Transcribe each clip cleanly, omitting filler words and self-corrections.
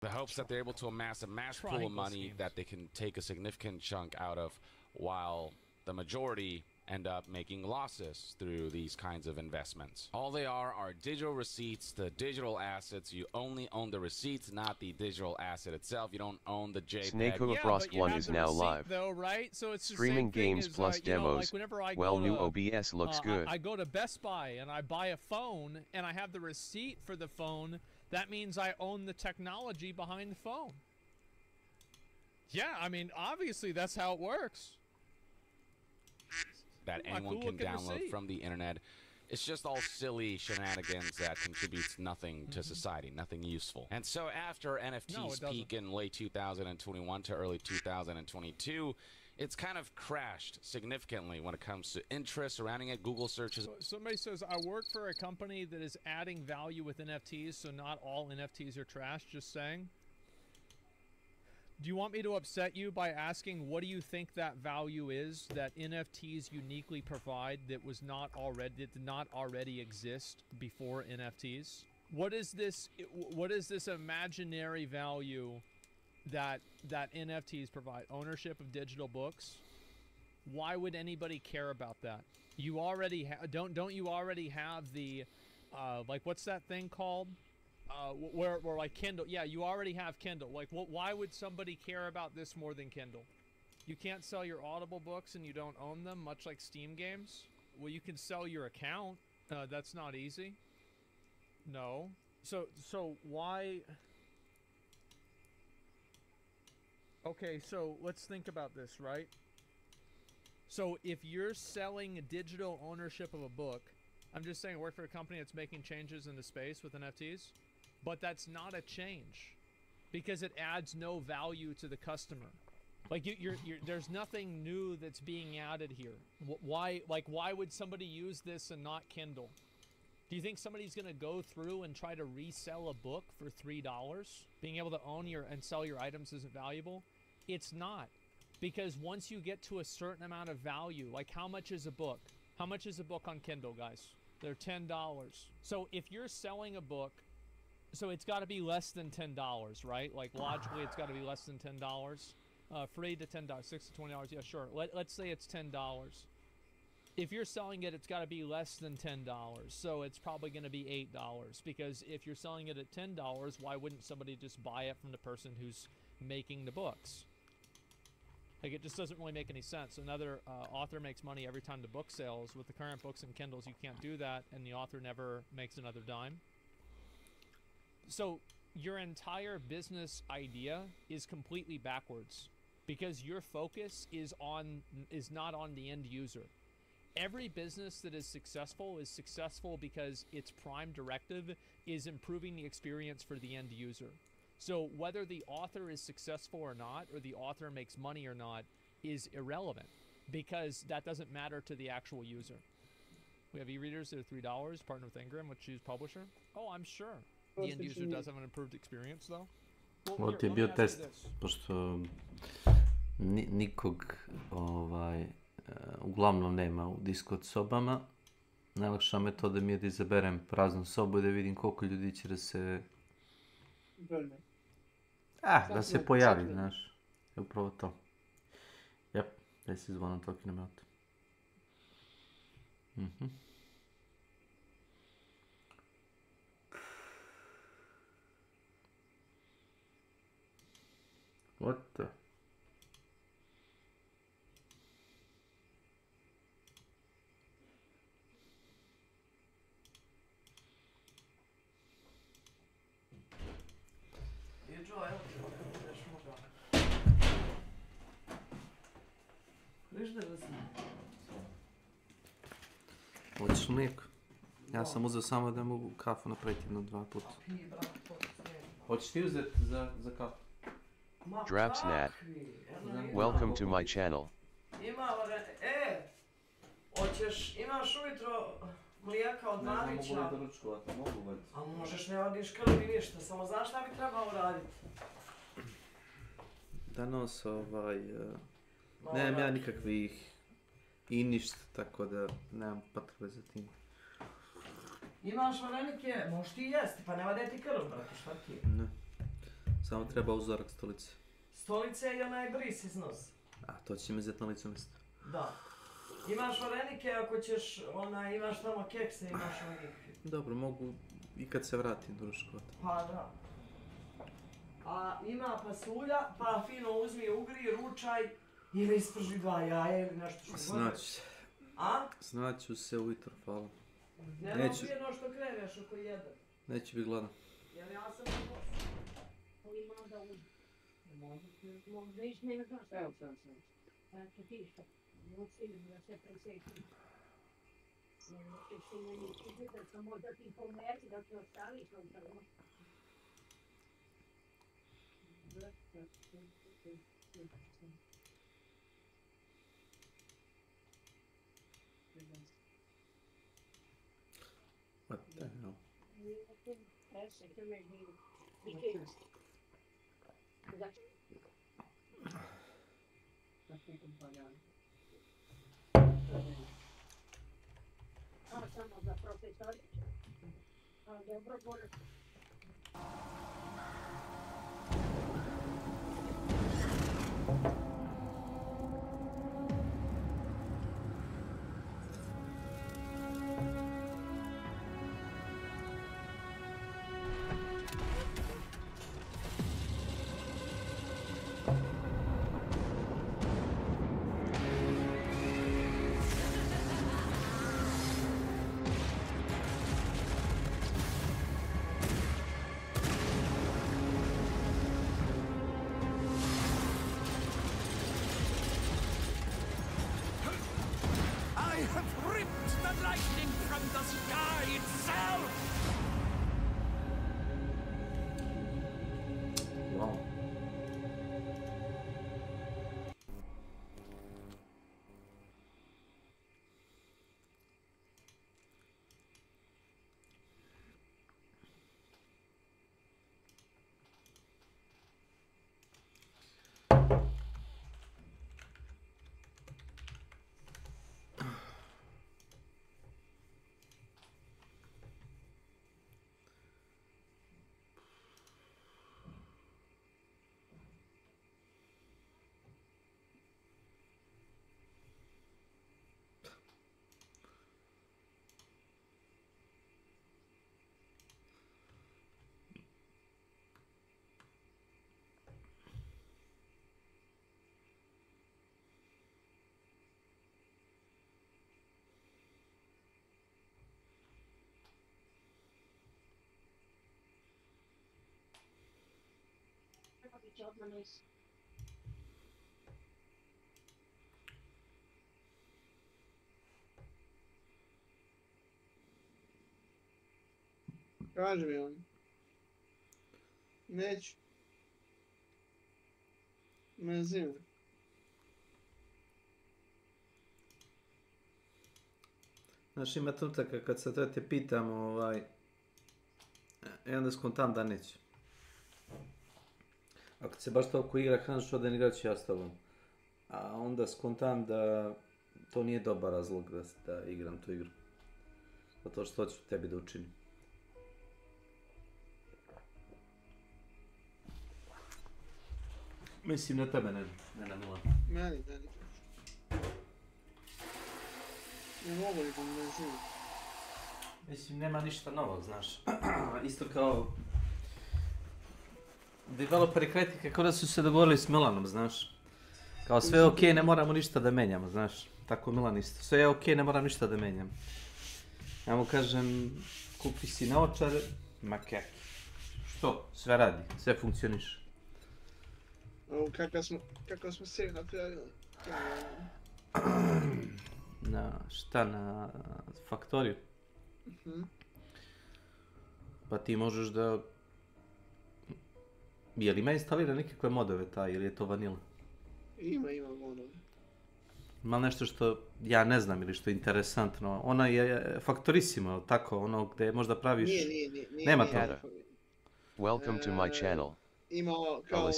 The hopes that they're able to amass a mass pool of money that they can take a significant chunk out of, while the majority end up making losses through these kinds of investments. All they are digital receipts, the digital assets. You only own the receipts, not the digital asset itself. You don't own the JPEG. S.W.Frost 1 is now live. Though, right? So it's the streaming same thing games as, plus demos. Like well, new OBS looks good. I go to Best Buy and I buy a phone and I have the receipt for the phone. That means I own the technology behind the phone. Yeah, I mean, obviously that's how it works. That anyone can download from the internet. It's just all silly shenanigans that contributes nothing to society, nothing useful. And so after NFT's peak in late 2021 to early 2022, it's kind of crashed significantly when it comes to interest surrounding it. Google searches. So somebody says, I work for a company that is adding value with NFTs, so not all NFTs are trash, just saying. Do you want me to upset you by asking what do you think that value is that NFTs uniquely provide that was not already, that did not already exist before NFTs? What is this imaginary value that NFTs provide? Ownership of digital books? Why would anybody care about that? You already don't you already have the like, what's that thing called? Where like Kindle, yeah, you already have Kindle. Like, why would somebody care about this more than Kindle? You can't sell your Audible books and you don't own them, much like Steam games. Well, you can sell your account. That's not easy. No. So why? Okay, so let's think about this, right? So if you're selling digital ownership of a book, I'm just saying, work for a company that's making changes in the space with NFTs. But that's not a change because it adds no value to the customer. Like there's nothing new that's being added here. Why would somebody use this and not Kindle? Do you think somebody's going to go through and try to resell a book for $3? Being able to own and sell your items isn't valuable? It's not, because once you get to a certain amount of value, like how much is a book? How much is a book on Kindle, guys? They're $10. So if you're selling a book, so it's got to be less than $10, right? Like logically, it's got to be less than $10. Free to $10, $6 to $20. Yeah, sure. Let's say it's $10. If you're selling it, it's got to be less than $10. So it's probably going to be $8, because if you're selling it at $10, why wouldn't somebody just buy it from the person who's making the books? Like, it just doesn't really make any sense. Another author makes money every time the book sells. With the current books and Kindles, you can't do that, and the author never makes another dime. So your entire business idea is completely backwards, because your focus is not on the end user. Every business that is successful because its prime directive is improving the experience for the end user. So whether the author is successful or not, or the author makes money or not, is irrelevant, because that doesn't matter to the actual user. We have e-readers that are $3, partner with Ingram, which choose publisher. Oh, I'm sure. The end user does have an improved experience, though. Ovo ti je bio test, pošto nikog uglavnom nema u Discord sobama. Najlakša metoda mi je da izaberem praznu sobu i da vidim koliko ljudi će da se... da se pojavi, znaš. Je upravo to. Yep, this is what I'm talking about. What the? Hoćeš mlijeko? Ja sam uzeo samo da mogu kafu napraviti jedno 2 puta. Hoćeš ti uzeti za kafu? Drapsnat. Welcome to my channel. Imaš ujutro mlijeka od Marića? Ne znam, mogu li da ručkovati, mogu li? A možeš, ne vadiš krv ni ništa, samo znaš šta bi trebalo raditi? Danas nemam ja nikakvih i ništa, tako da nemam potrebe za tim. Imaš varenike, možeš ti jesti, pa ne vade ti krv, brate, šta ti je? Ne. Samo treba uzorak stolice. Stolice i onaj bris iznos. A, to će mi uzeti na licu mjesto. Da. Imaš varenike ako ćeš, imaš tamo kekse, imaš onih. Dobro, mogu i kad se vratim do škota. Pa da. A ima pasulja, pa fino uzmi, ugri, ručaj ili isprži 2 jaja ili nešto što Snaću se. A? Snaću se ujutro, hvala. Nema pijeno što kreneš oko 1. Neću biti gladan. Jer ja sam u poslu. Koji možda uđe. Možda ići nema dosta. Evo sam. Znači ti što? Učinim da se presjeći. Nemojte se meni čuti da sam možda ti pomeri da se ostaviš od prvo. What the hell? Samo za profesoriće. Dobro, bolje. Wow. Kaži mi on. Neću. Me zima. Znaš, ima trenutaka kad se to te pitam, i onda skontam da neću. Ako se baš toliko igra, kažeš da ne igrat ću ja s tobom. A onda skontam da to nije dobar razlog da igram tu igru. Zato što hoću tebi da učinim. Mislim na tebe, ne na Milan. Meni. Ne mogu li vam ne zima. Mislim, nema ništa novog, znaš. Isto kao... Developeri kritike kao da su se dogovorili s Milanom, znaš. Kao sve je okej, ne moramo ništa da menjamo, znaš. Tako Milan isto. Sve je okej, ne moram ništa da menjam. Ja mu kažem, kupi si naočare, makjaki. Što? Sve radi, sve funkcioniše. Ovo kakav smo sjeli napravili. Na faktoriju. Pa ti možeš da... Je li ima instalira nekakve modove taj ili je to vanila? Ima modove. Ima nešto što ja ne znam ili što je interesantno. Ona je faktorisima, tako, ono gdje možda praviš... Nije. Nema toga. Welcome to my channel. Ima kao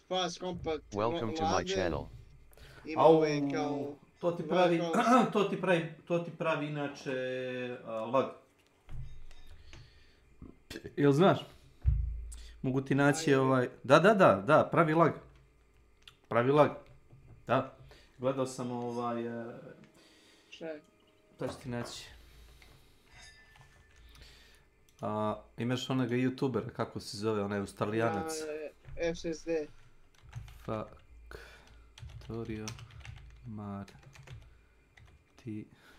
fast compact. Welcome to my channel. Ima ove kao... To ti pravi inače lag. Jel znaš? Mogu ti naći Da, pravi lag. Pravi lag. Da. Gledao sam Šta je? To ću ti naći. Imaš onoga youtubera, kako se zove, onaj Australijanac. FSD. Factorio Marti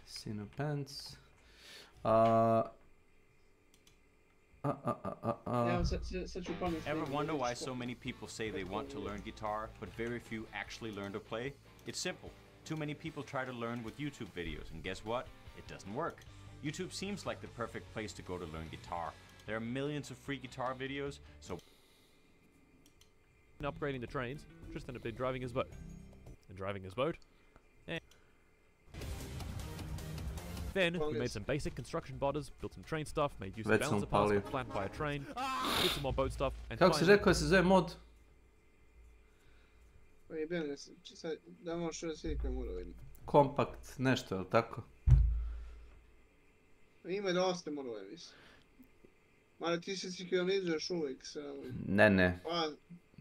Sinopants. Ever wonder why so many people say they want to learn guitar, but very few actually learn to play? It's simple. Too many people try to learn with YouTube videos, and guess what? It doesn't work. YouTube seems like the perfect place to go to learn guitar. There are millions of free guitar videos, so upgrading the trains, Tristan had been driving his boat. And driving his boat. And then we made some basic construction bodders, built some train stuff, made use of balancer parts got flattened by a train, did some more boat stuff, and Kako si rekao se zove mod? Pa je bilo da imamo što da se koji mora vidim. Kompakt nešto, je li tako? Ima dosta morove, mislim. Mada ti se sinhronizuješ uvijek sa ovim. Ne. Pa,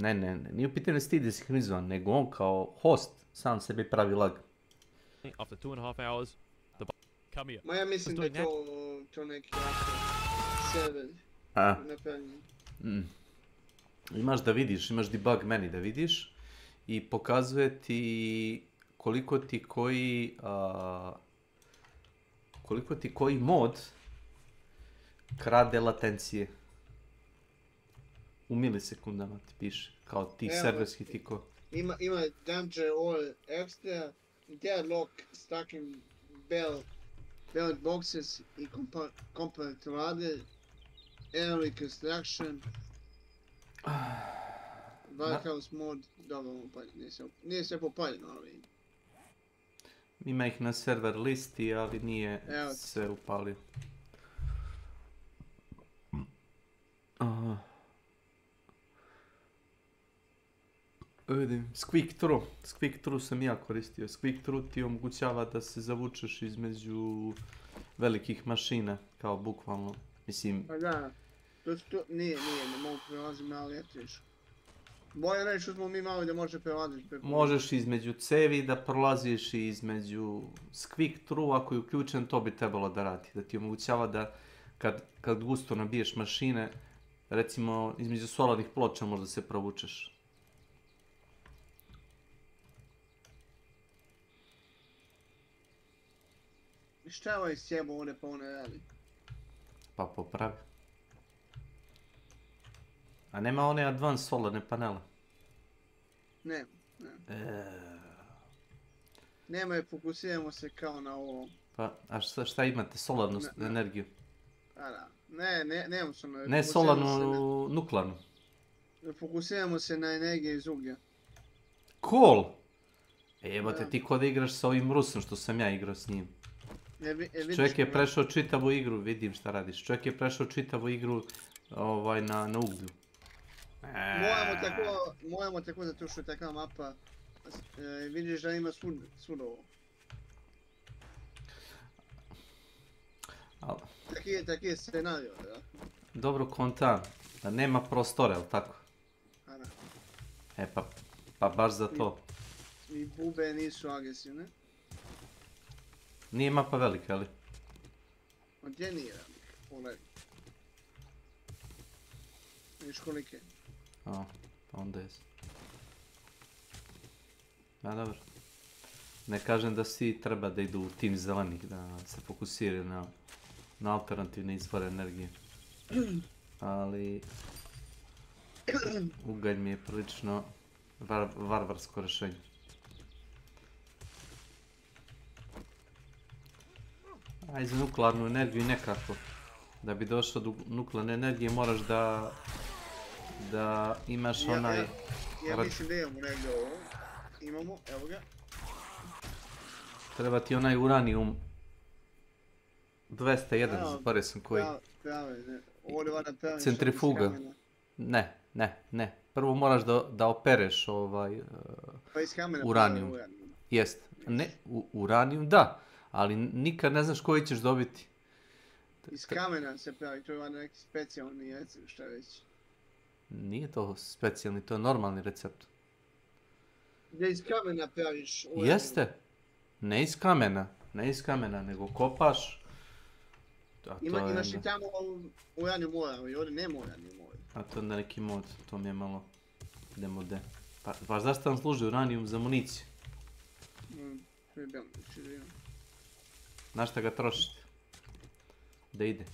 Ne, nije u pitanju da si ti desinhronizovan, nego on kao host sam sebi pravi lag. after 2.5 hours, the come here. ma ja mislim da je to neki server napravljen. Imaš da vidiš, imaš debug meni da vidiš i pokazuje ti koliko ti koji mod krade latencije. U milisekundama ti piše, kao ti serverski ti ko. Ima damage all extra, deadlock, stacking belt boxes i compact ladder, air reconstruction, Warehouse mod, dobro nije sve popaljeno, ali... Ima ih na server listi, ali nije se upalio. Vidim, Squeak True sam ja koristio. Squeak True ti omogućava da se zavučeš između velikih mašina, kao bukvalno, mislim... Pa da, nije, ne mogu prelaziti malo ljetriš. Bolje reći što smo mi mali da može prelaziti. Možeš između cevi da prolaziš i između Squeak True, ako je uključen, to bi trebalo da radi. Da ti omogućava da kad gusto nabiješ mašine, recimo između solarnih ploča možda se provučeš. Šta je ovaj sjebo ovdje pa one radi? Pa popravi. A nema one advanced solarne panele? Ne. Nema je, fokusiramo se kao na ovo. Pa, a šta imate? Solarnu energiju? A da. Nemamo se na... Ne solarnu, nuklearnu. Fokusiramo se na energiju iz uglja. Cool! Jebote, ti ko da igraš sa ovim Rusom što sam ja igrao s njim. Čovjek je prešao čitavu igru, vidim šta radiš. Čovjek je prešao čitavu igru na uglju. Moramo tako zato što je takva mapa. Vidiš da ima svud ovo. Taki je scenario, da? Dobro konta, da nema prostora, jel tako? A da. Pa baš za to. I bube nisu agresivne. Nije mapa velika, ali? Gdje nije velika? Pogledaj. Viš kolike? Pa onda je. A dobro. Ne kažem da svi treba da idu u tim zelenih, da se fokusiraju na alternativne izvore energije. Ali... ugalj mi je prilično varvarsko rješenje. Aj za nuklearnu energiju nekako. Da bi došao do nuklearne energije moraš da imaš onaj... Ja mislim da imamo negdje ovo. Imamo, evo ga. Treba ti onaj uranijum 201, zaboravio sam koji. Centrifuga. Ne. Prvo moraš da opereš uranijum. Jest. Ne, uranijum da. Ali nikad ne znaš koji ćeš dobiti. Iz kamena se pravi, to je neki specijalni jecin, šta reći. Nije to specijalni, to je normalni recept. Gdje iz kamena praviš uranijum? Jeste. Ne iz kamena, nego kopaš. Imaš i tamo uranijum mora, ali ovdje nema uranijum mora. A to je onda neki mod, to mi je malo demode. Pa zašto vam služi uranijum za municiju? Na šta ga trošite? Da ide.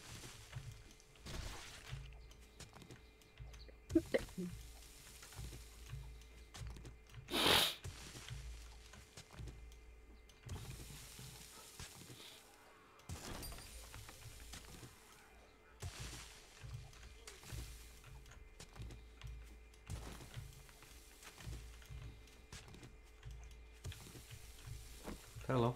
Hello.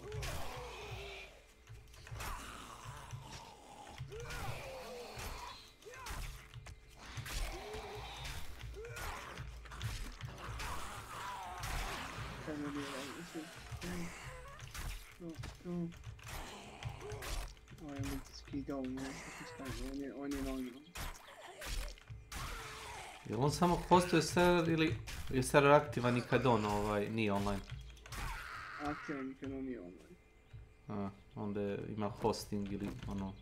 Ovaj litinski dom, on je novi. Jel on samo postoje server ili je server aktivan i kad on nije online? Aktivan i kad on nije online. Onda ima hosting ili ono...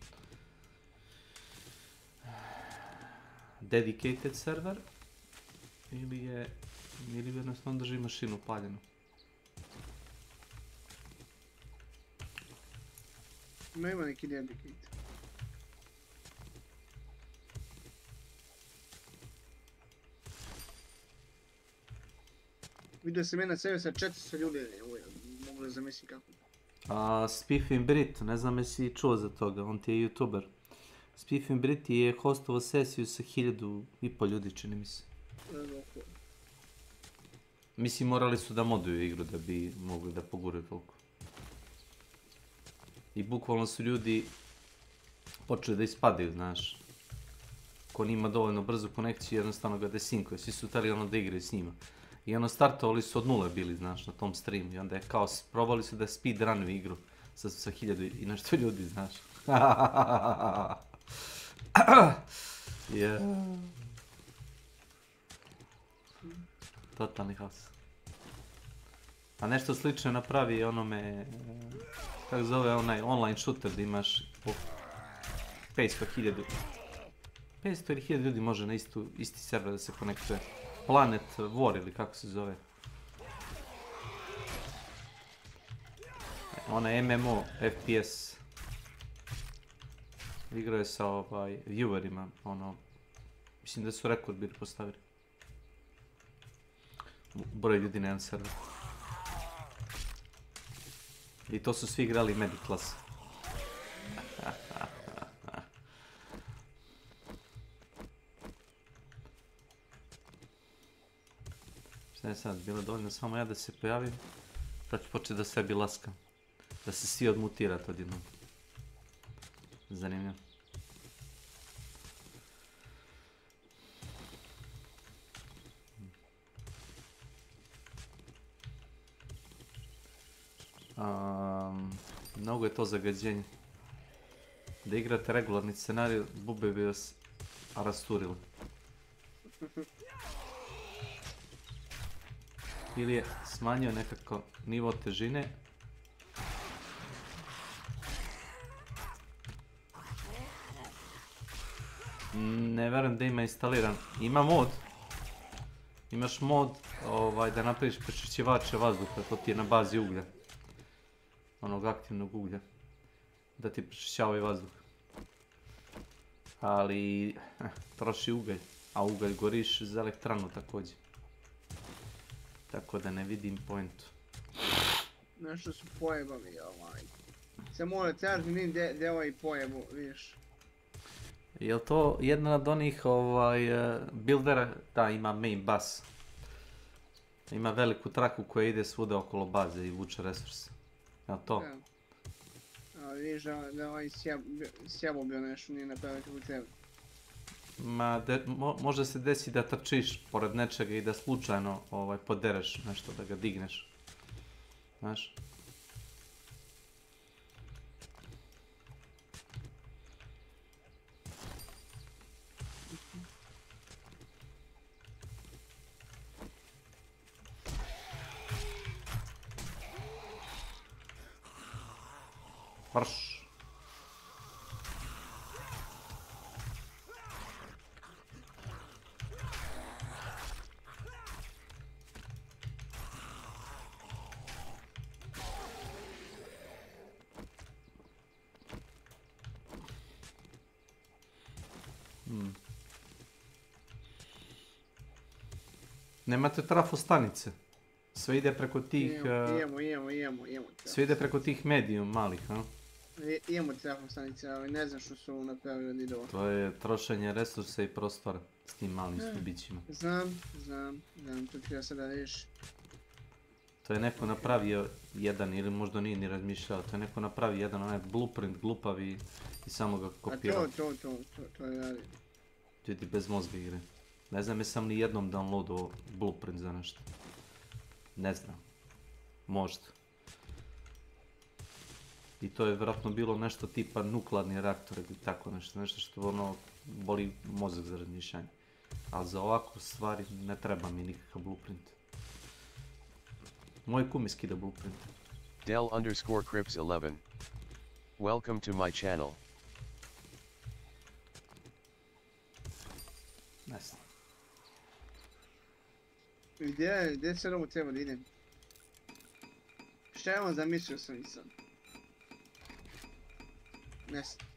dedicated server ili jednostavno drži mašinu paljenu. Nema neki dedicate. Vidio sam jedna server sa 400 ljudi, mogu da zamislim kako. Spiffin Brit, ne znam jesi čuo za toga, on ti je youtuber. Spiffin Brit je hostovao sesiju sa 1500 ljudi, čini mi se. Mislim, morali su da moduju igru da bi mogli da poguraju toliko. I bukvalno su ljudi počeli da ispadaju, znaš. Ko nima dovoljno brzu konekciju, jednostavno ga desinkuje. Svi su tali ono da igraju s njima. I ono startovali su od nule bili, znaš, na tom streamu. I onda je kao, probali su da speedrunuju igru sa 1000 i nešto ljudi, znaš. Totalni haos. A nešto slično napravi onome, kako zove onaj online shooter da imaš 500 ili 1000 ljudi može na isti server da se konektuje. Planet War ili kako se zove. Ona MMO, FPS. Igrao je sa viewerima, ono, mislim da su rekord bili postavili. Broj ljudi na jedan server. I to su svi igrali Medic class. Šta je sad, bilo dovoljno samo ja da se pojavim, da ću početi da sebi laskam. Da se svi odmutirate odjednom. Zanimljivo. Mnogo je to zagađenje. Da igrate regularni scenarij, bube bi vas rasturili. Ili je smanjio nekako nivo težine. Ne verujem da ima instaliran. Ima mod. Imaš mod da napraviš prečišćivače vazduha, to ti je na bazi uglja. Onog aktivnog uglja. Da ti prečišćavaju vazduh. Ali troši ugalj, a ugalj goriš za elektranu također. Tako da ne vidim pointu. Nešto su pojebali ovaj. Samo mora tražiti vidim gdje ovaj pojebu, vidiš. Jel to jedna od onih buildera? Da, ima main bus. Ima veliku traku koja ide svuda okolo baze i vuče resurse. Jel to? Ja. Ali vidiš da ovaj sjabo bio nešto, nije napravio kako treba. Ma, može se desi da trčiš pored nečega i da slučajno podereš nešto, da ga digneš. Znaš? Arš. Nemate trafo stanice. Sve ide preko tih... Imamo. Sve ide preko tih medium malih, a? Imamo trafo stanice, ali ne znam što su napravili od idova. To je trošenje resursa i prostora s tim malim stubićima. Znam, to treba sada reći. To je neko napravio jedan, ili možda nije ni razmišljao, to je neko napravio jedan onaj blueprint glupavi i samo ga kopirao. A to je radi. Ljudi bez mozga igre. Ne znam jesam ni jednom downloadao blueprint za nešto. Ne znam. Možda. I to je vjerojatno bilo nešto tipa nuklearni reaktor ili tako nešto. Nešto što ono boli mozak za razmišljanje. Ali za ovakve stvari ne treba mi nikakav blueprint. Moj kum skida blueprint. Del_Crips11. Welcome to my channel. Ne znam. Gdje sad ovo treba da idem? Šta je on zamislio sam i sad? Ne znam.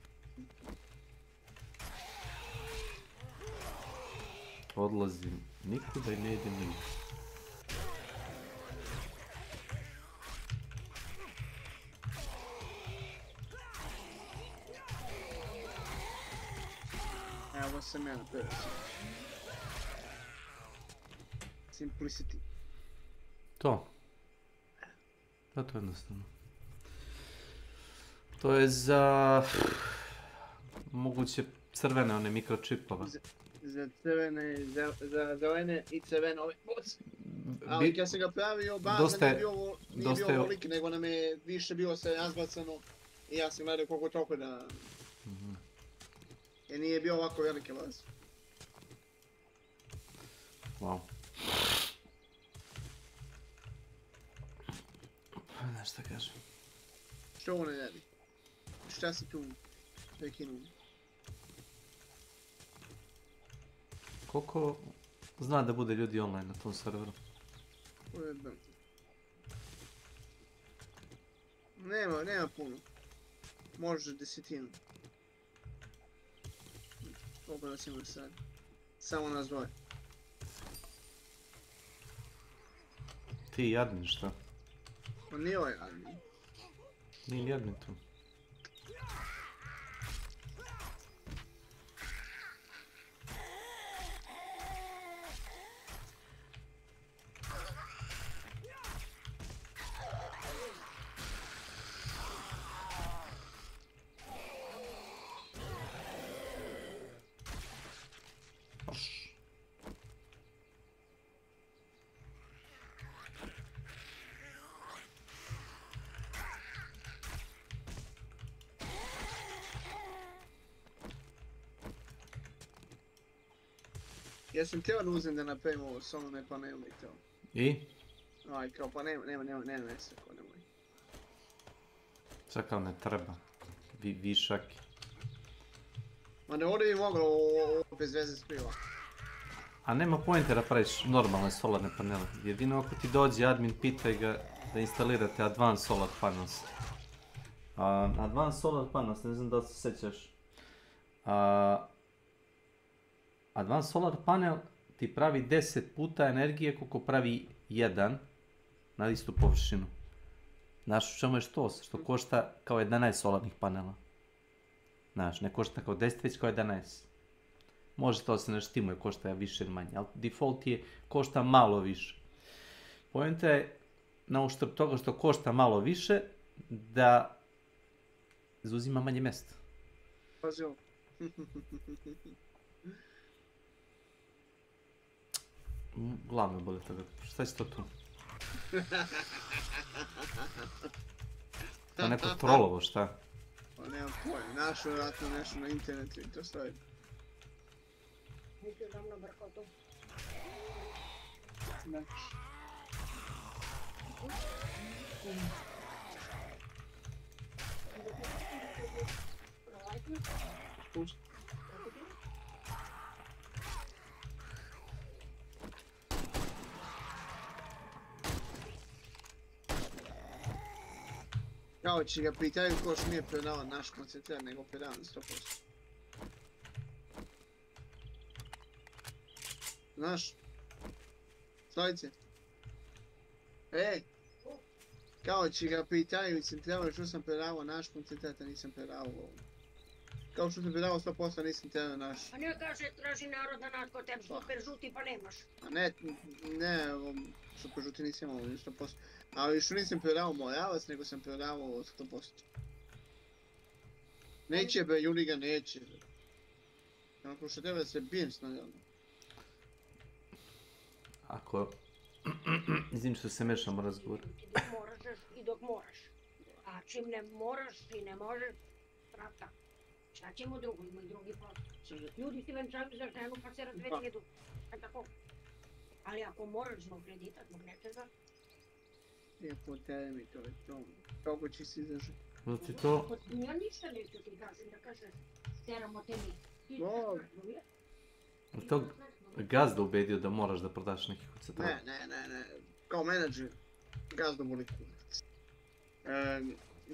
Odlazim nikuda i ne idem nigdje. Evo sam ja napravio. Simplicity. To. Da, to je jednostavno. To je za... moguće crvene one mikročipove. Za crvene, za zelene i crvene ove boce. Ali kad sam ga pravio, baza nije bio ovolik, nego nam je više bilo sve razbacano. I ja sam gledao koliko toliko da... Jer nije bio ovako velike baze. Wow. Znaš šta kažem. Što ovo ne radi? Šta si tu prekinuo? Koliko zna da bude ljudi online na tom serveru? Nema puno. Možeš desetinu. Koliko nas ima sad? Samo nas dvoje. Ti i admin šta? Pa nije ovaj admin. Nije ni admin tu. Ja sam htio da uzem da napravim ovo solone panele i to. I? Aj, kao pa nema mjesta, kao nemoj. Sad kao ne treba. Višak. Ma ne ovdje bi moglo bez veze skriva. A nema pointa da praviš normalne solarne panele. Jedino ako ti dođe admin pitaj ga da instalirate Advanced Solar Panels. Advanced Solar Panels, ne znam da se sjećaš. Advanced Solar Panel ti pravi 10 puta energije koliko pravi jedan na istu površinu. Znaš u čemu je što košta kao 11 solarnih panela. Znaš, ne košta kao 10, već kao 11. Može to se nešto timuje, košta više ili manje, ali default je košta malo više. Poenta je, na uštrb toga što košta malo više, da zauzima manje mjesta. Pazi ovo. Glavno bolje toga, šta će to tu? To je neko trolovo, šta? Pa nemam pojma, našao vratno nešto na internetu i to stavim. Mislio da mno brkotu. Da. Kao će ga pitaju ko što nije predao naš koncentrat, nego predao na 100%. Znaš? Stojice. Ej! Kao će ga pitaju i sam trebao što sam predavao naš koncentrat, a nisam predavao ovo. Kao što sam predavao 100%, nisam trebao naš. A ne kaže, traži narod na nas ko tebi super žuti pa nemaš. A ne, super žuti nisam imao 100%. Ali što nisam predavao moralac, nego sam predavao 100%. Neće be, Juniga neće. Ako što treba da se bijem s naravno. Ako... Izvim što se mešamo razgovor. Dok moraš i dok moraš. A čim ne moraš i ne možeš, pravda. Šta ćemo drugo, ima i drugi posao. Ljudi si venčali za ženu pa se razvedi jedu. Tako. Ali ako moraš zbog kredita, zbog nečega... Lijepo tebe mi to je to. Kako će si izažiti? Da ti to... Ja ništa neću ti kažem da kažeš, teramo te mi. Je to gazda ubedio da moraš da prodaš neki koncentrat? Ne. Kao menadžer, gazda boli kurac.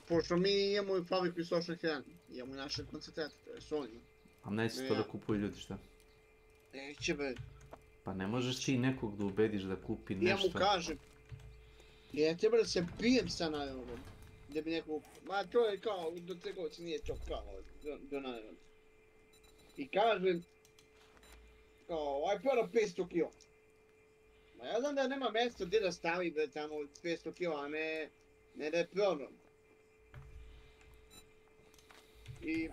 Pošto mi imamo i fabriku istočne hrane, imamo i naše koncentrate, to je Sony. A neće to da kupuju ljudi, šta? Neće be. Pa ne možeš ti nekog da ubediš da kupi nešto... Ja mu kažem, ja treba da se bijem sa naravnom. Da bi neko, ma to je kao, do trgovci nije to kao, do naravno. I kažem, kao, aj prodao 500 kilo. Ma ja znam da nema mjesta gdje da stavi bre tamo 500 kilo, a ne da je prodao. I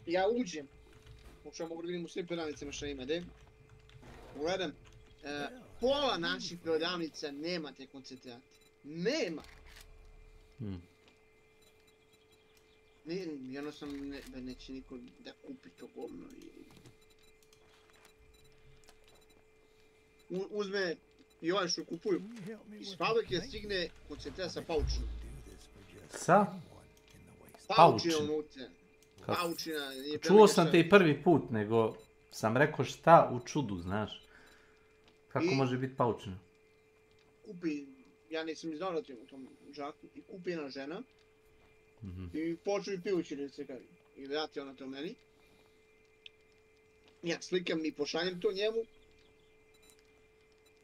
ja uđem, pošto ja mogu da vidim u svim prodavnicama šta ima, gdje? Gledam, pola naših prodavnica nema te koncentrate. Nema! Jednostavno neće niko da kupi to govno i... Uzme i ovaj što kupuju. Iz fabrike stigne koncentrat sa paučinom. Sa? Paučina unutra. Paučina je... Čuo sam te i prvi put, nego sam rekao šta u čudu, znaš. Kako može biti paučina? Kupi, ja nisam izdavljati u tom žaku, i kupi jedna žena. I počeli pijući da se kaže. I vrati ona to meni. Ja slikam i pošaljem to njemu.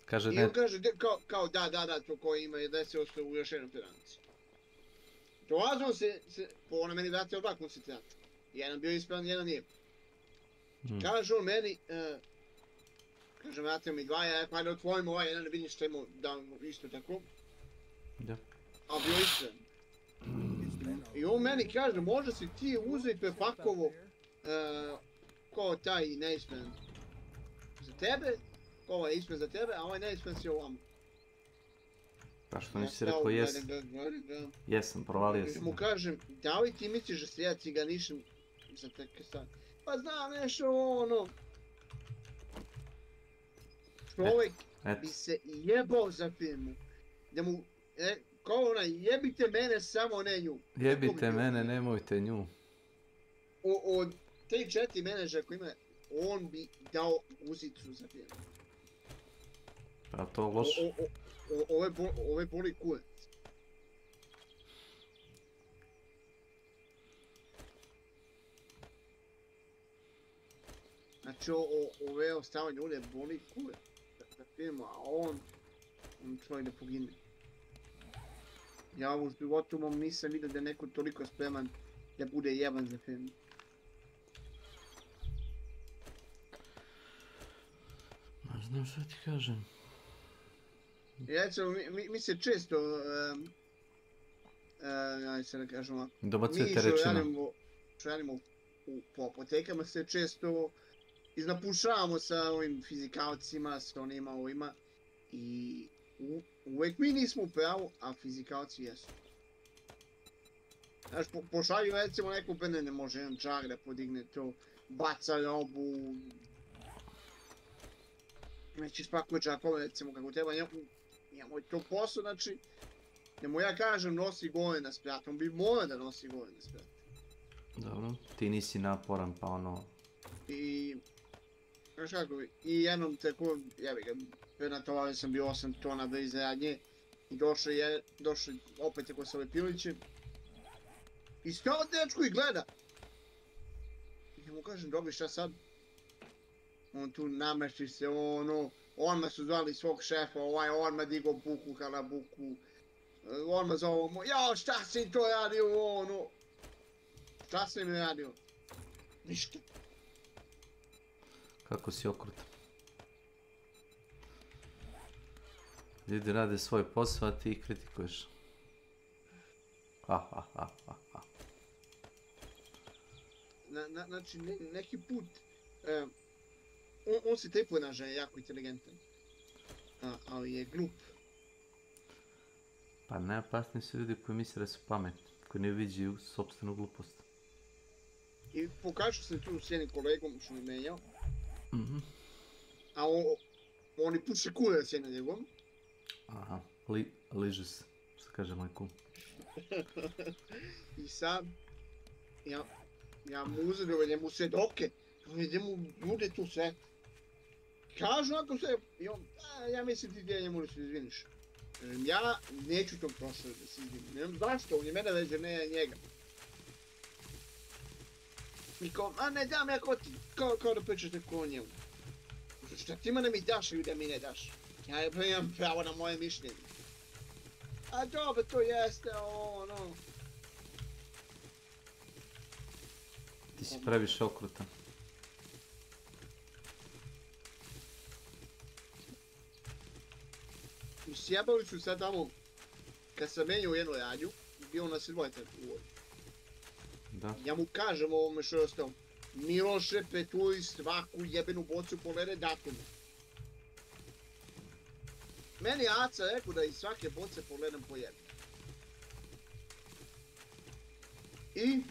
Kaže I on kaže, kao da, to koji ima 10% u još jednom prodavnici. Dolazimo se, ona meni vratila 2 koncentrata. Jedan bio ispravan, jedan nije. Kaže on meni, kaže vratio mi 2, ja rekao, ajde otvorimo ovaj jedan, da vidim što imamo da isto tako. Da. A bio ispravan. I on meni kaže, možda si ti uzeti prepakovo kao taj neispravan za tebe, kao ovaj ispravan za tebe, a ovaj neispravan si ovamo. Pa što nisi si rekao jesam? Jesam, provalio sam. Mu kažem, da li ti misliš da se ja ciganišem za teke stvari? Pa znam nešto ono... Čovjek bi se jebao za firmu. Da mu, kao onaj, jebite mene, samo ne nju. Jebite mene, nemojte nju. Od 3-4 menadžera koji ima, on bi dao uzicu za firmu. Pa to loše. Ove boli kurac. Znači ove ostale ljude boli kurac za firmu, a on čovjek da pogine. Ja u životu mom nisam vidio da je neko toliko spreman da bude jeban za firmu. Ma znam što ti kažem. Recimo, mi se često, ajde se da kažem ovako, dobacujete rečima. Što radimo po apotekama se često iznapušavamo sa ovim fizikalcima, s onima ovima i uvijek mi nismo u pravu, a fizikalci jesu. Znaš, pošalju recimo neku pene, ne može jedan čar da podigne to, baca robu, neće spakuje čakove recimo kako treba, njemu je to posao, znači, njemu ja kažem nosi gore na sprat, on bi morao da nosi gore na sprat. Dobro, ti nisi naporan pa ono... I... Znaš kako, i jednom tako, jebi ga, prenatovao sam bio 8 tona bez zadnje. I došli opet tako sa ove piliće. I stao dečko i gleda. I mu kažem, dobro, šta sad? On tu nameši se, ono, odmah su zvali svog šefa, odmah digo buku, kalabuku. Odmah zovu mu, jao, šta si to radio, ono? Šta si mi radio? Ništa. Kako si okrut. Ljudi rade svoj posao, a ti ih kritikuješ. Znači, neki put, on se te ponaša jako inteligentan, ali je glup. Pa najopasniji su ljudi koji misle da su pametni, koji ne viđaju sopstvenu glupost. I pokažu se tu s jednim kolegom što mi menjao, a oni puše kule s jednom njegovom. Aha, liže se, što kaže moj kum. I sad, ja mu uzem njemu svedoke, njemu bude tu sve. Kažu onako sve, i on, ja mislim ti njemu da se izviniš. Ja neću tom prošlo da se izvinim, ne znam zašto, on je mene veđe, ne njega. I kao, ne dam ja kao da pričaš neko o njemu. Šta ti mene mi daš ili da mi ne daš? Ja imam pravo na moje mišljenje. A dobro, to jeste, ono... Ti si previše okrutan. I sjebali su sad tamo, kad sam menjao jednu radnju, bio na Silvojter u ovoj. Da. Ja mu kažem ovome što je ostao, Miloše, pretuj svaku jebenu bocu polere datumu. Meni je Aca rekao da iz svake boce poledem po jednu. I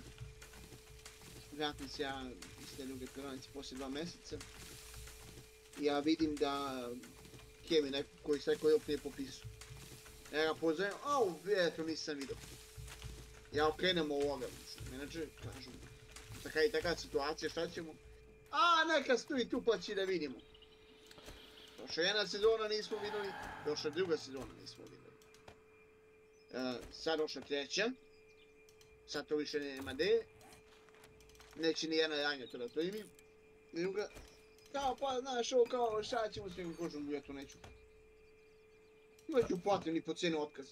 vratim se ja iz te druge prodavnice poslije 2 mjeseca. I ja vidim da Kemi neko koji sve koji opet nije popisao. Ja ga pozovem, to nisam vidio. Ja okrenem ovoga, menadžer, kažu mu. Taka je taka situacija, šta ćemo? Neka stoji tu pa će da vidimo. Došla jedna sezona nismo vidjeli, došla druga sezona nismo vidjeli. Sad došla treća. Sad to više nema gdje. Neće ni jedna ranja to da primi. Druga, kao pa znaš ovo kao šta ćemo s njegom kožom, ja to neću. Neću platim ni po cijenu otkaz.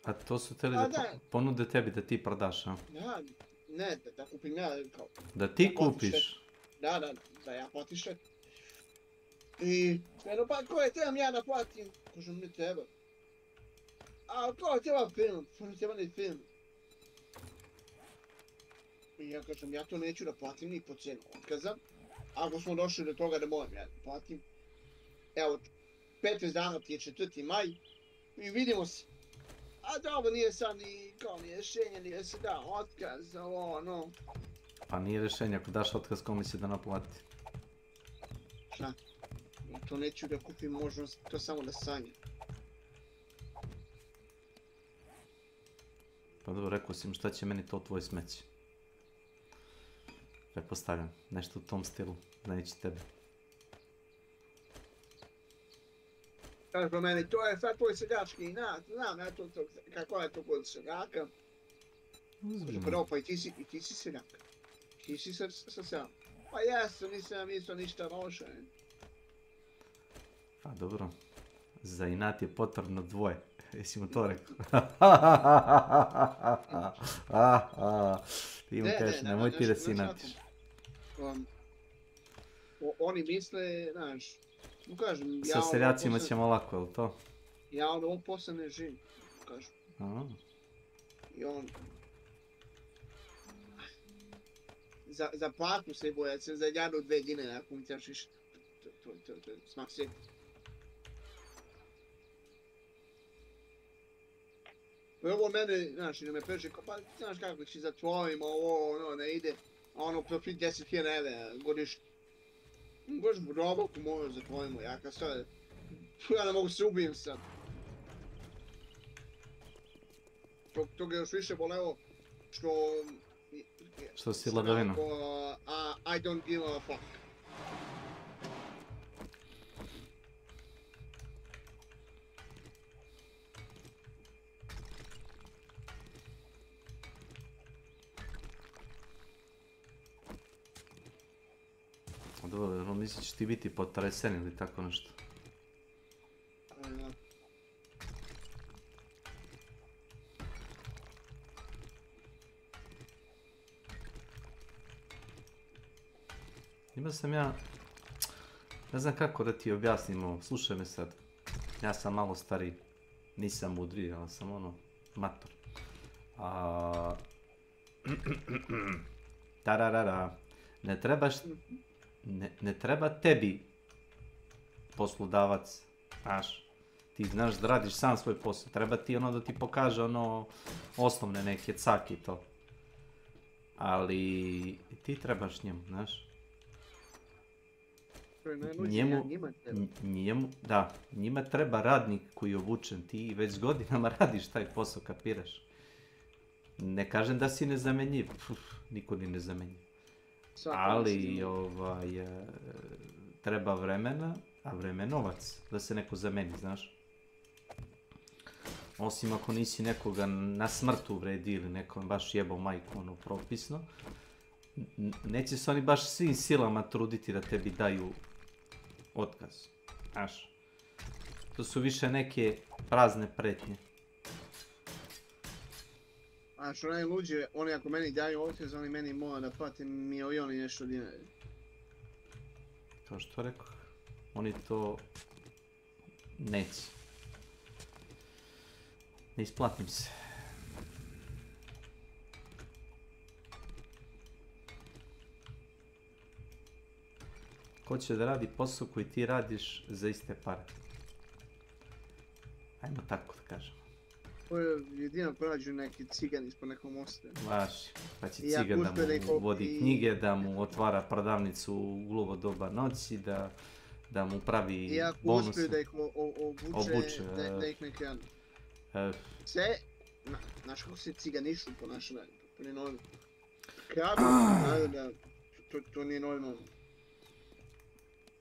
A to su teli da ponude tebi da ti prodaš, a? Da, ne, da kupim ja kao... Da ti kupiš? Da ja platim štet. I, pa koje trebam ja da platim? Kažem, ne treba. A ko treba film? Ne treba ni film. I ja kažem, ja to neću da platim ni po cijenu otkaza. Ako smo došli do toga da moram ja da platim. Evo, 15 dana ti je 4. maj. I vidimo se. A dobro, nije sad ni kao ni rješenje, nije se da otkaz, ono... Pa nije rješenje, ako daš otkaz kome će da naplati. Šta? Ja to neću da kupim, možda to samo da sanjam. Pa dobro, rekao si mi šta će meni to tvoje smeće. Prepostavljam, nešto u tom stilu, da neće tebe. Kaže po meni, to je sad tvoj seljački inat, znam ja to, kako je to kod seljaka. Kaže, prvo, pa i ti si seljak. Ti si sa seljak. Pa jesam, nisam mislio ništa loše. Pa dobro, za inat je potrebno dvoje. Jesi mu to rekao? Ti mu kažeš, nemoj ti da si inatiš. Oni misle, znaš, mu kažem, sa seljacima ćemo lako, je li to? Ja od ovog posla ne živim, kažu. I on... Za platu se boja, sam za 1-2 dinara, ako mi trebaš više. To je smak svijeta. Prvo mene, znaš, ne me preže, pa znaš kako će za tvojim, ovo, ne ide. Ono, profit 10.000 evra godišnje. Baš roboku moraš za tvojim, ja kad sad... Ja ne mogu se ubijem sad. To ga još više bolelo što... Što si ladavina? I don't give a fuck. Dobro, misliš ćeš ti biti potresen ili tako nešto? Ima sam ja... Ne znam kako da ti objasnim ovo, slušaj me sad. Ja sam malo stariji, nisam mudriji, ali sam ono, mator. Tararara. Ne treba tebi poslodavac, znaš, ti znaš da radiš sam svoj posao, treba ti ono da ti pokaže ono osnovne neke cake i to. Ali ti trebaš njemu, znaš. Njima treba radnik koji je obučen, ti već godinama radiš taj posao, kapiraš. Ne kažem da si nezamenjiv, niko ni nezamenjiv. Ali treba vremena, a vreme je novac da se neko zameni, znaš. Osim ako nisi nekoga na smrtu uvredi ili nekom baš jebao majku, ono, propisno. Neće se oni baš svim silama truditi da tebi daju otkaz, znaš. To su više neke prazne pretnje. A što najluđe, oni ako meni daju otkaz, oni meni mora da platim milioni nešto dinara. Kao što rekao, oni to neće. Ne isplatim se. Ko će da radi posao koji ti radiš za iste pare? Ajmo tako da kažem. To je jedino ko rađu neki cigan ispod nekog mosta. Vaši, pa će cigan da mu vodi knjige, da mu otvara prodavnicu u gluvo doba noći, da mu pravi bonuse. I ako uspiju da ih obuče, da ih ne krenu. Sve, znaš kako se ciganišu po našem radu, to nije normalno. Kradu, naravno, to nije normalno.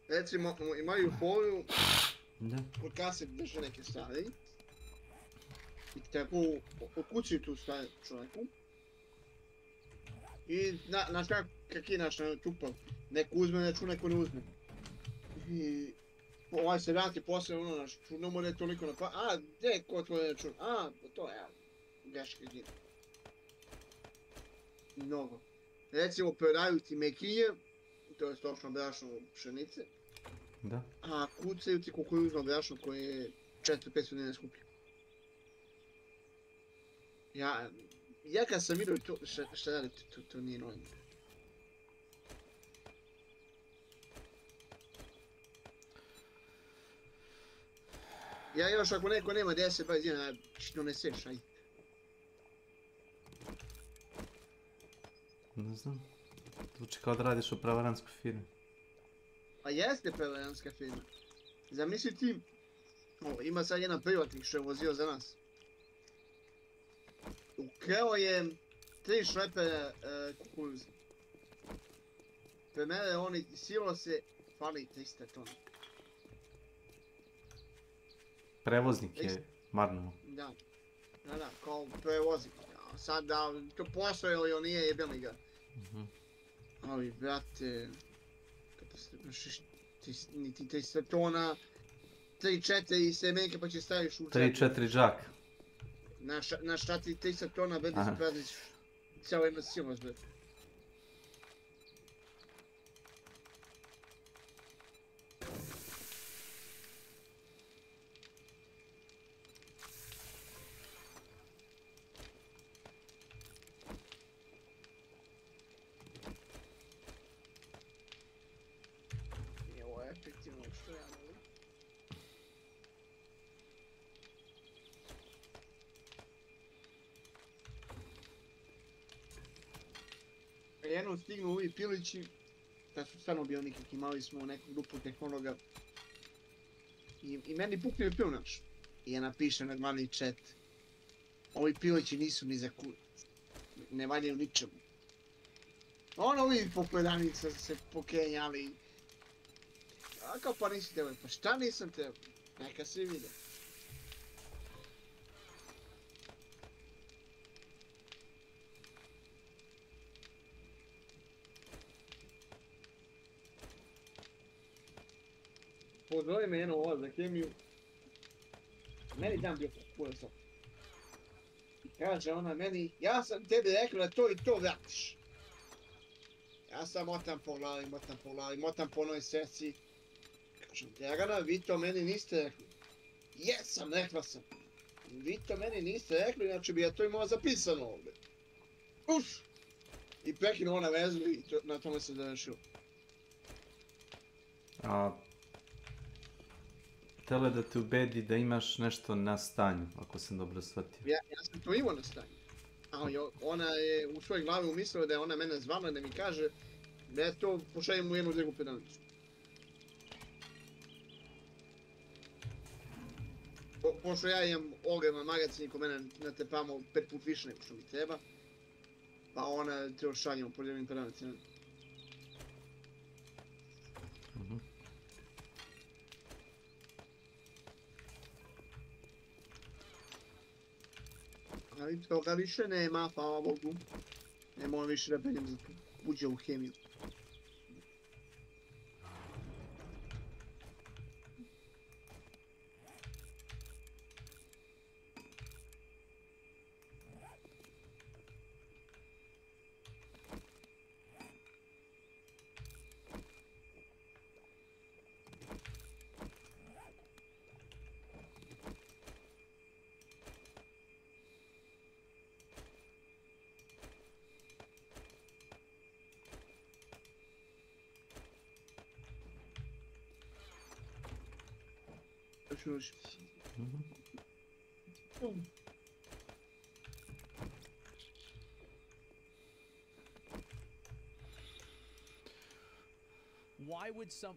Recimo, imaju foru, kod kase drže neke stvari. I tako okucaju tu stvar čovjeku. I znaš kak je naš tupav, neko uzme račun, neko ne uzme. I ovaj se vrati poslije ono naš čudno mu je toliko na pa, a gdje je ko tvoj račun? A, to je, greška gdje. Mnogo. Recimo prodaju ti mekije, to je stočno brašno pšenice. Da. A kucaju ti kukuruzno brašno koje je 4-5 dinara skuplje. Ja kad sam vidio to, šta radi, to nije normalno. Ja još ako neko nema 10-20 dinara, što doneseš, ajde. Ne znam. Zvuči kao da radiš u prevarantskoj firmi. Pa jeste prevarantska firma. Zamisli ti, ima sad jedan privatnik što je vozio za nas. Ukrao je 3 šlepera kukuruza. Premere oni silose, fali 300 tona. Prevoznik je marno. Da, kao prevoznik. Sad da to postoje ili on nije, jebili ga. Ali, brate, niti 300 tona, 3-4 semenke pa će staviš u četiri. 3-4 džaka. Na šta ti 300 tona, brate, se praziš cijelo jedna silos, brate. Jednom stignu ovi pilići, da su stvarno bili nikak, imali smo neku grupu tehnologa. I meni pukne je pil naš. I ja napišem na glavni chat. Ovi pilići nisu ni za kurac. Ne valjaju ničemu. Ono vidi popledanica se pokenjali. A kao pa nisi tebe, pa šta nisam tebe? Neka se vide. Pozove me jedno ovo za kemiju. Meni dan bio puno sok. Kaže ona meni, ja sam tebi rekla da to i to vratiš. Ja sam motam po glavi, motam po onoj sesiji. Kažem, Dragana, vi to meni niste rekli. Jesam, rekla sam. Vi to meni niste rekli, inače bi ja to imao zapisano ovdje. Uf! I prekinuo ona vezu i na tome se završilo. Htjela da te ubedi da imaš nešto na stanju, ako sam dobro shvatio. Ja sam to imao na stanju. Ali ona je u svojoj glavi umislila da je ona mene zvala da mi kaže da je to pošaljem u jednu drugu pedanicu. Pošto ja imam ogroman magazin ko mene natepamo 5 put više nego što mi treba, pa ona te šaljemo po jednim pedanicima. Ali toga više nema, hvala Bogu. Ne moram više da penjem za uđe u hemiju.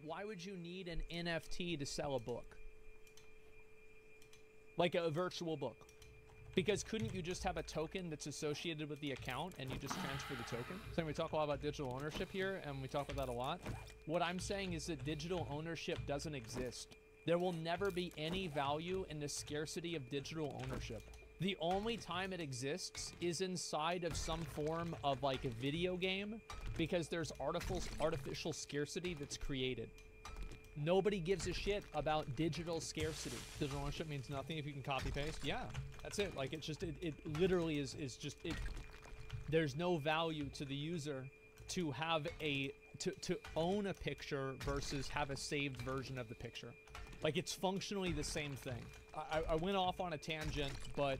Why would you need an NFT to sell a book? Like a virtual book? Because couldn't you just have a token that's associated with the account and you just transfer the token? So we talk a lot about digital ownership here, and we talk about that a lot. What I'm saying is that digital ownership doesn't exist. There will never be any value in the scarcity of digital ownership. The only time it exists is inside of some form of like a video game, because there's artificial scarcity that's created. Nobody gives a shit about digital scarcity. Digital ownership means nothing if you can copy paste. Yeah, that's it. Like it's just, it literally is just, there's no value to the user to have to own a picture versus have a saved version of the picture. Like, it's functionally the same thing. I went off on a tangent, but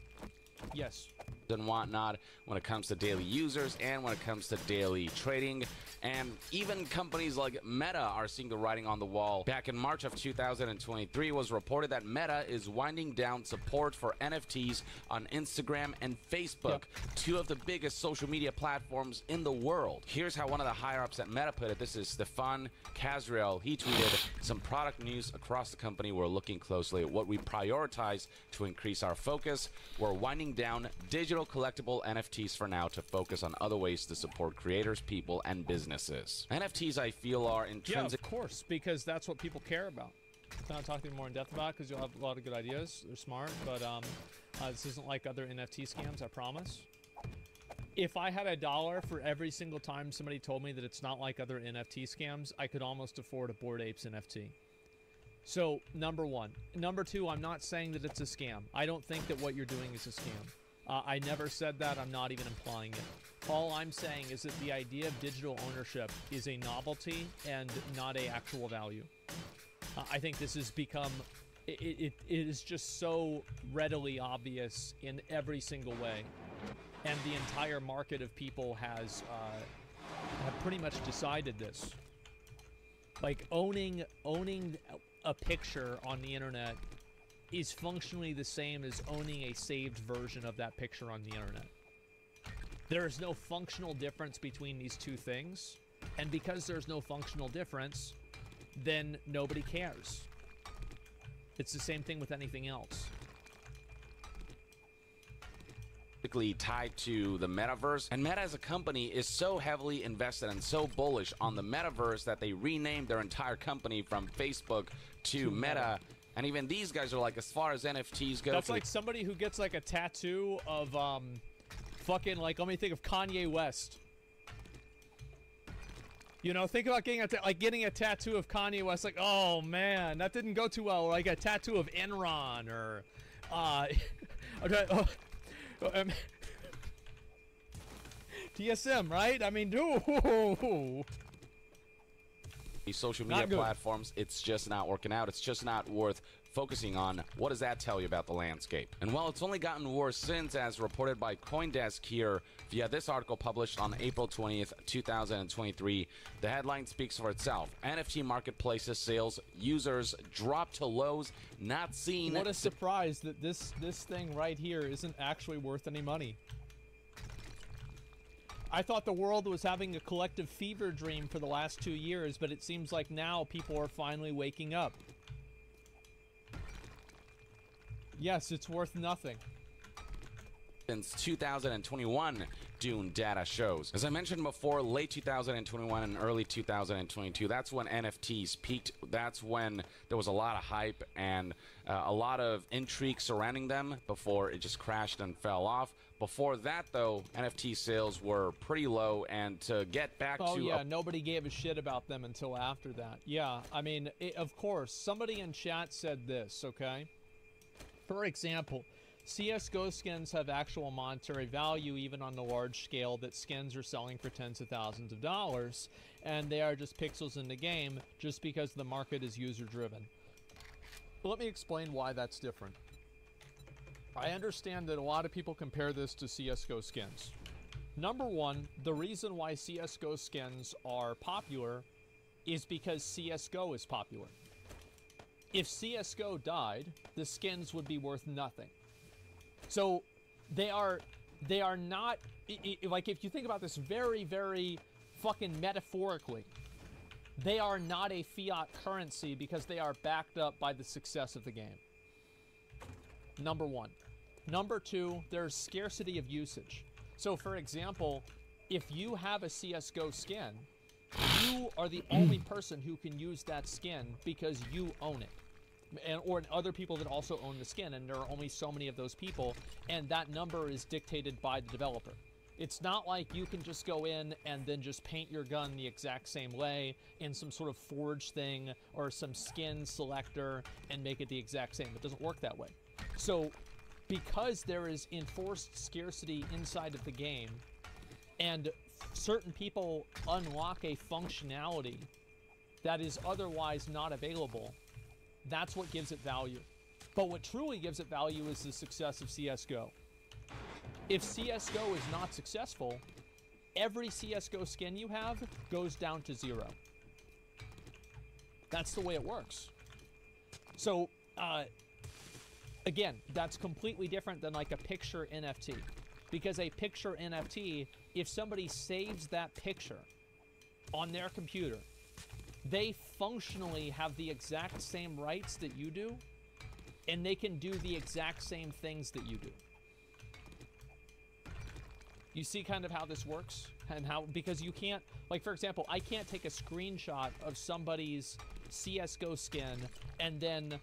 yes. And whatnot when it comes to daily users and when it comes to daily trading. And even companies like Meta are seeing the writing on the wall. Back in March of 2023, it was reported that Meta is winding down support for NFTs on Instagram and Facebook, two of the biggest social media platforms in the world. Here's how one of the higher-ups at Meta put it. This is Stefan Kazriel. He tweeted, some product news across the company. We're looking closely at what we prioritize to increase our focus. We're winding down digital collectible NFTs for now to focus on other ways to support creators, people, and businesses. NFTs, I feel, are intrinsic. Yeah, of course, because that's what people care about. I'm not talking more in depth about because you'll have a lot of good ideas. They're smart, but this isn't like other NFT scams, I promise. If I had $1 for every single time somebody told me that it's not like other NFT scams, I could almost afford a Bored Apes NFT. So, number one. Number two, I'm not saying that it's a scam. I don't think that what you're doing is a scam. I never said that. I'm not even implying it. All I'm saying is that the idea of digital ownership is a novelty and not an actual value. I think this has become... It is just so readily obvious in every single way. And the entire market of people have pretty much decided this. Like, owning a picture on the internet is functionally the same as owning a saved version of that picture on the internet. There is no functional difference between these two things, and because there's no functional difference, then nobody cares. It's the same thing with anything else. intrinsically tied to the metaverse, and Meta as a company is so heavily invested and so bullish on the metaverse that they renamed their entire company from Facebook to Meta. And even these guys are like, as far as NFTs go, that's like somebody who gets like a tattoo of fucking, like, let me think of Kanye West. You know, think about getting a tattoo of Kanye West. Like, oh man, that didn't go too well. Or like a tattoo of Enron, or TSM, right? I mean, these social media platforms, it's just not working out. It's just not worth focusing on. What does that tell you about the landscape? And well, it's only gotten worse since, as reported by CoinDesk here via this article published on April 20th, 2023, the headline speaks for itself. NFT marketplaces sales users drop to lows not seen. What a surprise that this thing right here isn't actually worth any money. I thought the world was having a collective fever dream for the last 2 years, but it seems like now people are finally waking up. Yes, it's worth nothing. Since 2021, Dune data shows. As I mentioned before, late 2021 and early 2022, that's when NFTs peaked. That's when there was a lot of hype and a lot of intrigue surrounding them before it just crashed and fell off. Before that, though, NFT sales were pretty low, and to get back to... Oh, yeah, nobody gave a shit about them until after that. Yeah, I mean, of course, somebody in chat said this, okay? For example, CSGO skins have actual monetary value even on the large scale that skins are selling for tens of thousands of dollars, and they are just pixels in the game just because the market is user-driven. But let me explain why that's different. I understand that a lot of people compare this to CSGO skins. Number one, the reason why CSGO skins are popular is because CSGO is popular. If CSGO died, the skins would be worth nothing. So they are not, like, if you think about this very, very fucking metaphorically, they are not a fiat currency because they are backed up by the success of the game. Number one. Number two, there's scarcity of usage. So for example, if you have a CSGO skin, you are the only person who can use that skin because you own it. Or other people that also own the skin, and there are only so many of those people, and that number is dictated by the developer. It's not like you can just go in and then just paint your gun the exact same way in some sort of forge thing or some skin selector and make it the exact same. It doesn't work that way. So because there is enforced scarcity inside of the game, and certain people unlock a functionality that is otherwise not available, that's what gives it value. But what truly gives it value is the success of CSGO. If CSGO is not successful, every CSGO skin you have goes down to 0. That's the way it works. So, again, that's completely different than like a picture NFT. Because a picture NFT, if somebody saves that picture on their computer, they functionally have the exact same rights that you do, and they can do the exact same things that you do. You see kind of how this works? And how, because you can't, like, for example, I can't take a screenshot of somebody's CSGO skin and then,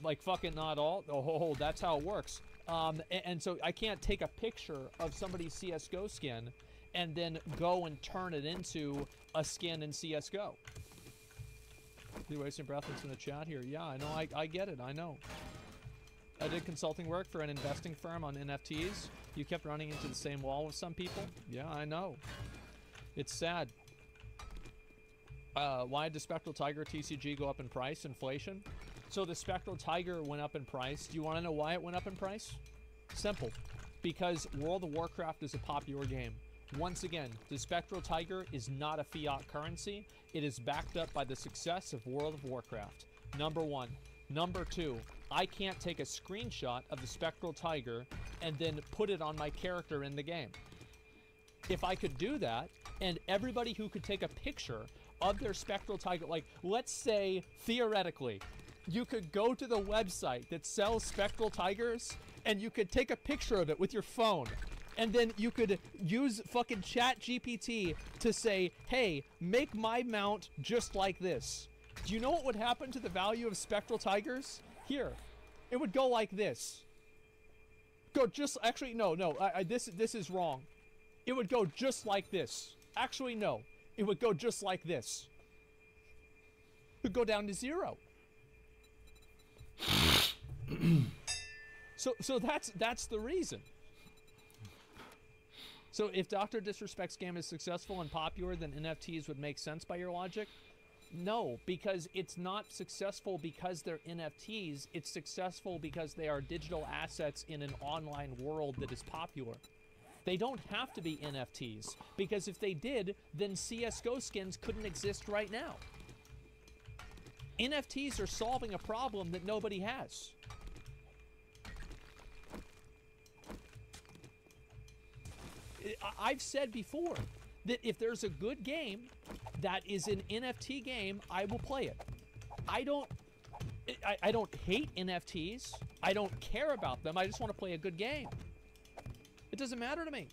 like, fucking not all, oh, that's how it works. And so I can't take a picture of somebody's CSGO skin and then go and turn it into a skin in CSGO. You're wasting breath in the chat here. Yeah, I know, I get it, I know. I did consulting work for an investing firm on NFTs. You kept running into the same wall with some people. Yeah, I know. It's sad. Why did Spectral Tiger TCG go up in price? Inflation. So the Spectral Tiger went up in price. Do you want to know why it went up in price? Simple. Because World of Warcraft is a popular game. Once again, the Spectral Tiger is not a fiat currency. It is backed up by the success of World of Warcraft. Number one. Number two, I can't take a screenshot of the Spectral Tiger and then put it on my character in the game. If I could do that, and everybody who could take a picture of their Spectral Tiger, like, let's say, theoretically, you could go to the website that sells spectral tigers, and you could take a picture of it with your phone. And then you could use fucking ChatGPT to say, hey, make my mount just like this. Do you know what would happen to the value of spectral tigers? Here. It would go like this. Go just, actually, no, this is wrong. It would go just like this. Actually, no. It would go just like this. It would go down to 0. So that's the reason. So if Dr. Disrespect's game is successful and popular, then NFTs would make sense by your logic? No, because it's not successful because they're NFTs. It's successful because they are digital assets in an online world that is popular. They don't have to be NFTs, because if they did, then CSGO skins couldn't exist right now. NFTs are solving a problem that nobody has. I've said before that if there's a good game that is an NFT game, I will play it. I don't hate NFTs. I don't care about them. I just want to play a good game. It doesn't matter to me.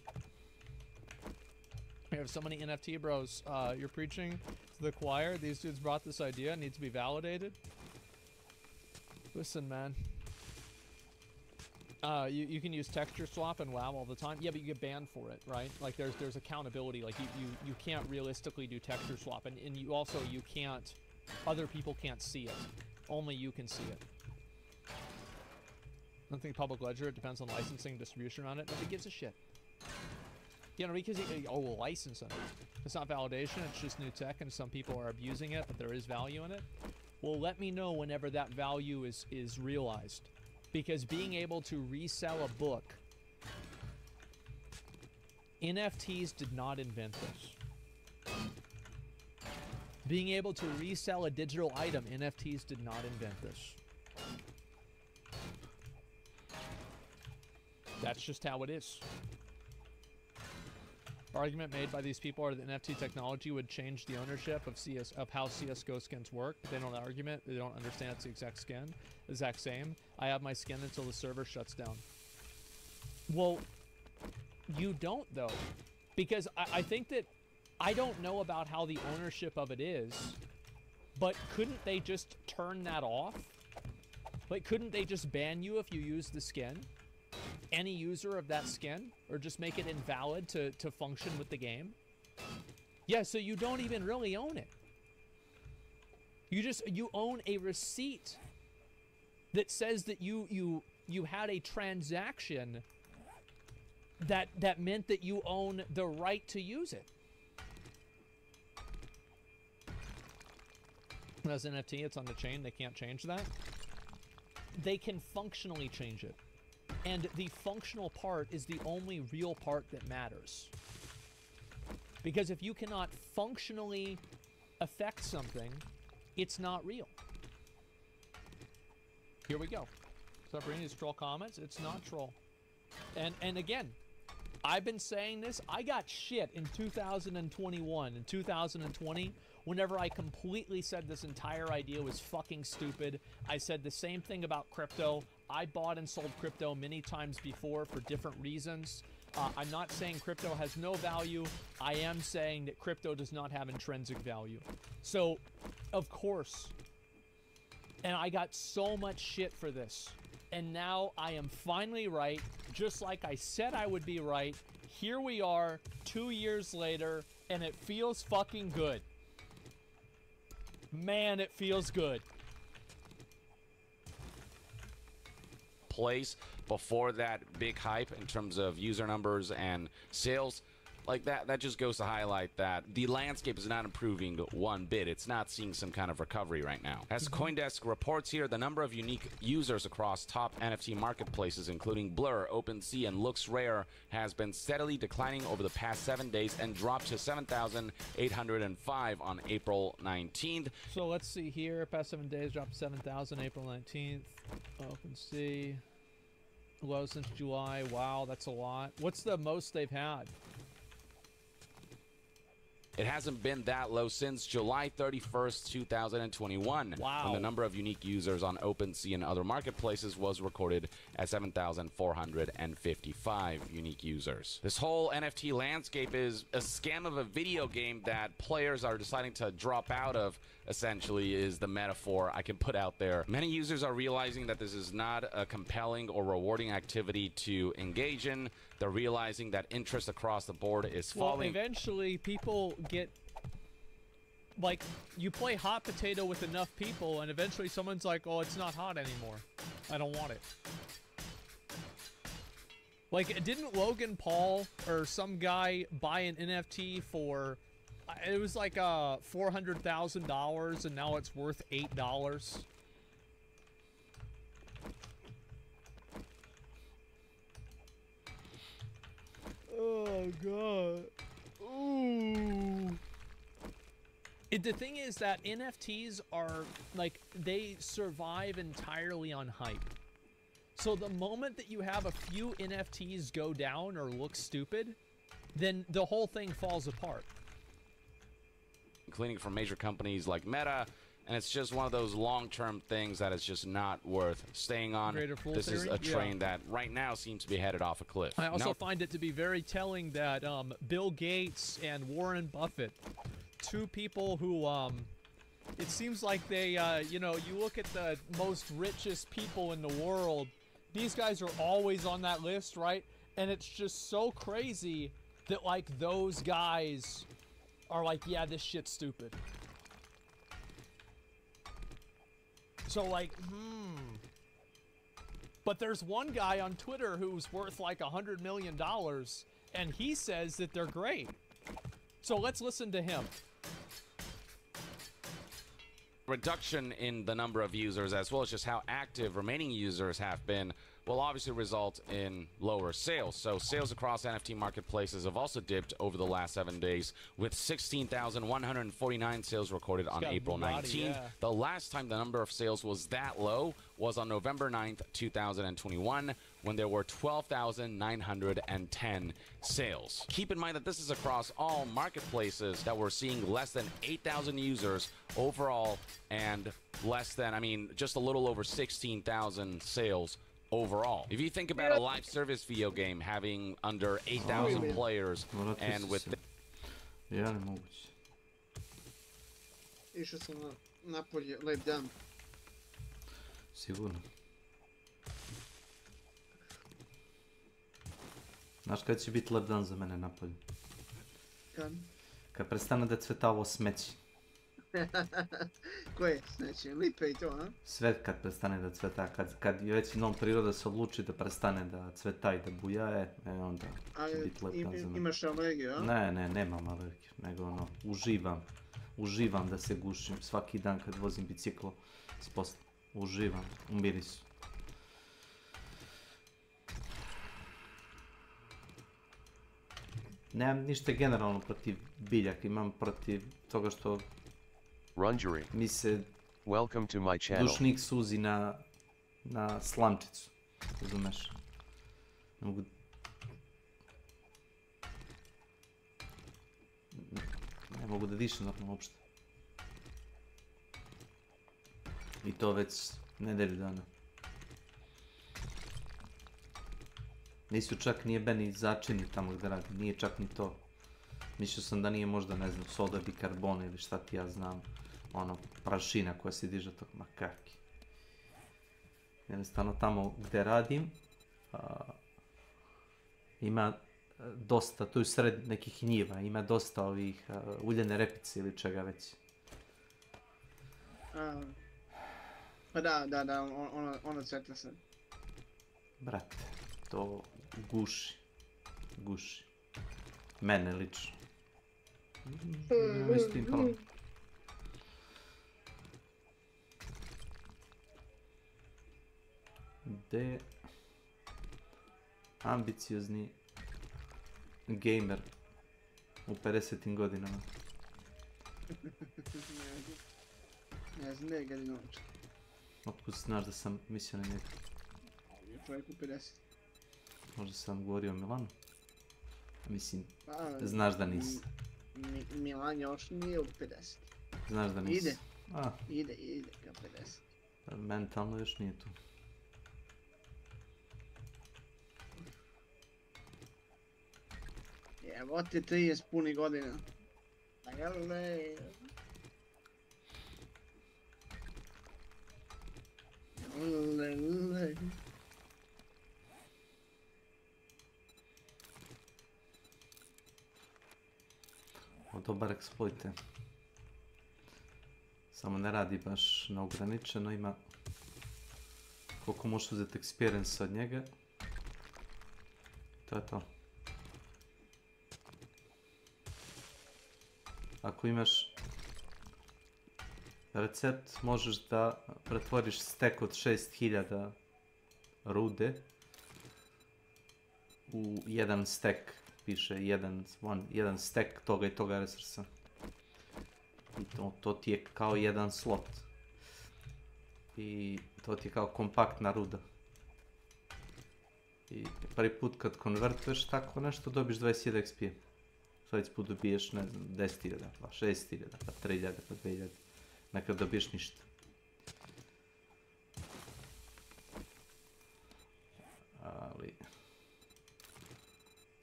We have so many NFT bros. You're preaching to the choir. These dudes brought this idea. It needs to be validated. Listen, man. You can use texture swap and WoW all the time. Yeah, but you get banned for it, right? Like there's accountability. Like you can't realistically do texture swap, and you also can't. Other people can't see it. Only you can see it. I don't think public ledger. It depends on licensing and distribution on it. Nobody gives a shit. You know, because licensing. It's not validation. It's just new tech, and some people are abusing it, but there is value in it. Well, let me know whenever that value is realized. Because being able to resell a book, NFTs did not invent this. Being able to resell a digital item, NFTs did not invent this. That's just how it is. The argument made by these people are that NFT technology would change the ownership of how CSGO skins work. They don't argument. They don't understand it's the exact same. I have my skin until the server shuts down. Well, you don't though, because I think that I don't know about how the ownership of it is, but couldn't they just turn that off? Like, couldn't they just ban you if you use the skin? Any user of that skin, or just make it invalid to function with the game? Yeah, so you don't even really own it. You own a receipt that says that you had a transaction that meant that you own the right to use it. As NFT, it's on the chain. They can't change that. They can functionally change it. And the functional part is the only real part that matters. Because if you cannot functionally affect something, it's not real. Here we go. So bringing these troll comments, it's not troll. And again, I've been saying this. I got shit in 2021 and 2020 whenever I completely said this entire idea was fucking stupid. I said the same thing about crypto. I bought and sold crypto many times before for different reasons. I'm not saying crypto has no value. I am saying that crypto does not have intrinsic value. So, of course. And I got so much shit for this. And now I am finally right, just like I said I would be right. Here we are, 2 years later, and it feels fucking good. Man, it feels good. Place before that big hype in terms of user numbers and sales, like that just goes to highlight that the landscape is not improving one bit. It's not seeing some kind of recovery right now. As CoinDesk reports here, the number of unique users across top NFT marketplaces, including Blur, OpenSea, and LooksRare, has been steadily declining over the past 7 days and dropped to 7,805 on April 19th. So let's see here. Past 7 days, dropped to 7,000 April 19th. OpenSea. Low since July. Wow, that's a lot. What's the most they've had? It hasn't been that low since July 31st, 2021. Wow. When the number of unique users on OpenSea and other marketplaces was recorded at 7,455 unique users. This whole NFT landscape is a scam of a video game that players are deciding to drop out of, essentially, is the metaphor I can put out there. Many users are realizing that this is not a compelling or rewarding activity to engage in. They're realizing that interest across the board is falling. Well, eventually people get, like, you play hot potato with enough people and eventually someone's like, oh, it's not hot anymore. I don't want it. Like, didn't Logan Paul or some guy buy an NFT for, it was like $400,000 and now it's worth $8? Oh, God. Ooh. The thing is that NFTs are, like, they survive entirely on hype. So the moment that you have a few NFTs go down or look stupid, then the whole thing falls apart. Including from major companies like Meta, and it's just one of those long-term things that is just not worth staying on. This is a train that right now seems to be headed off a cliff. I also find it to be very telling that Bill Gates and Warren Buffett, two people who, it seems like they, you know, you look at the most richest people in the world, these guys are always on that list, right? And it's just so crazy that, like, those guys are like, yeah, this shit's stupid. So, like, But there's one guy on Twitter who's worth like $100 million, and he says that they're great. So let's listen to him. Reduction in the number of users, as well as just how active remaining users have been, will obviously result in lower sales. So sales across NFT marketplaces have also dipped over the last 7 days, with 16,149 sales recorded on April 19th. The last time the number of sales was that low was on November 9th, 2021, when there were 12,910 sales. Keep in mind that this is across all marketplaces that we're seeing less than 8,000 users overall, and less than, I mean, just a little over 16,000 sales overall. If you think about a live service video game having under 8,000 players, and with... Ja, ne moguće. Išao sam napolje, lep dan. Sigurno. Znaš kad će biti lep dan za mene napolje? Kad? Kad prestane da cveta ovo smeće. Koje smeće? Lipe i to, a? Sve kad prestane da cveta, kad već jednom priroda se odluči da prestane da cveta i da buja, onda će biti lep dan za mene. Imaš alergiju, a? Ne, nemam alergiju, nego ono, uživam da se gušim svaki dan kad vozim biciklo s posla. Uživam u mirisu. Nemam ništa generalno protiv biljaka, imam protiv toga što mi se dušnik suzi na slamčicu, razumeš? Ne mogu da dišem normalno uopšte. I to već nedelju dana. Nisu čak ni jebeni začini tamo gdje radim, nije čak ni to. Mislio sam da nije možda, ne znam, soda bikarbona ili šta ti ja znam. Ono, prašina koja se diže tog, ma kaki. Jednostavno tamo gdje radim, ima dosta, tu je sred nekih njiva, ima dosta ovih uljene repice ili čega već. Pa da, ono cveta se. Brate, to guši. Mene lično. Nemoj s tim problem. De ambiciozni gamer u 50. godinama. Ne znam, ne ga novče. Otkud znaš da sam mislio na njega? Čovjek u 50. Možda sam govorio o Milanu? Mislim, znaš da nisi. Milan još nije u 50. Znaš da nisi. Ide. Ide ka 50. Mentalno još nije tu. Evo ti 30 puni godina. Ajale. Dobar eksploite. Samo ne radi baš na ograničeno, ima koliko možeš uzeti experience od njega. To je to. Ako imaš recept, možeš da pretvoriš stek od 6000 rude u jedan stek. Piše jedan stek toga i toga resursa. I to ti je kao jedan slot. I to ti je kao kompaktna ruda. I prvi put kad konvertuješ tako nešto dobiš 20.000 XP. Sljedeći put dobiješ, ne znam, 10.000, pa 6.000, pa 3.000, pa 2.000. Nekad dobiješ ništa. Ali...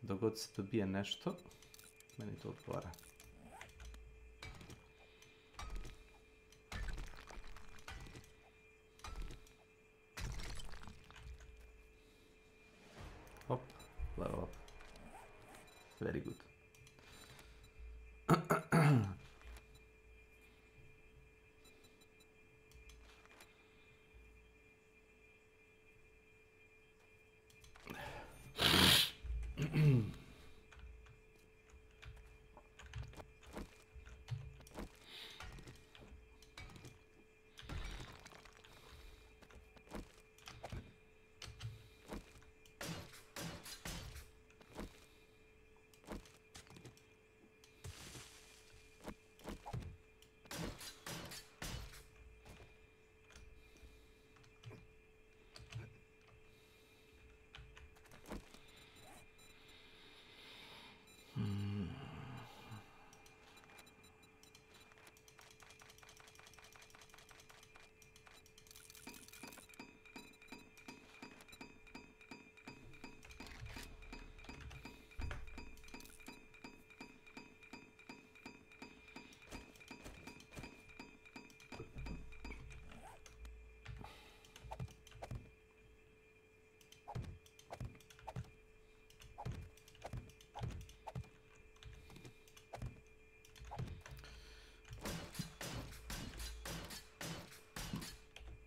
dok god se dobije nešto, meni to odgovara. Hop, level up. Very good.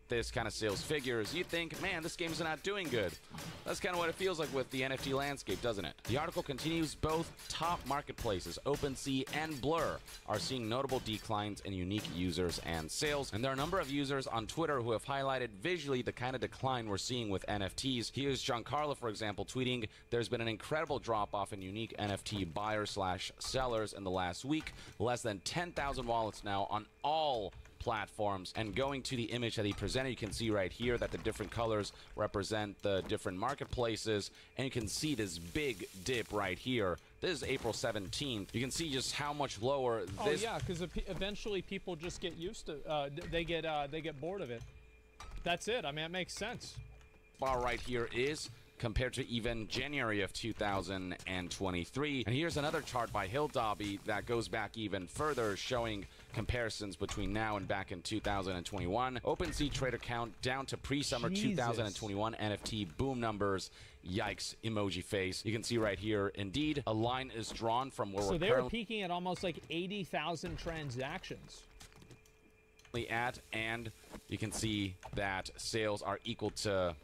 This kind of sales figures, you'd think, man, this game's not doing good. That's kind of what it feels like with the NFT landscape, doesn't it? The article continues, both top marketplaces, OpenSea and Blur, are seeing notable declines in unique users and sales. And there are a number of users on Twitter who have highlighted visually the kind of decline we're seeing with NFTs. Here's Giancarlo, for example, tweeting, there's been an incredible drop-off in unique NFT buyers/sellers in the last week. Less than 10,000 wallets now on all platforms. And going to the image that he presented, you can see right here that the different colors represent the different marketplaces, and you can see this big dip right here. This is April 17th. You can see just how much lower this... Oh yeah, because eventually people just get used to, they get bored of it. That's it. I mean, it makes sense. Bar right here is compared to even January of 2023. And here's another chart by Hildobby that goes back even further, showing comparisons between now and back in 2021. OpenSea trader count down to pre-summer 2021 NFT boom numbers. Yikes, emoji face. You can see right here, indeed, a line is drawn from where so they were peaking at almost like 80,000 transactions. At, and you can see that sales are equal to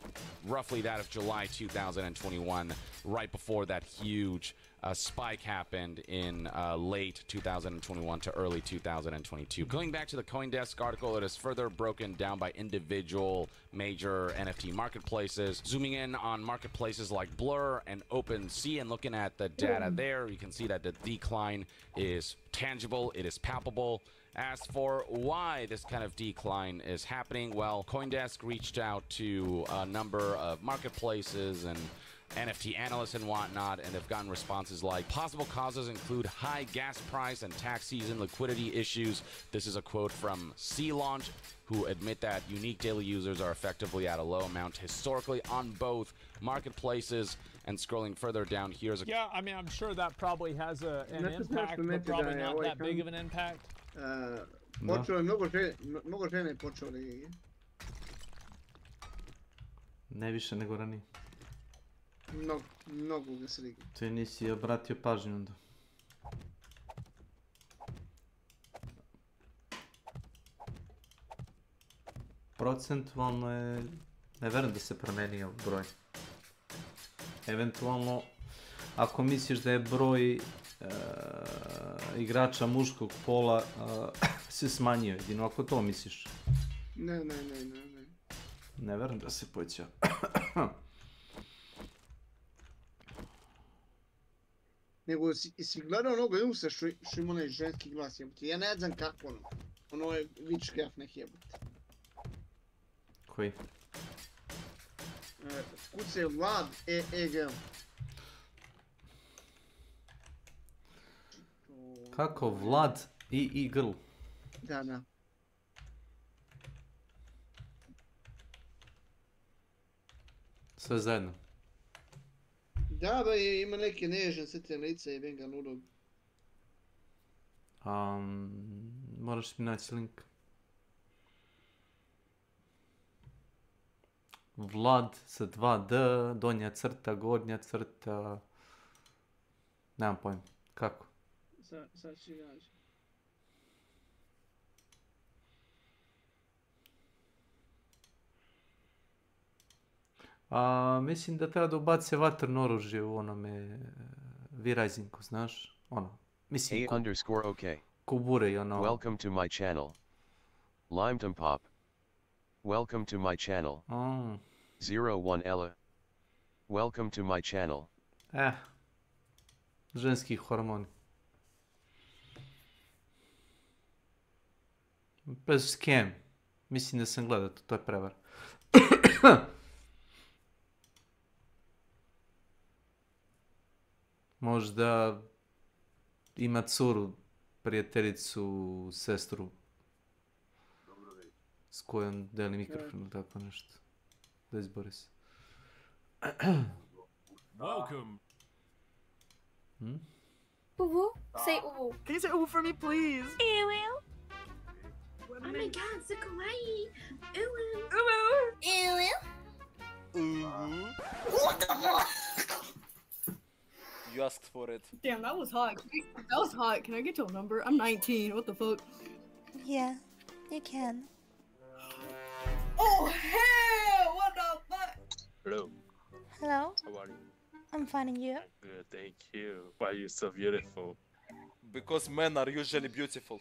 roughly that of July 2021, right before that huge spike happened in late 2021 to early 2022. Going back to the CoinDesk article, it is further broken down by individual major NFT marketplaces. Zooming in on marketplaces like Blur and OpenSea and looking at the data there, you can see that the decline is tangible, it is palpable. As for why this kind of decline is happening, well, CoinDesk reached out to a number of marketplaces and NFT analysts and whatnot, and have gotten responses like, possible causes include high gas price and tax season liquidity issues. This is a quote from C-Launch, who admit that unique daily users are effectively at a low amount historically on both marketplaces. And scrolling further down, here's a... Yeah, I mean, I'm sure that probably has an impact, but probably not that big of an impact. Počeo je mnogo žene počeo da je. Ne više nego ranije. Mnogo ga se ligi. Ti nisi obratio pažnju onda. Procentualno je... Ne verujem da se promenio broj. Eventualno, ako misliš da je broj igrača muškog pola se smanjio, jedino ako to misliš. Ne. Ne verujem da se povećao. Nego si gledao onoga Jusa što ima onaj ženski glas jebote. Ja ne znam kako ono. Ono je Witchcraft nek jebote. Koji? Kuce Vlad EG. Kako Vlad i Girl? Da. Sve zajedno. Da, ba ima neke nežne srce lice i venga nudog. Moraš mi naći link. Vlad sa 2D, donja crta, gornja crta... Nemam pojma. Kako? Sad ću gaći. Mislim da treba da ubace vatrno oružje u onome V-Risinku, znaš? Ono, mislim A_OK. Kubure i ono... Welcome to my channel. Limetum Pop. Welcome to my channel. 01 Ella. Welcome to my channel. Ženski hormoni. Bez scam. Mislim da sam gledao to je prevar. Možda ima curu, prijateljicu, sestru s kojom deli mikrofon ili tako nešto. Da izbori se. Welcome. Uwu? Say uwu. Can you say uwu for me, please? Ew. Oh my god, so kawaii. Uwu. Uwu. Ew. What the fuck? You asked for it. Damn, that was hot. That was hot. Can I get your number? I'm 19. What the fuck? Yeah, you can. Oh, hell! What the fuck? Hello. Hello. How are you? I'm finding you. Good, thank you. Why are you so beautiful? Because men are usually beautiful.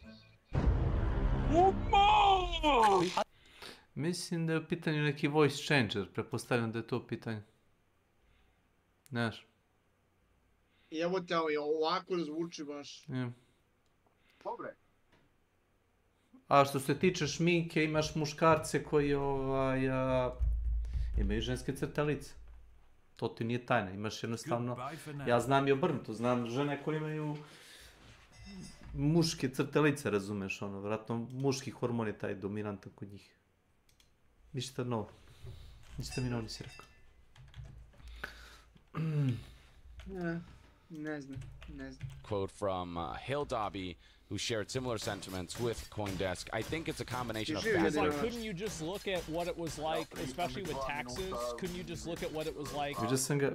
Mislim da je u pitanju neki voice changer. Pretpostavljam da je to u pitanju. Znaš? Evo te ovako zvuči baš. Dobre. A što se tiče šminke, imaš muškarce koji imaju ženske crte lice. To ti nije tajna, imaš jednostavno... Ja znam i obrnuto, znam žene koje imaju muške crte lice, razumeš, ono, vjerojatno muški hormon je taj dominantan kod njih. Ništa novo. Ništa mi novo nisi rekao. Ne znam. Quote from Hill Dobby, who shared similar sentiments with CoinDesk. I think it's a combination of factors. Like, couldn't you just look at what it was like, especially with taxes? Couldn't you just look at what it was like?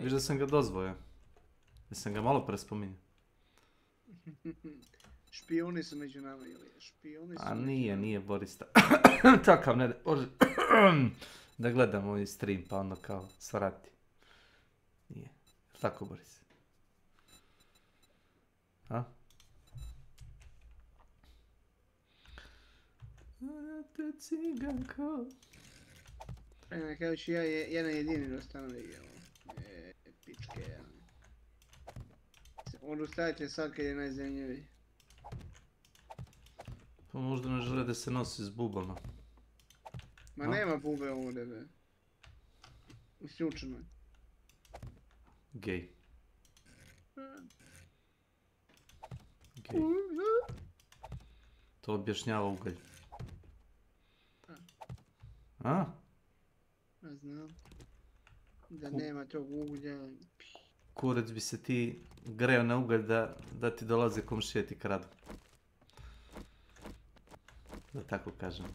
Vidio sam ga dozvoja. Jesam ga malo prespominjao. Špioni su među nama, ili špioni su... A nije Boris takav, ne, Bože, da gledam ovaj stream pa onda kao svrati. Nije, tako Boris. A? Te ciganko. Na kraju ću ja jedan jedini dostanem pičke, ja. Odustajte sad kad je najzemljiviji. Pa možda ne žele da se nosi s bubama. Ma nema bube ovdje, be. Isključeno je. Gej. Gej. To objašnjava ugalj. A? Ne znam. Da nema tog uglja. Kurac bi se ti greo na ugalj da ti dolaze komšije ti kradu. Da tako kažem.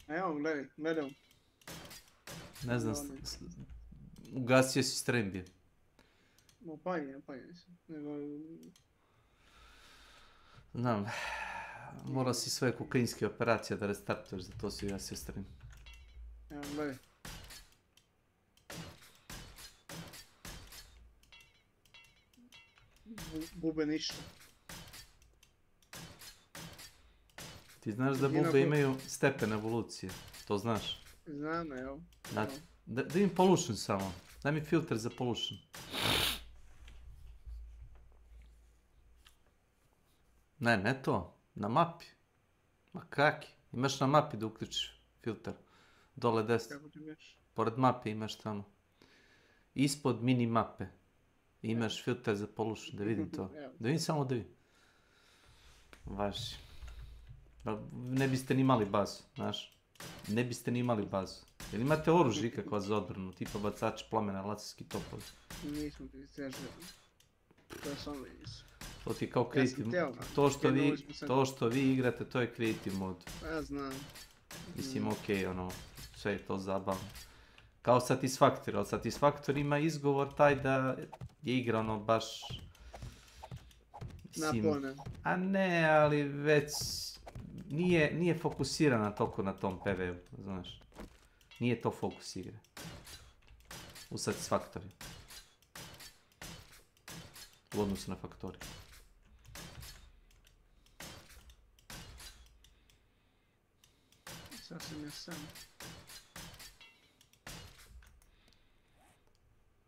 Evo, gledaj. Ne znam, ugasio si strembije. Paljen se. Znam, morao si svoje kokainske operacije da restartuješ, zato si ugasio strembi. Evo, gledaj. Bube ništa. Ti znaš da bube imaju stepen evolucije, to znaš? Znam, evo. Da im pollution samo, daj mi filter za pollution. Ne to, na mapi. Ma kaki, imaš na mapi da uključiš filter. Dole desno. Pored mape imaš tamo. Ispod mini mape imaš filter za pollution, da vidim to. Da vidim samo da vidim. Važi. Ne biste ni imali bazu, znaš. Ne biste ni imali bazu. Jel imate oružje ikakva za odbranu, tipa bacači plamena, laserski topovi? Nismo ti istražili. To je samo nisu. To ti je kao creative mod. To što vi igrate, to je creative mod. Ja znam. Mislim, okej, sve je to zabavno. Kao Satisfactory, ali Satisfactory ima izgovor taj da je igra baš... Napone. A ne, ali već... Nije fokusirana toliko na tom PvE-u, znaš. Nije to fokus igre. U Satisfactory. U odnosu na Factory. Sasvim je sam.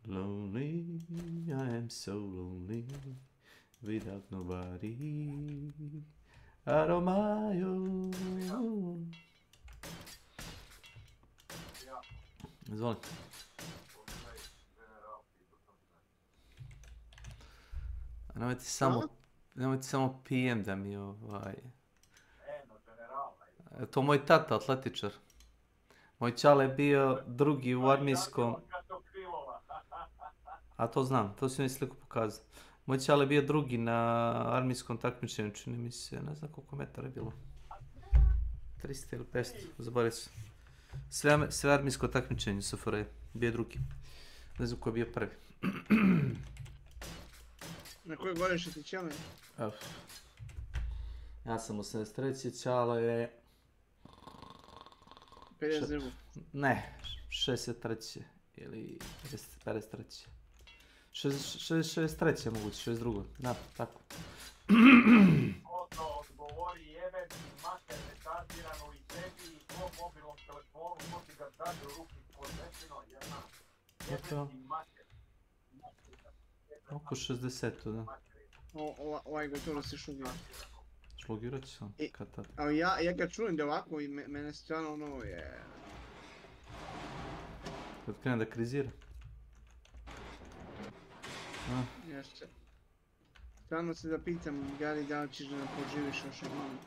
Lonely, I am so lonely, without nobody, out of my own. Izvoli. Nemoj ti samo PM da mi To moj tata, atletičar. Moj čale je bio drugi u armijskom... A to znam, to si mi sliku pokazao. Moj čale je bio drugi na armijskom takmičenju, čini mi se, ne znam koliko metara je bilo. 300 ili 500, zaboravio sam. Sve armijsko takmičenje su SFRJ, bio je drugi. Ne znam ko je bio prvi. Na koje godište ti čale? Ja sam 83, čale je... 52. Ne, 63. ili 53. 63. moguće, 62. Da, tako. Odgovori jebe ti mater retardirano i tebi i tvoj mobilnom telefonu, ko ti ga dađe u ruki podneseno, jedna. Jebe ti mater. Oko 60, da. Ovaj gotovo se šlugio. Šlugirat ću sam, kad tad. Ali ja ga čujem da ovako i mene stvarno je... Kad krenem da krizira. Jeste. Stvarno se da pitam, Gari, da li ćeš da poživiš još jednom?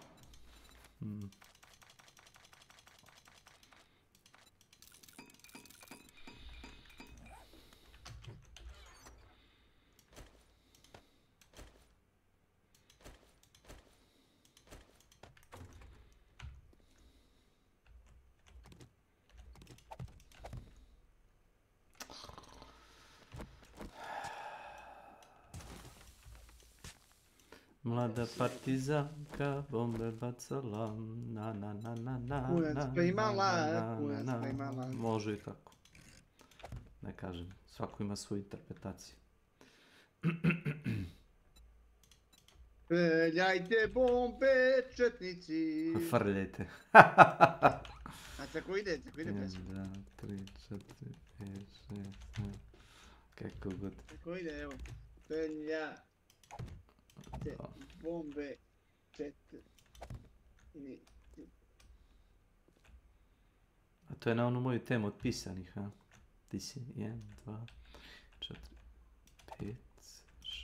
Mlada partizanka, bombe bacala, na. Kurac primala. Može i tako. Ne kažem, svako ima svoju interpretaciju. Frljajte bombe, četnici. Frljajte. A tako ide pesma. 1, 2, 3, 4, 5, 6, 7. Kako god. Tako ide, evo. Frljajte bombe, četnici. To je na onu moju temu od pisanih, a? Ti si 1, 2, 4, 5,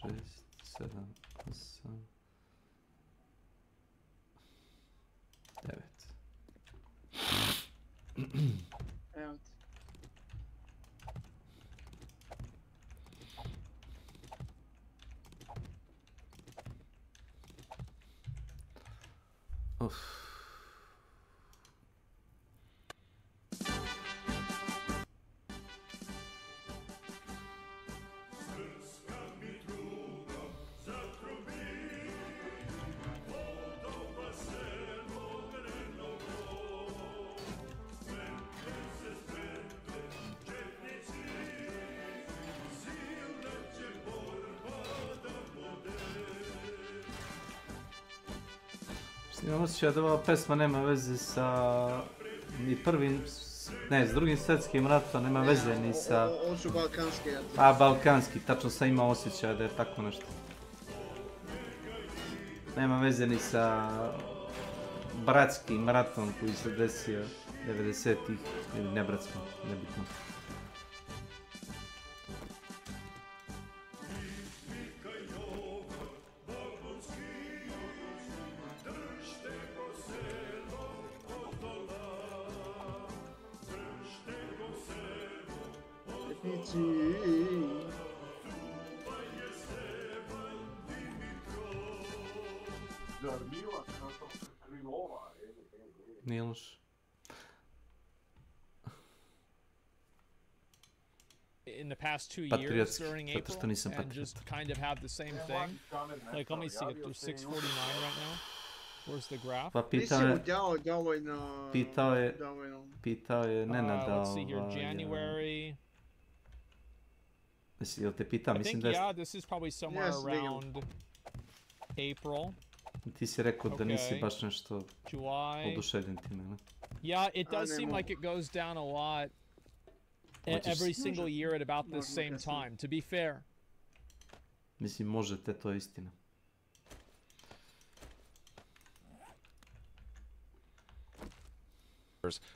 6, 7, 8, 9. Evo ti. Uff. Imam osjećaj da ova pesma nema veze sa ni prvim, ne, s drugim svjetskim ratom, nema veze ni sa... Ovo su balkanski ratovi. A, balkanski, tačno sam imao osjećaj da je tako nešto. Nema veze ni sa bratskim ratom koji se desio 90-ih, ili ne bratskim, nebitno. Nije loš. In the past 2 years during April and just kind of have the same thing. Like, let me see if there's 649 right now. Where's the graph? Pa pitao je Nenada, let's see here, January. Jel te pitao, mislim da je... Yeah, this is probably somewhere around April. Ti si rekao da nisi baš nešto oduševljen time, ne? Yeah, it does seem like it goes down a lot every single year at about the same time, to be fair. Mislim, možete, to je istina.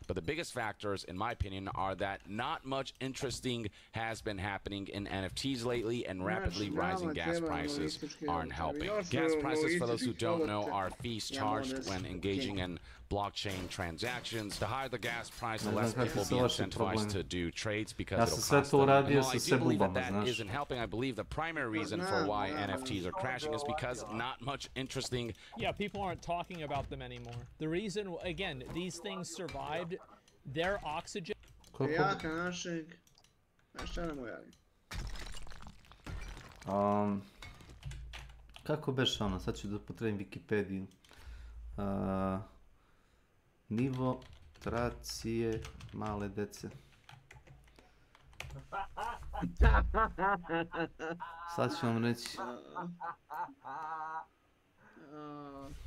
But the biggest factors, in my opinion, are that not much interesting has been happening in NFTs lately, and rapidly rising gas prices aren't helping. Gas prices, for those who don't know, are fees charged when engaging in blockchain transactions. The higher the gas price, the less people will be incentivized to do trades because it'll cost them. And while I do believe that isn't helping, I believe the primary reason for why NFTs are crashing is because not much interesting... Yeah, people aren't talking about them anymore. The reason, again, these things survived, their oxygen... Kako beš ono, sad ću da potrebim Wikipediju. Nivo tracije male dece. Sad ću vam reći.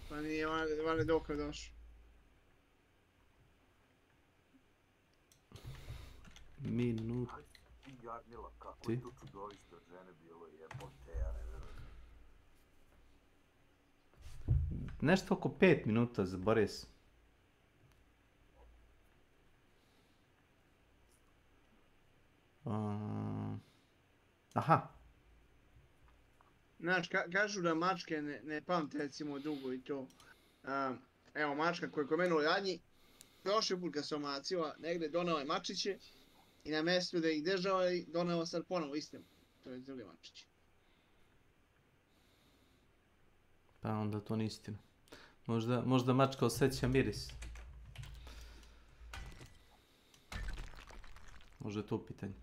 Pa nije vale dok došao. Minuti. Nešto oko 5 minuta za Boris. Aha. Znači, kažu da mačke ne pamte recimo dugo i to. Evo, mačka koju je komenuo ranji, prošli put kad se omacila, negdje donao je mačiće i na mjestu da ih držao i donao sad ponovo istim. To je drugi mačiće. Pa onda to nije istina. Možda mačka osjeća miris. Možda je to u pitanju.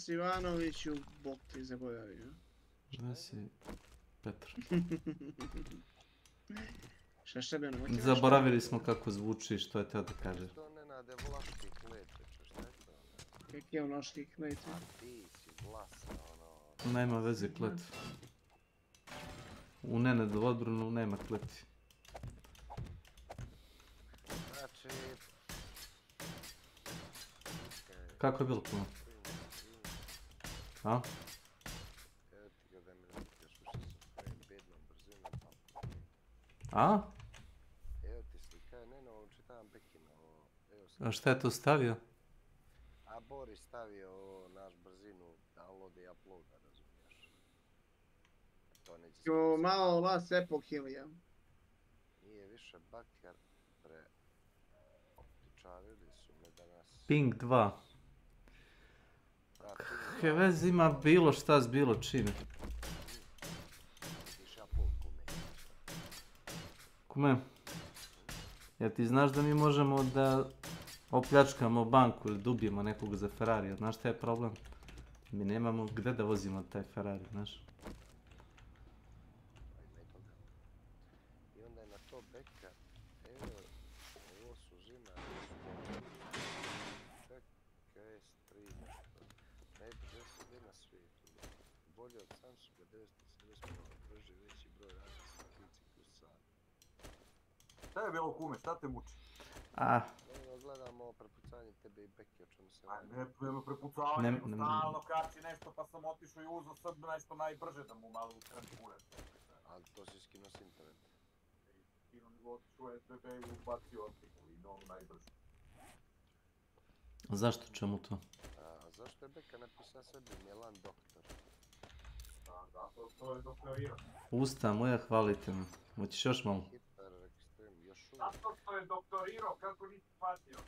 Ivanoviću, bok ti zaboravio. Da si Petar. Šta bi ono? Zaboravili smo kako zvuči i što je teo da kaže. Kak je vlaški klete? Nema veze kleti. U Nenadu odbranu nema kleti. Kako je bilo puno? A? A? Evo ti slika, ne, no, čitam A šta je to stavio? A Boris stavio naš brzinu downloada i uploada, razumiješ? To neće Jo, malo vas epohili, ja. Nije više baker optičarili su me danas. Ping 2. Kakve veze ima bilo šta s bilo čime? Kume, ja ti znaš da mi možemo da opljačkamo banku ili da ubijemo nekog za Ferrari, znaš šta je problem? Mi nemamo gde da vozimo taj Ferrari, znaš? I onda je na to beka, evo, ovo su žina, čekaj, S3 nešto, najbrže su gdje na svijetu, bolje od Samsunga 970 brži veći broj rada sa 3 ciklusa. Šta je bilo kume, šta te muči? Gledamo prepucanje tebe i Beki, o čemu se radi. Ne bilo prepucavanje, nego stalno kači nešto pa sam otišao i uzao sad nešto najbrže da mu malo utrem kurac. Ali to si skinuo s interneta. Otišao SBB i ubacio optiku i novu najbrže. Zašto, čemu to? Zašto je Beka napisao sebi Milan doktor? Zato što je doktorirao. Usta moja, hvalite me. Hoćeš još malo? Zato što je doktorirao, kako nisi shvatio?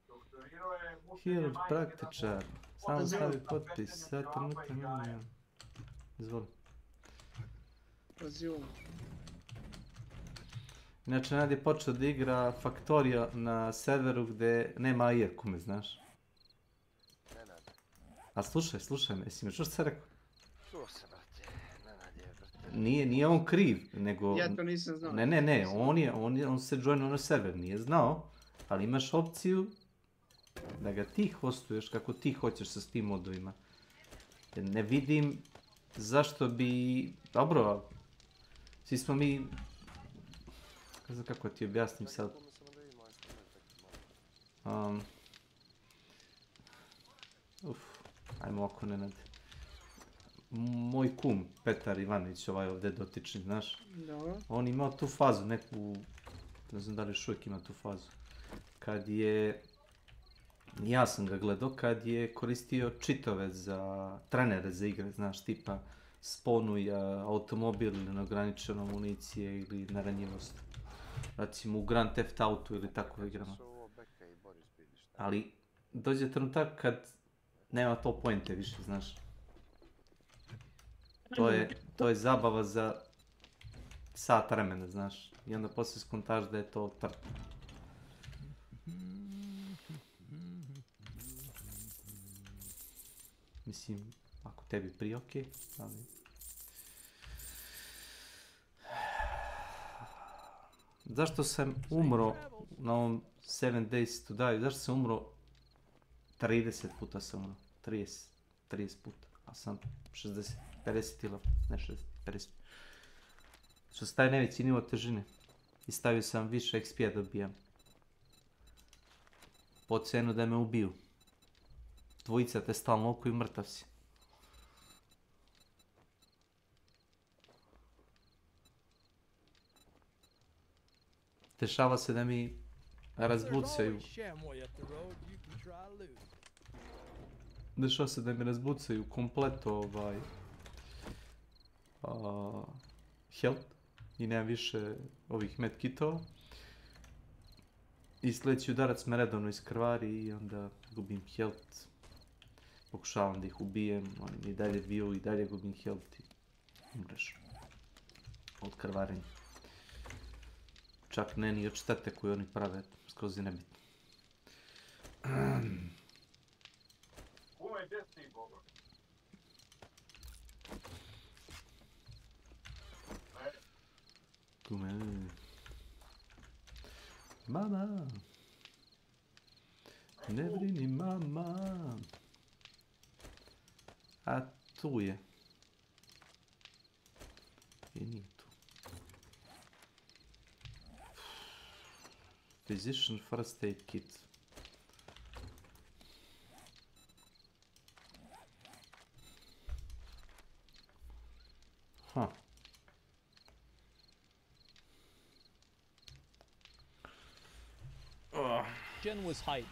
Doktorirao je Hirurg, praktičar. Samo stavi potpis, sad trenutak nema. Izvoli. Inače, Nad je počeo da igra Factorio na serveru gdje nema IR, kume, znaš? A slušaj me, jesi me čuo što sam rekao? Čuo se, brate, Nenad je, brate. Nije on kriv, nego... Ja to nisam znao. Ne, on se joinao na server, nije znao, ali imaš opciju da ga ti hostuješ kako ti hoćeš sa tim modovima. Ne vidim zašto bi... Dobro, svi smo mi... Ne znam kako ti objasnim sad. Ajmo oko Nenad. Moj kum, Petar Ivanović, ovaj ovdje dotični, znaš? On imao tu fazu, neku... Ne znam da li još uvijek ima tu fazu. Kad je... Ja sam ga gledao kad je koristio čitove za trenere za igre, znaš, tipa sponuj automobil ili neograničeno municije ili neranjivost. Recimo u Grand Theft Auto ili takve igrama. Ali dođe trenutak kad nema to pointe više, znaš. To je zabava za sat vremena, znaš. I onda poslije skontaš da je to trp. Mislim, ako tebi prije, okej, ali... Zašto sam umro na ovom 7 Days to Die? Zašto sam umro 30 puta sam umro? 30 puta. A sam 60, 50 ili ne 60, 50. Što se taj najveći nivo težine. I stavio sam više XP-a da dobijam. Po cenu da me ubiju. Dvojica te stalno oko i mrtav si. Dešava se da mi razbucaju. Dešava se da mi razbucaju kompleto health i nemam više ovih medkitova. I sljedeći udarac me redovno iskrvari i onda gubim health. Pokušavam da ih ubijem, oni mi dalje biju i dalje gubim health i umreš. Od krvarenja. Čak ne ni od štete koju oni prave, skroz je nebitno. Kume, gdje si, Boga? Kume. Mama. Ne brini, mama. A tu je. I nije tu. Physician first aid kit. gen was hype.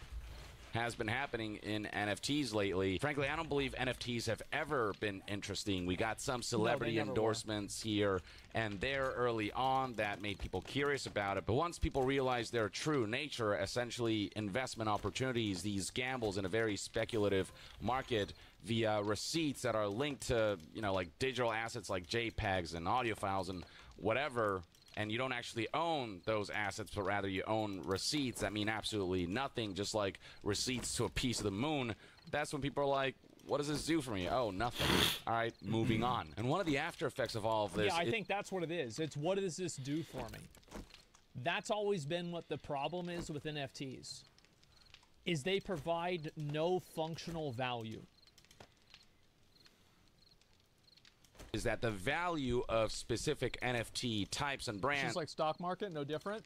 Has been happening in NFTs lately. Frankly, I don't believe NFTs have ever been interesting. We got some celebrity endorsements here and there early on that made people curious about it. But once people realized their true nature, essentially investment opportunities, these gambles in a very speculative market via receipts that are linked to, you know, like digital assets like JPEGs and audio files and whatever, and you don't actually own those assets, but rather you own receipts that mean absolutely nothing, just like receipts to a piece of the moon, that's when people are like, what does this do for me? Oh, nothing. All right, moving on. And one of the after effects of all of this... Yeah, I think that's what it is. It's what does this do for me? That's always been what the problem is with NFTs, is they provide no functional value. Is that the value of specific NFT types and brands... Just like stock market, no different.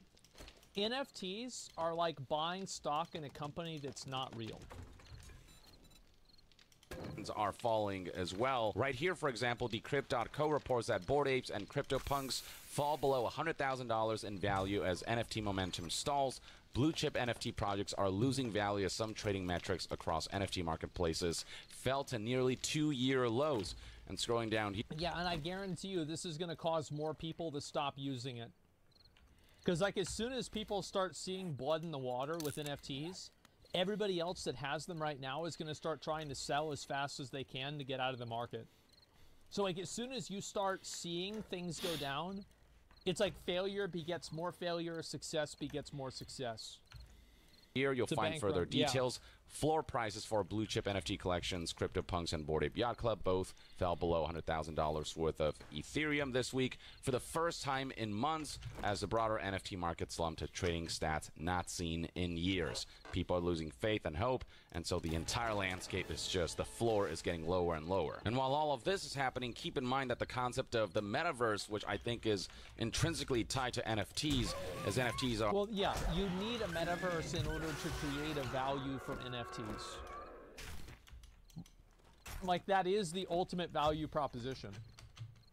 NFTs are like buying stock in a company that's not real. ...are falling as well. Right here, for example, Decrypt.co reports that Bored Apes and CryptoPunks fall below $100,000 in value as NFT momentum stalls. Blue chip NFT projects are losing value as some trading metrics across NFT marketplaces fell to nearly 2-year lows. And scrolling down here. Yeah, and I guarantee you this is going to cause more people to stop using it. Because, like, as soon as people start seeing blood in the water with NFTs, everybody else that has them right now is going to start trying to sell as fast as they can to get out of the market. So, like, as soon as you start seeing things go down, it's like failure begets more failure, success begets more success. Here you'll find further details. Yeah. Floor prices for blue chip NFT collections, CryptoPunks and Bored Ape Yacht Club both fell below $100,000 worth of Ethereum this week for the first time in months as the broader NFT market slumped to trading stats not seen in years. People are losing faith and hope, and so the entire landscape is just, the floor is getting lower and lower. And while all of this is happening, keep in mind that the concept of the metaverse, which I think is intrinsically tied to NFTs, as NFTs are... Well, yeah, you need a metaverse in order to create a value from NFTs. Like, that is the ultimate value proposition.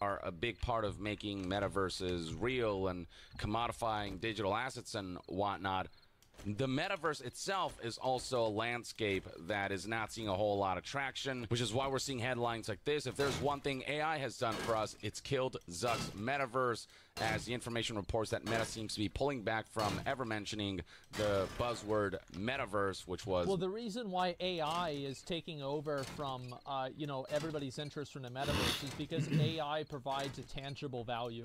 Are a big part of making metaverses real and commodifying digital assets and whatnot. The metaverse itself is also a landscape that is not seeing a whole lot of traction, which is why we're seeing headlines like this. If there's one thing AI has done for us, it's killed Zuck's metaverse, as the information reports that Meta seems to be pulling back from ever mentioning the buzzword metaverse, which was... Well, the reason why AI is taking over from, you know, everybody's interest from the metaverse is because AI provides a tangible value.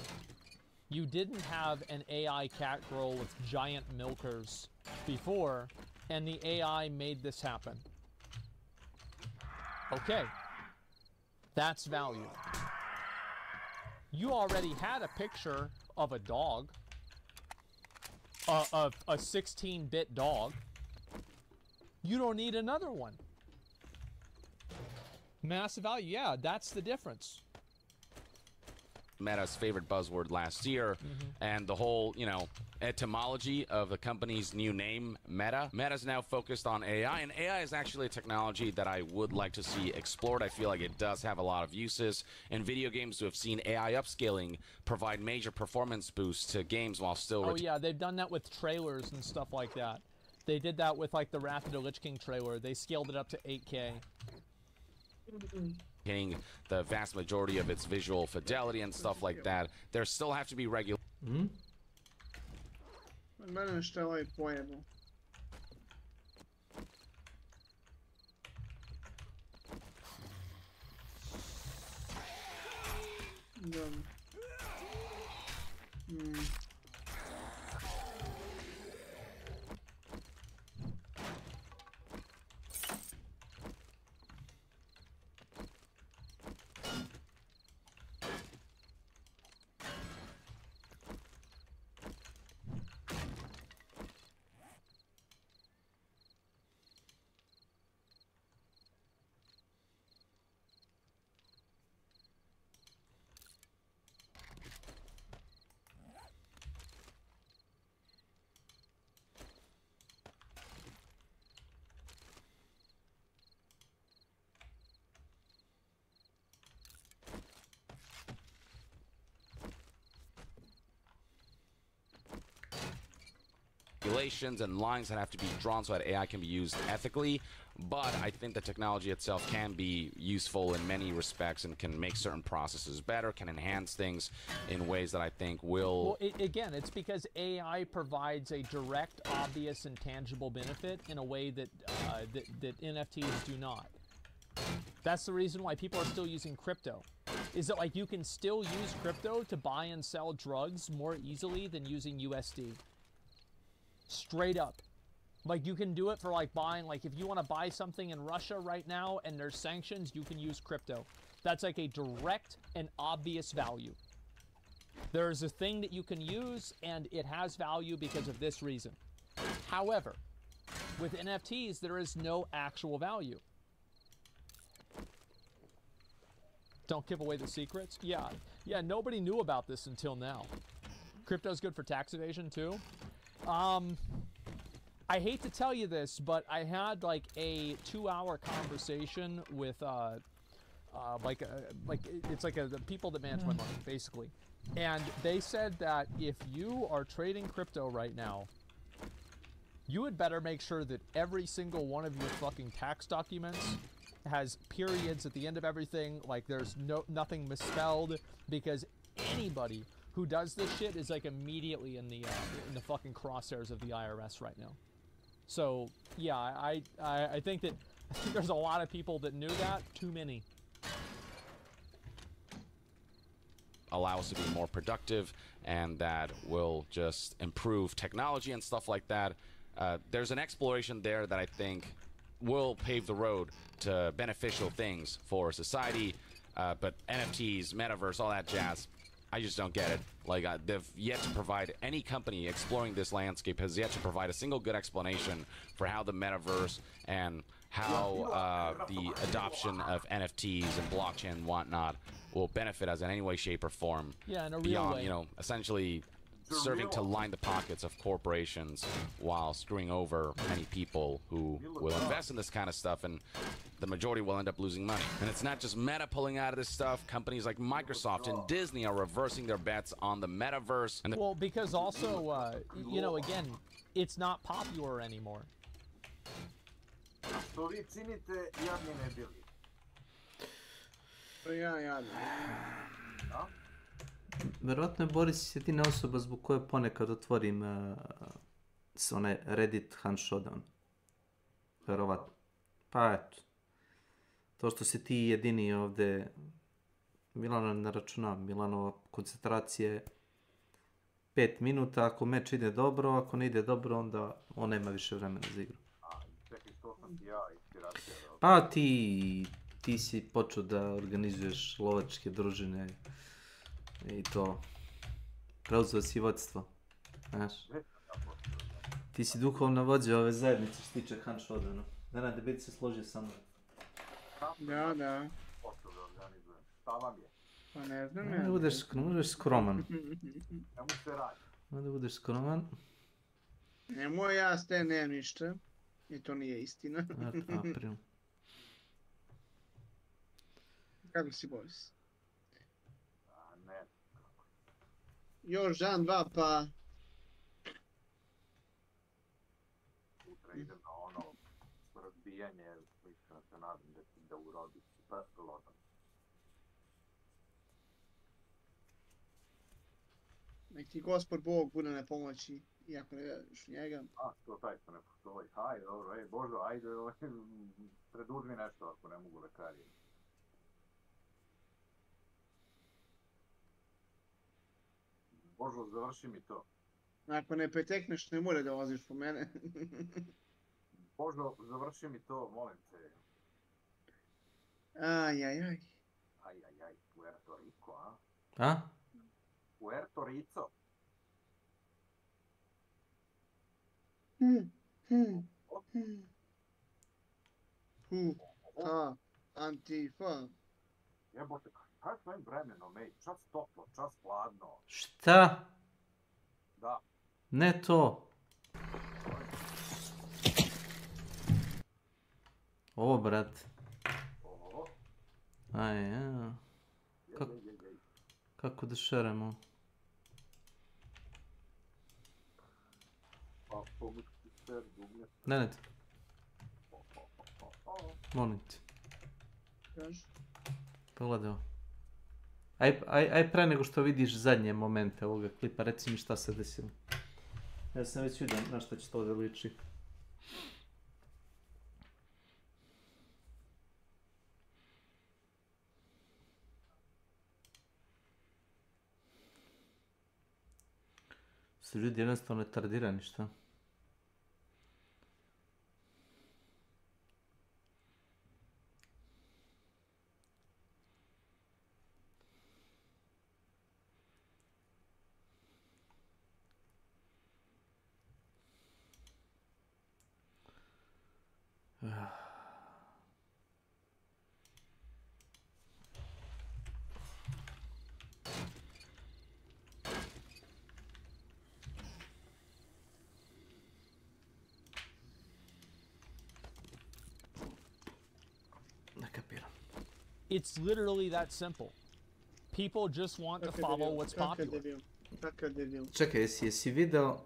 You didn't have an AI cat girl with giant milkers before, and the AI made this happen. Okay. That's value. You already had a picture of a dog. A 16-bit dog. You don't need another one. Massive value, yeah, that's the difference. Meta's favorite buzzword last year, and the whole, you know, etymology of the company's new name, Meta. Meta's now focused on AI, and AI is actually a technology that I would like to see explored. I feel like it does have a lot of uses, and video games who have seen AI upscaling provide major performance boosts to games while still... Oh yeah, they've done that with trailers and stuff like that. They did that with, like, the Wrath of the Lich King trailer. They scaled it up to 8K. Hitting the vast majority of its visual fidelity and stuff like that. There still have to be regular... Mene što je ovaj pojebo. regulations and lines that have to be drawn so that AI can be used ethically. But I think the technology itself can be useful in many respects and can make certain processes better, can enhance things in ways that I think will... Well, again, it's because AI provides a direct, obvious, and tangible benefit in a way that, that NFTs do not. That's the reason why people are still using crypto. Is that like you can still use crypto to buy and sell drugs more easily than using USD. Straight up. Like you can do it for like buying, like if you want to buy something in Russia right now and there's sanctions, you can use crypto. That's like a direct and obvious value. There's a thing that you can use and it has value because of this reason. However, with NFTs, there is no actual value. Don't give away the secrets. Yeah, nobody knew about this until now. Crypto's good for tax evasion too. I hate to tell you this, but I had like a 2-hour conversation with it's like the people that manage my money basically, and they said that if you are trading crypto right now, you had better make sure that every single one of your fucking tax documents has periods at the end of everything, like there's nothing misspelled, because anybody who does this shit is like immediately in the fucking crosshairs of the IRS right now. So yeah, I think that there's a lot of people that knew that. Too many. Allow us to be more productive, and that will just improve technology and stuff like that. There's an exploration there that I think will pave the road to beneficial things for society, but NFTs, metaverse, all that jazz, I just don't get it. Like, they've yet to provide, any company exploring this landscape has yet to provide a single good explanation for how the metaverse and how the adoption of NFTs and blockchain and whatnot will benefit us in any way, shape, or form. Yeah, in a real beyond, way. you know, essentially serving to line the pockets of corporations while screwing over many people who will invest in this kind of stuff, and the majority will end up losing money. And it's not just Meta pulling out of this stuff. Companies like Microsoft and Disney are reversing their bets on the metaverse. And well, because also, you know, again, it's not popular anymore. Što vi činite, jadni ne bili. Ja. Verovatno je Boris jedina osoba zbog koje ponekad otvorim onaj Reddit Hunt Showdown. Verovatno. Pa eto. To što si ti jedini ovdje, Milano ne računam, Milanova koncentracije 5 minuta, ako meč ide dobro, ako ne ide dobro, onda on nema više vremena za igru. Čekaj, što sam ti ja inspiracija? Pa ti si počeo da organizuješ lovačke družine i to, preuzeo si vodstvo, znaš. Ti si duhovna vođa ove zajednice što tiče Hunt Showdowna. Nenade, bi se složio sa mnom. Da. Šta vam je? Pa ne znam ja. Budeš skroman. Nemu se radi. Da budeš skroman. Nemoj ja s te nemam ništa. I to nije istina. April. Kako si, Boris? Ne. Još dan, dva, pa... Sutra idem na ono razbijanje, iskreno se nadam da urodi pilotom. Nek ti Gospod Bog bude na pomoći, iako ne vjeruješ njega. To taj što ne postoji. Hajde, dobro, Božo, ajde, preduzmi nešto ako ne mogu da karijem. Božo, završi mi to. Ako ne pretekneš, ne mora da voziš po mene. Božo, završi mi to, molim te. Ajajaj. Puerto Rico, a? A? Puerto Rico. Antifa. Jebote, kaj je tvojim vremenom, ej? Čas toplo, čas hladno. Šta? Da. Ne to. Ovo, brat. Ovo? Aj, ja. Kako da šeremo? Pa Nenad. Molim te. Pogledaj ovo. Aj pre nego što vidiš zadnje momente ovoga klipa, reci mi šta se desilo. Ja sam već vidio na šta će to da liči. Su ljudi jednostavno tardirani, šta? It's literally that simple. People just want to follow what's popular. Čekaj, jesi video...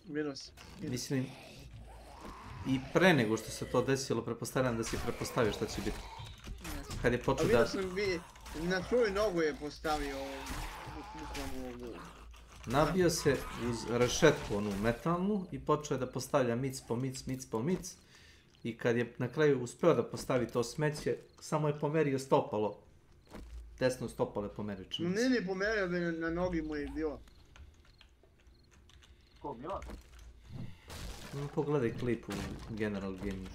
Virus. Mislim... I pre nego što se to desilo, pretpostavljam da si pretpostavio šta će biti. Kad je počeo da... A vidio sam na svoju nogu je postavio... Nabio se uz rešetku onu metalnu i počeo je da postavlja mic po mic. I kad je na kraju uspeo da postavi to smeće, samo je pomerio stopalo. Desno stopalo je pomerio čini se. Nije pomerio, na nogi mu je bilo. Ko, Milan? Pogledaj klip u General Gaming.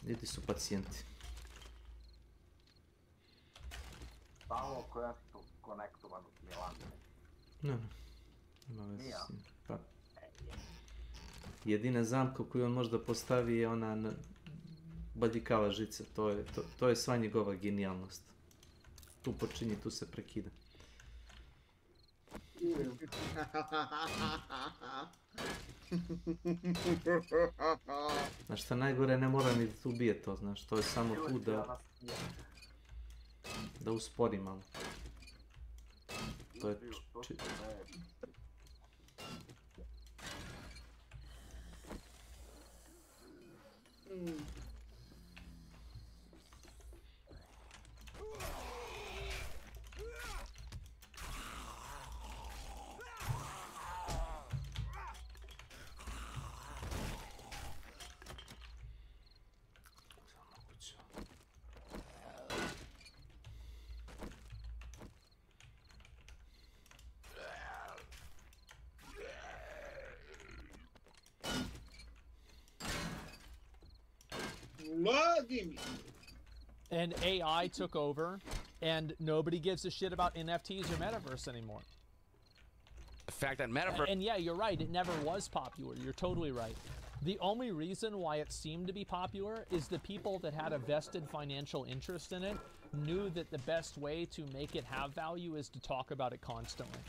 Ljudi su pacijenti. Stalno konektovan od Milana. Ne, ima veze s njim. Jedina zamka koju on može da postavi je ona badikava žica, to je sva njegova genijalnost. Tu počinje, tu se prekida. Znaš šta najgore, ne mora ni da tu ubije to, znaš, to je samo tu da uspori malo. To je And AI took over, and nobody gives a shit about NFTs or metaverse anymore. The fact that metaverse... And yeah, you're right, it never was popular. You're totally right. The only reason why it seemed to be popular is the people that had a vested financial interest in it knew that the best way to make it have value is to talk about it constantly.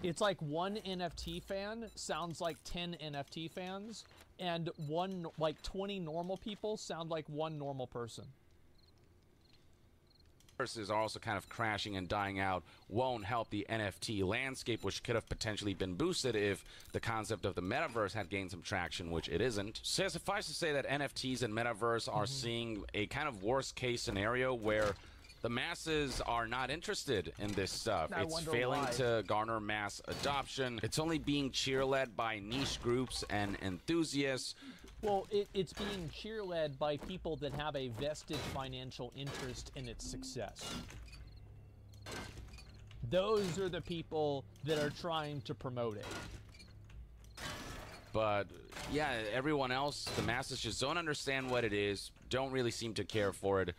It's like one NFT fan sounds like 10 NFT fans, and 20 normal people sound like one normal person. Verses are also kind of crashing and dying out won't help the NFT landscape, which could have potentially been boosted if the concept of the metaverse had gained some traction, which it isn't. So suffice to say that NFTs and metaverse are seeing a kind of worst case scenario where the masses are not interested in this stuff. It's failing to garner mass adoption. It's only being cheerled by niche groups and enthusiasts. Well, it's being cheerled by people that have a vested financial interest in its success. Those are the people that are trying to promote it. But yeah, everyone else, the masses just don't understand what it is, don't really seem to care for it.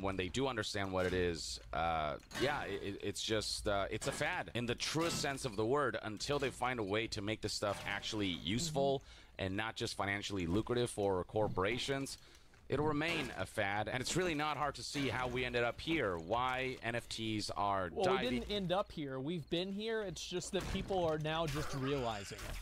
When they do understand what it is, it's just, it's a fad in the truest sense of the word until they find a way to make this stuff actually useful and not just financially lucrative for corporations. It'll remain a fad, and it's really not hard to see how we ended up here, why NFTs are diving. Well, we didn't end up here. We've been here. It's just that people are now just realizing it.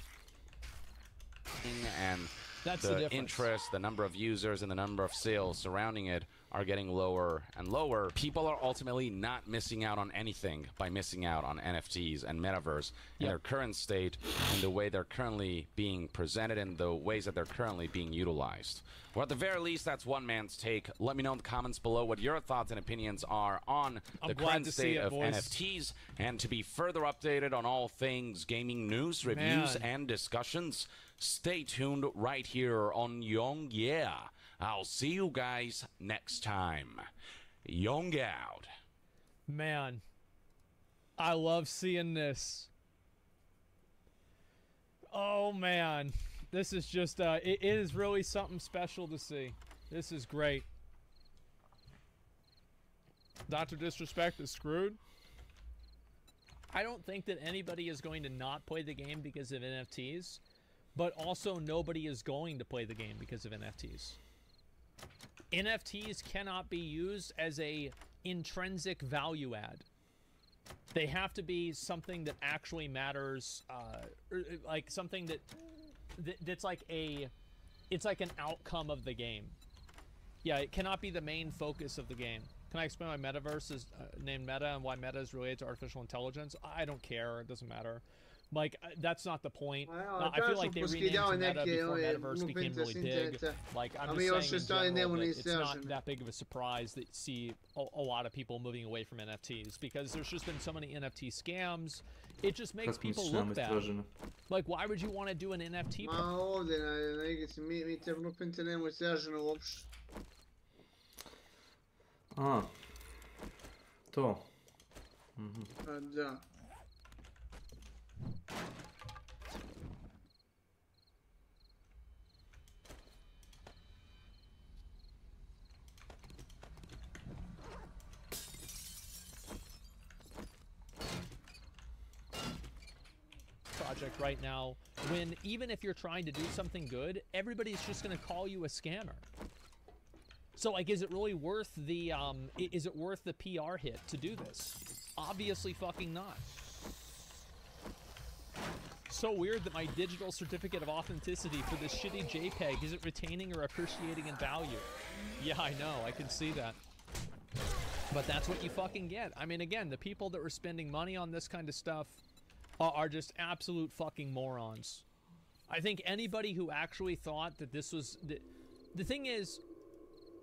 And that's the interest, the number of users, and the number of sales surrounding it are getting lower and lower, people are ultimately not missing out on anything by missing out on NFTs and metaverse in their current state, in the way they're currently being presented, and the ways that they're currently being utilized. Or at the very least, that's one man's take. Let me know in the comments below what your thoughts and opinions are on the current state of NFTs. And to be further updated on all things gaming news, reviews, and discussions, stay tuned right here on Young Yeah. I'll see you guys next time. Young out. Man, I love seeing this. Oh, man. This is just, it is really something special to see. This is great. Dr. Disrespect is screwed. I don't think that anybody is going to not play the game because of NFTs, but also nobody is going to play the game because of NFTs. NFTs cannot be used as a intrinsic value add. They have to be something that actually matters, like something that's like it's like an outcome of the game. Yeah, it cannot be the main focus of the game. Can I explain why Metaverse is named Meta and why Meta is related to artificial intelligence? I don't care. It doesn't matter. Like, that's not the point. I feel like they renamed Meta before Metaverse became really big. Like, I'm just saying in general that it's not that big of a surprise that you see a lot of people moving away from NFTs, because there's just been so many NFT scams. It just makes people look bad. Like, why would you want to do an NFT? To. Da. Project right now, when even if you're trying to do something good, everybody's just going to call you a scammer. So, like, is it really worth the is it worth the PR hit to do this? Obviously fucking not. So weird that my digital certificate of authenticity for this shitty JPEG isn't retaining or appreciating in value. Yeah, I know, I can see that. But that's what you fucking get. I mean, again, the people that were spending money on this kind of stuff are just absolute fucking morons. I think anybody who actually thought that this was... The thing is,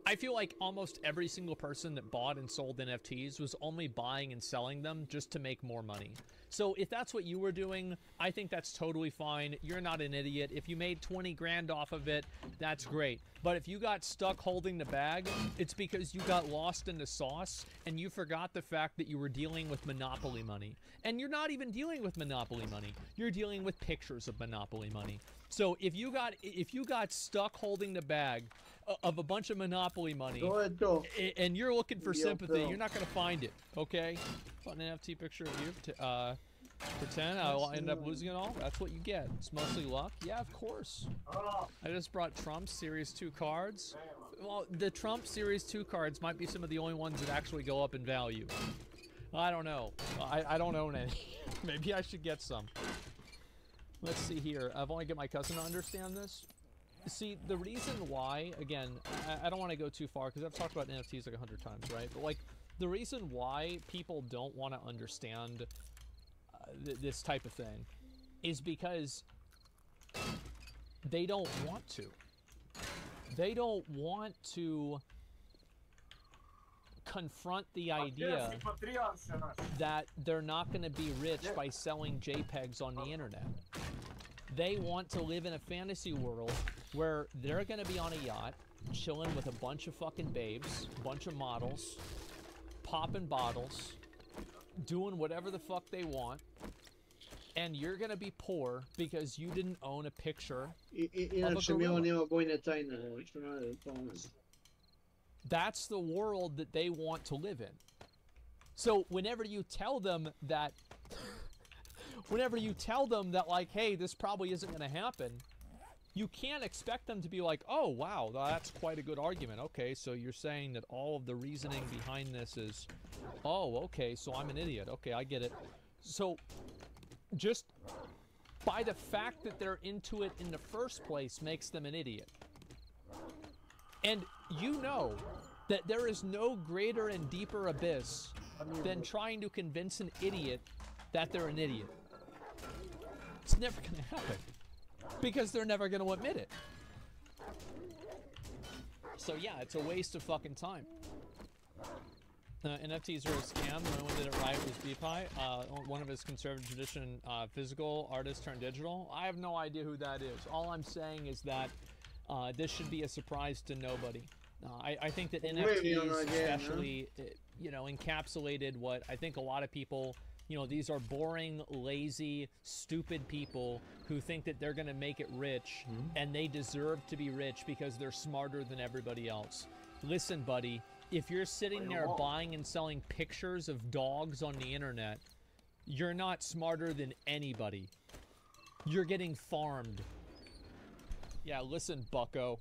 I feel like almost every single person that bought and sold NFTs was only buying and selling them just to make more money. So if that's what you were doing, I think that's totally fine. You're not an idiot. If you made 20 grand off of it, that's great. But if you got stuck holding the bag, it's because you got lost in the sauce and you forgot the fact that you were dealing with Monopoly money. And you're not even dealing with Monopoly money. You're dealing with pictures of Monopoly money. So if you got stuck holding the bag of a bunch of Monopoly money and you're looking for sympathy, you're not going to find it, okay? An NFT picture of you, pretend I'll end up losing it all. That's what you get. It's mostly luck. Yeah, of course. I just brought Trump's Series 2 cards. Well, the Trump Series 2 cards might be some of the only ones that actually go up in value. I don't know. I don't own any. Maybe I should get some. Let's see here. I've only got my cousin to understand this. See, the reason why, again, I don't want to go too far because I've talked about NFTs like 100 times, right? But like, the reason why people don't want to understand this type of thing is because they don't want to. They don't want to confront the idea that they're not going to be rich by selling JPEGs on the internet. They want to live in a fantasy world where they're going to be on a yacht, chilling with a bunch of fucking babes, a bunch of models, popping bottles, doing whatever the fuck they want, and you're going to be poor because you didn't own a picture of a gorilla. That's the world that they want to live in. So whenever you tell them that like, hey, this probably isn't going to happen, you can't expect them to be like, oh, wow, that's quite a good argument. Okay, so you're saying that all of the reasoning behind this is, oh, okay, so I'm an idiot. Okay, I get it. So just by the fact that they're into it in the first place makes them an idiot. And you know That there is no greater and deeper abyss than trying to convince an idiot that they're an idiot. It's never gonna happen. Because they're never gonna admit it. So yeah, it's a waste of fucking time. NFTs are a scam. The only one that did it right was BPI. One of his conservative tradition physical artists turned digital. I have no idea who that is. All I'm saying is that this should be a surprise to nobody. I think that NFTs especially, you know, encapsulated what I think a lot of people, you know, these are boring, lazy, stupid people who think that they're going to make it rich, and they deserve to be rich because they're smarter than everybody else. Listen, buddy, if you're sitting there buying and selling pictures of dogs on the internet, you're not smarter than anybody. You're getting farmed. Yeah, listen, bucko.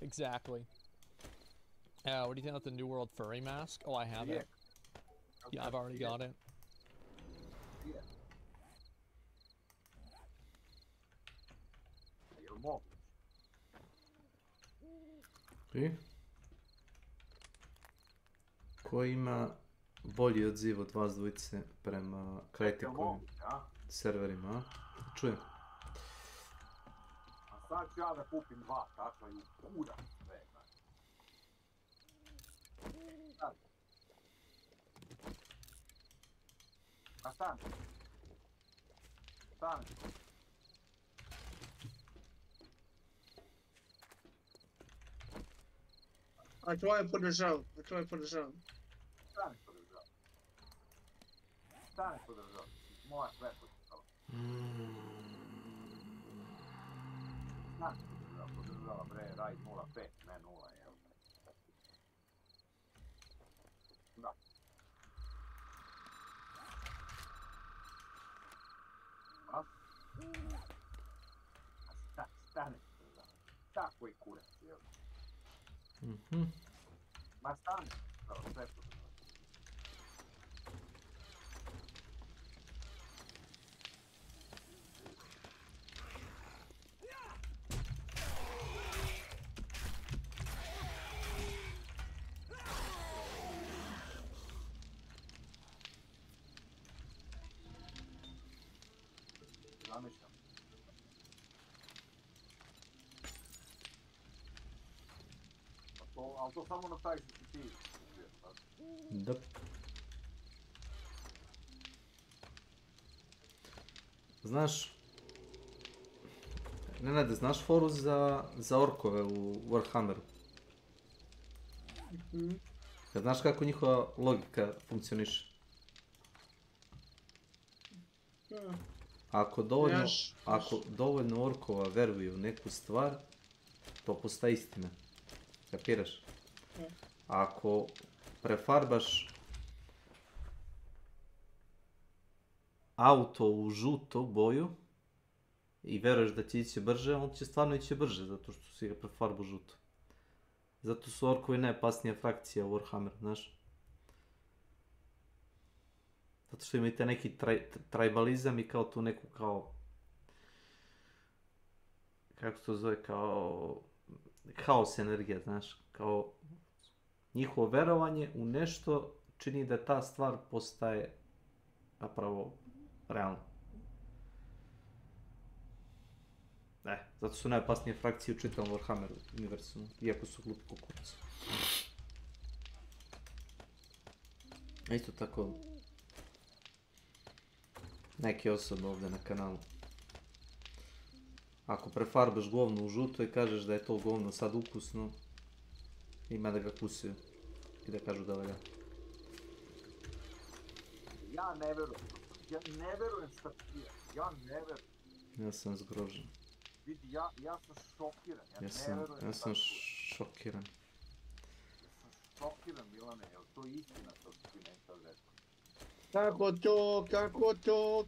Exactly. What do you think about the New World furry mask? Oh, I have it. Yeah, I've already got it. I? Ko ima bolji odziv od vas dvojice prema kritikovim serverima, a? Čujem. A sad ću ja da kupim 2 takva i ukuram sve. A stani. Stani. I try and podržavam. Stani podržavam. Stani podržavam. Moja sve podržavam. Stani podržavam, bre, raj 0.5, ne 0, jel? Da. A? Stani podržavam. Tako i kurac, jel? Ma stani, sve podržavam. Zamišljam. Ali to samo na taj što si ti. Da. Znaš, Nenade, znaš foru za orkove u Warhammeru? Znaš kako njihova logika funkcioniše? Ako dovoljno orkova veruje u neku stvar, to postaje istina. Kapiraš? Ako prefarbaš auto u žutu boju i veruješ da će ići brže, on će stvarno ići brže, zato što si ga prefarbao žuto. Zato su orkovi najopasnija frakcija u Warhammeru, znaš? Zato što imate neki tribalizam i kao tu neku kao... Kako se to zove, kao... Haos energija, znaš? Kao... Njihovo verovanje u nešto čini da ta stvar postaje zapravo realna. Zato su najopasnije frakcije u čitavom Warhammeru univerzumu, iako su glupi kukuricu. Isto tako... Neke osobe ovdje na kanalu. Ako prefarbaš govno u žuto i kažeš da je to govno sad ukusno, ima da ga kusiju i da kažu da valja. Ja ne verujem. Ja ne verujem šta ti je. Ja ne verujem. Ja sam zgrožen. Vidi, ja sam šokiran. Ja sam šokiran. Ja sam šokiran, Milane. Je li to istina što ti ne sad rekao?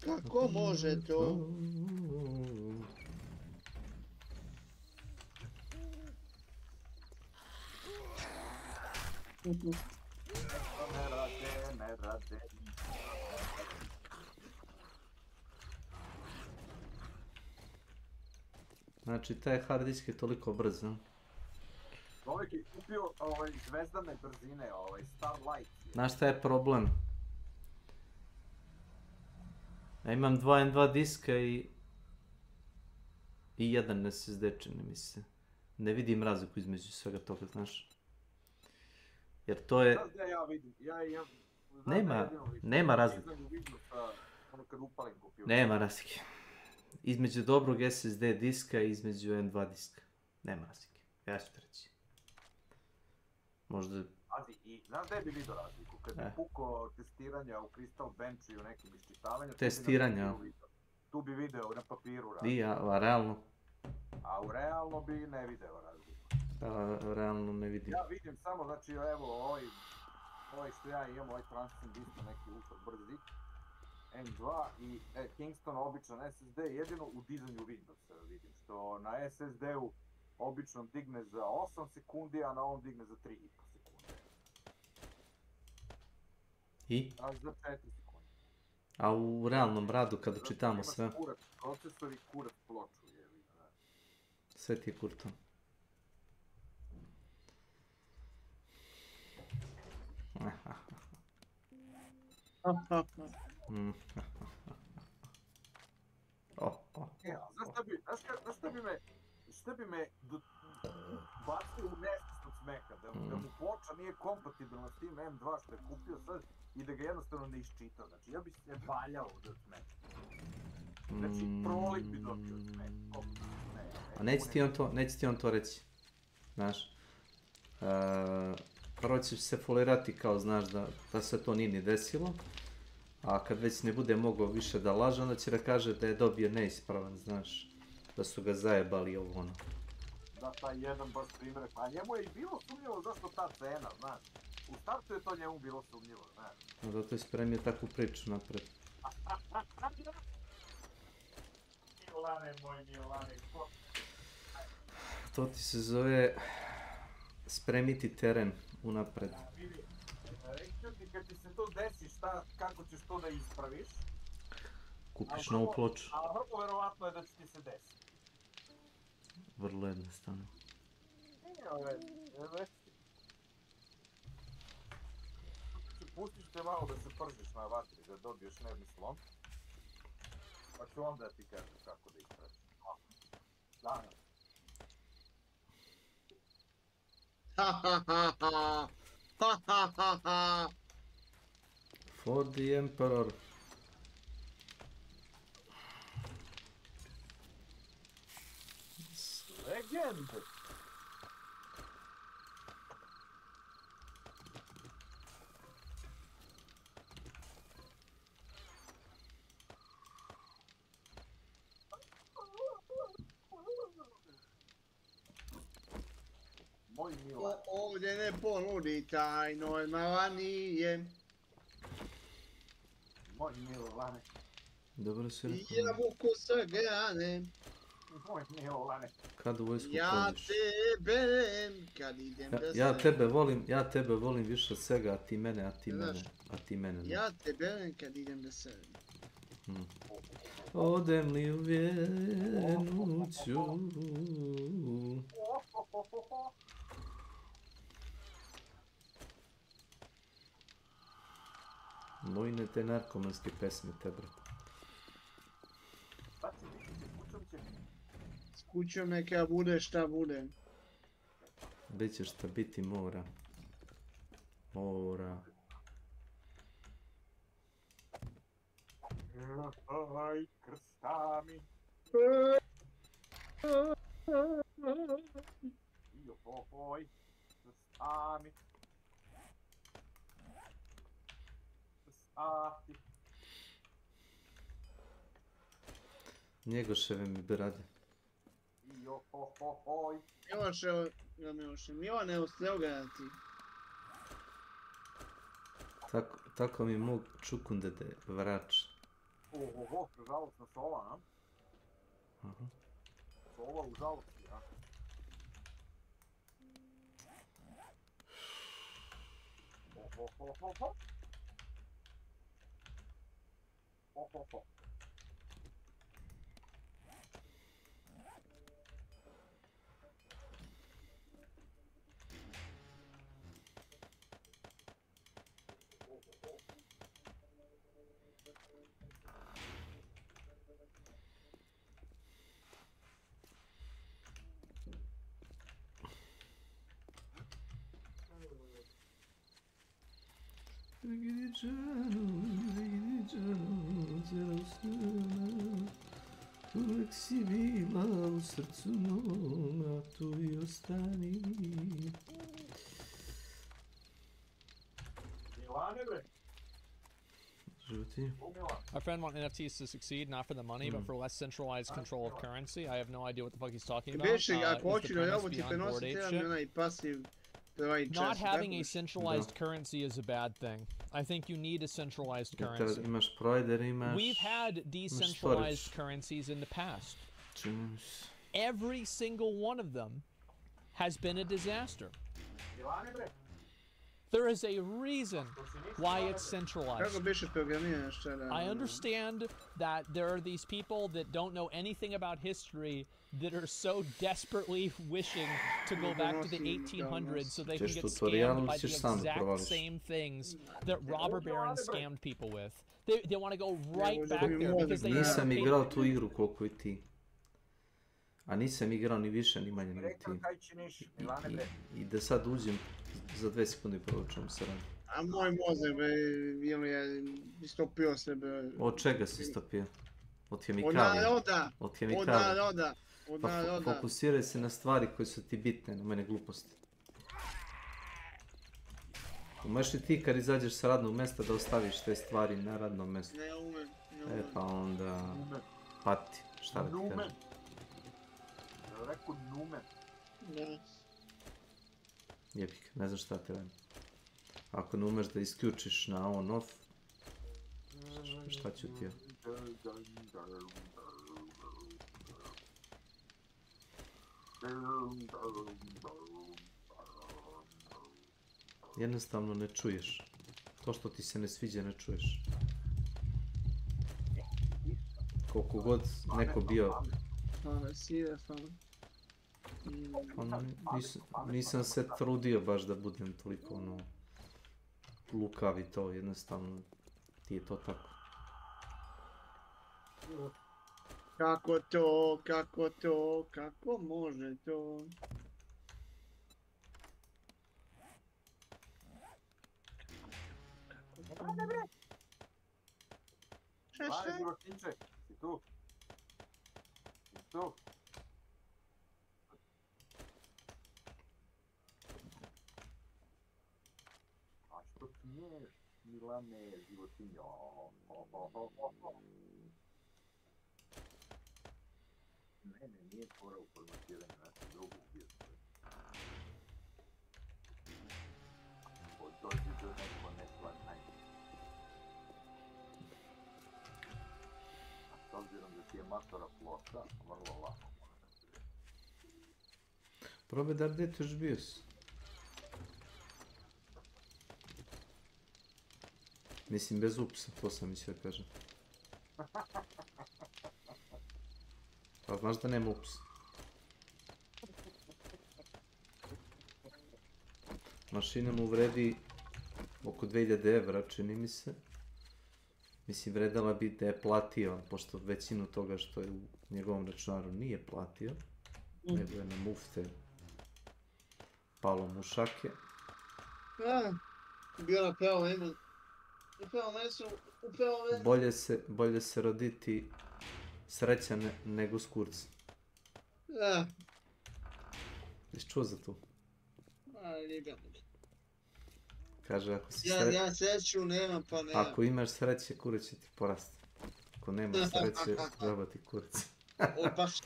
Kako može to? Ne rade. Znači, taj hard disk je toliko brz, Čovjek je kupio zvezdane brzine, Starlight. Znaš šta je problem? Ja imam 2 M2 diska i jedan SSD, čini mi se. Ne vidim razliku između svega toga, znaš. Jer to je... Znaš da ja vidim, Nema razlike. Nema razlike. Između dobrog SSD diska i između M2 diska. Nema razlike. Ja ću te reći. Možda... I znaš da je bi vidio razliku? Kad bi pukao testiranja u Crystal Benchu i u nekim iščitavanju... Testiranja? Tu bi video na papiru razliku. I, a realno? A u realno bi ne video razliku. Realno ne vidim. Ja vidim samo, znači evo ovaj što ja imam, ovaj transient disk, neki ultra brzi M2 i Kingston običan SSD, jedino u dizanju Windowsa vidim, što na SSD-u obično digne za 8 sekundi, a na ovom digne za 3,5 sekunde. I? A za 4 sekunde. A u realnom radu kada čitamo sve? Imaš kurac procesor i kurac ploču, je li? Sve ti je kurton. Šta bi me bacio u nesvijest od smeka, da mu ploča nije kompatibilna s tim M2 što je kupio sad i da ga jednostavno ne iščita, znači ja bi se valjao od smeka. Znači prolik bi dobio od smeka. A neće ti on to reći, znaš. Prvo ćeš se folirati kao, znaš, da se to nije ni desilo, a kad već ne bude mogao više da laže, onda će da kaže da je dobio neispravan, znaš, da su ga zajebali ovo ono. Da, taj jedan baš primjer, a njemu je i bilo sumnjivo zašto ta cena, znaš. U startu je to njemu bilo sumnjivo, znaš. No, zato je spremio takvu priču napred. Milane, moj Milane, to ti se zove spremiti teren unapred. Vidi, reći ti kad ti se to desi, kako ćeš to da ispraviš? Kupiš novu ploču. A vrlo verovatno je da će ti se desiti. Vrlo jednostavno. Pustiš te malo da se pržiš na vatri, da dobiješ nervni slom. Pa ću onda ti kažem kako da ispraviš. Da. For the Emperor. Legend! Moj Milan. Ovdje ne ponudi tajno normalnije. Moj Milane. Dobro si rekao. I jabuku sa grane. Moj Milane. Kad u vojsku ja pođeš? te berem kad idem da Ja tebe volim više od svega, a ti mene, a ti mene. Ja te berem kad idem da serim. Odem li u vjenuću. Mojne te narkomanske pesme, te brat. S kućom neka bude šta bude. Biće šta biti mora. Mora. Aj, krstami. Joj, krstami. Krstati. Njegoševe mi brade. Joj. Miloše, Milane, ostreogati. Tako mi mog čukundede vraća. Oho, žalostna sova, a? Sova u žalosti, a? Oho. gidi canım, zerosuna. Uvek si bila u srcu moma, tu i ostani. My friend wants NFTs to succeed, not for the money, but for less centralized control of currency. I have no idea what the fuck he's talking about. Is the premise beyond Bored Ape shit? Not having a centralized currency is a bad thing. I think you need a centralized currency. We've had decentralized currencies in the past. Every single one of them has been a disaster. There is a reason why it's centralized. I understand that there are these people that don't know anything about history that are so desperately wishing to go back to the 1800s so they can get scammed by the exact same things that robber barons scammed people with. They want to go right back there because they Nisam igrao tu igru koliko i ti. A nisam igrao ni više ni manje nego ti. I da sad uđem za 2 sekunde prvo čemu se radi. A moj mozak je istopio se. Od čega si istopio? Od hemikalija? Od hemikalija. Pa fokusiraj se na stvari koje su ti bitne, na mene gluposti. Umeš li ti kad izađeš sa radnog mjesta da ostaviš te stvari na radnom mjestu? Ne umem. E pa onda pati, šta da ti kažem? Rekao numen. Da. Jebik, ne znam šta ti radim. Ako ne umeš da isključiš na on off, šta ću ti ja? Jednostavno ne čuješ. To što ti se ne sviđa ne čuješ. Koliko god neko bio... Nisam se trudio baš da budem toliko ono... lukav i to, jednostavno ti je to tako. Kako to, kako to, kako može to? Rane bre! Rane životinče, si tu? Si tu? A što smiješ, Milane, životinjo? Mene nije fora u formatiranju našeg drugog djetstva. Ako dođe do neko neslan najbolj. A s obzirom da ti je matora ploša, vrlo lako. Probaj da gdje ti još bio si? Mislim bez upsa, to sam mislio da kažem. Pa znaš da nema ups. Mašina mu vredi oko 2000 evra, čini mi se. Mislim, vredala bi da je platio, pošto većinu toga što je u njegovom računaru nije platio, nego je na mufte palo mu šake. Bio na peo ime. Bolje se roditi srećan nego s kurcem. Jesi čuo za tu? Kaže, ako si ja sreću nemam, pa nemam. Ako imaš sreće, kurac će ti porasti. Ako nemaš sreće, žaba ti kurac. Baš.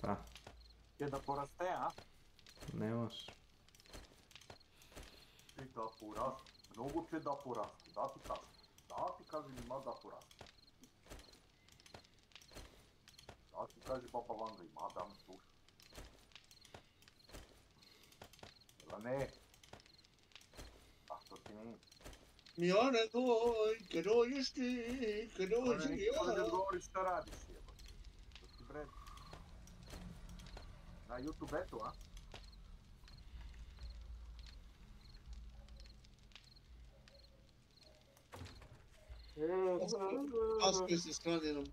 Pa. Je da poraste, a? Nemaš. Ti da porasti. Mnogo će da porasti, da ti kažem. Da ti kažem ima da porasti. Da ti kaže Papa Vanga ima da me sluša. Jel ne? A što ti nije? Milane, doj, kad dođeš ti, kad dođe ja. Milane, ne govoriš što radiš, jeba. Što ti bred? Na YouTube-etu, a? Paskoj se s kladinom.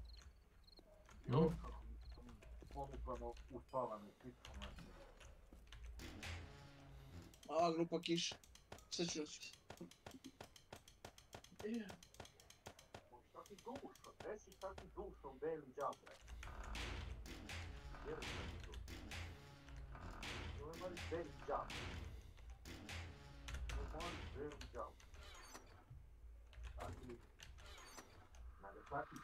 Pomukano uspavane slično. Mala grupa kiša. Sve ću noći. Šta ti dušo? Reci šta ti dušo u beli džabre. Vjeruj šta ti dušo. Ovo je mali beli džabre. Ovo je mali beli džabre. Taki. Nade taki.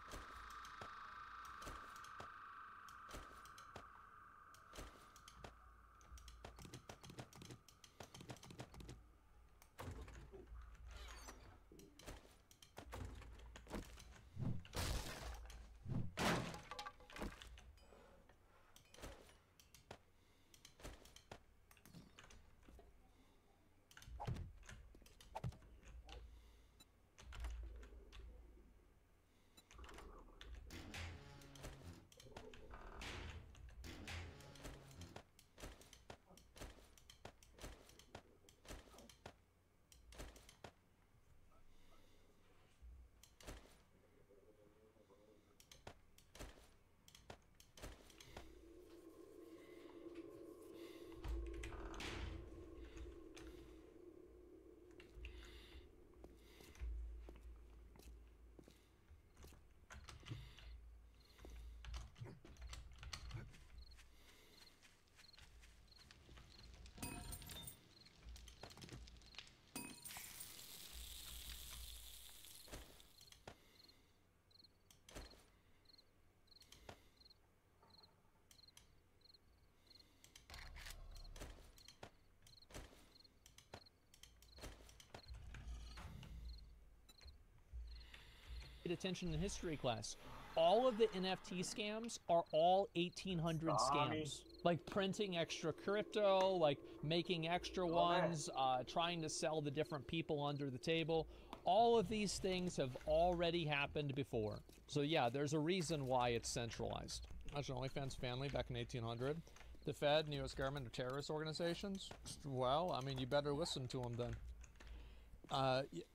Attention in history class. All of the NFT scams are all 1800 scams. Like printing extra crypto, like making extra ones, trying to sell the different people under the table. All of these things have already happened before. So yeah, there's a reason why it's centralized. Imagine OnlyFans family back in 1800. The Fed and US government are terrorist organizations? Well, I mean, you better listen to them then.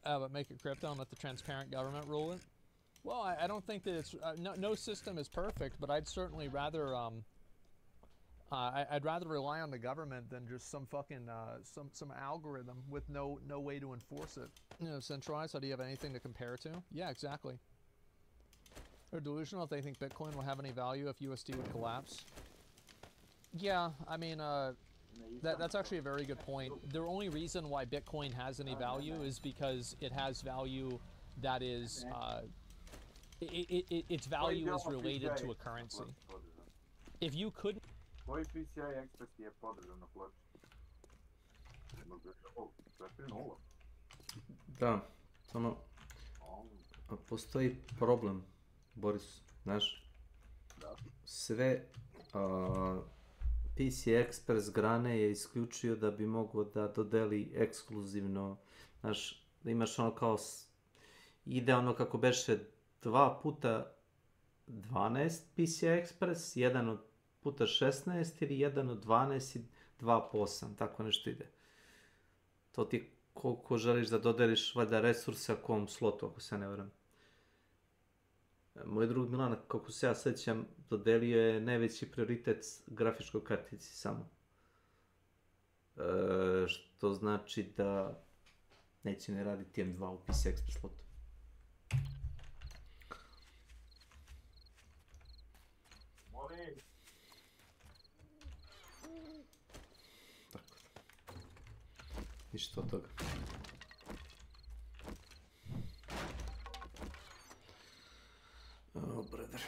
But make it crypto and let the transparent government rule it? Well, I don't think that it's no system is perfect, but I'd certainly rather I'd rather rely on the government than just some fucking some algorithm with no way to enforce it. You know, centralized. So do you have anything to compare to? Yeah, exactly. They're delusional if they think Bitcoin will have any value if USD would collapse. Yeah, I mean that's actually a very good point. The only reason why Bitcoin has any value is because it has value that is its value is related to a currency. If you couldn't... Tvoj PCI Express je podržan na ploči. Da, samo postoji problem, Boris, znaš, sve PC Express grane je isključio da bi mogao da dodeli ekskluzivno, znaš, da imaš ono kao, ide ono kako beše 2 puta 12 PCI Express, 1 puta 16 ili 1 od 12 i 2 po 8, tako nešto ide. To ti koliko želiš da dodeliš valjda resursa kom slotu, ako se ne varam. Moj drug Milan, kako se ja sećam, dodelio je najveći prioritet grafičkoj kartici samo. Što znači da neće ne raditi M2 u PC Express slotu. Tako da. Ništa od toga. Oh, brother.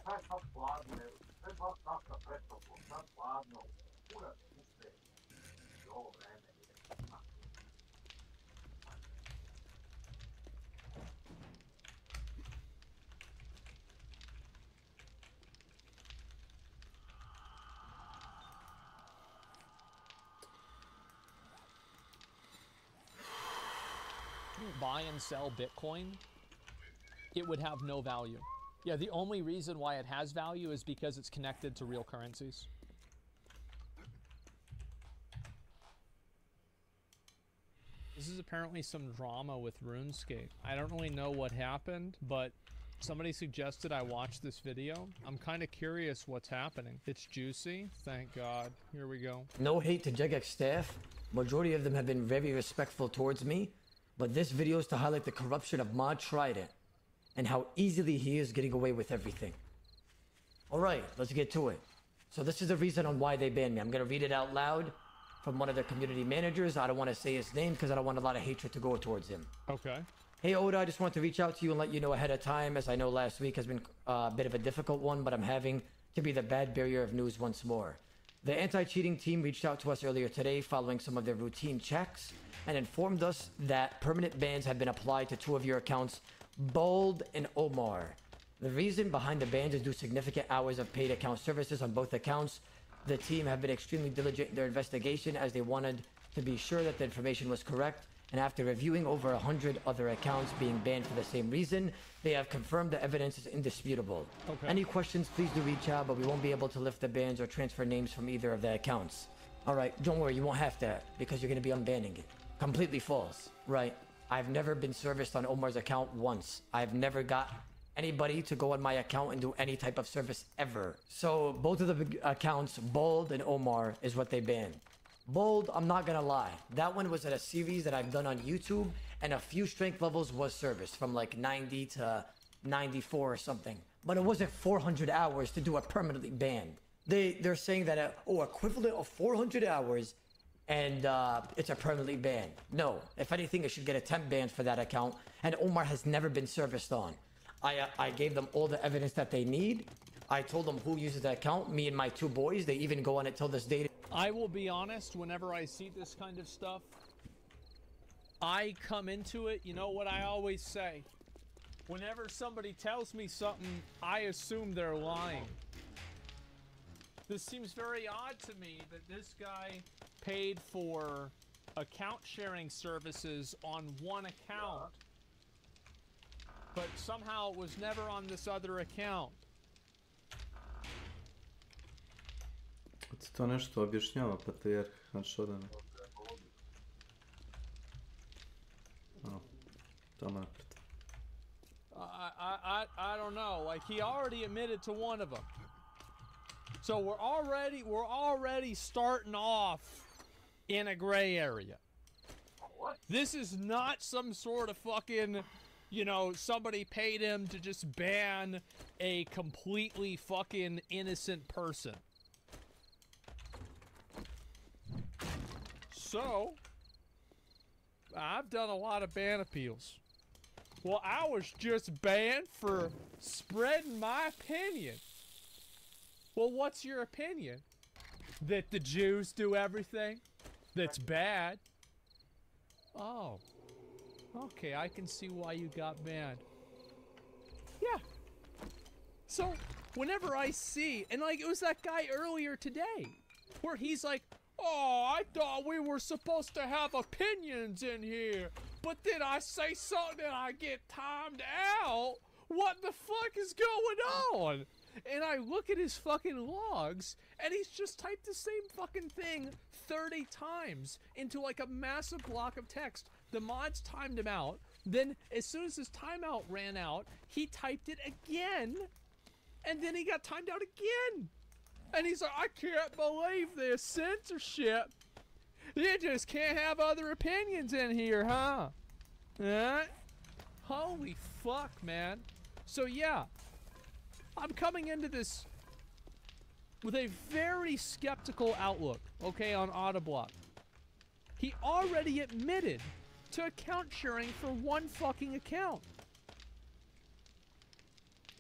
Šta je sad hladno? Sve 2 sata pretoplo, sad hladno. Kurac puste. I ovo vreme je. Buy and sell Bitcoin, it would have no value. Yeah, the only reason why it has value is because it's connected to real currencies. This is apparently some drama with RuneScape. I don't really know what happened, but somebody suggested I watch this video. I'm kind of curious what's happening. It's juicy, thank God. Here we go. No hate to Jagex staff. Majority of them have been very respectful towards me, but this video is to highlight the corruption of Mod Trident and how easily he is getting away with everything. All right, let's get to it. So this is the reason on why they banned me. I'm gonna read it out loud from one of their community managers. I don't want to say his name because I don't want a lot of hatred to go towards him. Okay. Hey Oda, I just want to reach out to you and let you know ahead of time, as I know last week has been a bit of a difficult one, but I'm having to be the bad bearer of news once more. The anti-cheating team reached out to us earlier today following some of their routine checks and informed us that permanent bans have been applied to 2 of your accounts, Bold and Omar. The reason behind the bans is due to significant hours of paid account services on both accounts. The team have been extremely diligent in their investigation as they wanted to be sure that the information was correct, and after reviewing over 100 other accounts being banned for the same reason, they have confirmed the evidence is indisputable. Okay. Any questions, please do reach out, but we won't be able to lift the bans or transfer names from either of the accounts. Alright, don't worry, you won't have to, because you're going to be unbanning it. Completely false. Right. I've never been serviced on Omar's account once. I've never got anybody to go on my account and do any type of service ever. So both of the accounts, Bold and Omar, is what they banned. Bold, I'm not gonna lie, that one was at a series that I've done on YouTube, and a few strength levels was serviced from like 90 to 94 or something. But it wasn't 400 hours to do a permanently banned. They're saying that equivalent of 400 hours and it's a permanently banned. No, if anything, it should get a temp ban for that account, and Omar has never been serviced on. I gave them all the evidence that they need. I told them who uses the account, me and my 2 boys. They even go on it till this day. I will be honest, whenever I see this kind of stuff, I come into it, you know what I always say? Whenever somebody tells me something, I assume they're lying. This seems very odd to me that this guy paid for account sharing services on one account, but somehow it was never on this other account. To nešto objašnjava Patrijarh Hanšodana. Tamo napred. I don't know. Like, he already admitted to one of them. So we're already starting off in a gray area. This is not some sort of fucking, you know, somebody paid him to just ban a completely fucking innocent person. So, I've done a lot of ban appeals. Well, I was just banned for spreading my opinion. Well, what's your opinion? That the Jews do everything that's bad? Oh. Okay, I can see why you got banned. Yeah. So, whenever I see, and like, it was that guy earlier today, where he's like, oh, I thought we were supposed to have opinions in here, but then I say something and I get timed out. What the fuck is going on? And I look at his fucking logs, and he's just typed the same fucking thing 30 times into like a massive block of text. The mods timed him out. Then as soon as his timeout ran out, he typed it again, and then he got timed out again. And he's like, I can't believe this censorship. You just can't have other opinions in here, huh? Holy fuck, man. So yeah, I'm coming into this with a very skeptical outlook, okay, on Autoblock. He already admitted to account sharing for one fucking account.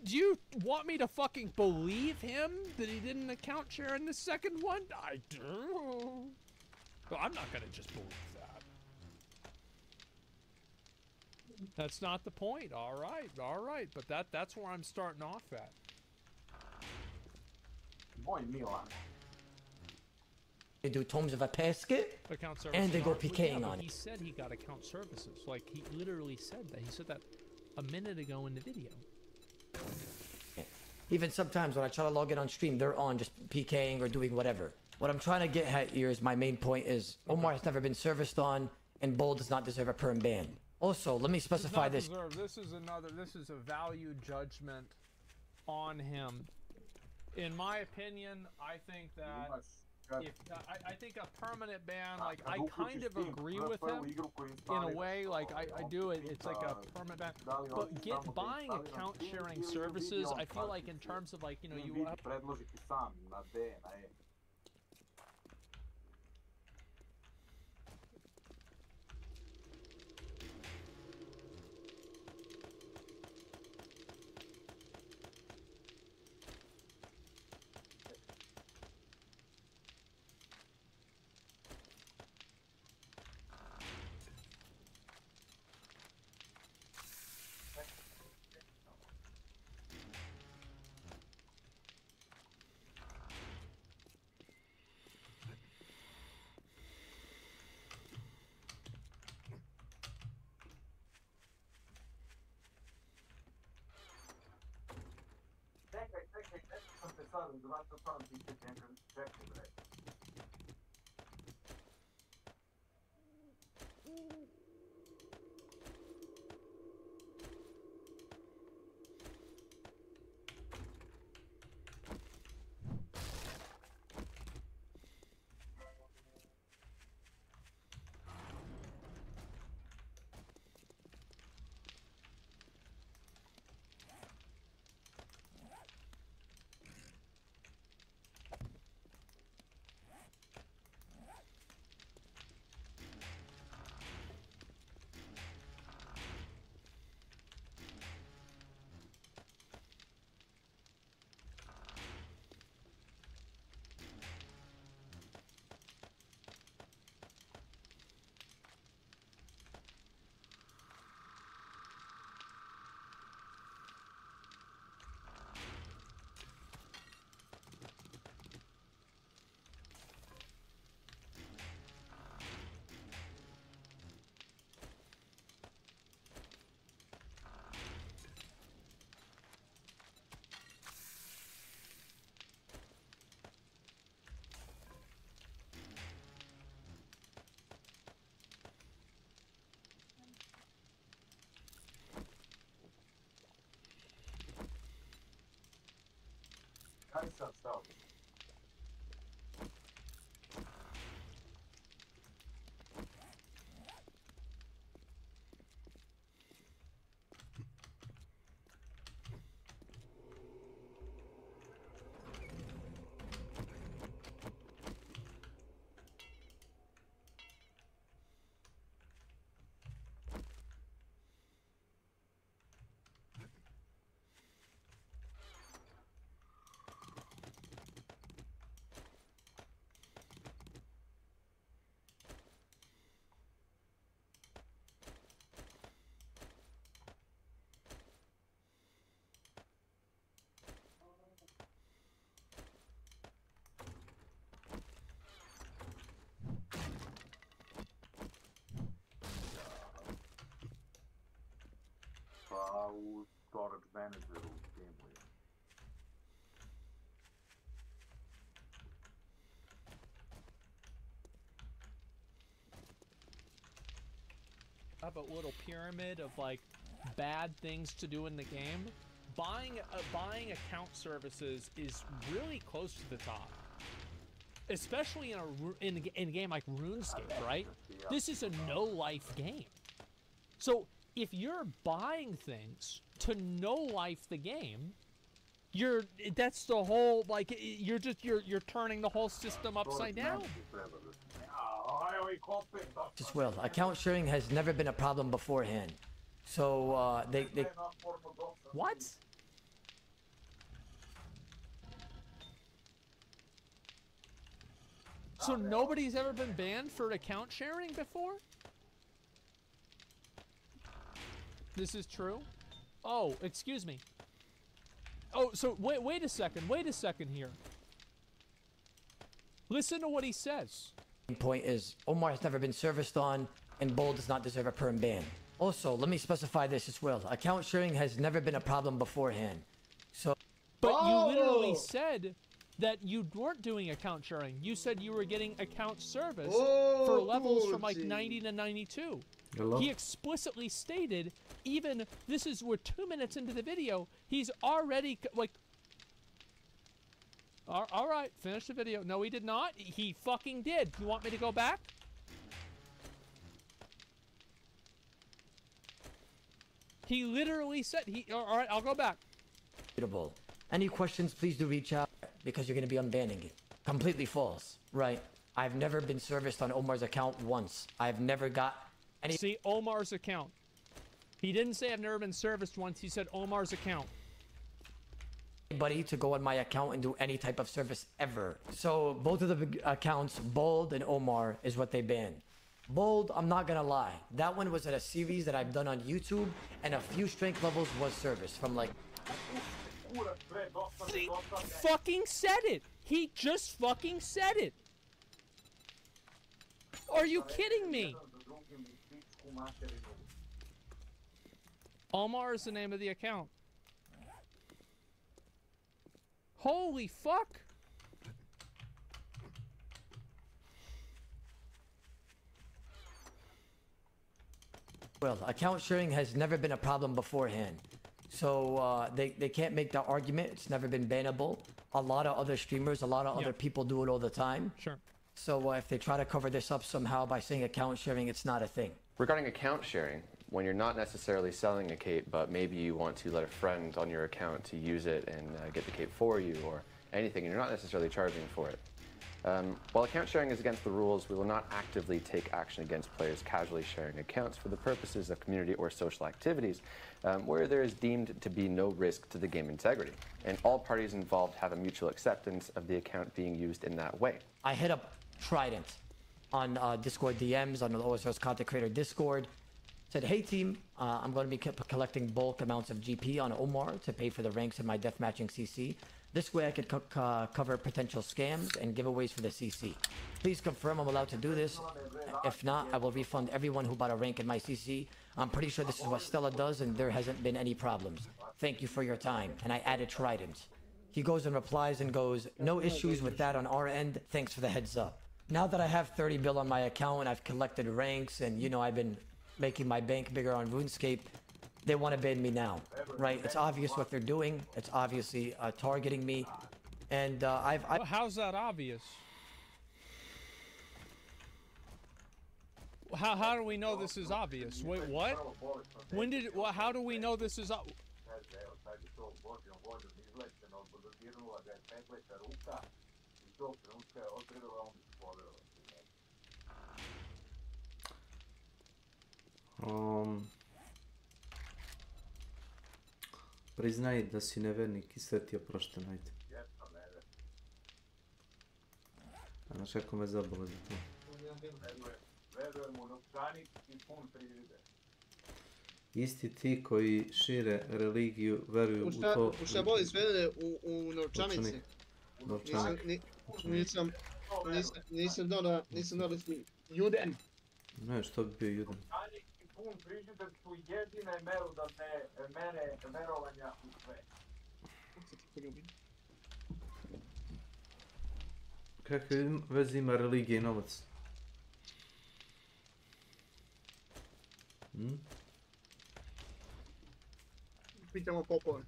Do you want me to fucking believe him that he didn't account share in the second one? I do. But I'm not gonna just believe that. That's not the point. All right. But that's where I'm starting off at. Moj Milan. They do Tomes of a Basket, Account services and they go aren't- well, PKing yeah, on He it. said he got account services. Like, he literally said that. He said that a minute ago in the video. Even sometimes when I try to log in on stream, they're on just PKing or doing whatever. What I'm trying to get at here is my main point is Omar has never been serviced on, and Bull does not deserve a perm ban. Also, let me specify this. This is a value judgment on him. In my opinion, I think that I think a permanent ban, like, I kind of agree with him in a way, like, I do it, it's like a permanent ban, but buying account sharing services, I feel like in terms of, like, you know, you have... Predložiti sam na D, na E. Čekaj, sam te sad, zašto sam ti se čekaj, bre. Kaj sad stao? Pa u storage manageru u Steamu je. I have a little pyramid of, like, bad things to do in the game. Buying account services is really close to the top. Especially in a game like RuneScape, right? This is a no-life game. So if you're buying things to no-life the game, that's the whole, like, you're turning the whole system upside down. Just well, account sharing has never been a problem beforehand. So they What? So nobody's ever been banned for account sharing before? This is true? Oh, excuse me. Oh, so wait a second here. Listen to what he says. Point is, Omar has never been serviced on, and Bold does not deserve a perm ban. Also, let me specify this as well. Account sharing has never been a problem beforehand. So, but you literally said that you weren't doing account sharing. You said you were getting account service for levels from like 90 to 92. Hello? He explicitly stated, even we're 2 minutes into the video, he's already like. All right, finish the video. No, he did not. He fucking did. You want me to go back? He literally said all right, I'll go back. Any questions, please do reach out because you're going to be unbanning it. Completely false, right? I've never been serviced on Omar's account once. I've never got any. See, Omar's account. He didn't say I've never been serviced once. He said Omar's account. Anybody to go on my account and do any type of service ever. So both of the accounts, Bold and Omar, is what they banned. Bold, I'm not gonna lie, that one was at a series that I've done on YouTube, and a few strength levels was service from like. He fucking said it. He just fucking said it. Are you kidding me? Omar is the name of the account. Holy fuck! Well, account sharing has never been a problem beforehand. So they can't make that argument. It's never been bannable. A lot of other streamers, a lot of other people do it all the time. Sure. So if they try to cover this up somehow by saying account sharing, it's not a thing. Regarding account sharing, when you're not necessarily selling a cape, but maybe you want to let a friend on your account to use it and get the cape for you or anything, and you're not necessarily charging for it. While account sharing is against the rules, we will not actively take action against players casually sharing accounts for the purposes of community or social activities where there is deemed to be no risk to the game integrity. And all parties involved have a mutual acceptance of the account being used in that way. I hit up Trident on Discord DMs, on the OSR's content creator Discord. Said, hey team, I'm going to be collecting bulk amounts of GP on Omar to pay for the ranks in my deathmatching CC. This way I could cover potential scams and giveaways for the CC. Please confirm I'm allowed to do this. If not, I will refund everyone who bought a rank in my CC. I'm pretty sure this is what Stella does and there hasn't been any problems. Thank you for your time. And I added Trident. He goes and replies and goes, no issues with that on our end. Thanks for the heads up. Now that I have 30 bill on my account and I've collected ranks and, you know, I've been making my bank bigger on RuneScape, they want to ban me now, right? It's obvious what they're doing. It's obviously targeting me, and Well, how's that obvious? How do we know this is obvious? Wait, what? When did? How do we know this is? Priznaj da si nevernik i sve ti je oprošteno, ajde. A znaš kako me zabole za to? Isti ti koji šire religiju veruju u to... U šta boli sve u novčanici? Novčanik. Nisam dao da si juden. Ne, što bi bio juden? Pun frižider su jedine mere verovanja u sve. Kakve veze ima religija i novac? Pitamo popove.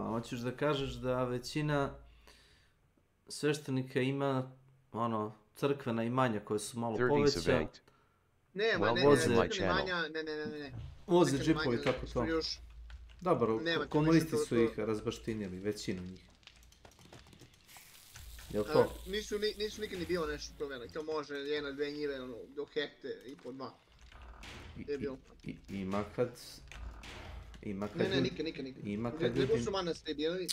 Hoćeš da kažeš da većina sveštenika ima, crkvena imanja koje su malo poveća. Ne. Voze džipovi, tako to. Dobro, komunisti su ih razbaštinili, većinu njih. Jel to? Nisu nikad ni bilo nešto to veliko, to može jedna, dve njive, do hekte i po dva. Ima kad... Ne, nikad. Ne su manastiri bili.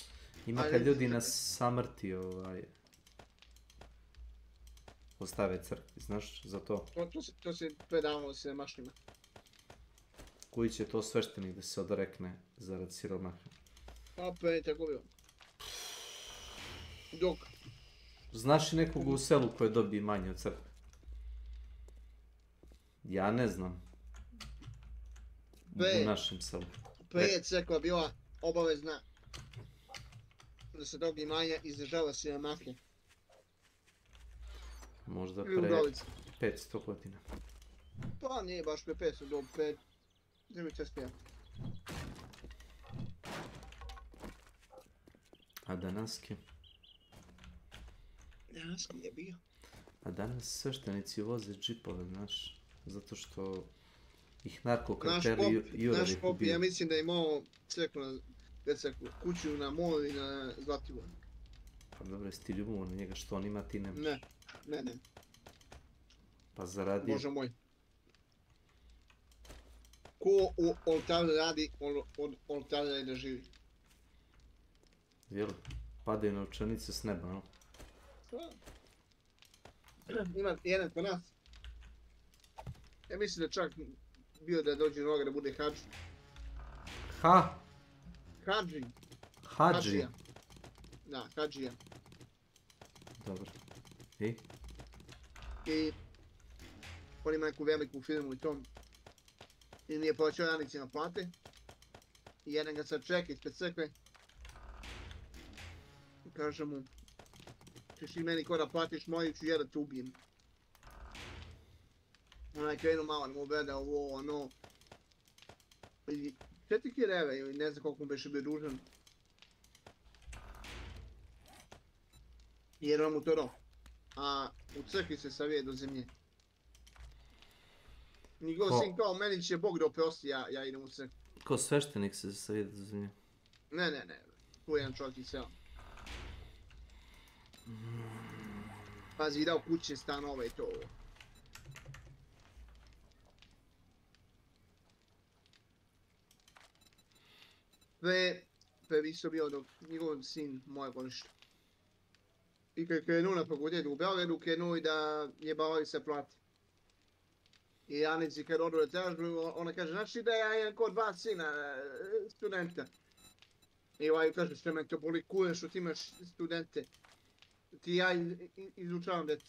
Ima kad ljudi na samrti, ostave crkvi, znaš, za to. To se predavalo se mašnjima. Koji će to sveštenik da se odrekne zarad siromaha? Pa je tako bilo. Dok... Znaš li nekog u selu koje dobije manje od crkve? Ja ne znam. U našem selu. Pre je crkva bila obavezna da se dobije manja izdržava siromahe. Možda pre 500 godina. Pa nije baš pre 500, do pre 900. A danaski? Danaski je bio. A danas sveštenici voze džipove, znaš, zato što ih narkokrateri jure. Naš pop, ja mislim da je imao kuću na moru i na Zlativoru. Pa dobro, jesi ti ljubovan na njega, što on ima, ti nemaš? Ne. Pa zaradi... Bože moj. Ko u oltaru radi, od oltara i da živi. Jel? Padaju novčanice s neba, no? Ima jedan kod nas. Ja mislim da čak bio da dođe noga da bude hađi. Hađi. Hađija? Da, hađija. Dobro. I? I on ima neku veliku firmu i tom. I nije plaćao radnicima plate. I jedan ga sad čeka ispred crkve. I kaže mu, ćeš ti meni ko da platiš moju, ću ja da te ubijem. Ona je krenuo malo, mu gleda ovo, ono. I 4.000 evra ili ne znam koliko mu beše bio dužan. Jer on mu to dao. A u crkvi se savije do zemlje. Njegov sin kao, meni će Bog da oprosti, ja idem u crkvu. Ko sveštenik se savije do zemlje? Ne. Tu je jedan čovjek iz sela. Pazi, dao kuće, stanove i to. Pre viso bio dok njegov sin moje godište. I kad je krenuo na fakultet u Beogradu, krenuo i da jebavali se plati. I Anici kad odu da tražu, ona kaže, znači da ja imam kod dva sina, studenta. I ovaj kaže, što me to boli kure što ti imaš studente. Ti ja izučavam djecu.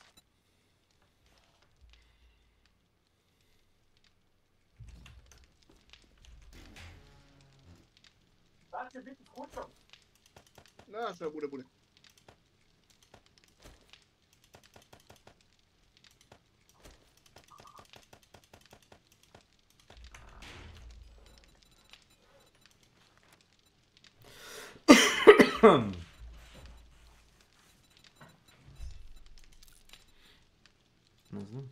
Da će biti s kućom? Da, šta bude. Ne znam.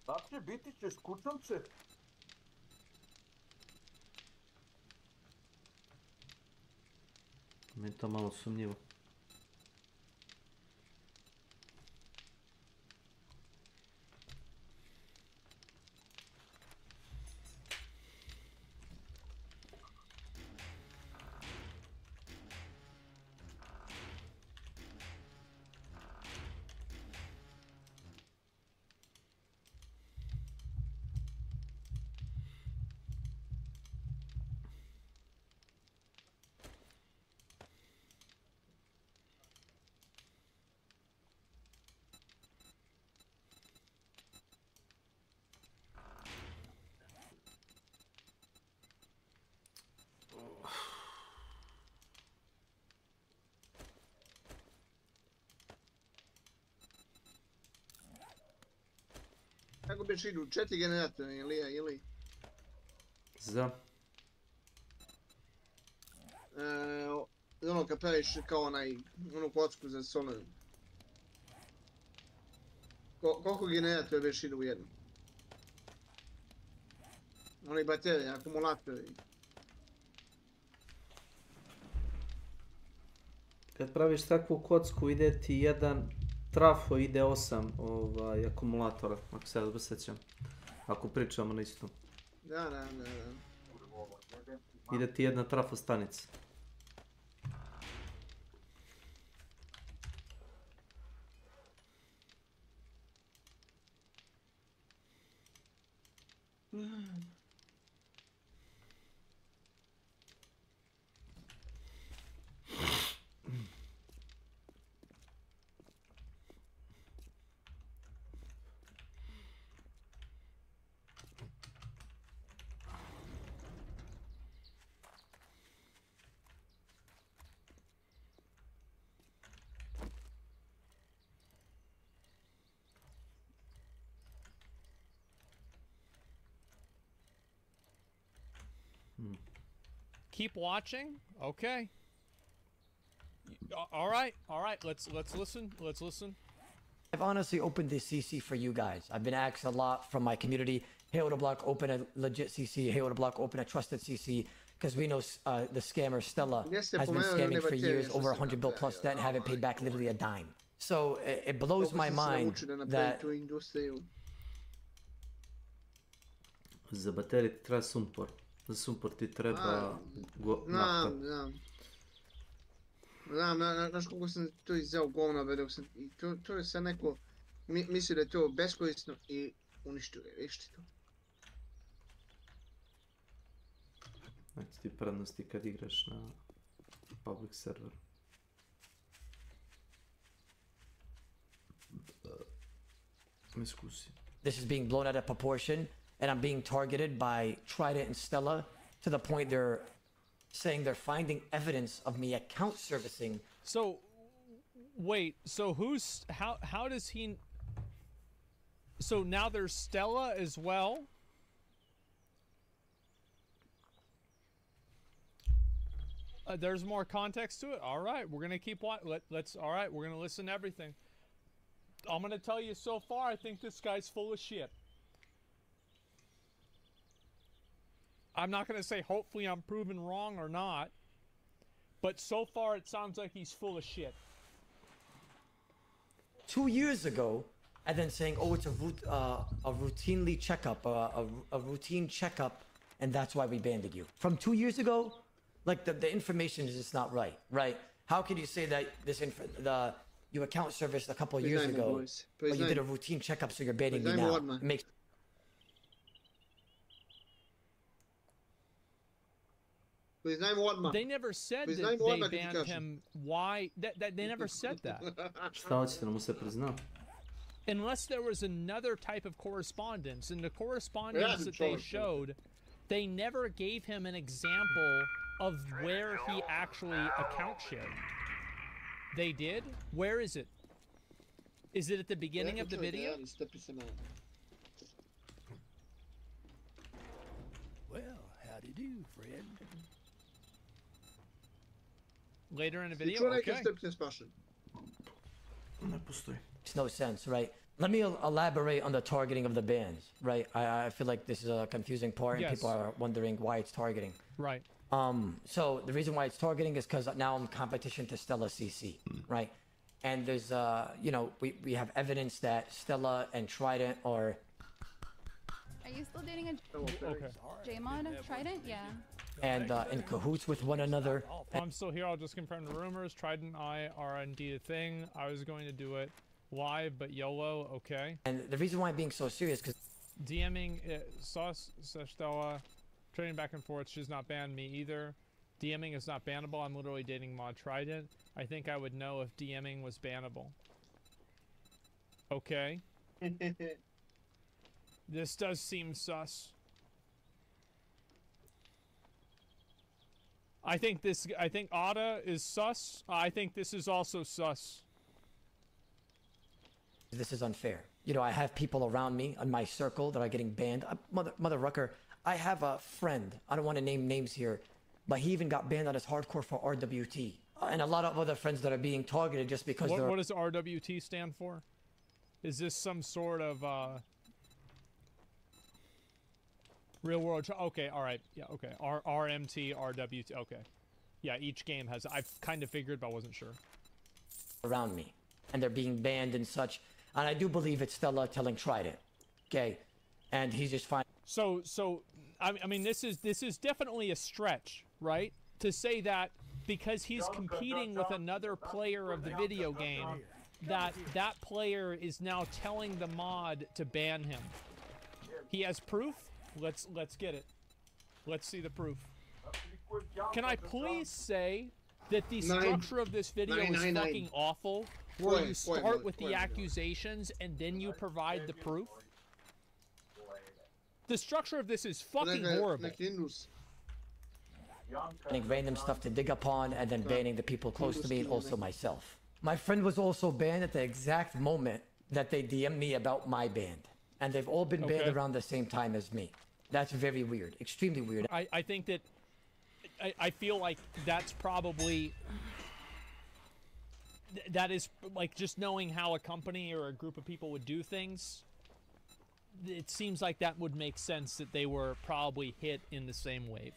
Da će biti ćeš kućomče? Meni to malo sumnjivo. Kako biš idu? 4 generatora ili? Za? Ono kad praviš kao onu kocku za solar. Koliko generatora biš idu u jednu? Oni baterije, akumulatori. Kad praviš takvu kocku ide ti jedan trafo, ide 8 akumulatora, ako se dobro sjećam. Ako pričamo na isto. Da. Ide ti jedna trafo stanica. Keep watching. Okay. All right. Let's listen. I've honestly opened this CC for you guys. I've been asked a lot from my community. Hey, Oda Block, open a legit CC. Hey, Oda Block, open a trusted CC. Because we know the scammer Stella has been scamming for years, over 100 bill plus debt, and haven't paid back literally a dime. So it blows my mind that... Za baterije ti treba sumpor. Za sumpor ti treba nafta. Znam, znaš koliko sam to izveo govna, dok sam, i to je sad neko misli da je to beskorisno i uništio je, viš ti to. Neće ti prednosti kad igraš na public server. This is being blown out of proportion, and I'm being targeted by Trident and Stella to the point they're saying they're finding evidence of me account servicing. So, wait. So how does he? So now there's Stella as well. There's more context to it. All right, we're gonna keep watching. Let's. All right, we're gonna listen to everything. I'm gonna tell you so far, I think this guy's full of shit. I'm not gonna say hopefully I'm proven wrong or not, but so far it sounds like he's full of shit. 2 years ago, and then saying, oh, it's a routinely checkup, a routine checkup, and that's why we banded you. From 2 years ago, like the information is just not right, right? How can you say that you account serviced a couple of years ago, but you did a routine checkup, so you're banning me now? It makes They never said that they banned him. Why? They never said that. Šta hoćete da mu se prizna? Unless there was another type of correspondence. In the correspondence that they showed, they never gave him an example of where he actually account shared. They did? Where is it? Is it at the beginning of the video? Well, howdy do, friend. Later in the video? Okay. Makes no sense, right? Let me elaborate on the targeting of the bans, right? I feel like this is a confusing part, and people are wondering why it's targeting. Right. So the reason why it's targeting is because now I'm competition to Stella CC, right? And there's, you know, we have evidence that Stella and Trident are... Are you still dating a J-Mod Trident? Yeah. And in cahoots with one another. I'm still here. I'll just confirm the rumors. Trident and I are indeed a thing. I was going to do it live, but YOLO, okay. And the reason why I'm being so serious because... DMing Sauce Stella, trading back and forth. She's not banned me either. DMing is not bannable. I'm literally dating Mod Trident. I think I would know if DMing was bannable. Okay. This does seem sus. I think Ada is sus. I think this is also sus. This is unfair. You know, I have people around me in my circle that are getting banned. Mother rucker, I have a friend. I don't want to name names here, but he even got banned on his hardcore for RWT. And a lot of other friends that are being targeted just because they're... What does RWT stand for? Is this some sort of real world? Okay, all right, yeah, okay. RMT, RWT, okay. Yeah, each game has. I've kind of figured, but I wasn't sure. Around me, and they're being banned and such. And I do believe it's Stella telling Trident, okay, and he's just fine. So I mean, this is definitely a stretch, right? To say that because he's competing with another player of the video game, that player is now telling the mod to ban him. He has proof? Let's get it. Let's see the proof. Can I please say that the structure of this video is fucking awful? Where you start with the accusations and then you provide the proof? The structure of this is fucking horrible. Banning random stuff to dig upon and then banning the people close to me and also myself. My friend was also banned at the exact moment that they DM'd me about my band. And they've all been banned around the same time as me. That's very weird. Extremely weird. I think that... I feel like that's probably... That is, like, just knowing how a company or a group of people would do things, it seems like that would make sense that they were probably hit in the same wave.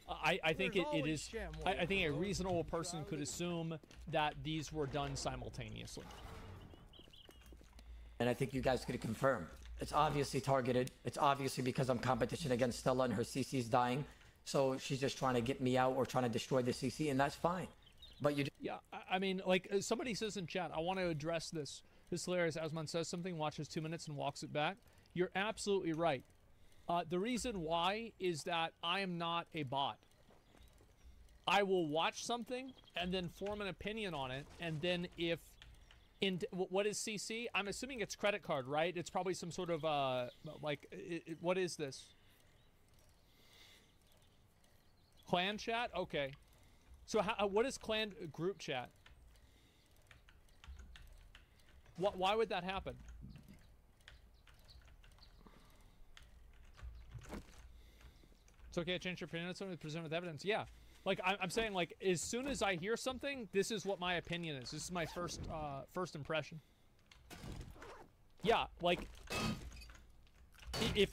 I think it is... I think a reasonable person could assume that these were done simultaneously. And I think you guys could confirm. It's obviously targeted. It's obviously because I'm competition against Stella and her CC's dying. So she's just trying to get me out or trying to destroy the CC, and that's fine. But you... Yeah, I mean, like, somebody says in chat, I want to address this. This hilarious. Asman says something, watches 2 minutes, and walks it back. You're absolutely right. The reason why is that I am not a bot. I will watch something and then form an opinion on it, and then if... what is CC? I'm assuming it's credit card, right? It's probably some sort of, what is this? Clan chat? Okay. So what is clan group chat? Why would that happen? It's okay to change your opinion on something to present with evidence. Yeah. Like, I'm saying, like, as soon as I hear something, this is what my opinion is. This is my first impression. Yeah, like, if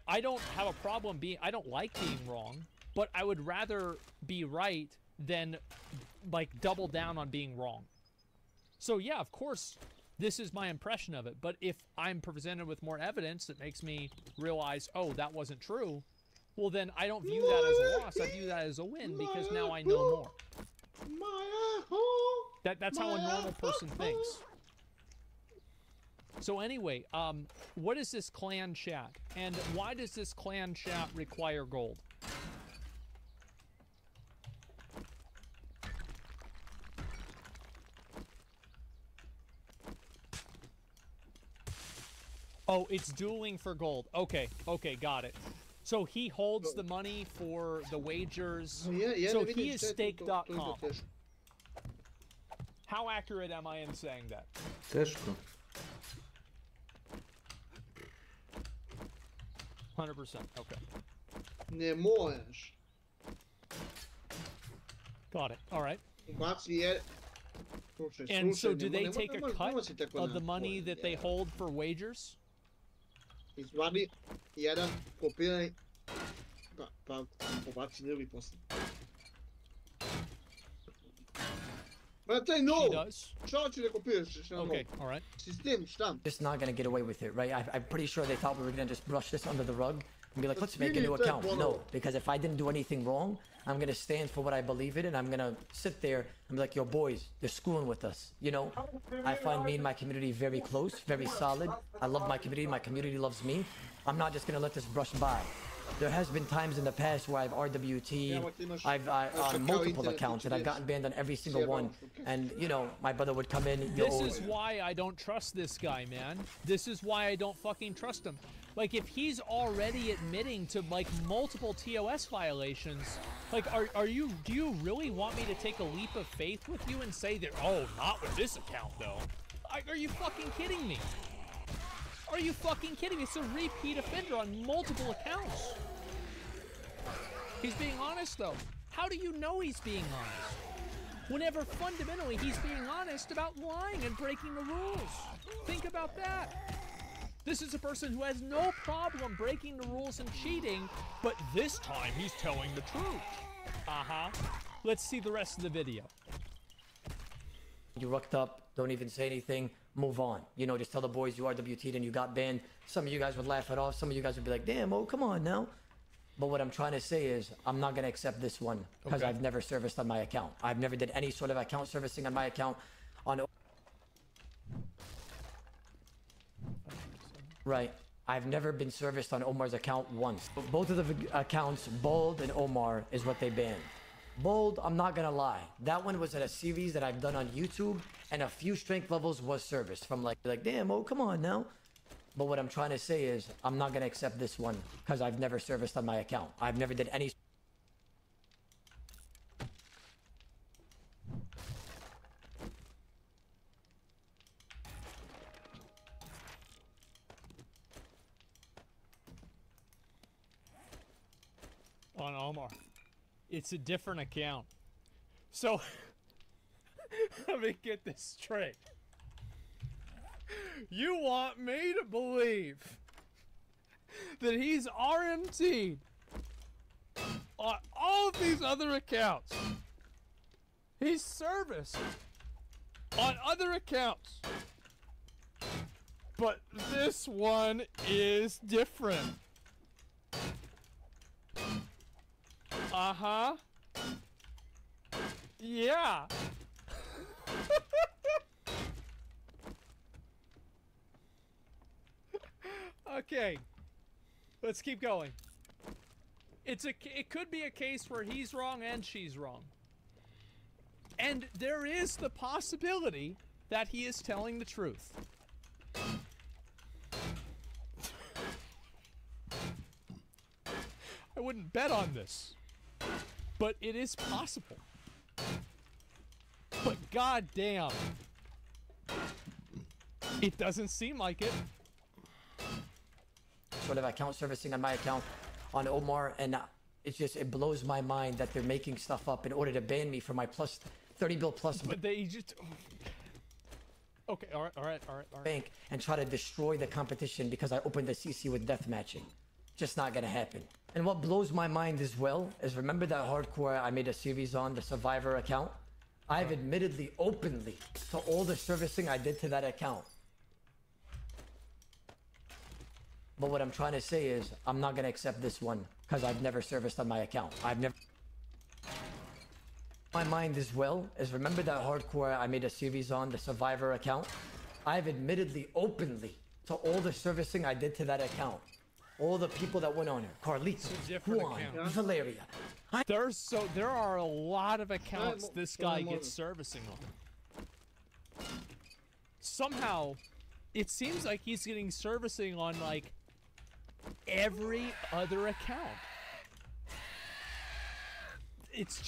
I don't have a problem being, I don't like being wrong, but I would rather be right than, like, double down on being wrong. So, yeah, of course, this is my impression of it, but if I'm presented with more evidence that makes me realize, oh, that wasn't true, well, then I don't view that as a loss. I view that as a win because now I know more. That's how a normal person thinks. So anyway, what is this clan chat? And why does this clan chat require gold? Oh, it's dueling for gold. Okay, okay, got it. So he holds the money for the wagers. So he is stake.com. How accurate am I in saying that? Teško. 100%. Okay. Ne možeš. Got it. All right. And so do they take a cut of the money that they hold for wagers? Izvadi jedan, kopiraj, pa pobaci drugi posle. Okay, all right. Just not gonna get away with it, right? I'm pretty sure they thought we were gonna just brush this under the rug and be like, let's make a new account. No, because if I didn't do anything wrong, I'm gonna stand for what I believe in, and I'm gonna sit there and be like, yo, boys, you're schooling with us. You know, I find me and my community very close, very solid. I love my community loves me. I'm not just gonna let this brush by. There has been times in the past where I've RWT'd, on multiple accounts, and I've gotten banned on every single one. And, you know, my brother would come in, yo... This is why I don't trust this guy, man. This is why I don't fucking trust him. Like, if he's already admitting to, like, multiple TOS violations, like, do you really want me to take a leap of faith with you and say that, oh, not with this account, though? Are you fucking kidding me? Are you fucking kidding me? It's a repeat offender on multiple accounts. He's being honest, though. How do you know he's being honest? Whenever fundamentally he's being honest about lying and breaking the rules. Think about that. This is a person who has no problem breaking the rules and cheating, but this time he's telling the truth. Uh-huh. Let's see the rest of the video. You rucked up, don't even say anything, move on. You know, just tell the boys you RWT'd and you got banned. Some of you guys would laugh it off. Some of you guys would be like, damn, oh, come on now. But what I'm trying to say is I'm not going to accept this one because I've never serviced on my account. I've never did any sort of account servicing on my account. Right. I've never been serviced on Omar's account once. Both of the accounts, Bold and Omar, is what they banned. Bold, I'm not gonna lie. That one was in a series that I've done on YouTube, and a few strength levels was serviced from like damn, oh, come on now. But what I'm trying to say is, I'm not gonna accept this one, because I've never serviced on my account. I've never did any... On Omar. It's a different account. So, let me get this straight. You want me to believe that he's RMT'd on all of these other accounts. He's serviced on other accounts. But this one is different. Uh-huh. Yeah. Okay. Let's keep going. It could be a case where he's wrong and she's wrong. And there is the possibility that he is telling the truth. I wouldn't bet on this, but it is possible. But goddamn, it doesn't seem like it. Sort of account servicing on my account on Omar, and it blows my mind that they're making stuff up in order to ban me for my plus 30 bill plus. But they just. Okay, all right. Bank and try to destroy the competition because I opened the CC with death matching. Just not gonna happen. And what blows my mind as well is, remember that hardcore I made a series on, the Survivor account? I've admittedly openly to all the servicing I did to that account. But what I'm trying to say is, I'm not gonna accept this one because I've never serviced on my account. I've never. My mind as well is, remember that hardcore I made a series on, the Survivor account? I've admittedly openly to all the servicing I did to that account. All the people that went on her, Carlito, Juan, Valeria. There are a lot of accounts this guy gets servicing on. Somehow, it seems like he's getting servicing on like every other account. It's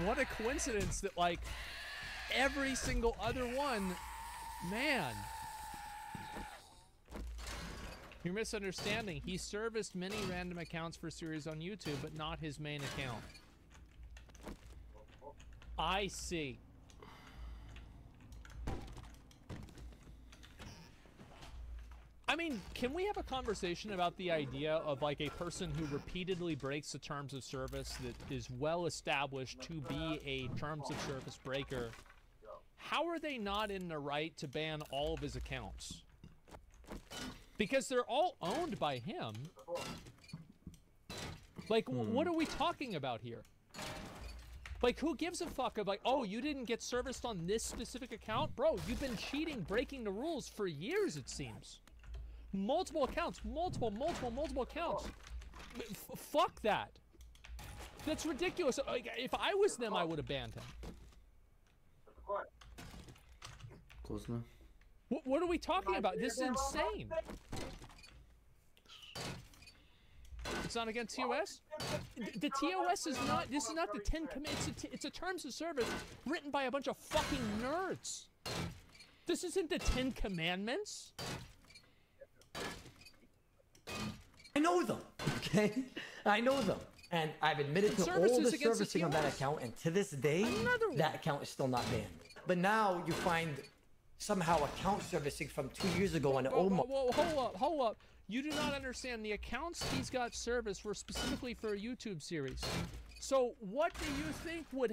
what a coincidence that like every single other one, man. You're misunderstanding. He serviced many random accounts for series on YouTube, but not his main account. I see. I mean, can we have a conversation about the idea of like a person who repeatedly breaks the terms of service that is well established to be a terms of service breaker? How are they not in the right to ban all of his accounts? Because they're all owned by him. Like, what are we talking about here? Like, who gives a fuck of like, oh, you didn't get serviced on this specific account? Bro, you've been cheating, breaking the rules for years, it seems. Multiple accounts, multiple accounts. Fuck that. That's ridiculous. Like, if I was them, I would have banned him. Kuzma. What are we talking about? This is insane. It's not against TOS? The TOS is not, this is not the 10 commandments, it's a terms of service written by a bunch of fucking nerds. This isn't the 10 commandments. I know them, okay? I know them. And I've admitted to all the servicing on that account, and to this day, that account is still not banned. But now you find somehow account servicing from 2 years ago on Omar. Whoa, hold up. You do not understand. The accounts he's got service were specifically for a YouTube series. So what do you think would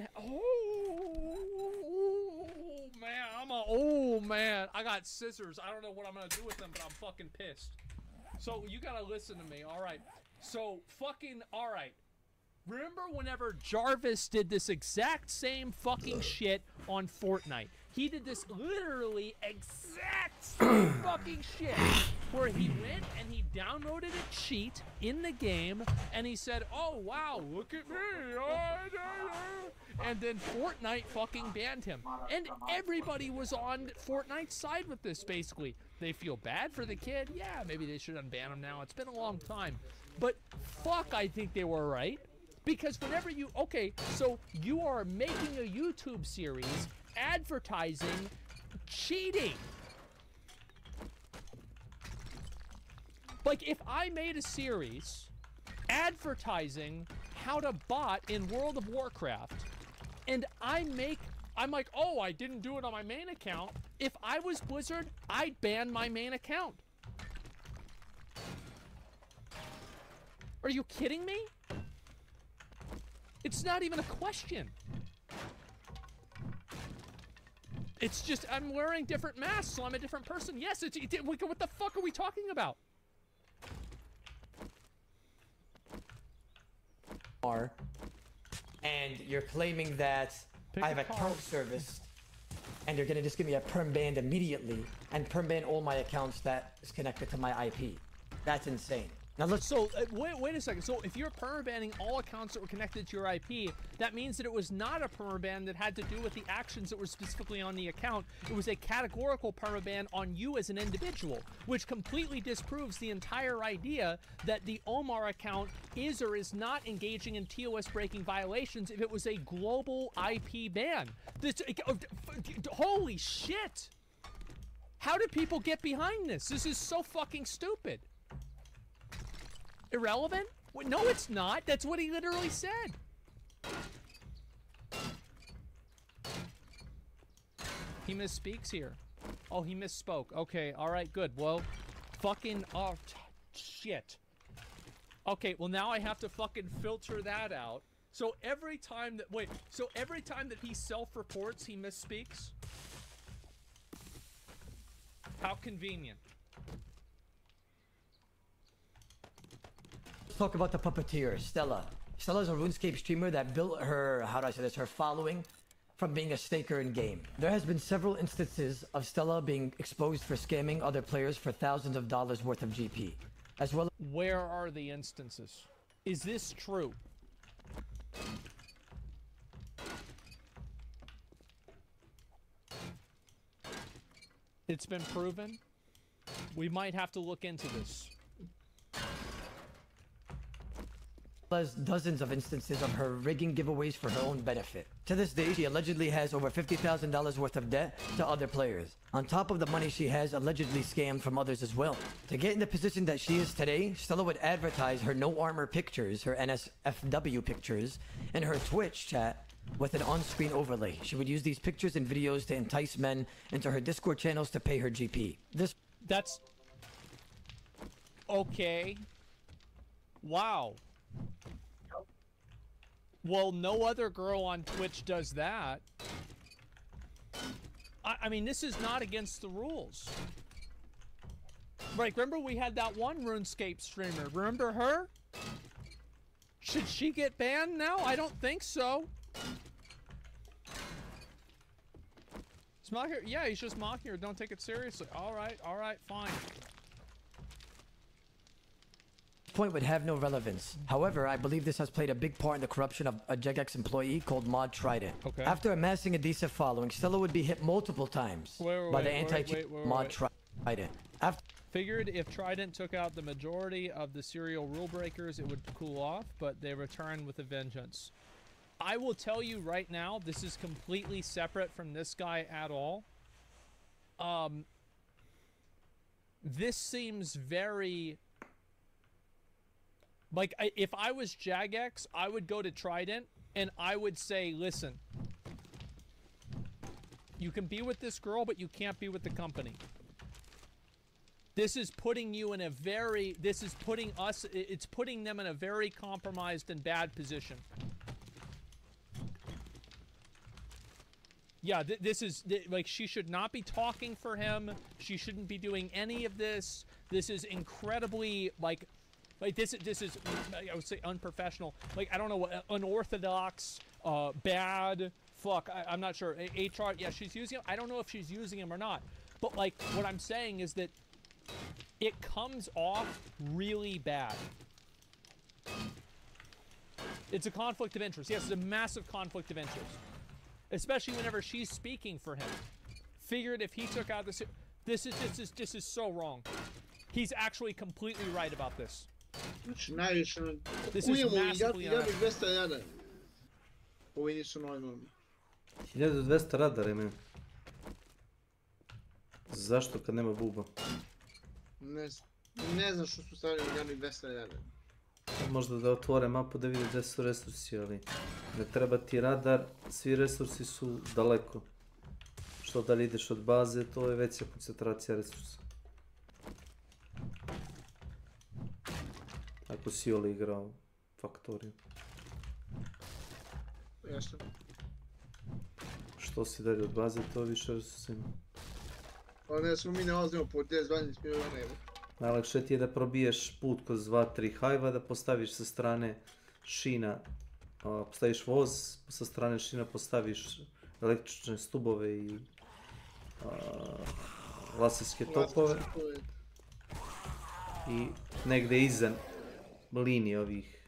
man, I got scissors. I don't know what I'm gonna do with them, but I'm fucking pissed. So you gotta listen to me, alright? So fucking alright. Remember whenever Jarvis did this exact same fucking shit on Fortnite? He did this literally exact same fucking shit, where he went and he downloaded a cheat in the game, and he said, "Oh wow, look at me!" And then Fortnite fucking banned him, and everybody was on Fortnite's side with this. Basically, they feel bad for the kid. Yeah, maybe they should unban him now. It's been a long time, but fuck, I think they were right. Because whenever you, okay, so you are making a YouTube series advertising cheating. Like, if I made a series advertising how to bot in World of Warcraft, and I'm like, oh, I didn't do it on my main account. If I was Blizzard, I'd ban my main account. Are you kidding me? It's not even a question. It's just, I'm wearing different masks, so I'm a different person. Yes, what the fuck are we talking about? And you're claiming that I have a account service, and you're gonna just give me a perm ban immediately, and perm ban all my accounts that is connected to my IP. That's insane. Now let's. So wait a second. So if you're permabanning all accounts that were connected to your IP, that means that it was not a permaban that had to do with the actions that were specifically on the account. It was a categorical permaban on you as an individual, which completely disproves the entire idea that the Omar account is or is not engaging in TOS breaking violations if it was a global IP ban. Holy shit! How did people get behind this? This is so fucking stupid. Irrelevant? No, it's not. That's what he literally said. He misspeaks here. Oh, he misspoke. Okay, all right, good. Well, fucking, oh, shit. Okay, well, now I have to fucking filter that out. So every time that, wait, so every time that he self-reports, he misspeaks? How convenient. Talk about the puppeteer, Stella. Stella's a RuneScape streamer that built her, how do I say this, her following from being a staker in game. There has been several instances of Stella being exposed for scamming other players for thousands of dollars worth of GP, as well. Where are the instances? Is this true? It's been proven. We might have to look into this. Has dozens of instances of her rigging giveaways for her own benefit. To this day, she allegedly has over $50,000 worth of debt to other players, on top of the money she has allegedly scammed from others as well. To get in the position that she is today, Stella would advertise her no armor pictures, her NSFW pictures, in her Twitch chat with an on-screen overlay. She would use these pictures and videos to entice men into her Discord channels to pay her GP. That's... okay. Wow. Well, no other girl on Twitch does that. I mean, this is not against the rules. Like, remember we had that one RuneScape streamer. Remember her? Should she get banned now? I don't think so. Is Mahir? Yeah, he's just mocking her. Don't take it seriously. All right, fine. Point would have no relevance. However, I believe this has played a big part in the corruption of a Jagex employee called Mod Trident. Okay. After amassing a decent following, Stella would be hit multiple times by the anti-cheat Mod Trident. Figured if Trident took out the majority of the serial rule breakers, it would cool off, but they return with a vengeance. I will tell you right now, this is completely separate from this guy at all. This seems very... like, if I was Jagex, I would go to Trident, and I would say, listen, you can be with this girl, but you can't be with the company. This is putting you in a very, it's putting them in a very compromised and bad position. Yeah, this is, like, she should not be talking for him. She shouldn't be doing any of this. This is incredibly, like this is, I would say, unprofessional. Like, I don't know, unorthodox, bad, fuck, I'm not sure. HR, yeah, she's using them. I don't know if she's using them or not. But, like, what I'm saying is that it comes off really bad. It's a conflict of interest. Yes, it's a massive conflict of interest. Especially whenever she's speaking for him. Figured if he took out this is so wrong. He's actually completely right about this. This is massively unethical. 1200 radara imaju. Zašto kad nema buba? Ne znam što su stavljali gani 200 radara. Možda da otvore mapu da vide gdje su resursi, ali ne treba ti radar, svi resursi su daleko. Što dalje ideš od baze, to je veća koncentracija resursa. Ako si Oli igrao Faktoriju. Jasno. Što si dalje od baze, to više resursa ima. Pa ne smo mi nalazimo po 10-12 miliona evo. Najlakše ti je da probiješ put kroz 2-3 hajva, da postaviš sa strane šina, postaviš voz, sa strane šina postaviš električne stubove i laserske topove. I negdje iza linije ovih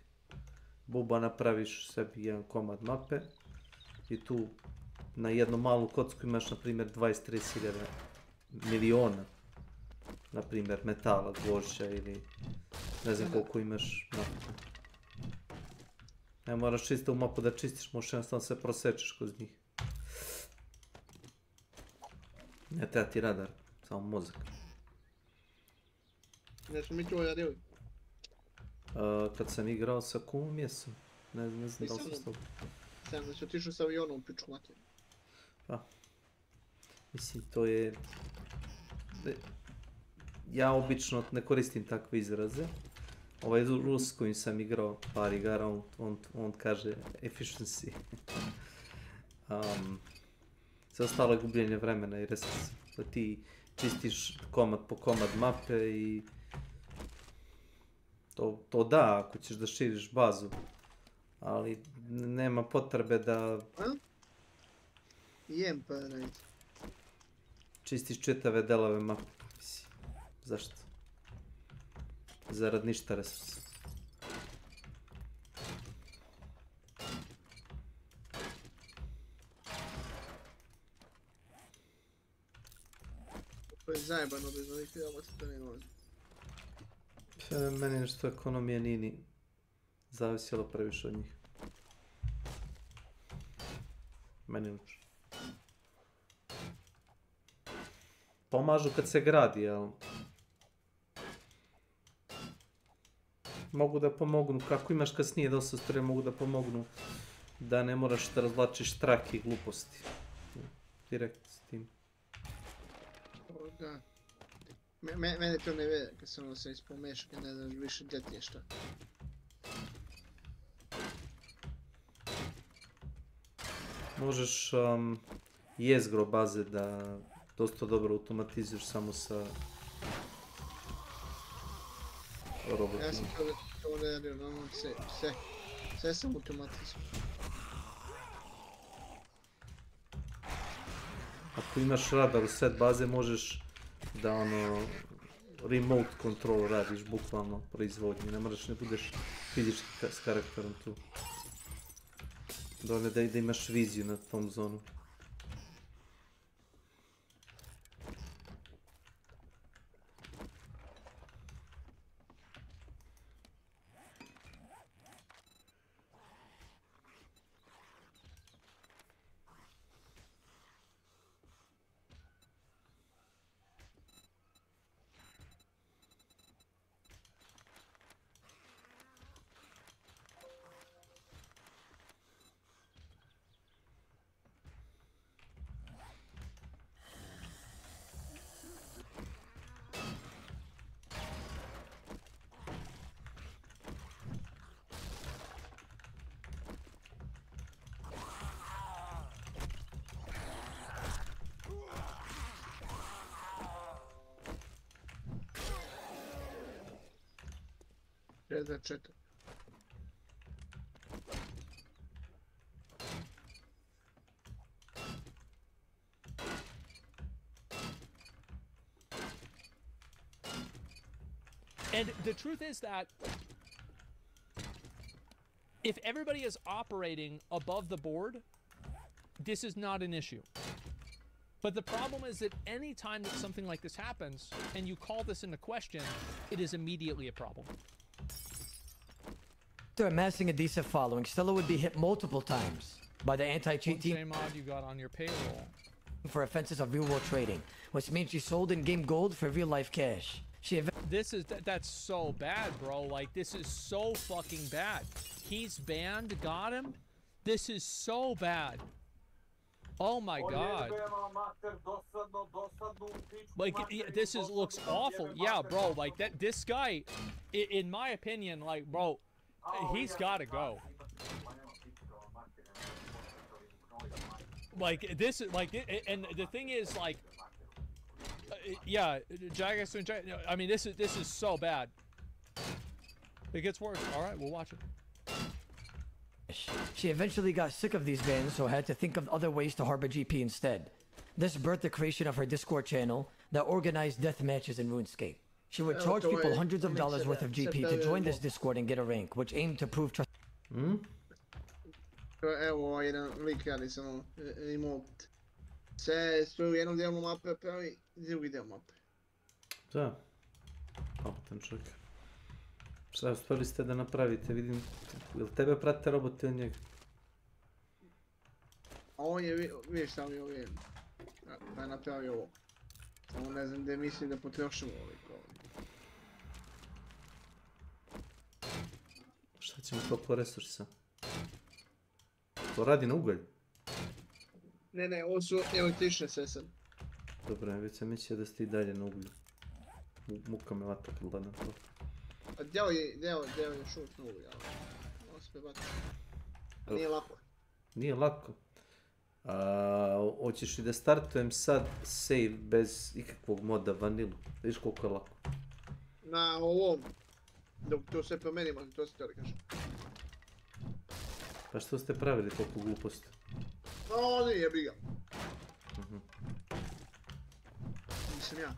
buba napraviš sebi jedan komad mape i tu na jednu malu kocku imaš na primjer 20-30 miliona na primjer metala, gvožđa ili ne znam koliko imaš mapu. Ne moraš čistiti u mapu da čistiš, možeš jednostavno se prosečeš kroz njih. Ne treba ti radar, samo mozak. Ne smo mi to radili. Kad sam igrao sa kumom, jesam. Ne znam da li sam s tobom. Sam da si otišao sa avionom u pičku mater. Pa. Mislim, to je... Ja obično ne koristim takve izraze. Ovaj Rus s kojim sam igrao par igara, on kaže efficiency. Sve ostalo je gubljenje vremena i resursa. Da ti čistiš komad po komad mape i... To da, ako ćeš da širiš bazu. Ali nema potrebe da... Jem pa raditi. Čistiš čitave delove mape. Zašto? Zarad ništa resursa. To je zajebano bez ovih filmova, to ne može. Meni nešto ekonomija nije ni zavisilo previše od njih. Meni lično. Pomažu kad se gradi, ali... Mogu da pomognu, kako imaš kasnije dosta struje, mogu da pomognu da ne moraš da razvlačiš trake i gluposti. Direkt s tim. Da. Mene to ne vede, kad se ono se ispomeša, kad ne znaš više gdje ti je šta. Možeš jezgro baze da dosta dobro automatizuješ samo sa robotima. Ja sam to radio, normalno sve sam automatizuješ. Ako imaš radar u set baze, možeš da ono remote control radiš, bukvalno proizvodnje, ne moraš ne budeš fizički s karakterom tu. Dovoljno da imaš viziju na tom zonu. Četak. And the truth is that if everybody is operating above the board, this is not an issue. But the problem is that any time that something like this happens and you call this into question, it is immediately a problem. After amassing a decent following, Stella would be hit multiple times by the anti-cheat team J-Mod you got on your payroll for offenses of real-world trading, which means she sold in-game gold for real-life cash. That's so bad, bro. Like, this is so fucking bad. He's banned, got him. This is so bad. Oh my god. Like, this looks awful. Yeah, bro, like this guy, in my opinion, like, bro, he's gotta go. Like, this is, like, and the thing is, like, yeah, Jagex, I mean, this is so bad. It gets worse. Alright, we'll watch it. She eventually got sick of these bans, so had to think of other ways to harbor GP instead. This birthed the creation of her Discord channel that organized death matches in RuneScape. She would charge people hundreds of dollars worth of GP to join this Discord and get a rank, which aimed to prove trust. Evo jedan lik radi samo remote. Sve u jednom dijelu mape pravi drugi dio mape. Da. Pametan čovjek. Šta uspjeli ste da napravite, vidim, jel tebe prate roboti od njega? A on je, vidiš sam je ovdje, pa je napravio ovo. Samo ne znam gdje mislim da potrošimo ovoliko. Šta ćemo toliko resursa? To radi na ugalj? Ne, ovo su električne sve sad. Dobro, već sam mislio da ste i dalje na uglju. Muka me vata kad gledam to. A djelo je šut na uglju, ali ovo se prebati. Nije lako. Nije lako. Hoćeš i da startujem sad save bez ikakvog moda vanilu? Viš koliko je lako? Na ovom, dok to sve promenimo, to se htjeli kažem. Pa što ste pravili toliko gluposti? O, nije, jebi ga. Nisam ja.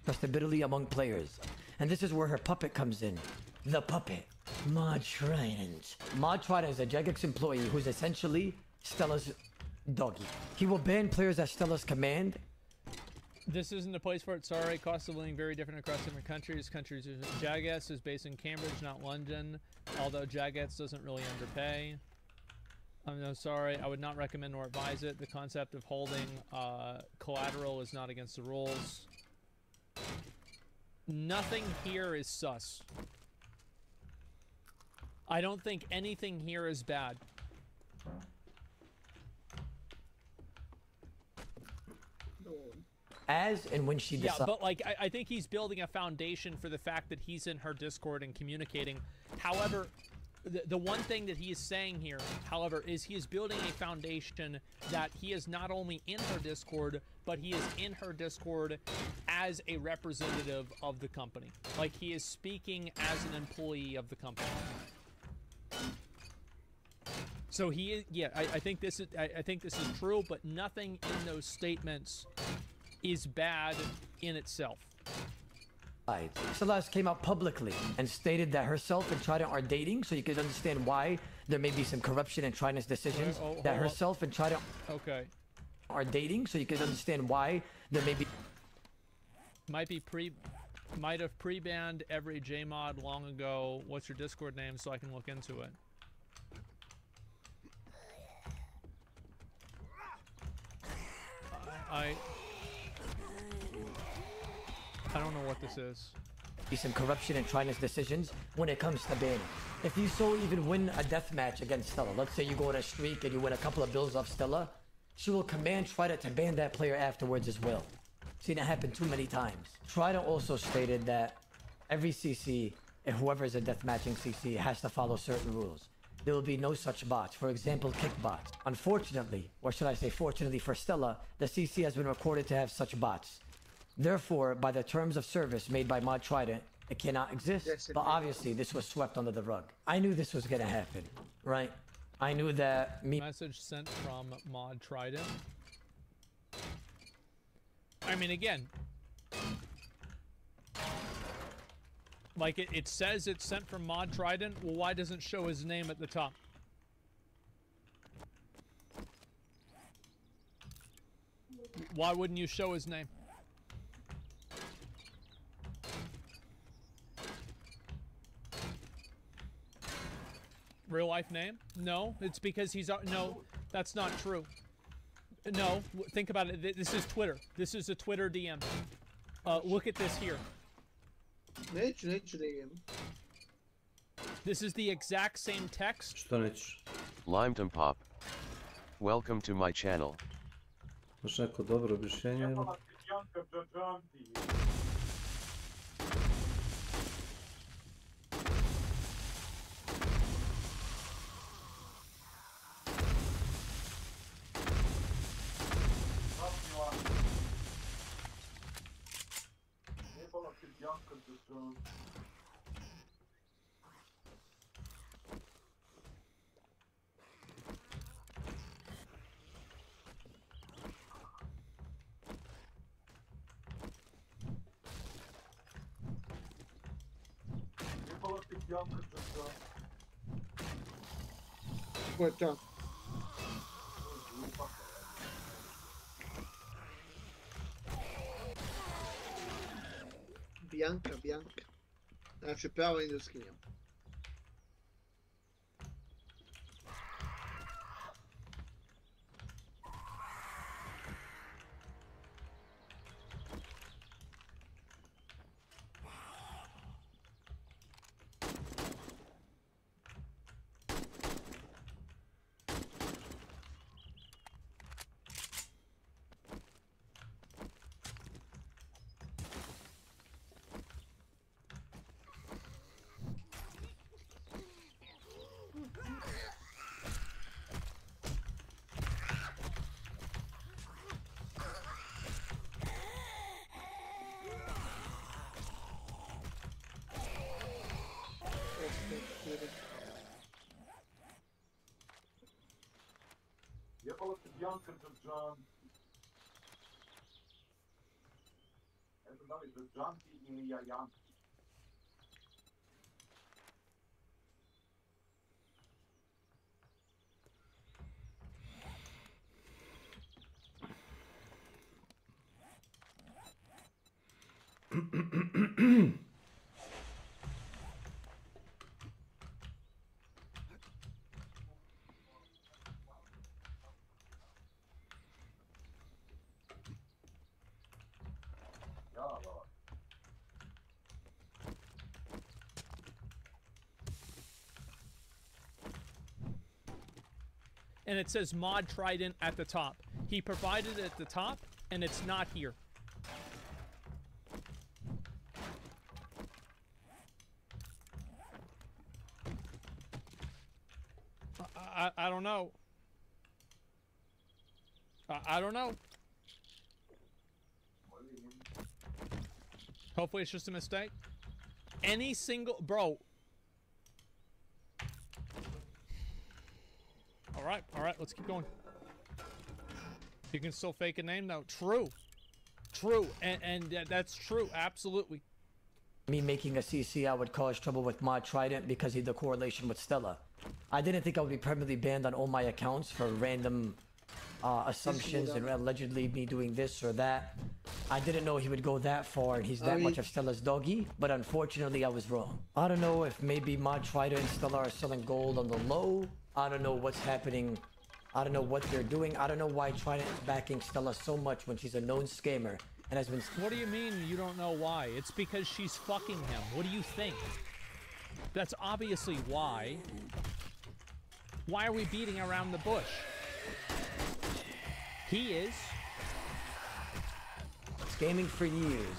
Trustability among players. And this is where her puppet comes in. The puppet. Mod Trident. Mod Trident is a Jagex employee who's essentially Stella's doggy. He will ban players at Stella's command. This isn't the place for it, sorry. Cost of living very different across different countries. Jagex is based in Cambridge, not London. Although Jagex doesn't really underpay. I'm sorry, I would not recommend or advise it. The concept of holding collateral is not against the rules. Nothing here is sus. I don't think anything here is bad. As and when she decides. Yeah, but like, I think he's building a foundation for the fact that he's in her Discord and communicating. However, the one thing that he is saying here, however, is he is building a foundation that he is not only in her Discord, but he is in her Discord as a representative of the company. Like, he is speaking as an employee of the company. So he is, yeah, I think this is, I think this is true, but nothing in those statements is bad in itself. Celeste came out publicly and stated that herself and Trident are dating, so you can understand why there may be some corruption in Trident's decisions. That herself and Trident are dating, so you can understand why there may be... Might have pre-banned every JMod long ago. What's your Discord name so I can look into it? I don't know what this is. some corruption in Trident's decisions when it comes to banning. If you so even win a death match against Stella, let's say you go on a streak and you win a couple of bills off Stella, she will command Trident to ban that player afterwards as well. Seen it happen too many times. Trident also stated that every CC, and whoever is a deathmatching CC, has to follow certain rules. There will be no such bots, for example, kick bots. Unfortunately, or should I say fortunately for Stella, the CC has been recorded to have such bots. Therefore, by the terms of service made by Mod Trident, it cannot exist, but obviously this was swept under the rug. I knew this was gonna happen, right? I knew that Message sent from Mod Trident. I mean, again, like it says it's sent from Mod Trident. Well, why doesn't it show his name at the top? Why wouldn't you show his name? Real life name? No, it's because he's no, that's not true. No, think about it. This is Twitter. This is a Twitter DM. Look at this here. This is the exact same text. Limeton Pop. Welcome to my channel. Masz jako dobre objaśnienie. What's up? Bianca. Znači prava industrinja. Jebalo ti Bianca Đorđan. Ne znam da li Đorđanki ili Jajanki. And it says Mod Trident at the top. He provided it at the top, and it's not here. I don't know. I don't know. Hopefully it's just a mistake. Any single... Bro. Alright, let's keep going. You can still fake a name now. True. And that's true, absolutely. Me making a CC, I would cause trouble with Mod Trident because of the correlation with Stella. I didn't think I would be permanently banned on all my accounts for random assumptions and allegedly me doing this or that. I didn't know he would go that far and he's that much of Stella's doggy, but unfortunately I was wrong. I don't know if maybe Mod Trident and Stella are selling gold on the low. I don't know what's happening. I don't know what they're doing. I don't know why Trident is backing Stella so much when she's a known scammer and has been... What do you mean you don't know why? It's because she's fucking him. What do you think? That's obviously why. Why are we beating around the bush? He is. Scamming for years,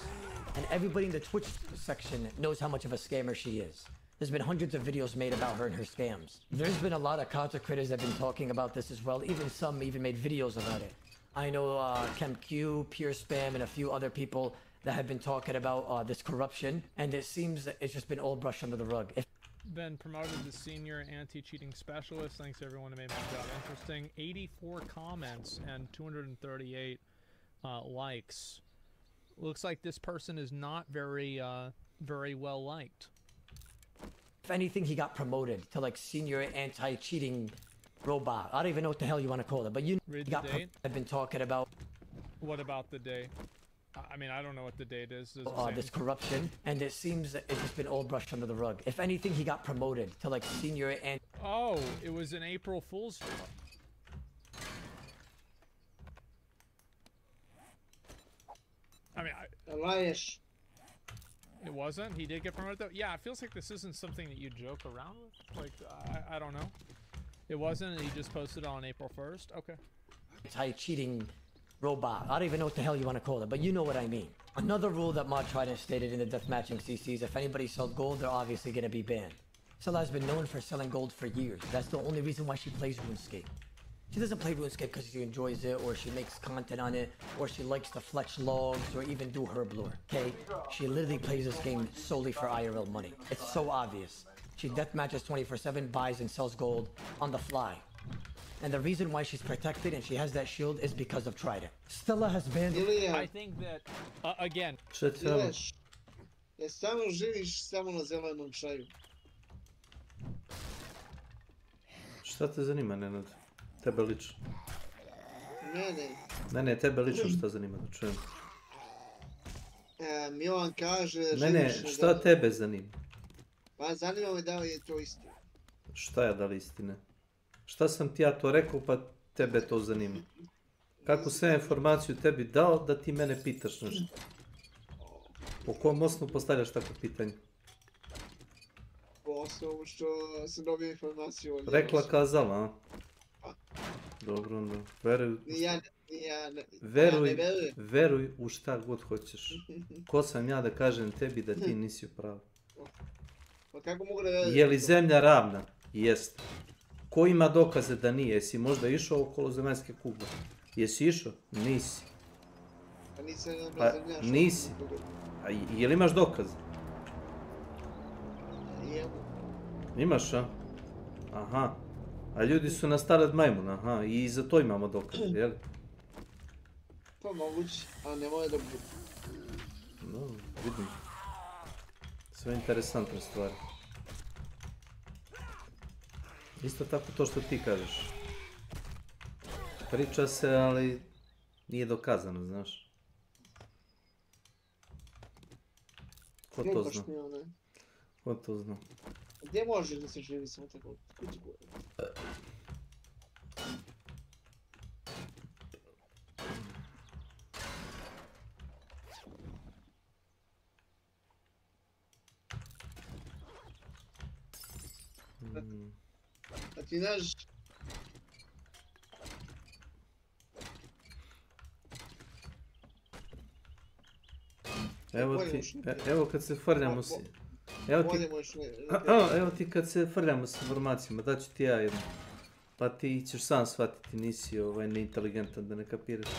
and everybody in the Twitch section knows how much of a scammer she is. There's been hundreds of videos made about her and her scams. There's been a lot of content creators that have been talking about this as well. Even some made videos about it. I know ChemQ, Pure Spam, and a few other people that have been talking about this corruption, and it seems that it's just been all brushed under the rug. Been promoted to senior anti-cheating specialist. Thanks everyone who made my job interesting. 84 comments and 238 likes. Looks like this person is not very well liked. If anything, he got promoted to like senior anti-cheating robot. I don't even know what the hell you want to call it, but you Read got the date. I've been talking about. What about the date? I mean, I don't know what the date is. This corruption, and it seems that it's just been all brushed under the rug. If anything, he got promoted to like senior and. Oh, it was an April Fool's. I mean, Elias. It wasn't? He did get promoted though? Yeah, it feels like this isn't something that you joke around with. Like, I don't know. It wasn't, he just posted on April 1st? Okay. Anti-cheating robot. I don't even know what the hell you want to call it, but you know what I mean. Another rule that Mod Trident stated in the deathmatching CCs, if anybody sold gold, they're obviously going to be banned. Scylla has been known for selling gold for years. That's the only reason why she plays RuneScape. She doesn't play RuneScape because she enjoys it, or she makes content on it, or she likes to flex logs, or even do herb lore, okay? She literally plays this game solely for IRL money. It's so obvious. She deathmatches 24/7, buys and sells gold on the fly. And the reason why she's protected and she has that shield is because of Trident. Stella has been... I think that, again... Samo živiš samo na zelenom čaju. Šta te zanima, Nenad? Tebe lično. Mene. Ne, tebe lično šta zanima, da čujem. Milan kaže... Ne, šta tebe zanima? Pa zanima me da li je to istina. Šta je da li istine? Šta sam ti ja to rekao pa tebe to zanima? Kako sam ja informaciju tebi dao da ti mene pitaš nešto? Po kom osnovu postavljaš takvo pitanje? Po osnovu što sam dobio informaciju od... Rekla kazala, a? Dobro, onda. Veruj u šta god hoćeš. Ko sam ja da kažem tebi da ti nisi u pravu? Pa kako mogu da verujem? Je li zemlja ravna? Jeste. Ko ima dokaze da nije? Jesi možda išao okolo zemaljske kugle? Jesi išao? Nisi. Pa nisam nisi. A je li imaš dokaze? Imaš, a? Aha. A ljudi su nastali od majmuna, aha. I za to imamo dokaze, jel? Pa moguće, a ne moje da budu. No, vidim. Sve interesantne stvari. Isto tako to što ti kažeš. Priča se, ali nije dokazano, znaš. Ko to zna? Ko to zna? Gdje možeš da se živi samo tako? A ti znaš... Evo kad se frljamo si... Evo ti kad se frljamo s informacijama, daću ti ja jedno. Pa ti ćeš sam shvatiti, nisi neinteligentan da ne kapiraš.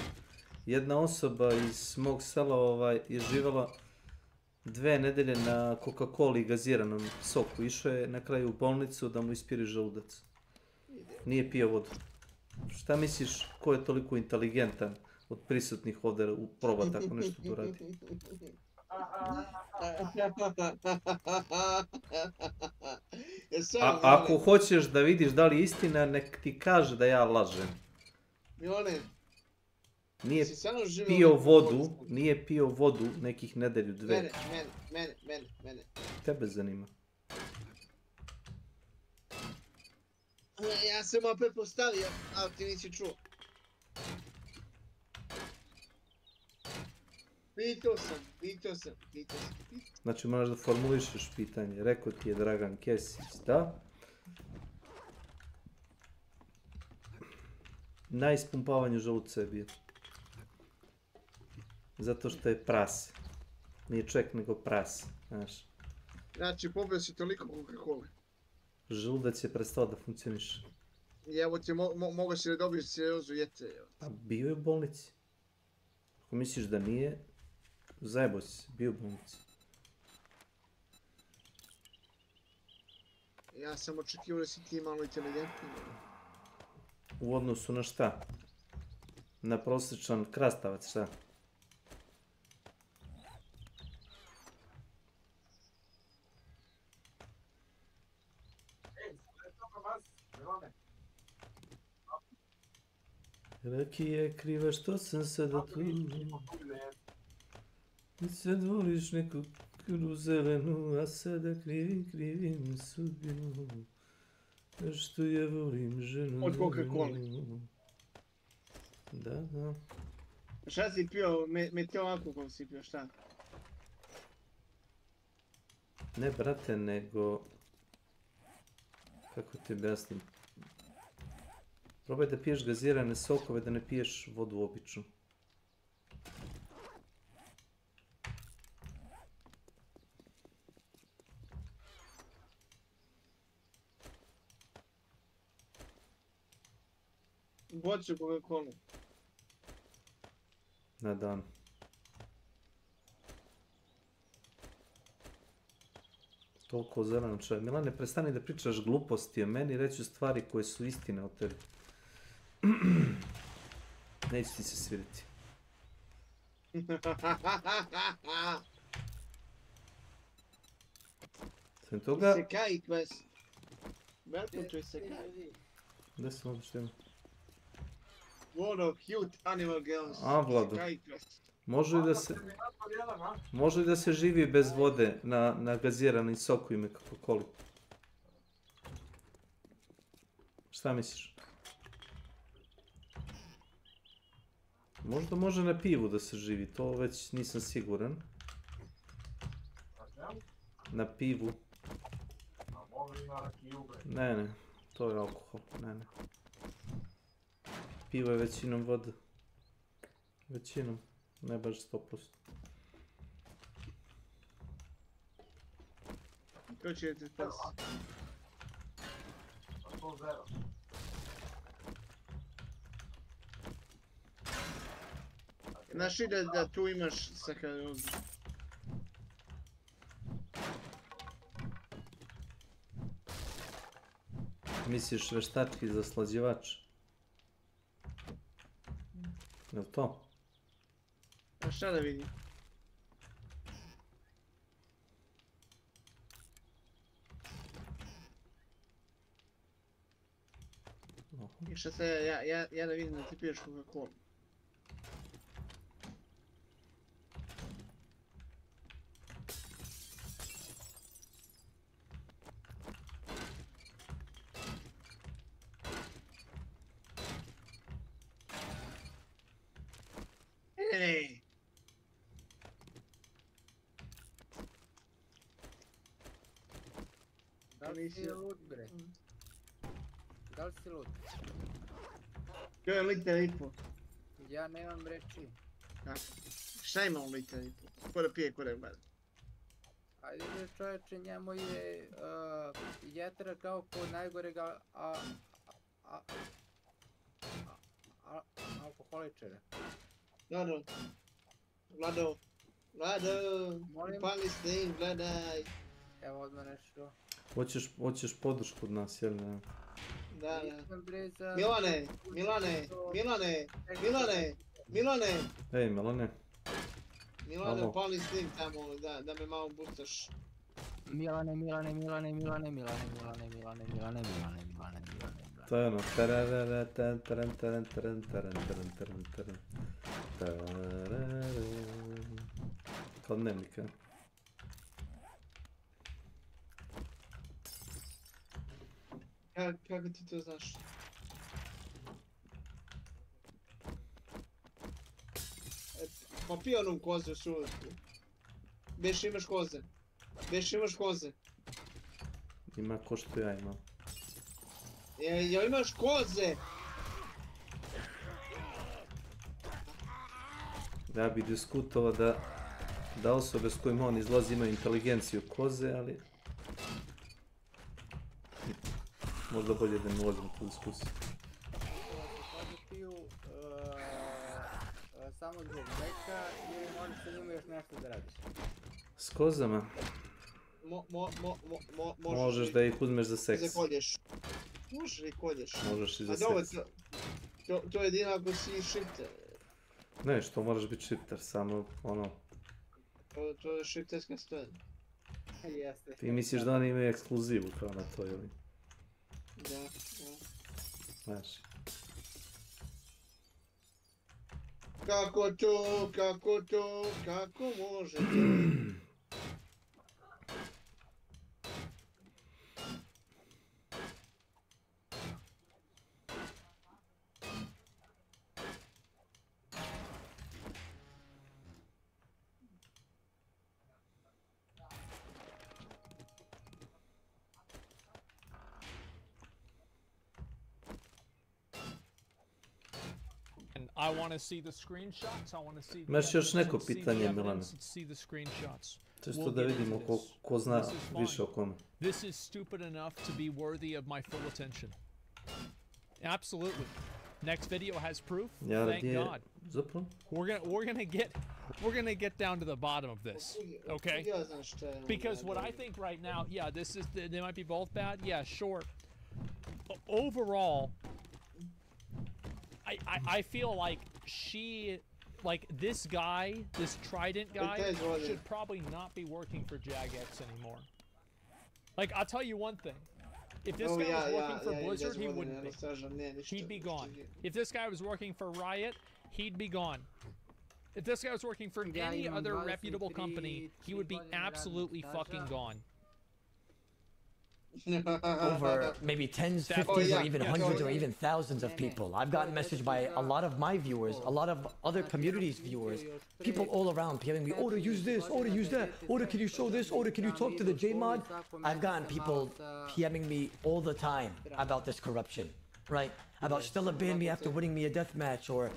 Jedna osoba iz mog sela je živala 2 nedelje na Coca-Coli i gaziranom soku. Išao je na kraju u bolnicu da mu ispiri želudac. Nije pio vodu. Šta misliš, ko je toliko inteligentan od prisutnih ovdje proba tako nešto da radi? Ako hoćeš da vidiš da li je istina, nek ti kaže da ja lažem. Milane, nije pio vodu nekih nedelju 2. Mene. Tebe zanima. Ja sam opet postavio, ali ti nisi čuo. Pitao sam. Znači moraš da formulišeš pitanje. Rekao ti je Dragan Kesić da. Na ispumpavanju želuca je bio. Zato što je prase. Nije čovjek nego prase, znaš. Znači, popio si toliko Coca-Cola. Želudac je prestao da funkcioniše. I evo ti mogo si da dobiješ seriozu jece. A bio je u bolnici. Ako misliš da nije, zajebo si, bio u bolnici. Ja sam očekivao da si ti malo inteligentniji. U odnosu na šta? Na prosječan krastavac, šta? Rakije kriva što sam sada tu. I sad voliš neku kru zelenu, a sada krivim sudbinu. Što ja volim ženu. Od Coca-Cola. Da. Šta si pio? Meteo alkohol si pio, šta? Ne, brate, nego... Kako ti objasnim? Probaj da piješ gazirane sokove, da ne piješ vodu običnu. Boću Coca-Cola. Na dan. Toliko zeleno čaj. Milane, prestani da pričaš gluposti o meni, reći stvari koje su istine o tebi. Neću ti se svidjeti. Sem toga... Isekai quest. Welcome to Isekai. Gde sam ovdje što ima? World of cute animal girls. A, Vlado. Isekai quest. Može i da se živi bez vode na gaziranim sokovima Coca-Coli. Šta misliš? Možda može na pivu da se živi, to već nisam siguran. Na pivu. Ne, to je alkohol, ne. Pivo je većinom voda. Većinom, ne baš 100%. To će ti spas. Znaš i da tu imaš sakarozu. Misliš veštački zaslađivač? Je li to? A šta da vidim? I šta se ja da vidim da ti piješ Coca-Cola. Ej! Da li si lud, bre? Da li si lud? To je liter i po. Ja nemam reči. Šta ima liter i po? Ko da pije, ko da gleda? Ajde bre čovječe, njemu je jetra kao kod najgorega alkoholičara. Vlado, upali snim, gledaj. Evo odmah nešto. Hoćeš podršku od nas, jel ne? Da. Milane! Ej, Milane. Milane, upali snim tamo, da me malo bustaš. Milane. To je ono. Kao dnevnika. Kako ti to znaš? Pa pijanu koze u suvetku. Beš imaš koze. Beš imaš koze. Ima ko što ja imam. Ja imaš koze! Ja bi diskutovao da osobe s kojima on izlazi imaju inteligenciju koze, ali... Možda bolje da ne ulazim u tu diskusiju. Samo zbog beka ili možeš sa njima još nešto da radiš? S kozama? Možeš da ih uzmeš za seks. Zakolješ. Možeš da ih kolješ. Možeš i za seks. To je jedino ako si šipter. Ne, što moraš biti šipter, samo ono... To je šipterska stvar. Ti misliš da oni imaju ekskluzivu kao na to, ili? Da. Znaš. Kako to, kako može to? I want to see the screenshots. I want to see. Imaš još neko pitanje, Milane? See the screenshots. Čisto da vidimo ko zna više o kome. This is stupid enough to be worthy of my full attention. Absolutely. Next video has proof. Thank God. Zapravo? We're gonna get down to the bottom of this, okay? Because what I think right now, yeah, this is they might be both bad. Yeah, sure. Overall, I feel like this guy, this Trident guy, should probably not be working for Jagex anymore. Like, I'll tell you one thing. If this guy was working for Blizzard, he wouldn't be. He'd be gone. If this guy was working for Riot, he'd be gone. If this guy was working for any other reputable company, he would be absolutely fucking gone. Over maybe tens, 50s, or even hundreds or even thousands of people. I've gotten messaged by a lot of my viewers, a lot of other communities' viewers, people all around telling me, Oda, use this, Oda, use that, Oda, can you show this, Oda, can you talk to the J-Mod? I've gotten people PMing me all the time about this corruption, right? About Stella banned me after winning me a death match, or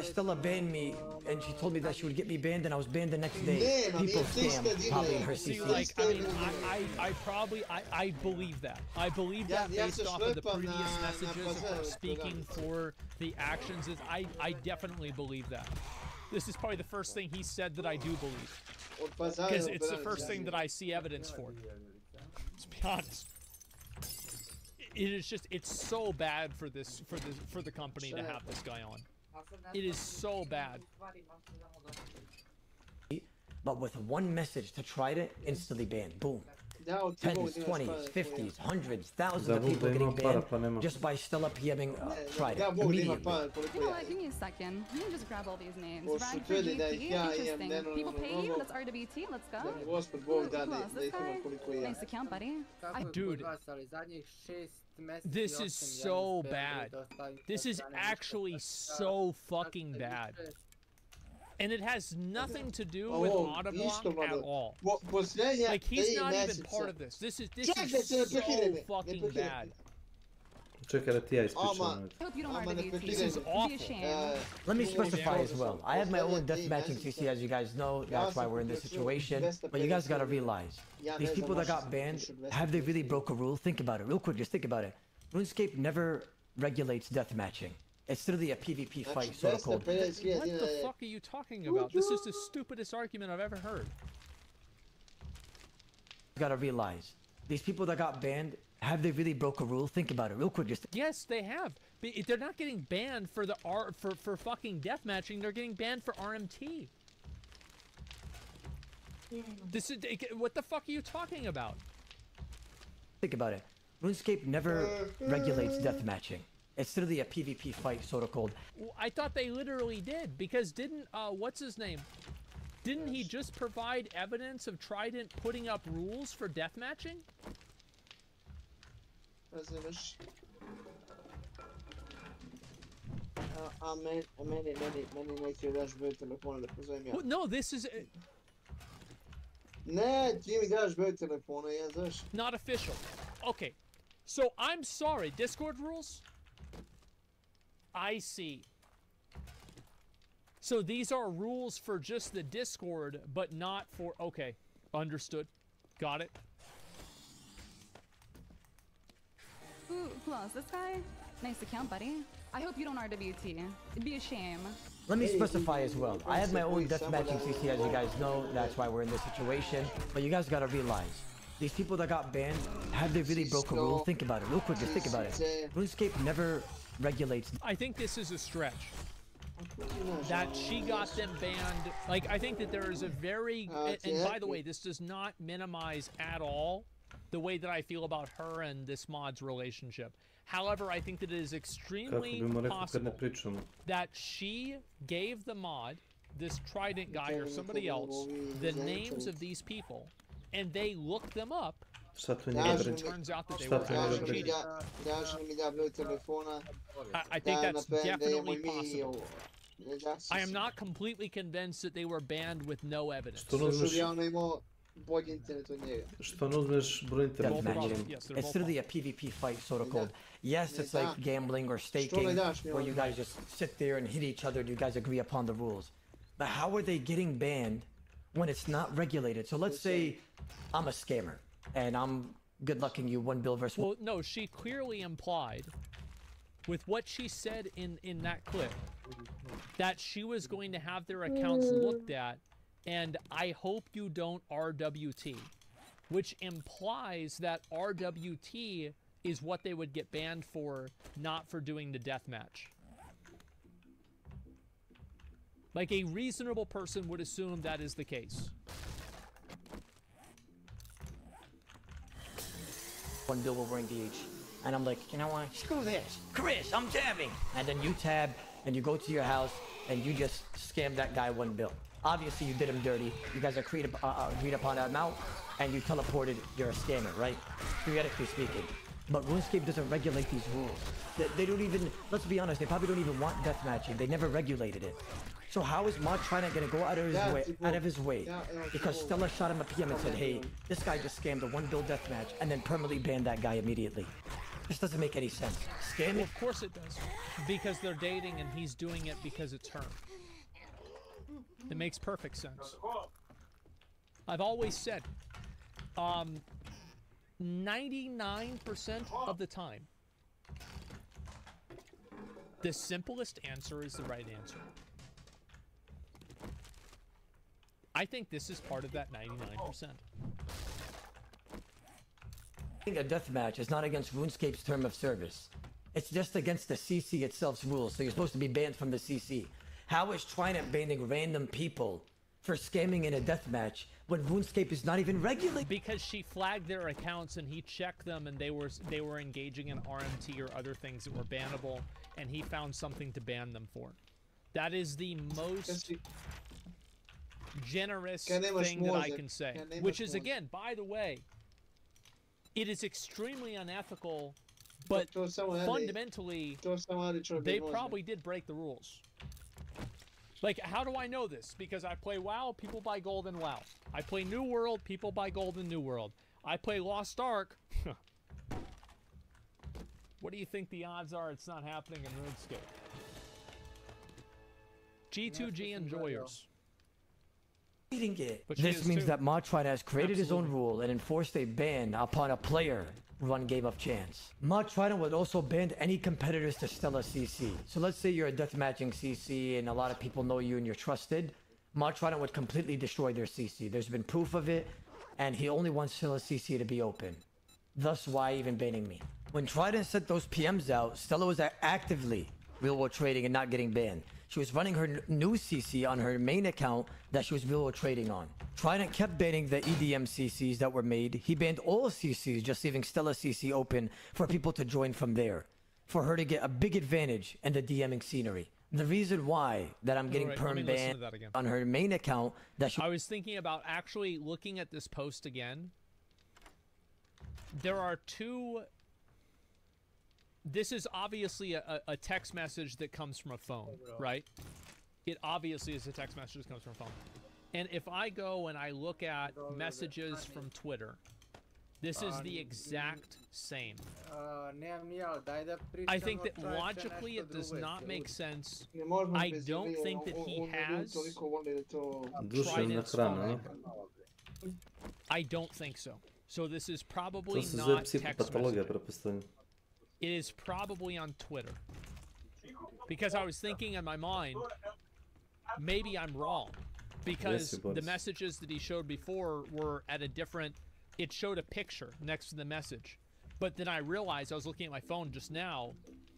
Stella banned me and she told me that she would get me banned and I was banned the next day. People scam Poppy and her CC. Like, I mean, I believe that. I believe that based off of the previous messages of her speaking for the actions. I definitely believe that. This is probably the first thing he said that I do believe. Because it's the first thing that I see evidence for. Let's be honest. It is just, it's so bad for the company to have this guy on. It is so bad. But with one message to Trident, instantly banned. Boom. Tens, 20s, 50s, hundreds, thousands of people getting banned just by Stella PMing Trident immediately. You know what? Give me a second. Let me just grab all these names. Rag for GP, interesting. People pay you? That's RWT. Let's go. Who else? This guy? Nice account, buddy. Dude, this is so bad. This is actually so fucking bad. And it has nothing to do with Autoblock at all. Like, he's not even part of this. This is so fucking bad. Čekaj da ti ja ispričam. This is awful. Let me specify as well. I have my own deathmatching CC, as you guys know. That's why we're in this situation. But you guys gotta realize, these people that got banned, have they really broke a rule? Think about it, real quick. Just think about it. RuneScape never regulates deathmatching. It's literally a PvP fight, sort of called. What the fuck are you talking about? This is the stupidest argument I've ever heard. You gotta realize, these people that got banned, have they really broke a rule? Think about it, real quick. Just yes, they have. They're not getting banned for the for fucking deathmatching. They're getting banned for RMT. This is what the fuck are you talking about? Think about it. RuneScape never regulates deathmatching. It's literally a PvP fight, sort of called. I thought they literally did, because didn't what's his name? Didn't he just provide evidence of Trident putting up rules for deathmatching? Meni neće daš broj telefona da pozovem ja. No, this is... Ne, ti mi daš broj telefona, ja znaš. Not official. Okay, so I'm sorry, Discord rules? I see. So these are rules for just the Discord, but not for... Okay, understood. Got it. Ooh, who else? This guy? Nice account, buddy. I hope you don't RWT. It'd be a shame. Let me specify as well. I have my own deathmatching CC, as you guys know. That's why we're in this situation. But you guys gotta realize, these people that got banned, have they really broke a rule? Think about it, real quick, just think about it. RuneScape never regulates. I think this is a stretch. That she got them banned. Like, I think that there is a very... and by the way, this does not minimize at all the way that I feel about her and this mod's relationship. However, I think that it is extremely possible that she gave the mod, this Trident guy or somebody else, the names of these people, and they looked them up, and it turns out that they were actually cheating. I think that's definitely possible. I am not completely convinced that they were banned with no evidence. It's really a PvP fight, sort of called. Yes, it's like gambling or staking, where you guys just sit there and hit each other and you guys agree upon the rules. But how are they getting banned when it's not regulated? So let's say I'm a scammer and I'm good lucking you one bill versus one. Well, no, she clearly implied with what she said in that clip that she was going to have their accounts looked at, and I hope you don't RWT, which implies that RWT is what they would get banned for, not for doing the deathmatch. Like, a reasonable person would assume that is the case. One bill will engage. And I'm like, you know what? Screw this. Chris, I'm tabbing. And then you tab, and you go to your house, and you just scam that guy one bill. Obviously, you did him dirty. You guys agreed upon that amount, and you teleported. You're a scammer, right? Theoretically speaking. But RuneScape doesn't regulate these rules. They don't even, let's be honest, they probably don't even want deathmatching. They never regulated it. So how is Mod Trident gonna go out of his way? Because Stella shot him a PM and said, hey, this guy just scammed a one bill deathmatch, and then permanently banned that guy immediately. This doesn't make any sense. Scamming? Well, of course it does. Because they're dating and he's doing it because it's her. It makes perfect sense. I've always said, 99% of the time, the simplest answer is the right answer. I think this is part of that 99%. A deathmatch is not against RuneScape's term of service. It's just against the CC itself's rules, so you're supposed to be banned from the CC. How is Trident banning random people for scamming in a deathmatch when RuneScape is not even regulated? Because she flagged their accounts and he checked them and they were engaging in RMT or other things that were bannable, and he found something to ban them for. That is the most generous thing that I can say. Which is, again, by the way, it is extremely unethical, but fundamentally, they probably did break the rules. Like, how do I know this? Because I play WoW, people buy gold in WoW. I play New World, people buy gold in New World. I play Lost Ark. What do you think the odds are it's not happening in RuneScape? G2G enjoyers. This means that Mod Trident has created his own rule and enforced a ban upon a player run game of chance. Mod Trident would also ban any competitors to Stella CC. So let's say you're a deathmatching CC and a lot of people know you and you're trusted. Mod Trident would completely destroy their CC. There's been proof of it, and he only wants Stella CC to be open. Thus why even banning me. When Trident sent those PMs out, Stella was actively real-world trading and not getting banned. She was running her new CC on her main account that she was real-world trading on. Trident kept banning the EDM CCs that were made. He banned all CCs, just leaving Stella CC open for people to join from there, for her to get a big advantage in the DMing scenery. The reason why that I'm getting perm banned on her main account that she... I was thinking about actually looking at this post again. There are two this is obviously a text message that comes from a phone, right? It obviously is a text message that comes from a phone. And if I go and I look at messages from Twitter, this is the exact same. I think that logically it does not make sense. I don't think that he has tried it spawn. I don't think so. So this is probably not text messaging. It is probably on Twitter. Because I was thinking in my mind, maybe I'm wrong. Because the messages that he showed before were at a different... It showed a picture next to the message. But then I realized I was looking at my phone just now,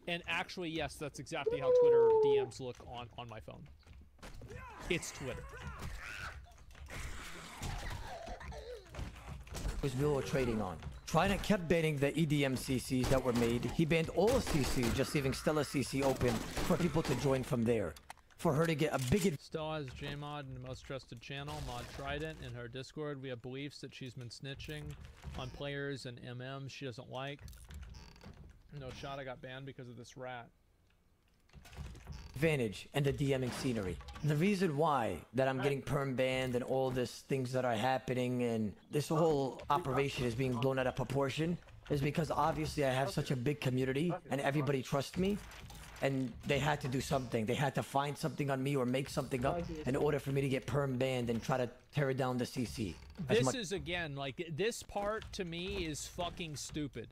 and actually, yes, that's exactly how Twitter DMs look on my phone. It's Twitter. We were trading on. Trident kept banning the EDM CCs that were made. He banned all CC, just leaving Stella CC open for people to join from there. For her to get a big... Stella is JMod in the most trusted channel, Mod Trident. In her Discord, we have beliefs that she's been snitching on players and MM she doesn't like. No shot, I got banned because of this rat. Advantage and the DMing scenery. The reason why that I'm getting perm banned and all this things that are happening and this whole operation is being blown out of proportion is because obviously I have such a big community and everybody trusts me. And they had to do something. They had to find something on me or make something up in order for me to get perm banned and try to tear down the CC. This is, again, like, this part to me is fucking stupid.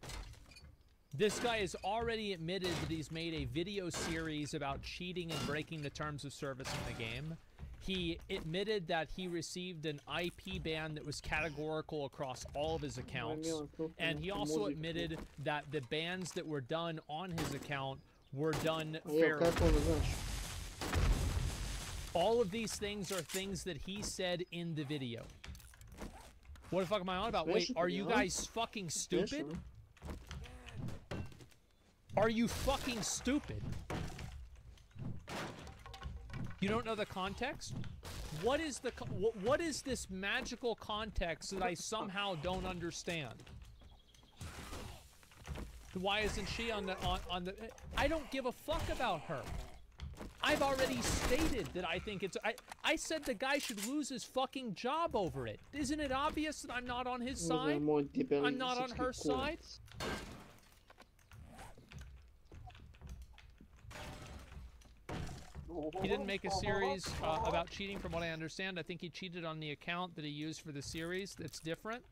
This guy has already admitted that he's made a video series about cheating and breaking the terms of service in the game. He admitted that he received an IP ban that was categorical across all of his accounts. And he also admitted that the bans that were done on his account were done fairly. All of these things are things that he said in the video. What the fuck am I on about? Wait, are you guys fucking stupid? Are you fucking stupid? You don't know the context? What is the what is this magical context that I somehow don't understand? Why isn't she on the I don't give a fuck about her. I've already stated that I think it's I said the guy should lose his fucking job over it. Isn't it obvious that I'm not on his side? I'm not on her side. He didn't make a series about cheating from what I understand. I think he cheated on the account that he used for the series. That's different.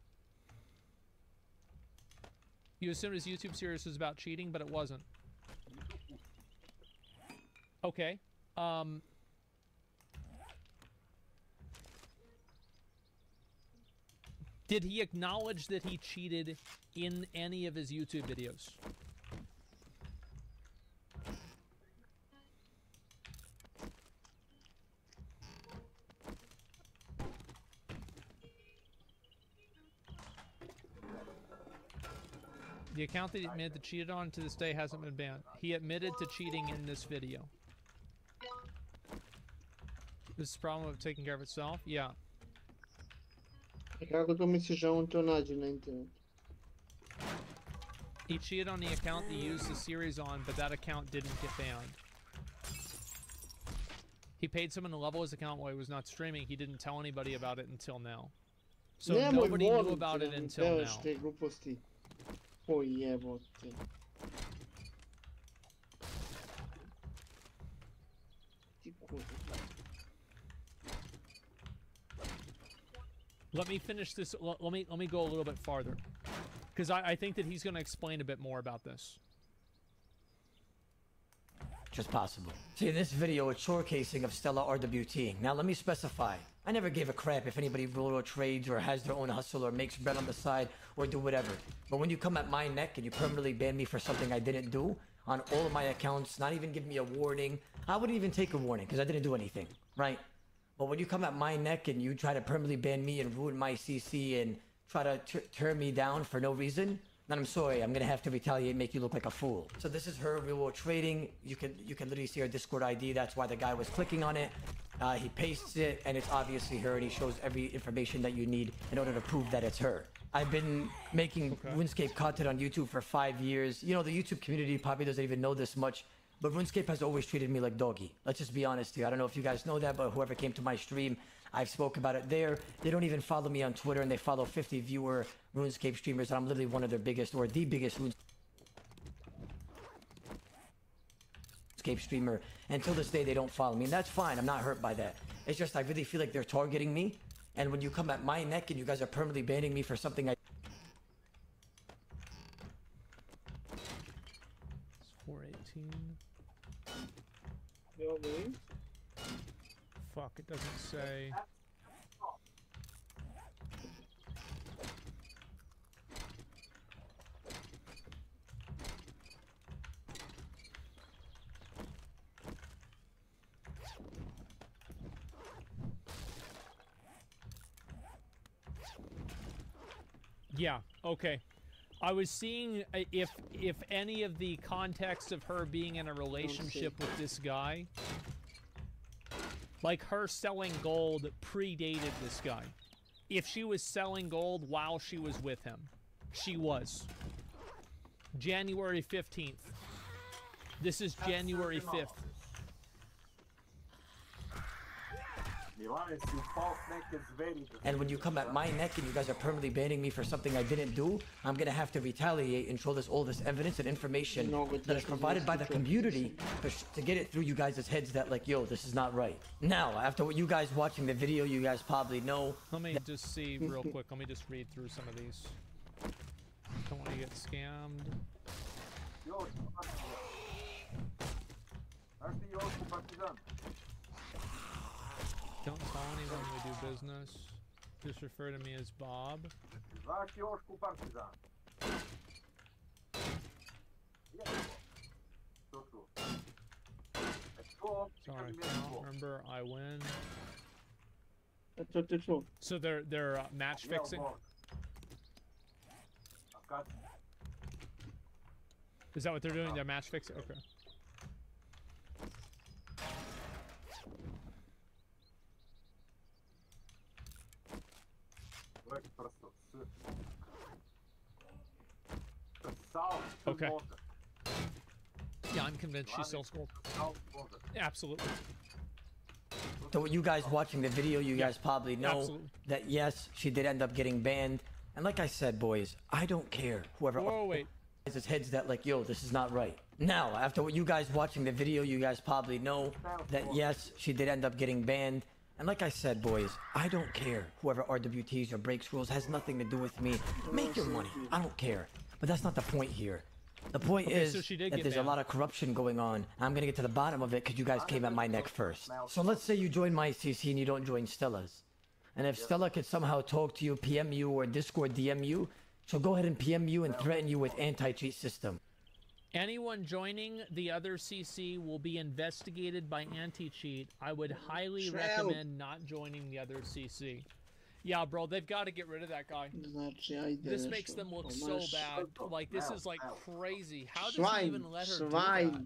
You assumed his YouTube series was about cheating, but it wasn't. Okay. Did he acknowledge that he cheated in any of his YouTube videos? The account that he admitted to cheated on to this day hasn't been banned. He admitted to cheating in this video. This is a problem of taking care of itself? Yeah. Kako to misliš da on to nađe na internetu? He cheated on the account he used the series on, but that account didn't get banned. He paid someone to level his account while he was not streaming. He didn't tell anybody about it until now. So nobody knew about it until now. Pojebote. Let me finish this. Let me go a little bit farther, because I think that he's going to explain a bit more about this. Just possible. See, in this video, it's showcasing of Stella RWT. Now, let me specify. I never gave a crap if anybody roto trades or has their own hustle or makes bread on the side or do whatever. But when you come at my neck and you permanently ban me for something I didn't do on all of my accounts, not even give me a warning, I wouldn't even take a warning because I didn't do anything, right? But when you come at my neck and you try to permanently ban me and ruin my CC and try to turn me down for no reason, then I'm sorry, I'm gonna have to retaliate and make you look like a fool. So this is her reward trading. You can literally see her Discord ID. That's why the guy was clicking on it. He pastes it, and it's obviously her, and he shows every information that you need in order to prove that it's her. I've been making RuneScape content on YouTube for 5 years. You know, the YouTube community probably doesn't even know this much, but RuneScape has always treated me like doggy. Let's just be honest here. I don't know if you guys know that, but whoever came to my stream, I've spoke about it there. They don't even follow me on Twitter, and they follow 50 viewer RuneScape streamers, and I'm literally one of their biggest, or the biggest RuneScape streamer. Until this day, they don't follow me, and that's fine. I'm not hurt by that. It's just I really feel like they're targeting me, and when you come at my neck and you guys are permanently banning me for something I... It's 418. Really? Fuck, it doesn't say. Yeah, okay. I was seeing if any of the context of her being in a relationship with this guy, like her selling gold predated this guy. If she was selling gold while she was with him, she was. January 15th. This is January 5th. And when you come at my neck and you guys are permanently banning me for something I didn't do, I'm gonna have to retaliate and show all this evidence and information that is provided by the community to get it through you guys' heads that like, yo, this is not right. Now, after what you guys watching the video, you guys probably know. Let me just see real quick. Let me just read through some of these. Don't want to get scammed. Don't tell anyone we do business. Just refer to me as Bob. Sorry, I don't remember. I win. So they're match fixing. Is that what they're doing? They're match fixing. Okay. Okay. Yeah, I'm convinced she sells gold. Absolutely. So you guys watching the video, you guys probably know that yes, she did end up getting banned. And like I said, boys, I don't care. Whoever his heads that like, yo, this is not right. Now, after what you guys watching the video, you guys probably know that yes, she did end up getting banned. And like I said, boys, I don't care. Whoever RWTs or breaks rules has nothing to do with me. Make your money. I don't care. But that's not the point here. The point is that there's a lot of corruption going on. I'm going to get to the bottom of it because you guys came at my neck first. So let's say you join my CC and you don't join Stella's. And if Stella could somehow talk to you, PM you, or Discord DM you, she'll go ahead and PM you and threaten you with anti-cheat system. Anyone joining the other CC will be investigated by anti-cheat. I would highly recommend not joining the other CC. Yeah, bro, they've got to get rid of that guy. This makes them look so bad. Like, this is like crazy. How does he even let her do that?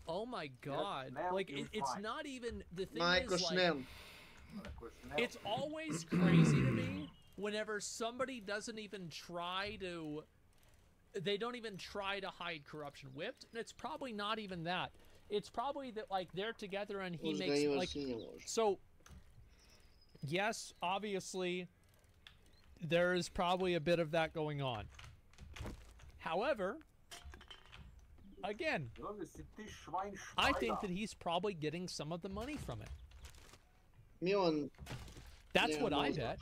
Oh my god. Like, it's not even, the thing is, like, it's always crazy to me whenever somebody doesn't even try to, they don't even try to hide corruption. Whipped, and it's probably not even that. It's probably that, like, they're together and he makes, like, so, yes, obviously, there is probably a bit of that going on. However, again, I think that he's probably getting some of the money from it. That's what I bet.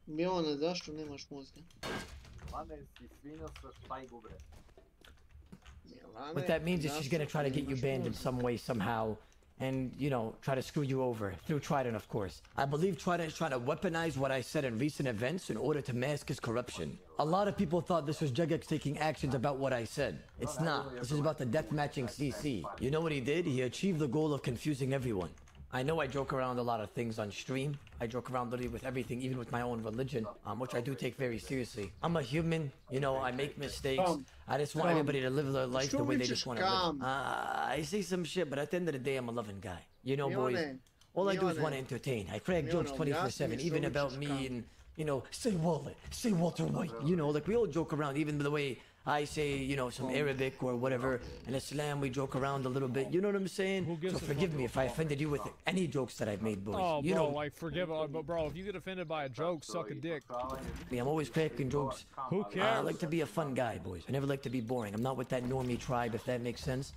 Miona, zašto nemaš mozga? What that means is she's gonna try to get you banned in some way, somehow, and, you know, try to screw you over, through Trident, of course. I believe Trident is trying to weaponize what I said in recent events in order to mask his corruption. A lot of people thought this was Jagex taking actions about what I said. It's not. This is about the death matching CC. You know what he did? He achieved the goal of confusing everyone. I know I joke around a lot of things on stream. I joke around literally with everything, even with my own religion, which I do take very seriously. I'm a human, you know, I make mistakes. I just want everybody to live their life the way they just want to live. I say some shit, but at the end of the day, I'm a loving guy. You know, boys, all I do is want to entertain. I crack jokes 24/7, even about me and, you know, say Wallet, say Walter White. You know, like we all joke around, even the way I say, you know, some Arabic or whatever. In Islam, we joke around a little bit. You know what I'm saying? So forgive me if I offended you with any jokes that I've made, boys. Oh, you bro, know, like, but bro, if you get offended by a joke, suck a dick. I'm always cracking jokes. Who cares? I like to be a fun guy, boys. I never like to be boring. I'm not with that normie tribe, if that makes sense.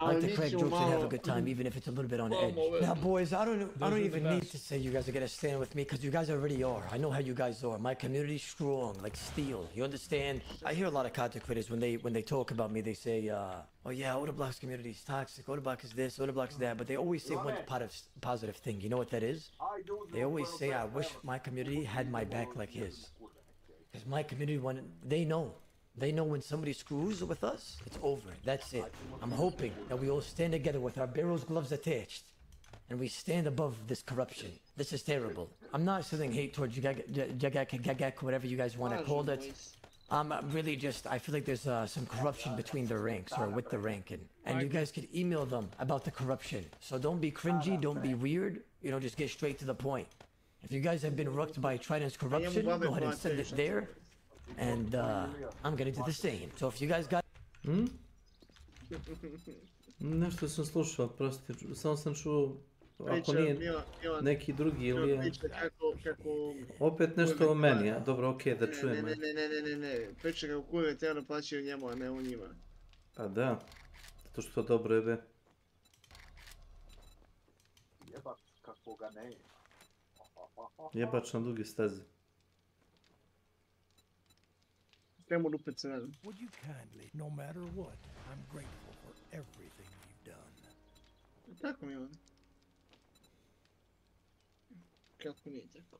I like to crack jokes and have a good time, even if it's a little bit on edge. Now, boys, I don't even need to say you guys are gonna stand with me, because you guys already are. I know how you guys are. My community's strong, like steel. You understand? I hear a lot of content creators when they talk about me. They say, "Oh yeah, Odablock's community is toxic. Odablock is this. Odablock's that." But they always say one positive thing. You know what that is? They always say, "I wish my community had my back like his," because my community, they know. They know when somebody screws with us, it's over. That's it. I'm hoping that we all stand together with our barrels gloves attached, and we stand above this corruption. This is terrible. I'm not sending hate towards Jagak, whatever you guys want to call it. I'm really just, I feel like there's some corruption between the ranks, or with the rank, and you guys could email them about the corruption. So don't be cringy, don't be weird, you know, just get straight to the point. If you guys have been rooked by Trident's corruption, go ahead and send it there. And I'm gonna do the same. So if you guys got... Nešto sam slušao, prosti, samo sam čuo, ako nije neki drugi ili je... Opet nešto o meni, a dobro, okej, da čujem. Ne, priča kako kurve treba da plaćaju njemu, a ne u njima. Pa da, zato što dobro jebe. Jebač kako ga ne. Jebač na dugi stazi. Would you kindly, no matter what, I'm grateful for everything you've done. Tako mi je on. Kako nije tako?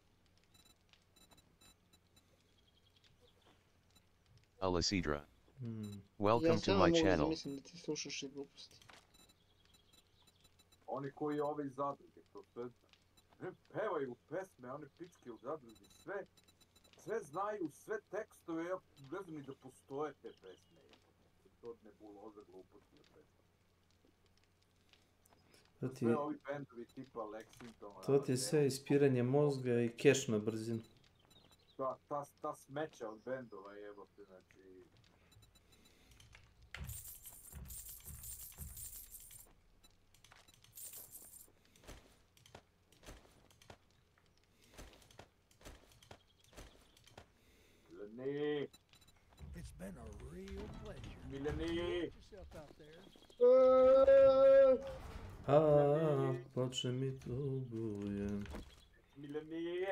Alisidra. Welcome to my channel. Mislim da ti slušaš i gluposti. Oni koji ovi zadruge, to sve pevaju pesme, one pičke u zadrugi, sve znaju, sve tekstove, ja ne znam ni da postoje te pesme. To nebuloza gluposti je pesme. Sve ovi bendovi tipa Lexington. To ti je sve ispiranje mozga i keš na brzinu. Ta smeća od bendova jebote, znači... Milani! It's been a real pleasure. Milani! Plače mi tugujem. Milani!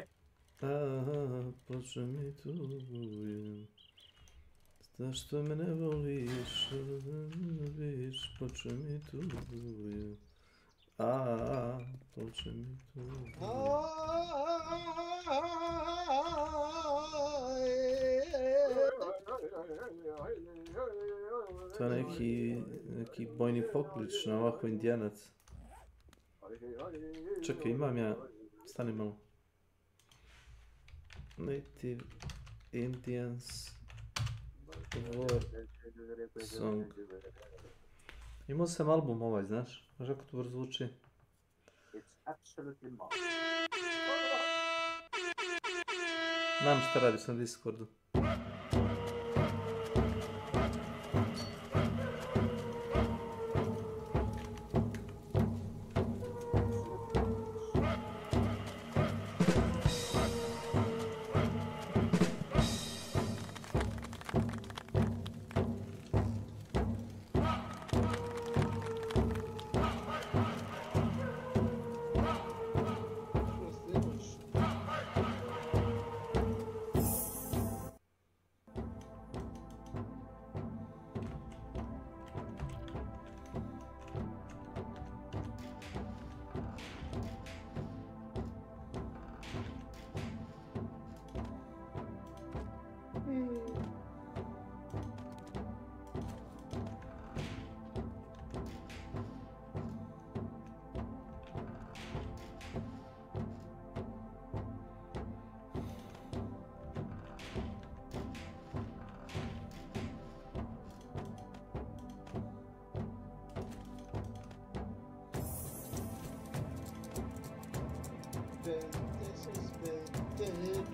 Plače mi tugujem. Zašto me ne voliš, plače mi tugujem. Plače mi tugujem. To je neki bojni poklič na ovako indijanac. Čekaj, imam ja, stani malo. Native Indians War Song. Imao sam album ovaj, znaš? Znaš kako to brzo zvuči? Znam šta radiš na Discordu.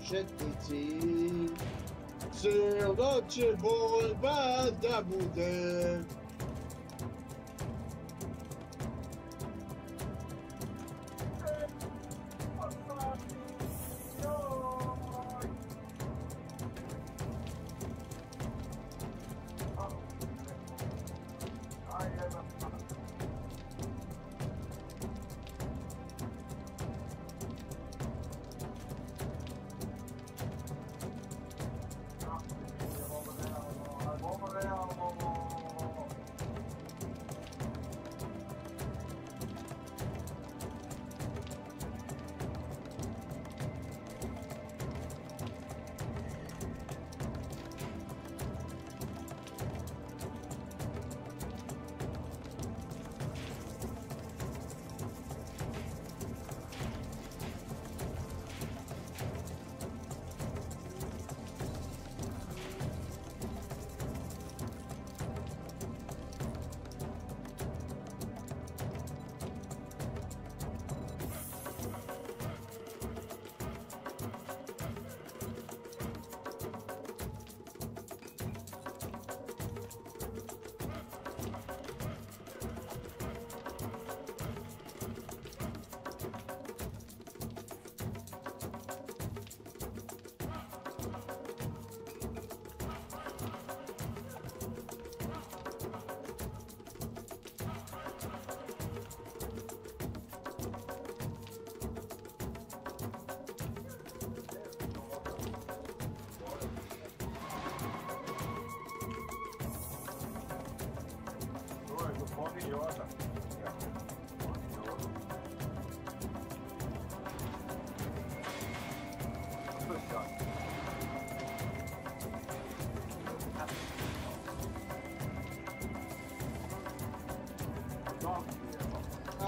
četnici. Cijelo će borba da bude.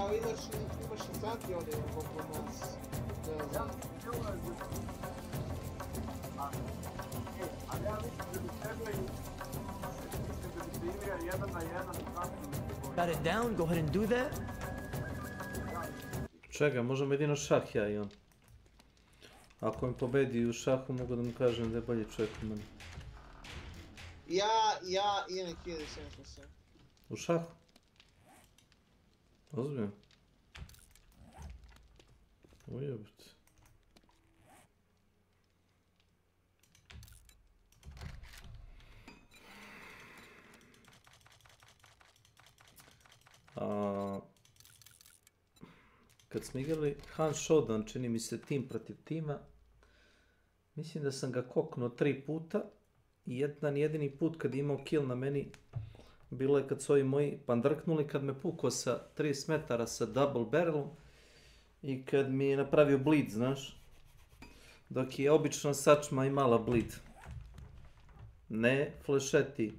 Imaš i sati ovdje oko nas. Ali ja mislim da bi trebali jedan na jedan. Got it down? Go ahead and do that. Čega, možemo jedino šah ja i on. Ako mi pobedi u šahu mogu da mu kažem da je bolji čovjek u meni. Ja imam 1700. U šahu? Ozbiljno? Ujebite. Kad smo igrali Han Shodan, čini mi se tim protiv tima, mislim da sam ga koknuo 3 puta i jedan jedini put kad je imao kill na meni, bilo je kad su ovi moji pandrknuli, kad me pukao sa 30 metara sa double barrelom i kad mi je napravio bleed, znaš, dok je obično sačma imala bleed. Ne flešeti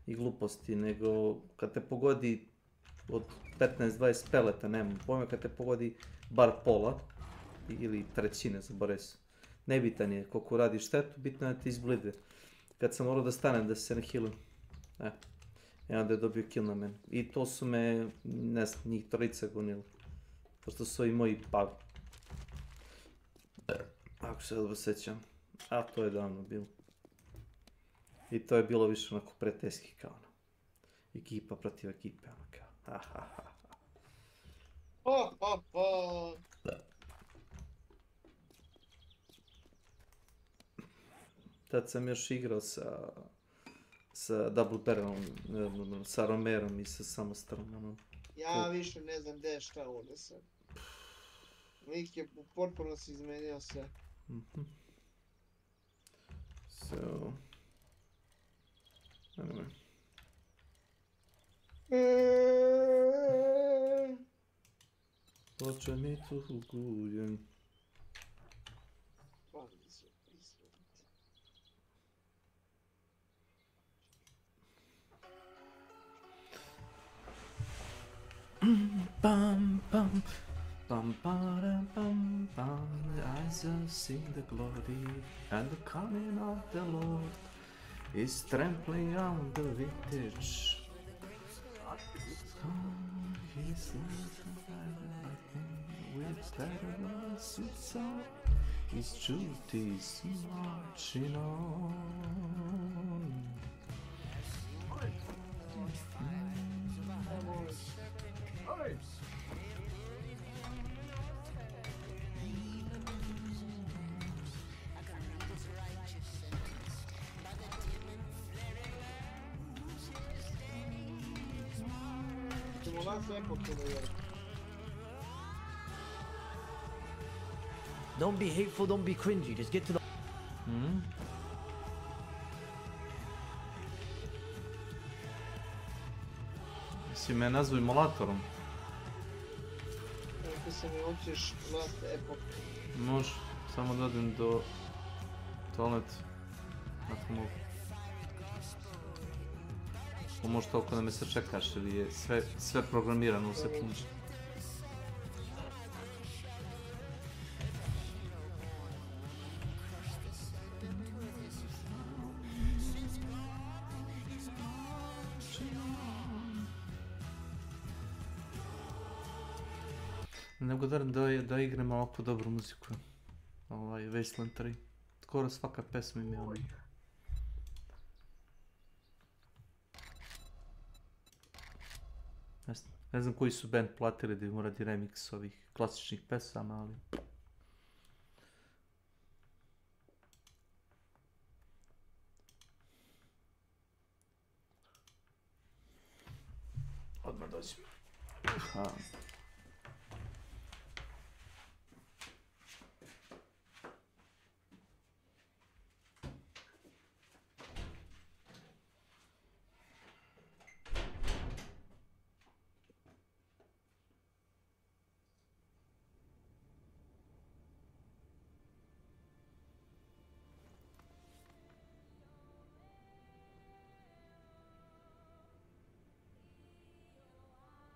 i gluposti, nego kad te pogodi od 15-20 peleta, nemam pojma, kad te pogodi bar pola ili trećine, zaboravim se. Nebitan je koliko radi štetu, bitno je da ti izblide. Kad sam morao da stanem da se ne healim. I onda je dobio kill na mene. I to su me, ne znam, njih trojica gonili. Pošto su i moji pali. Ako se dobro sećam. A to je davno bilo. I to je bilo više onako prijateljski kao ono. Ekipa protiv ekipe, ono kao. Tad sam još igrao sa double barrelom, sa Romerom i sa samostalom. Ja više ne znam gdje je šta ovdje sad. Lik je potpuno se izmenio sve. So... Anyway. Oče mi tu gujem. Bum bum bum bum bum bum. The eyes have seen the glory and the coming of the Lord is trampling on the vintage. pervasica izčuti smačinom. Don't be hateful, don't be cringy, just get to the... Si me nazvu emulatorom. Ti se mi učiš Last Epoch. Može, samo da odem do toaleta. Ako mogu. Može toliko da me se čekaš ili je sve programirano u sekundi. Ne mogu da igram ovako dobru muziku. Wasteland 3. Skoro svaka pesma ima ono. Ne znam koji su band platili da im uradi remix ovih klasičnih pesama, ali... Odmah dođem.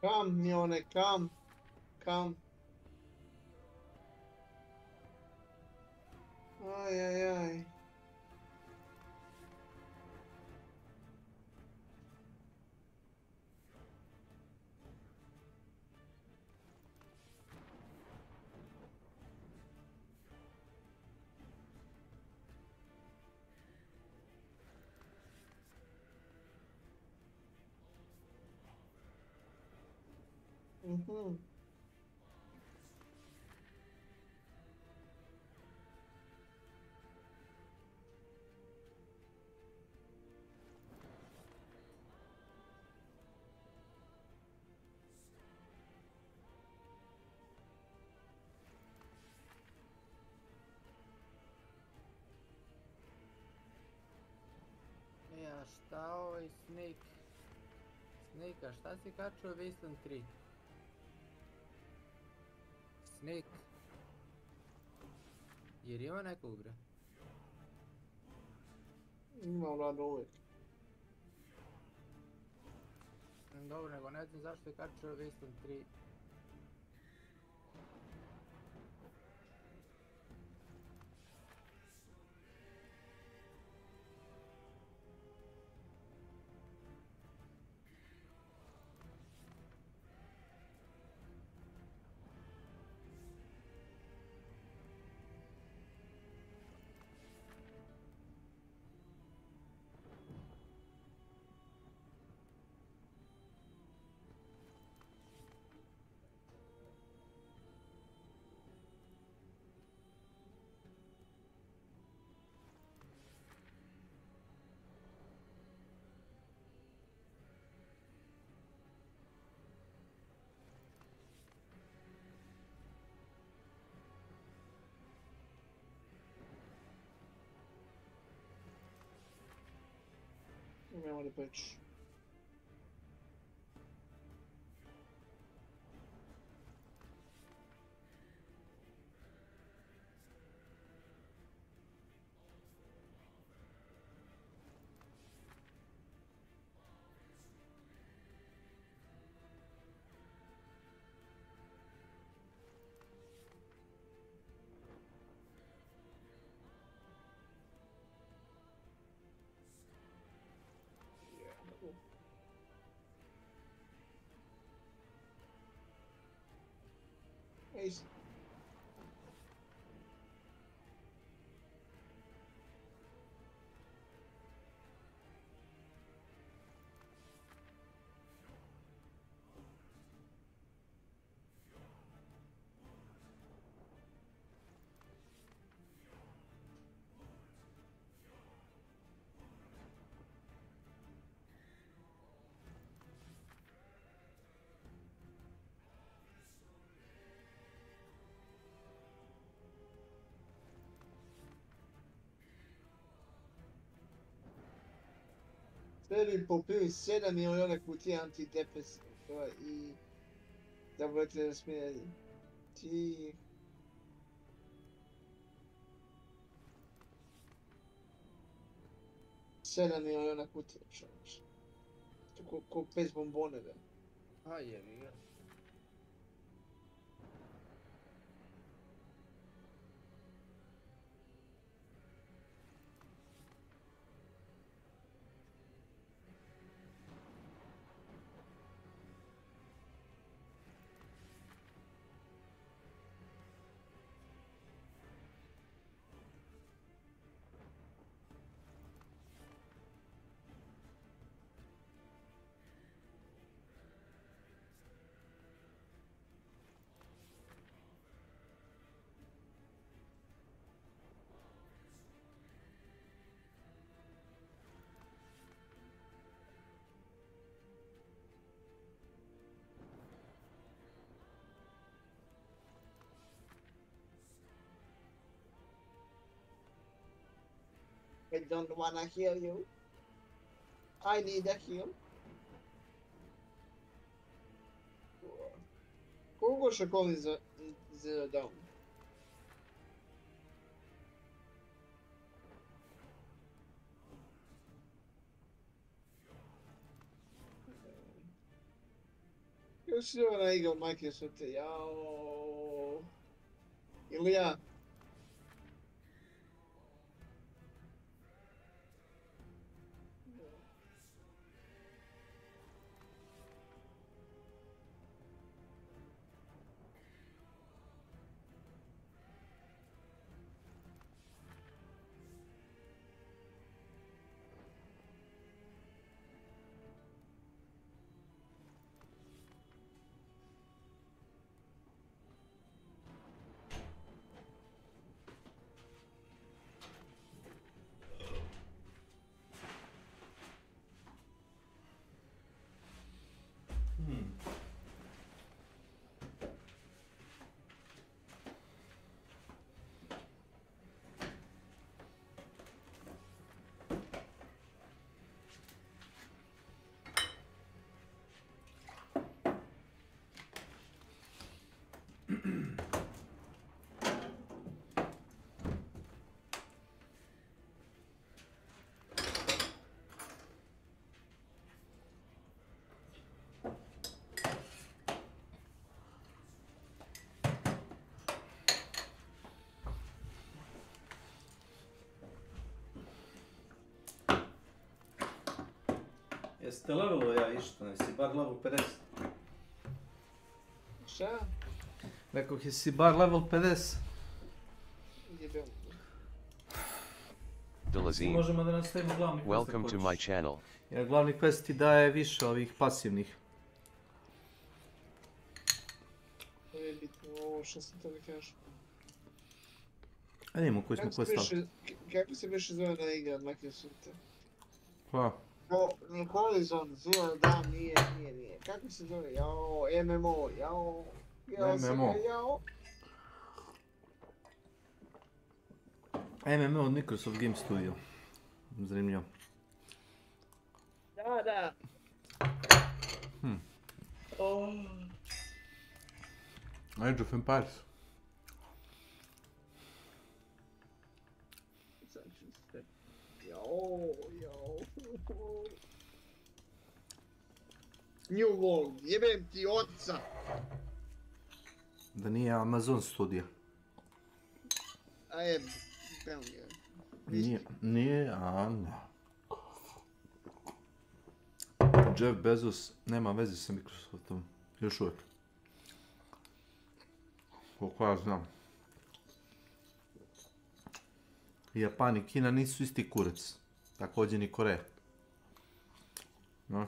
Kam, Mione, kam. Aj. Ja, šta ovaj Snake? Snake, a šta si kačio Wasteland 3? Snake? Jer ima nekog bre? Imam rado uvijek. Dobro, nego ne znam zašto je kačio Wasteland 3. Idemo da peč. Sve bi popili 7 miliona kutija antidepresiva i tablete za smiranje. Ti... 7 miliona kutija, čovječ. Ko 5 bombone, da. A jebi ga. I don't wanna hear you. I need a heal. Kogo še calling zero down? Još si ona igra u Microsoftu, jao. Ili ja? Jeste levelo ja išta, jesi bar level 50? Šta? Rekao, jesi bar level 50? Možemo da nastavimo glavni quest. Welcome to my channel. Jer glavni quest ti daje više ovih pasivnih. To je bitno ovo što sam to mi kažem. A nijemo koji smo questali. Kako se više zove na igra Microsofta? Pa? Horizon Zero Dawn nije. Kako se zove? Jao, MMO, jao. MMO. MMO od Microsoft Game Studio. Zanimljivo. Da. Age of Empires. Jao. New World, jebem ti oca! Da nije Amazon studija. A je, Nije, ne. Jeff Bezos nema veze sa Microsoftom, još uvijek. Koliko ja znam. Japan i Kina nisu isti kurac, također ni Koreja. No.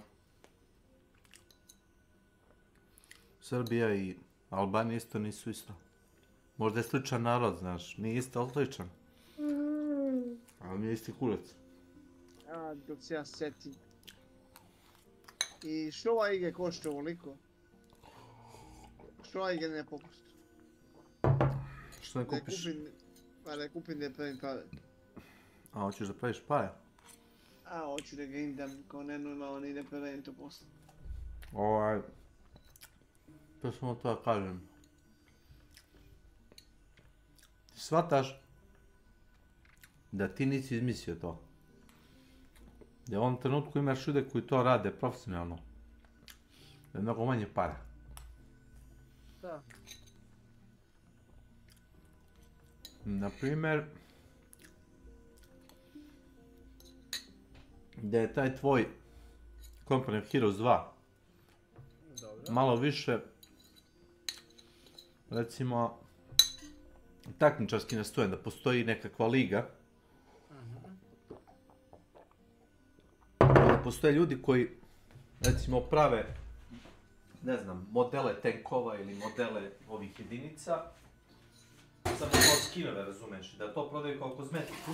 Srbija i Albanija isto nisu isto. Možda je sličan narod, znaš, nije isto, ali sličan. Ali nije isti kurac. Dok se ja setim. I što ova igra košta ovoliko? Što ova igra ne popustu? Što ne kupiš? Da kupim da pravim pare. A, hoćeš da praviš pare? A, hoću da grindam, ko ne normalno ni repelento posle. To samo to da kažem. Ti shvataš da ti nisi izmislio to. Da u ovom trenutku imaš ljude koji to rade profesionalno. Da je mnogo manje para. Da. Naprimjer, da je taj tvoj Company of Heroes 2 malo više, recimo, takmičarski nastojen, da postoji nekakva liga, da postoje ljudi koji, recimo, prave, ne znam, modele tenkova ili modele ovih jedinica, samo kao skinove, razumeš, da to prodaju kao kozmetiku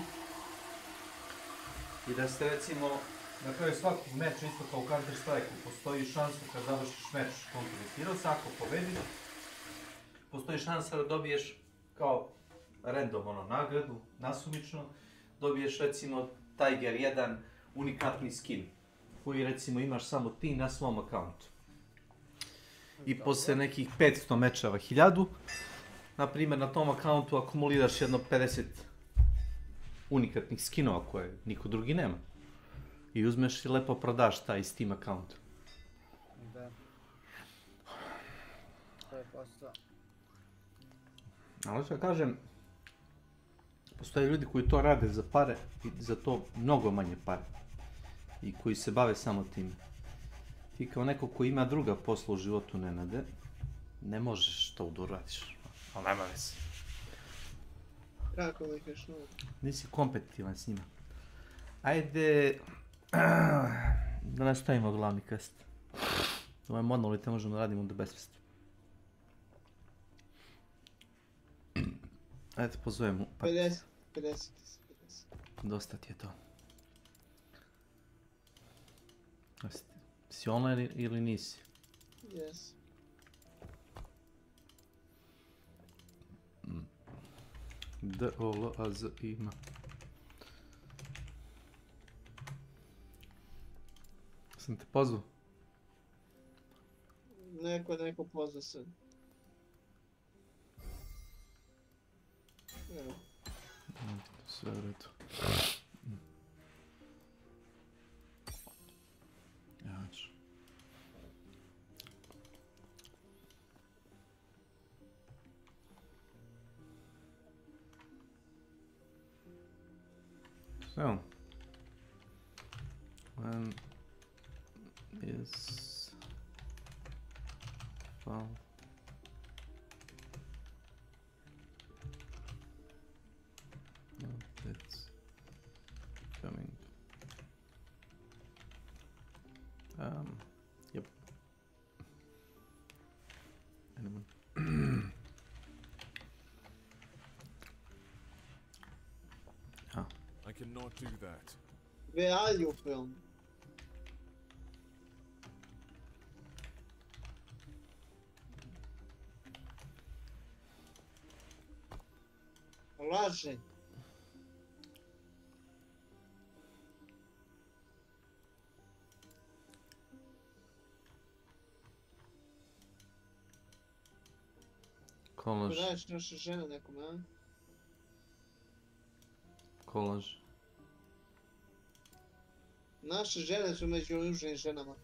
i da ste, recimo, na kraju svakog meča, isto kao u Counter Strike-u, postoji šansa kad završiš meč Company of Heroes, ako pobediš, postoji šansa da dobiješ kao random nagradu, nasumično, dobiješ recimo Tiger 1 unikatni skin, koji recimo imaš samo ti na svom akauntu. I posle nekih 500 mečeva, 1000, na primjer na tom akauntu akumuliraš jedno 50 unikatnih skinova koje niko drugi nema. I uzmeš i lepo prodaš taj Steam account. Da. To je posao. Ali što kažem, postoje ljudi koji to rade za pare i za to mnogo manje pare. I koji se bave samo tim. Ti kao neko koji ima druga posla u životu, Nenade, ne možeš to da uradiš. Ali nema veze. Kako li kažeš novo? Nisi kompetitivan s njima. Ajde, da nastavimo glavni quest. Ovaj monolit ne možemo da radimo onda besvesti. Ajde, pozovemo. 50. Dosta ti je to. Si online ili nisi? Yes. D-O-L-A-Z ima. Sam te pozvao? Neko pozvao sad. Evo. Sve u redu. Ja ću. So, when is well it's coming. Yep. Anyone? I cannot do that. Where are you from? Laže. Kolaž. Prodaješ naša žena nekom, a? Kolaž. Naše žene su među ružnim ženama.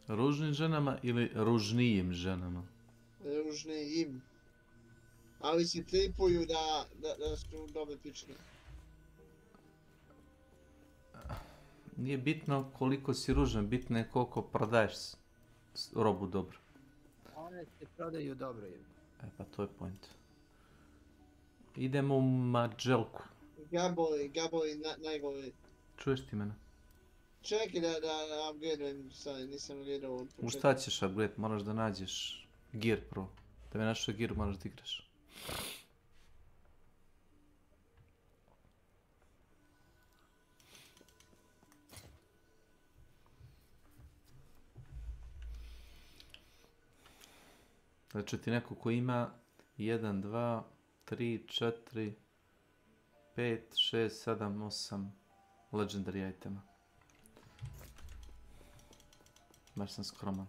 Ružnim ženama ili ružnijim ženama? Ružnijim. Ali si tripuju da su dobre pičke. Nije bitno koliko si ružan, bitno je koliko prodaješ robu dobro. One se prodaju dobro. Pa to je point. Idemo u Mađelku. Gaboli najgori. Čuješ ti mene? Čekaj da upgradeujem, sad nisam gledao od početka. U šta ćeš upgrade? Moraš da nađeš gear prvo. Da bi našao gear moraš da igraš. Znači ti neko ko ima 1, 2, 3, 4, 5, 6, 7, 8, legendary itema. Baš sam skroman.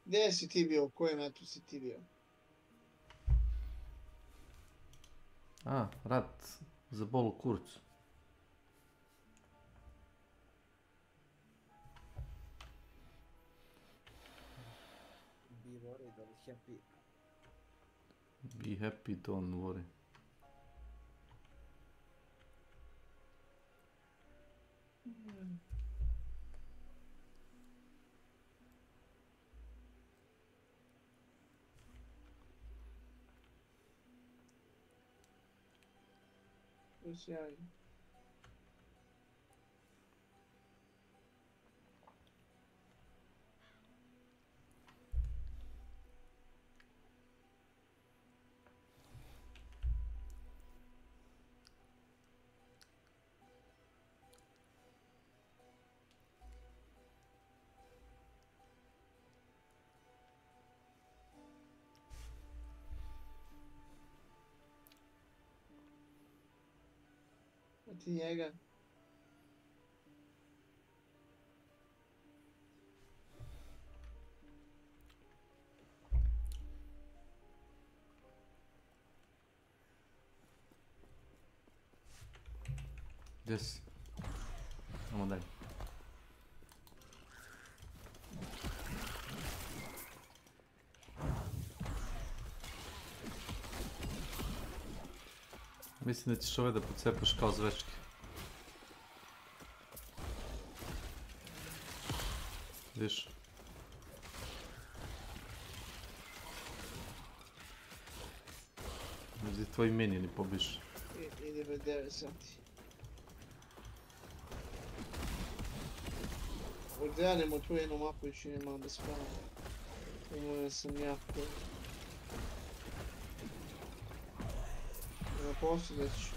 Gdje si ti bio? U kojem metu si ti bio? A, rat za bol u kurcu. Be worried, don't happy. Be happy, don't worry. Sjajno. A ti njega? Gdje si? Ajmo dalje. Mislim da ćeš ove da pocepaš kao zvečke. Viš? Možda tvoji minijeni pobiš. Ide već 9 sati. Odradimo tu jednu mapu još imam da spavam. Imao sam jako... Posljedać ću.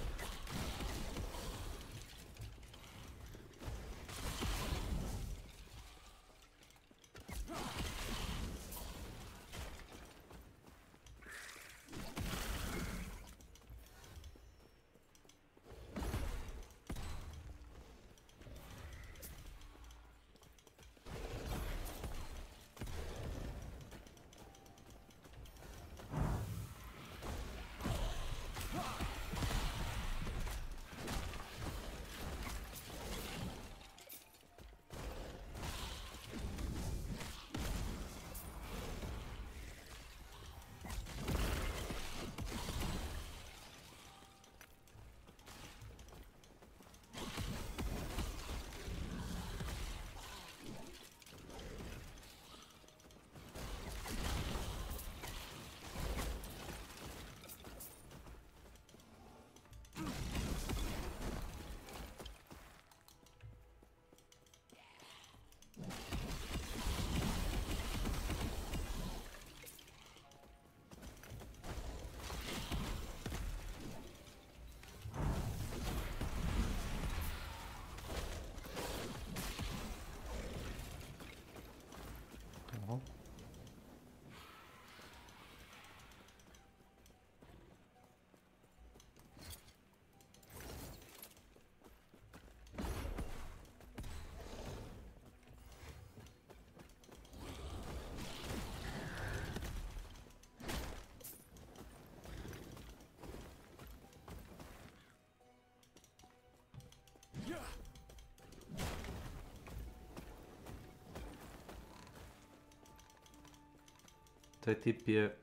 Taj tip je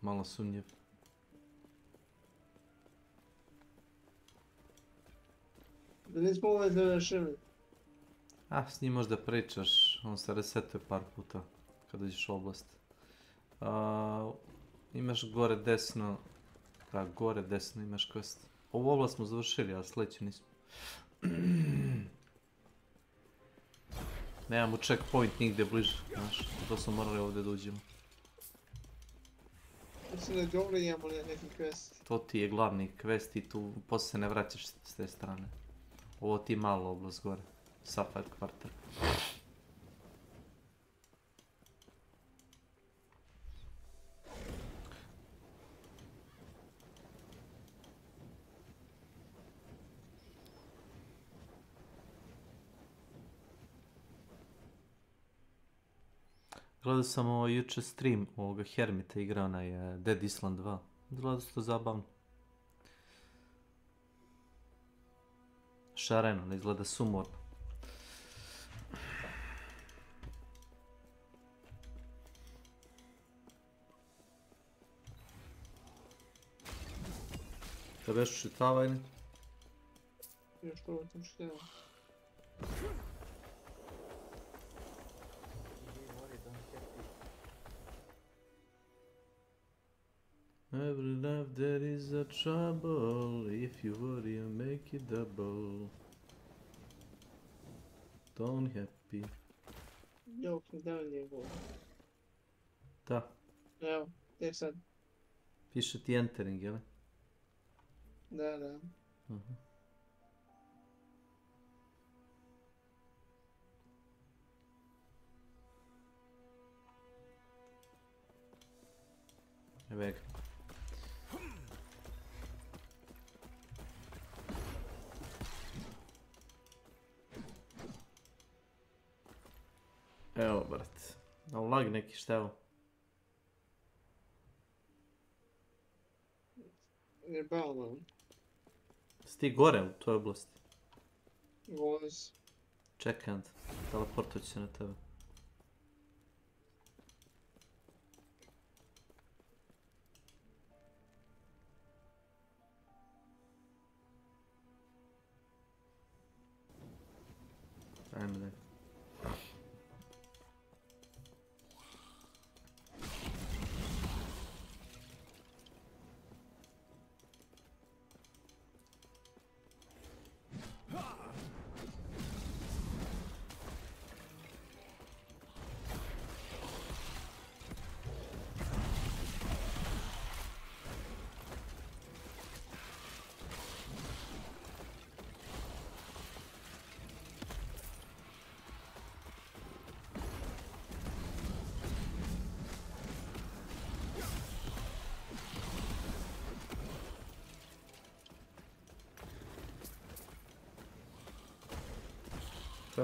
malo sumnjiv. Da nismo ove završili. S njim možda pričaš, on se resetuje par puta kada uđeš u oblast. Imaš gore desno, gore desno imaš quest. Ovu oblast smo završili, a sljedeći nismo. Nemamo checkpoint nigdje bliže, znaš, to smo morali ovdje da uđemo. Mislim da dobro imamo neki quest. To ti je glavni quest i tu poslije se ne vraćaš s te strane. Ovo ti je malo oblast gore. Sapphire Quarter. Gledao sam jučer stream ovoga Hermita, igra onaj Dead Island 2. Gledao se to zabavno. Šareno, ne izgleda sumorno. Tebe još učitava ili? Još prvo sam čitava. Every life there is a trouble. If you worry you make it double. Don't happy. Jok mi da li je ovo? Da. Evo, gdje sad? Piše ti entering, jel? Da, da. Evo ga. Evo, brat. Lag neki, šta evo? Jebalo. Sti gore u toj oblasti. Voz. Čekaj, teleportat će se na tebe. Ajme da.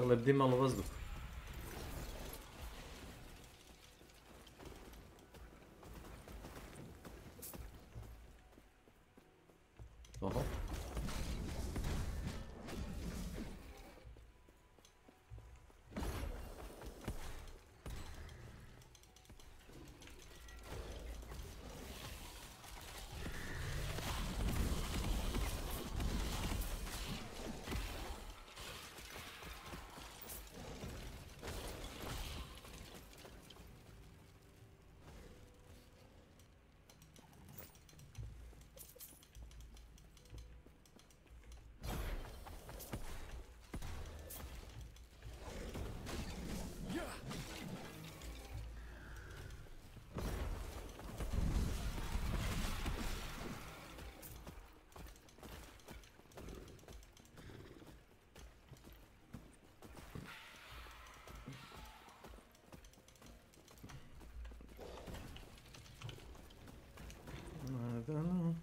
Lebdi malo vazduh. Oho. Da.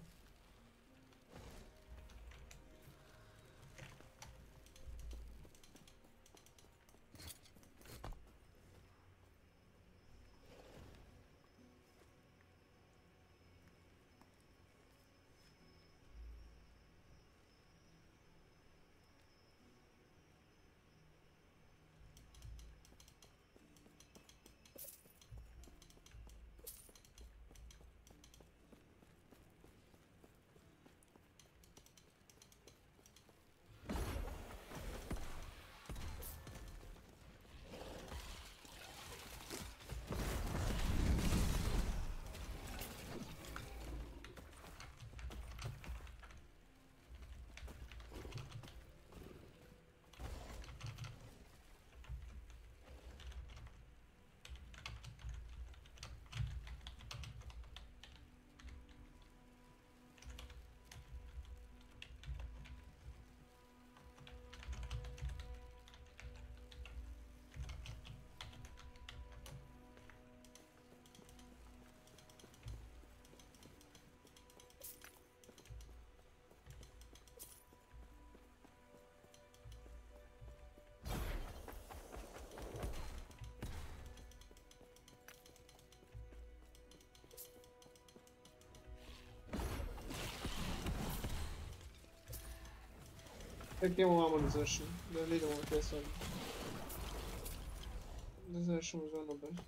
Tek imamo vamo da završimo, da vidimo te sad. Da završimo zonu baš.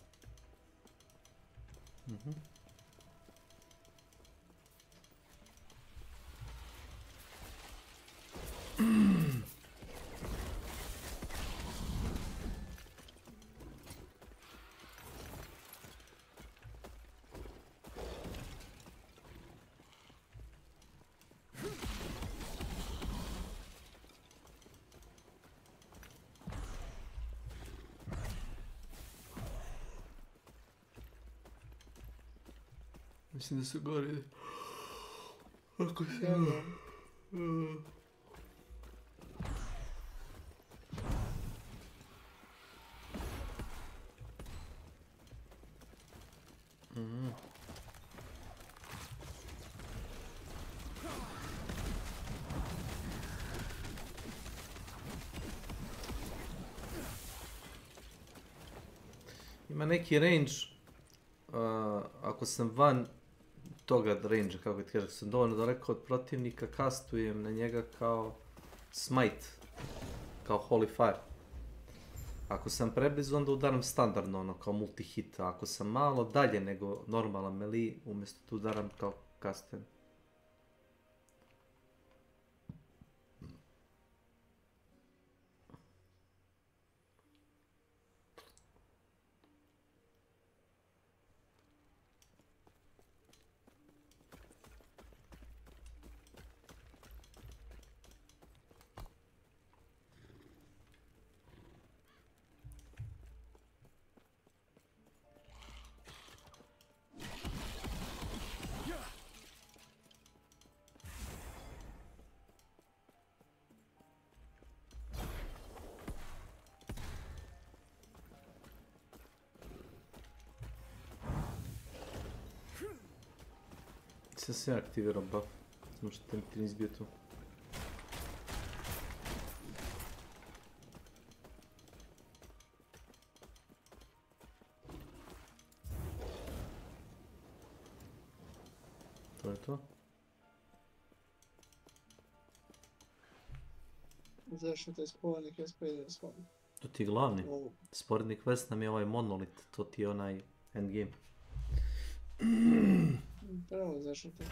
Mislim da su gore. Ako se... Ima neki range, ako sam van toga range, kako ti kažem, sam dovoljno daleko od protivnika, kastujem na njega kao smite, kao holy fire. Ako sam preblizu, onda udaram standardno, ono, kao multi-hit, a ako sam malo dalje nego normalan melee, umjesto tu udaram kao kastujem. Sad se ja aktivirao buff, samo što ti nisi bio tu. To je to. Zašto taj sporednik SP1 s vama? To ti je glavni. Sporednik West nam je ovaj monolit, to ti je onaj endgame. Pravo, zašto to je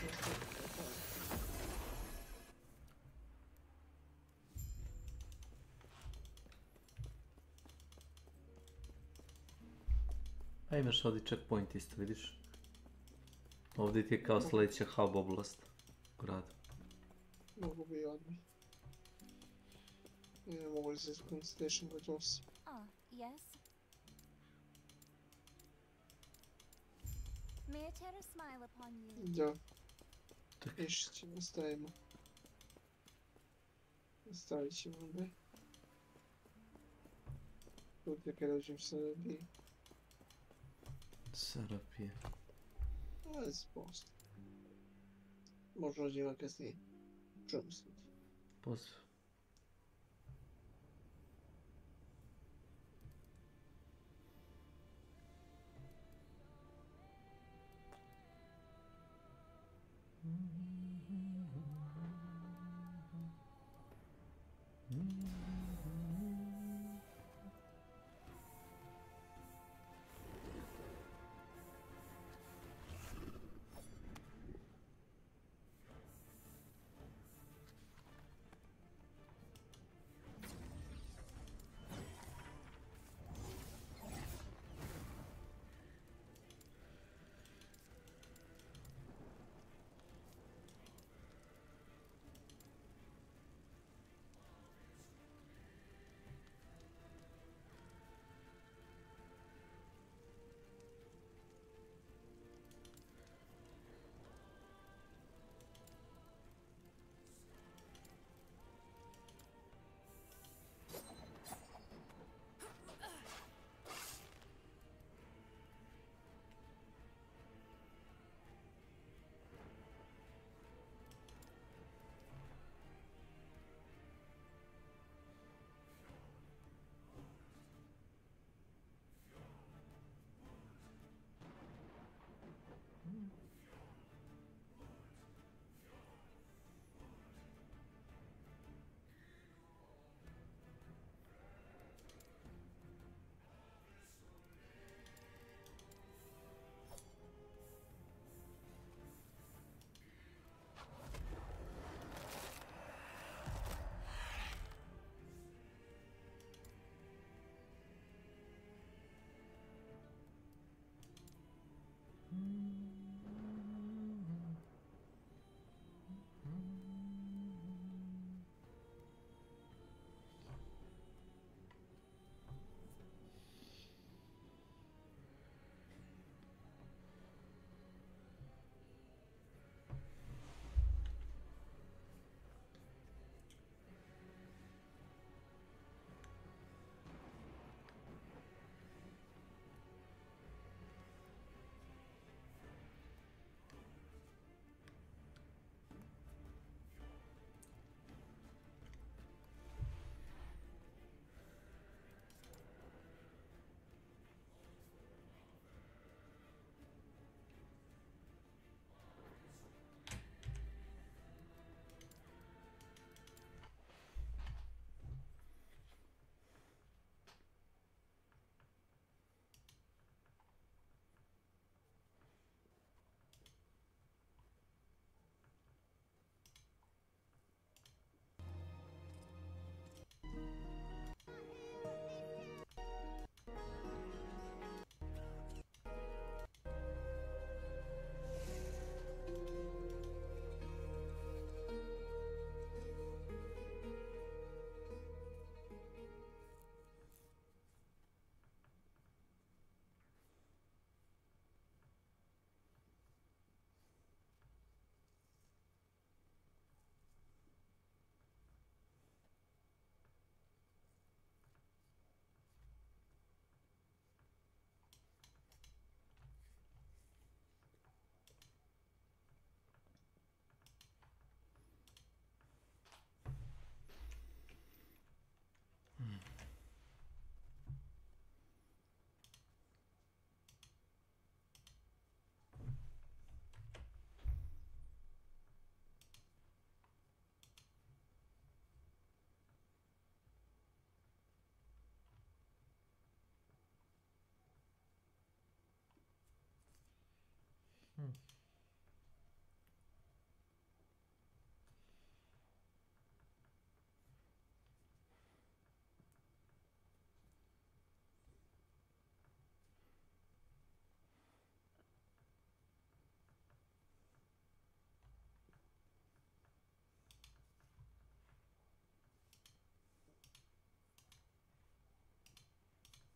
A imaš ovdje checkpoint isto, vidiš? Ovdje ti je kao sljedeća hub oblast u gradu. Mogu bi odmah. Ne mogu li se station gotovo si. Yes? May I tear a smile upon you? Da. Još ćemo, stavimo. Stavit ćemo onda. Ovdje kad dođem Sarabije. Sarabije. Ali se posto. Možda dođem vam kasnije. Čujem se. Pozdrav.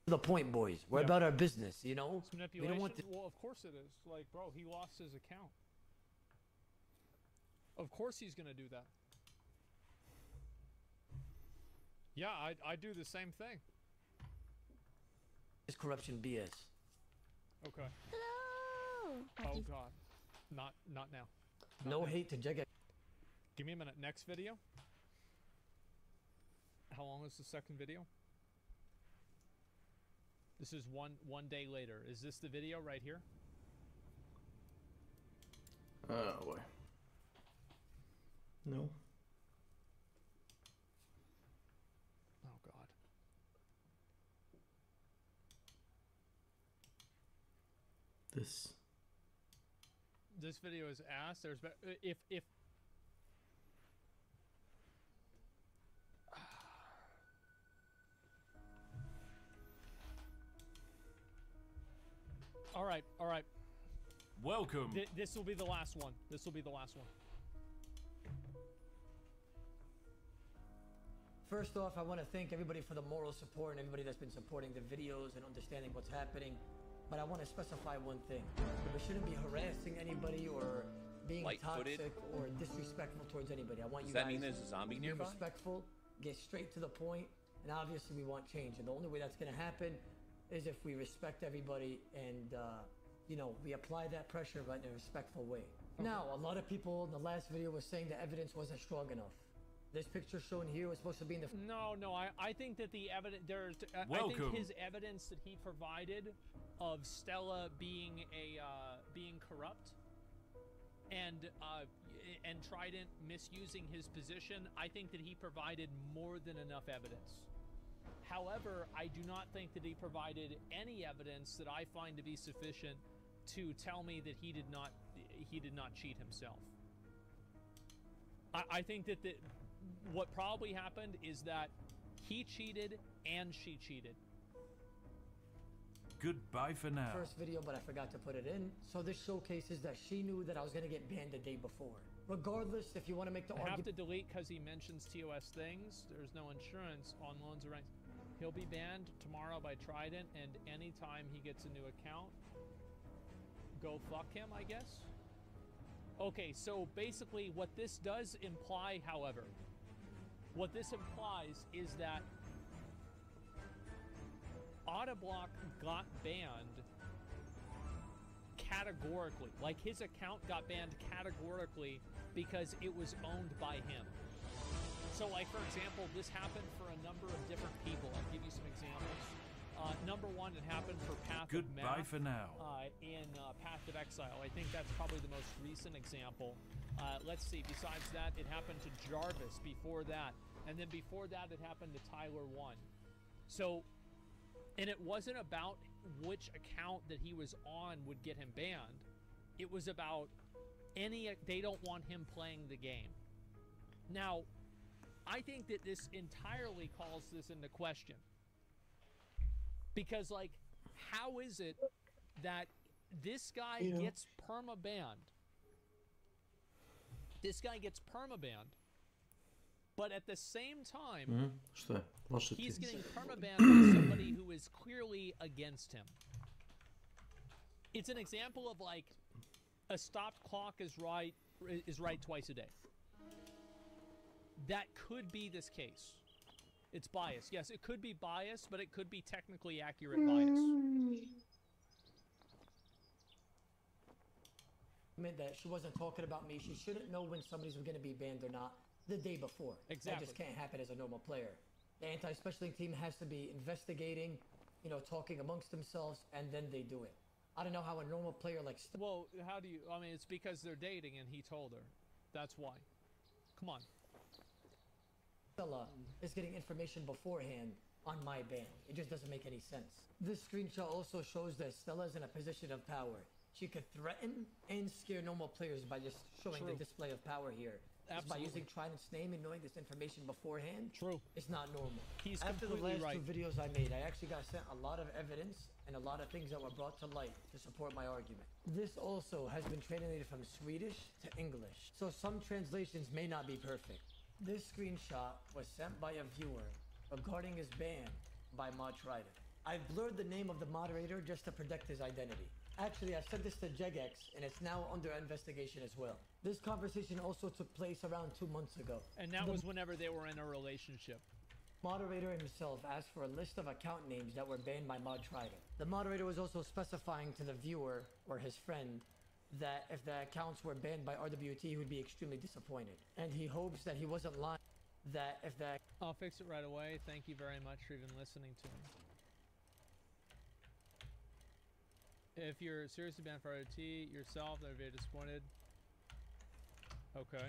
The point, boys. We're about our business, you know? It's manipulation. We don't want well, of course it is. Like, bro, he lost his account. Of course he's gonna do that. Yeah, I do the same thing. It's corruption BS. Okay. Hello. Oh God, not now. No hate to Jagga. Give me a minute. Next video. How long is the second video? This is one day later. Is this the video right here? Oh boy. No. Oh God. This video is ass. There's if all right. Welcome. This will be the last one. This will be the last one. First off, I want to thank everybody for the moral support and everybody that's been supporting the videos and understanding what's happening. But I want to specify one thing. We shouldn't be harassing anybody or being toxic or disrespectful towards anybody. I want you guys mean there's a zombie to be nearby? respectful, get straight to the point, and obviously we want change. And the only way that's going to happen is if we respect everybody and, you know, we apply that pressure but in a respectful way. Okay. Now, a lot of people in the last video were saying the evidence wasn't strong enough. This picture shown here was supposed to be in the... No, I think that the evidence... I think his evidence that he provided of Stella being being corrupt and Trident misusing his position, I think that he provided more than enough evidence. However, I do not think that he provided any evidence that I find to be sufficient to tell me that he did not cheat himself. I think that what probably happened is that he cheated and she cheated. Goodbye for now. First video, but I forgot to put it in. So this showcases that she knew that I was going to get banned the day before. Regardless, if you want to make the argument... I have to delete because he mentions TOS things. There's no insurance on loans or rents. He'll be banned tomorrow by Trident, and anytime he gets a new account, go fuck him, I guess. Okay, so basically what this does imply, however, what this implies is that Autoblock got banned categorically. Like, his account got banned categorically because it was owned by him. So, like, for example, this happened for a number of different people. I'll give you some examples. Number one, it happened for Path of Math. Goodbye for now. In Path of Exile. I think that's probably the most recent example. Let's see. Besides that, it happened to Jarvis before that. And then before that, it happened to Tyler 1. So, and it wasn't about which account that he was on would get him banned. It was about they don't want him playing the game. Now, I think that this entirely calls this into question. Because, like, how is it that this guy gets perma-banned? This guy gets perma-banned, but at the same time, he's getting perma-banned by somebody who is clearly against him. It's an example of, like, a stopped clock is right twice a day. That could be this case. It's bias. Yes, it could be bias, but it could be technically accurate bias. Admit that she wasn't talking about me. She shouldn't know when somebody's going to be banned or not the day before. Exactly. That just can't happen as a normal player. The anti-specialing team has to be investigating, you know, talking amongst themselves, and then they do it. I don't know how a normal player like... Well, how do you... I mean, it's because they're dating and he told her. That's why. Come on. Stella is getting information beforehand on my ban. It just doesn't make any sense. This screenshot also shows that Stella is in a position of power. She could threaten and scare normal players by just showing the display of power here. Just by using Trident's name and knowing this information beforehand. It's not normal. He's After the completely last right. 2 videos I made, I actually got sent a lot of evidence and a lot of things that were brought to light to support my argument. This also has been translated from Swedish to English, so some translations may not be perfect. This screenshot was sent by a viewer regarding his ban by Mod Trident. I've blurred the name of the moderator just to protect his identity. Actually, I sent this to Jegex, and it's now under investigation as well. This conversation also took place around 2 months ago. And that was whenever they were in a relationship. Moderator himself asked for a list of account names that were banned by Mod Trident. The moderator was also specifying to the viewer, or his friend, that if the accounts were banned by RWT, he would be extremely disappointed. And he hopes that he wasn't lying, that if the... I'll fix it right away. Thank you very much for even listening to me. If you're seriously banned for RWT yourself, they're very disappointed. Okay.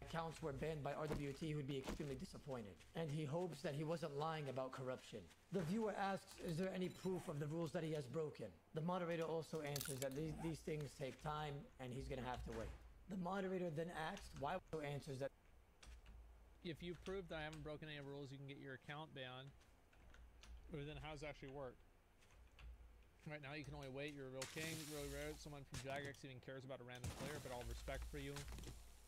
Accounts were banned by RWT, he would be extremely disappointed. And he hopes that he wasn't lying about corruption. The viewer asks, is there any proof of the rules that he has broken? The moderator also answers that these things take time and he's gonna have to wait. The moderator then asks why answers that if you prove that I haven't broken any rules, you can get your account banned. But then how does it actually work? Right now you can only wait, you're a real king, really rare. Someone from Jagex even cares about a random player, but all respect for you.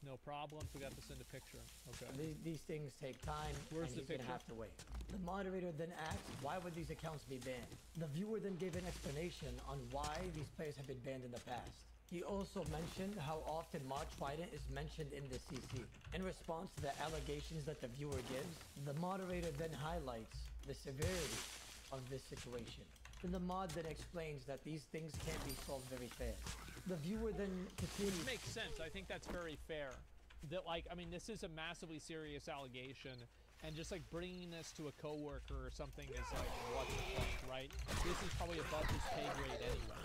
No problem, forgot to send a picture. Okay. These things take time Where's and the he's gonna have to wait. The moderator then asks, why would these accounts be banned? The viewer then gave an explanation on why these players have been banned in the past. He also mentioned how often Mod Trident is mentioned in the CC. In response to the allegations that the viewer gives, the moderator then highlights the severity of this situation. Then the mod then explains that these things can't be solved very fast. The viewer then continues... Which makes sense. I think that's very fair. That, like, I mean, this is a massively serious allegation, and just, like, bringing this to a coworker or something is, like, what the fuck, right? This is probably above his pay grade anyway.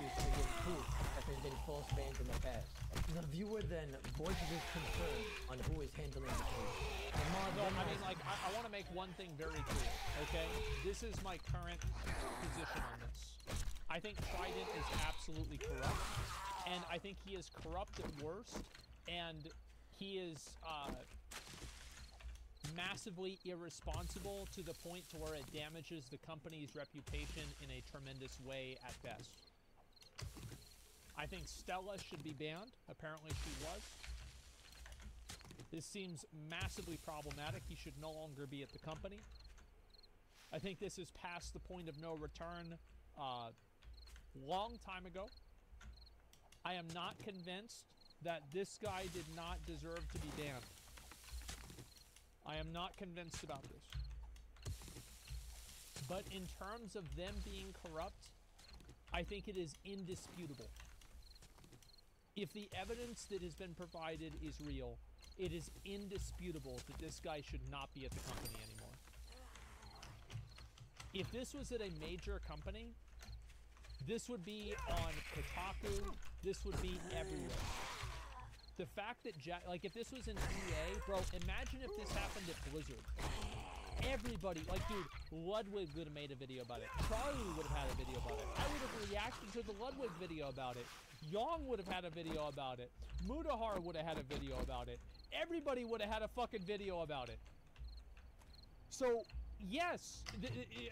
To give proof that there's been false bans in the past. The viewer then voices his concern on who is handling the case. The mod I mean, like, I want to make one thing very clear, okay? This is my current position on this. I think Trident is absolutely corrupt, and I think he is corrupt at worst, and he is massively irresponsible to the point to where it damages the company's reputation in a tremendous way at best. I think Stella should be banned. Apparently she was. This seems massively problematic. He should no longer be at the company. I think this is past the point of no return long time ago. I am not convinced that this guy did not deserve to be banned. I am not convinced about this. But in terms of them being corrupt, I think it is indisputable. If the evidence that has been provided is real, it is indisputable that this guy should not be at the company anymore. If this was at a major company, this would be on Kotaku, this would be everywhere. The fact that, like, if this was in EA, bro, imagine if this happened at Blizzard. Everybody, like, dude, Ludwig would have made a video about it. Charlie would have had a video about it. I would have reacted to the Ludwig video about it. Yong would have had a video about it. Mudahar would have had a video about it. Everybody would have had a fucking video about it. So, yes,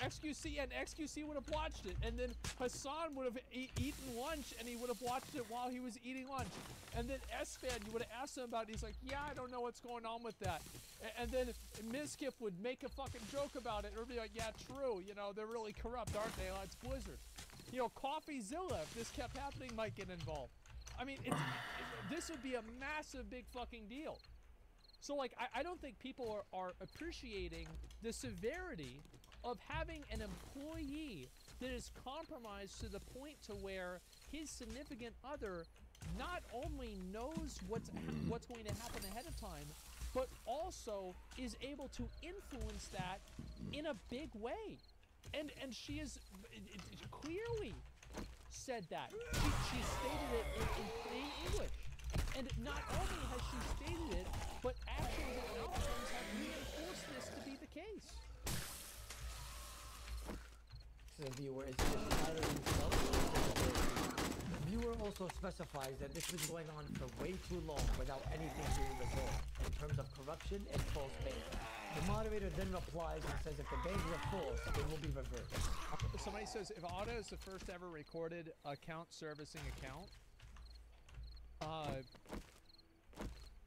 XQC and XQC would have watched it, and then Hassan would have eaten lunch, and he would have watched it while he was eating lunch. And then S-Fan, you would have asked him about it. He's like, yeah, I don't know what's going on with that. And then Mizkip would make a fucking joke about it, and would be like, yeah, true, you know, they're really corrupt, aren't they? It's Blizzard. You know, CoffeeZilla, if this kept happening, might get involved. I mean, this would be a massive, big fucking deal. So, like, I don't think people are appreciating the severity of having an employee that is compromised to the point to where his significant other not only knows what's going to happen ahead of time, but also is able to influence that in a big way. And she is clearly said that. She stated it in plain English. And not only has she stated it, but actions and outcomes have reinforced this to be the case. The viewer is either himself. The viewer also specifies that this was going on for way too long without anything being resolved in terms of corruption and false bans. The moderator then replies and says if the bans are false, they will be reversed. Somebody says if Otto is the first ever recorded account servicing account,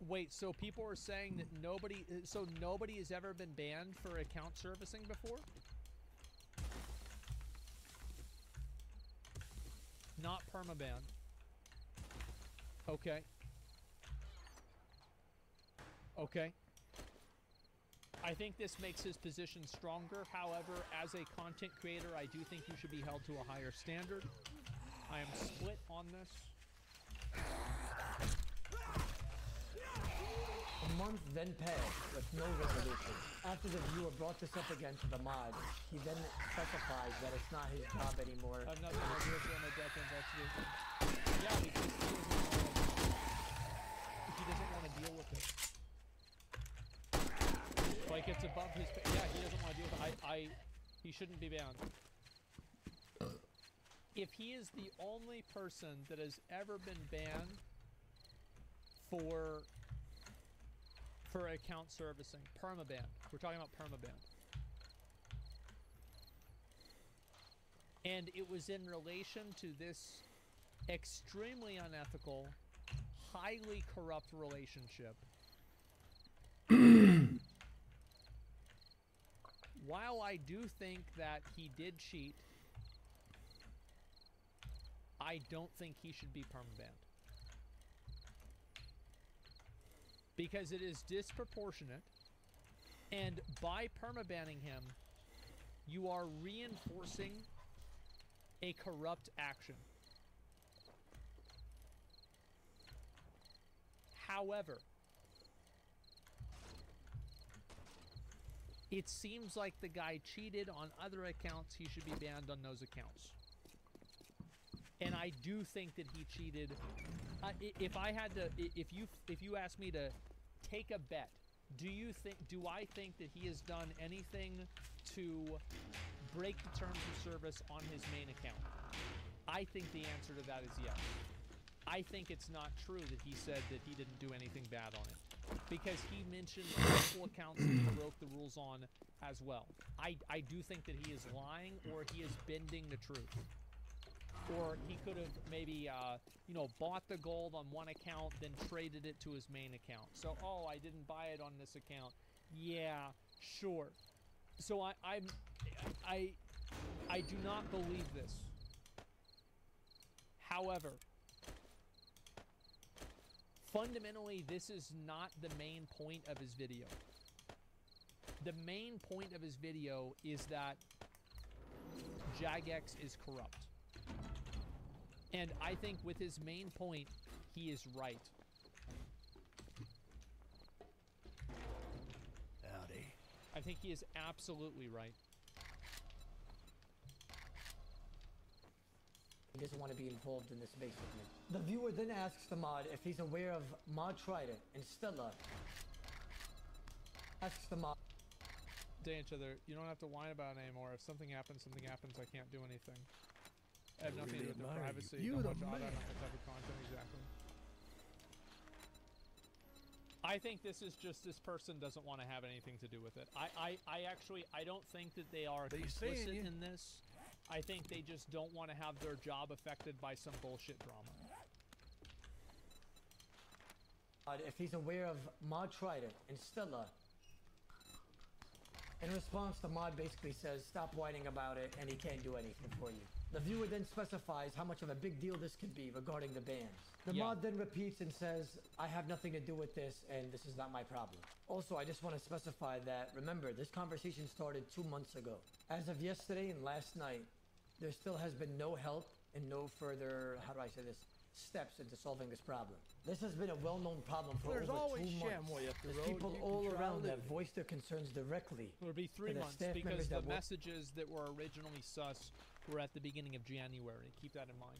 Wait, so people are saying that nobody has ever been banned for account servicing before? Not permabanned. Okay. Okay. I think this makes his position stronger. However, as a content creator, I do think you should be held to a higher standard. I am split on this. A month then passed with no resolution. After the viewer brought this up again to the mod, he then specifies that it's not his job anymore. I've nothing to do with my death investigation. Yeah, because he doesn't want to deal with it. Like, it's above his... Yeah, he doesn't want to deal with it. He shouldn't be banned. If he is the only person that has ever been banned for account servicing, permaban. We're talking about permaban. And it was in relation to this extremely unethical, highly corrupt relationship. While I do think that he did cheat, I don't think he should be permabanned. Because it is disproportionate, and by permabanning him, you are reinforcing a corrupt action. However, it seems like the guy cheated on other accounts. He should be banned on those accounts. And I do think that he cheated. If I had to, if you asked me to take a bet, do I think that he has done anything to break the terms of service on his main account? I think the answer to that is yes. I think it's not true that he said that he didn't do anything bad on it, because he mentioned multiple accounts that he broke the rules on as well. I do think that he is lying, or he is bending the truth. Or he could have maybe, you know, bought the gold on one account, then traded it to his main account. So, oh, I didn't buy it on this account. Yeah, sure. So I do not believe this. However, fundamentally, this is not the main point of his video. The main point of his video is that Jagex is corrupt. And I think with his main point, he is right. Howdy. I think he is absolutely right. He doesn't want to be involved in this, basically. The viewer then asks the mod if he's aware of Mod Trident and Stella. Asks the mod. To each other, you don't have to whine about it anymore. If something happens, I can't do anything. I have nothing to do with their privacy. You Don't the watch man. the type of content, exactly. I think this is just this person doesn't want to have anything to do with it. I don't think that they are complicit in this. I think they just don't want to have their job affected by some bullshit drama. If he's aware of Mod Trident and Stella. In response, the mod basically says, stop whining about it, and he can't do anything for you. The viewer then specifies how much of a big deal this could be regarding the bans. The mod then repeats and says, I have nothing to do with this, and this is not my problem. Also, I just want to specify that, remember, this conversation started 2 months ago. As of yesterday and last night, there still has been no help and no further, how do I say this, steps into solving this problem. This has been a well-known problem for over 2 months. There's people all around that voiced their concerns directly. It would be 3 months because the messages that were originally sus were at the beginning of January. Keep that in mind.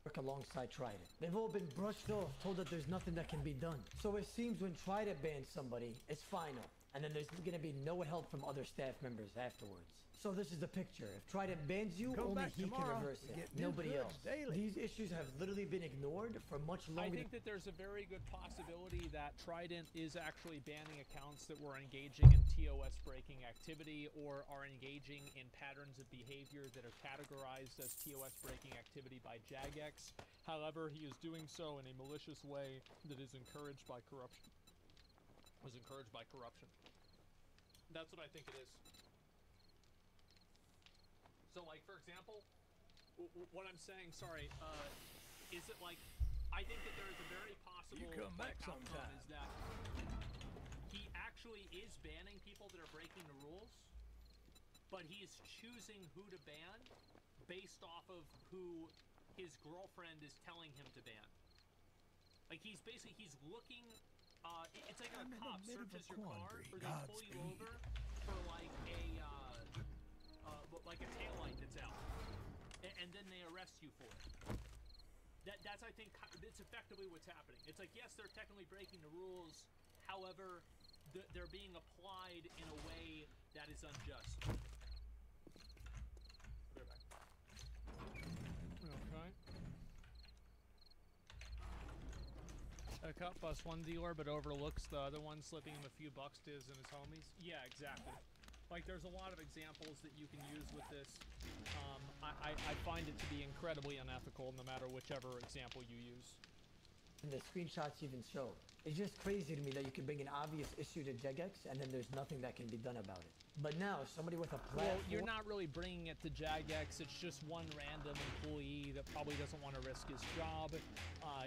Work alongside Trident. They've all been brushed off, told that there's nothing that can be done. So it seems when Trident bans somebody, it's final. And then there's gonna be no help from other staff members afterwards. So this is the picture. If Trident bans you, only he can reverse it. Nobody else. These issues have literally been ignored for much longer. I think that there's a very good possibility that Trident is actually banning accounts that were engaging in TOS breaking activity or are engaging in patterns of behavior that are categorized as TOS breaking activity by Jagex. However, he is doing so in a malicious way that is encouraged by corruption. was encouraged by corruption. That's what I think it is. So, like, for example, what I'm saying, sorry, is it like, I think that there is a very possible outcome is that he actually is banning people that are breaking the rules, but he is choosing who to ban based off of who his girlfriend is telling him to ban. Like, he's looking, it's like a cop searches your car, or they pull you over for like a taillight that's out, and then they arrest you for it. That's, I think, it's effectively what's happening. It's like, yes, they're technically breaking the rules, however, they're being applied in a way that is unjust. Okay. A cop busts one dealer but overlooks the other one, slipping him a few bucks to his and his homies. Yeah, exactly. Like, there's a lot of examples that you can use with this. I find it to be incredibly unethical, no matter whichever example you use. And the screenshots even show. It's just crazy to me that you can bring an obvious issue to Jagex and then there's nothing that can be done about it. But now, somebody with a platform... Well, you're not really bringing it to Jagex. It's just one random employee that probably doesn't want to risk his job.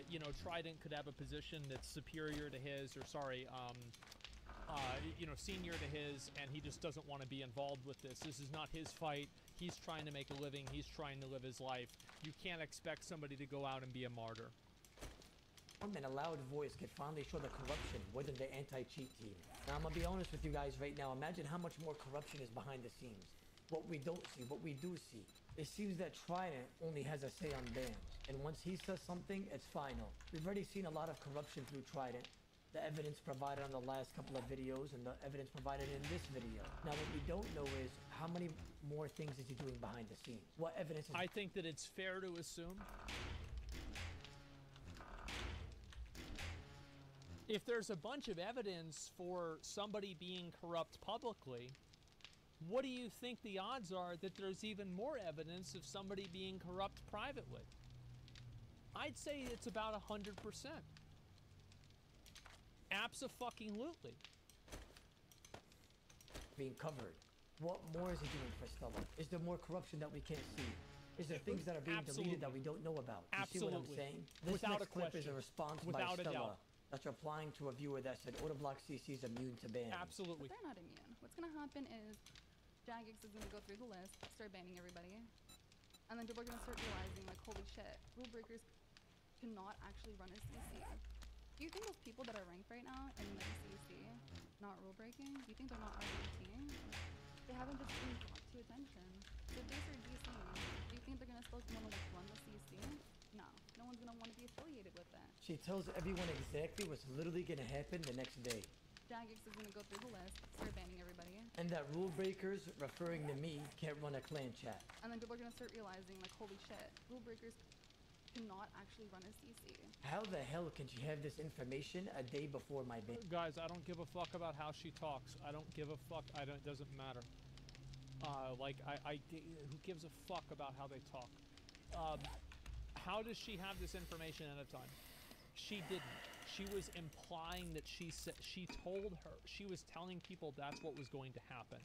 You know, Trident could have a position that's superior to his, or sorry, you know, senior to his, and he just doesn't want to be involved with this. This is not his fight. He's trying to make a living. He's trying to live his life. You can't expect somebody to go out and be a martyr. And a loud voice could finally show the corruption within the anti-cheat team. Now, I'm gonna be honest with you guys right now. Imagine how much more corruption is behind the scenes. What we don't see, what we do see. It seems that Trident only has a say on bans. And once he says something, it's final. We've already seen a lot of corruption through Trident. The evidence provided on the last couple of videos and the evidence provided in this video. Now, what we don't know is how many more things is he doing behind the scenes? What evidence is... I think that it's fair to assume if there's a bunch of evidence for somebody being corrupt publicly, what do you think the odds are that there's even more evidence of somebody being corrupt privately? I'd say it's about 100%. Abso-fucking-lutely. Being covered. What more is he doing for Stella? Is there more corruption that we can't see? Is there things that are being deleted that we don't know about? You see what I'm saying? This Without next clip is a response Without by a Stella doubt. that's replying to a viewer that said Autoblock CC is immune to ban. Absolutely. But they're not immune. What's gonna happen is Jagex is gonna go through the list, start banning everybody, and then people are gonna start realizing, like, holy shit, rule breakers cannot actually run a CC. Do you think those people that are ranked right now in the CC, not rule breaking, do you think they're not RBT? They haven't just been brought to attention. So if they start DCing, do you think they're gonna still want to, like, run the CC? No. No one's gonna want to be affiliated with that. She tells everyone exactly what's literally gonna happen the next day. Jagex is gonna go through the list, start banning everybody. And that rule breakers, referring to me, can't run a clan chat. And then people are gonna start realizing, like, holy shit, rule breakers cannot actually run a CC. How the hell can she have this information a day before my ban? Guys, I don't give a fuck about how she talks. I don't give a fuck. It doesn't matter. Who gives a fuck about how they talk? How does she have this information at a time? She didn't. She was implying that she told her. She was telling people that's what was going to happen.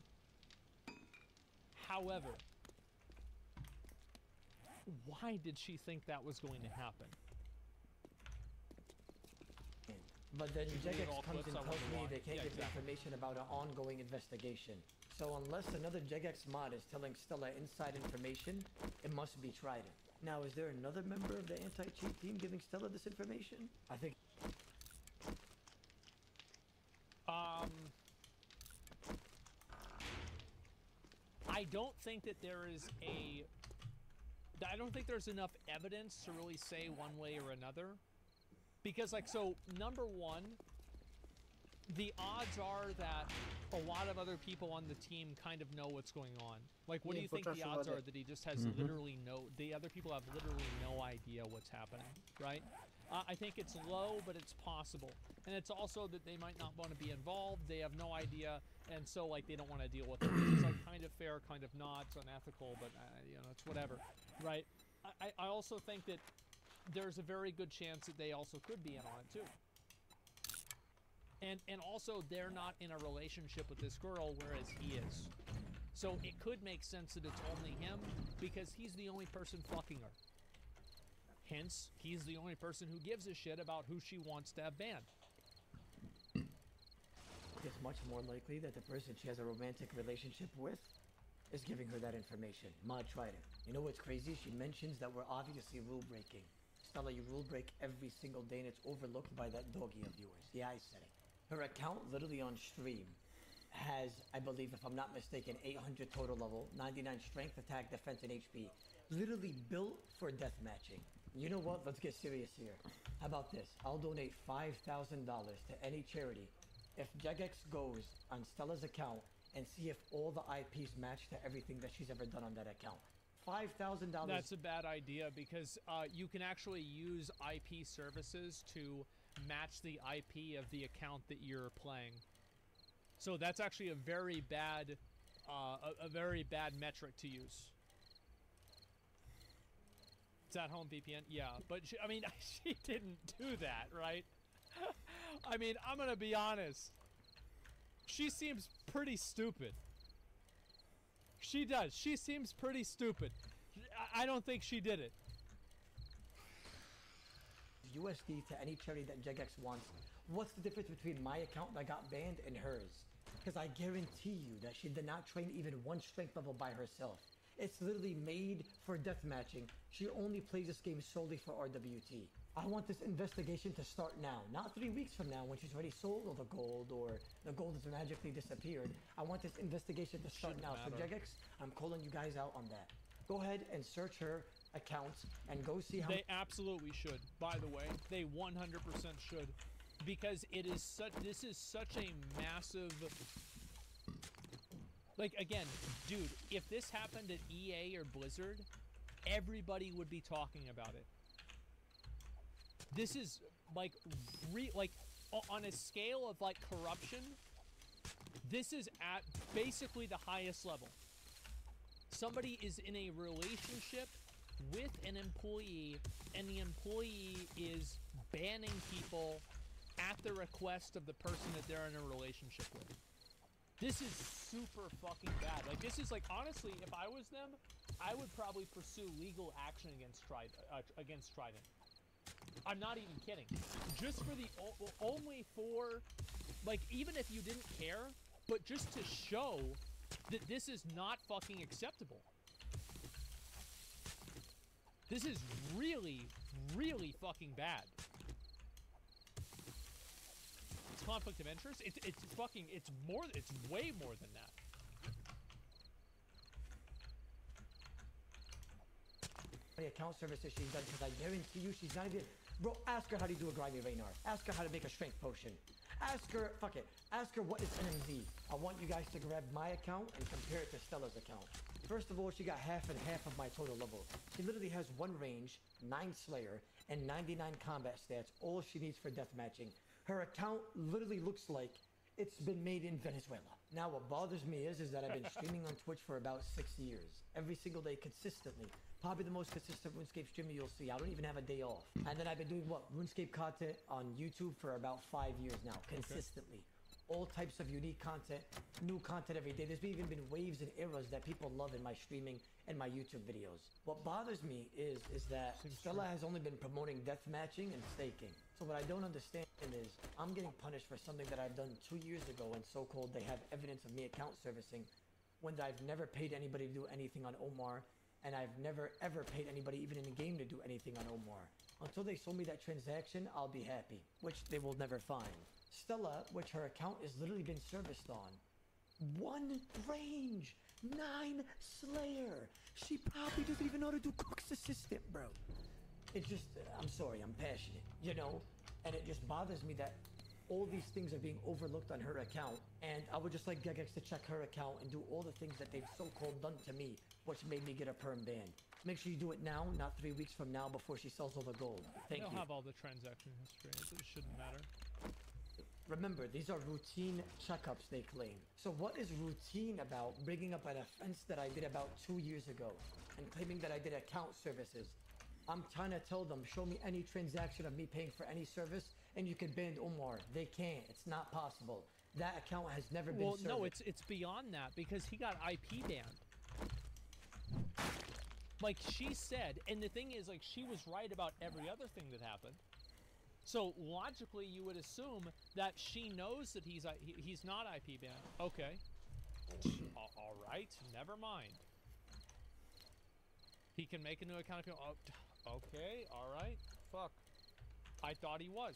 However, why did she think that was going to happen? But then Jagex comes and tells me they can't give information about an ongoing investigation. So unless another Jagex mod is telling Stella inside information, it must be Trident. Now, is there another member of the anti-cheat team giving Stella this information? I think... I don't think that there is I don't think there's enough evidence to really say one way or another. Because, like, so, number one, the odds are that a lot of other people on the team kind of know what's going on. Like, what do you think the odds are that he just has literally the other people have literally no idea what's happening, right? I think it's low, but it's possible. And it's also that they might not want to be involved, they have no idea, and so, like, they don't want to deal with it. It's like kind of fair, kind of not. It's unethical, but, you know, it's whatever, right? I also think that there's a very good chance that they also could be in on it, too. And also, they're not in a relationship with this girl, whereas he is. So it could make sense that it's only him because he's the only person fucking her. Hence, he's the only person who gives a shit about who she wants to have banned. It's much more likely that the person she has a romantic relationship with is giving her that information. Ma tried it. You know what's crazy? She mentions that we're obviously rule breaking. Stella, you rule break every single day and it's overlooked by that doggy of yours. Yeah, I said it. Her account literally on stream has, I believe, if I'm not mistaken, 800 total level, 99 strength, attack, defense, and HP. Literally built for death matching. You know what? Let's get serious here. How about this? I'll donate $5,000 to any charity if Jagex goes on Stella's account and see if all the IPs match to everything that she's ever done on that account. $5,000. That's a bad idea because you can actually use IP services to match the IP of the account that you're playing. So that's actually a very bad metric to use. It's at home VPN, yeah, but she, I mean, she didn't do that, right? I mean, I'm gonna be honest. She seems pretty stupid. She does. She seems pretty stupid. I don't think she did it. USD to any charity that Jagex wants. What's the difference between my account that got banned and hers? Because I guarantee you that she did not train even one strength level by herself. It's literally made for deathmatching. She only plays this game solely for RWT. I want this investigation to start now, not 3 weeks from now when she's already sold all the gold or the gold has magically disappeared. I want this investigation to start now. So Jagex, I'm calling you guys out on that. Go ahead and search her accounts and go see how— They absolutely should, by the way. They 100% should. Because it is such— this is such a massive— like, again, dude, if this happened at EA or Blizzard, everybody would be talking about it. This is, like, on a scale of, like, corruption, this is at basically the highest level. Somebody is in a relationship with an employee, and the employee is banning people at the request of the person that they're in a relationship with. This is super fucking bad. Like, this is, like, honestly, if I was them, I would probably pursue legal action against Trident. I'm not even kidding. Just for the— only for, like, even if you didn't care, but just to show that this is not fucking acceptable. This is really, really fucking bad. It's conflict of interest. It's fucking— it's way more than that. The account services she's done, because I guarantee you she's not even— Bro, ask her how to do a grimy Raynar. Ask her how to make a strength potion. Ask her— fuck it. Ask her what is NMZ. I want you guys to grab my account and compare it to Stella's account. First of all, she got half and half of my total level. She literally has 1 range, 9 slayer, and 99 combat stats, all she needs for deathmatching. Her account literally looks like it's been made in Venezuela. Now, what bothers me is that I've been streaming on Twitch for about 6 years. Every single day, consistently. Probably the most consistent RuneScape streamer you'll see. I don't even have a day off. And then I've been doing, what, RuneScape content on YouTube for about 5 years now, consistently. All types of unique content, new content every day. There's even been waves and eras that people love in my streaming and my YouTube videos. What bothers me is that Stella has only been promoting deathmatching and staking. So what I don't understand is I'm getting punished for something that I've done 2 years ago, and so-called they have evidence of me account servicing, when I've never paid anybody to do anything on Omar, and I've never ever paid anybody even in the game to do anything on Omar. Until they show me that transaction, I'll be happy, which they will never find. Stella, which her account has literally been serviced on, 1 range, 9 slayer. She probably doesn't even know how to do cook's assistant, bro. It's just— I'm sorry, I'm passionate, you know? And it just bothers me that all these things are being overlooked on her account, and I would just like Jagex to check her account and do all the things that they've so-called done to me, which made me get a perm ban. Make sure you do it now, not 3 weeks from now before she sells all the gold. Thank you. They'll have all the transaction history. It shouldn't matter. Remember, these are routine checkups, they claim. So what is routine about bringing up an offense that I did about 2 years ago and claiming that I did account services? I'm trying to tell them, show me any transaction of me paying for any service, and you can ban Omar. They can't. It's not possible. That account has never been serviced. Well, no, it's beyond that because he got IP banned. Like she said, and the thing is, like, she was right about every other thing that happened. So logically, you would assume that she knows that he's not IP banned. Okay. All right, never mind. He can make a new account if you. Oh, okay, all right. Fuck. I thought he was.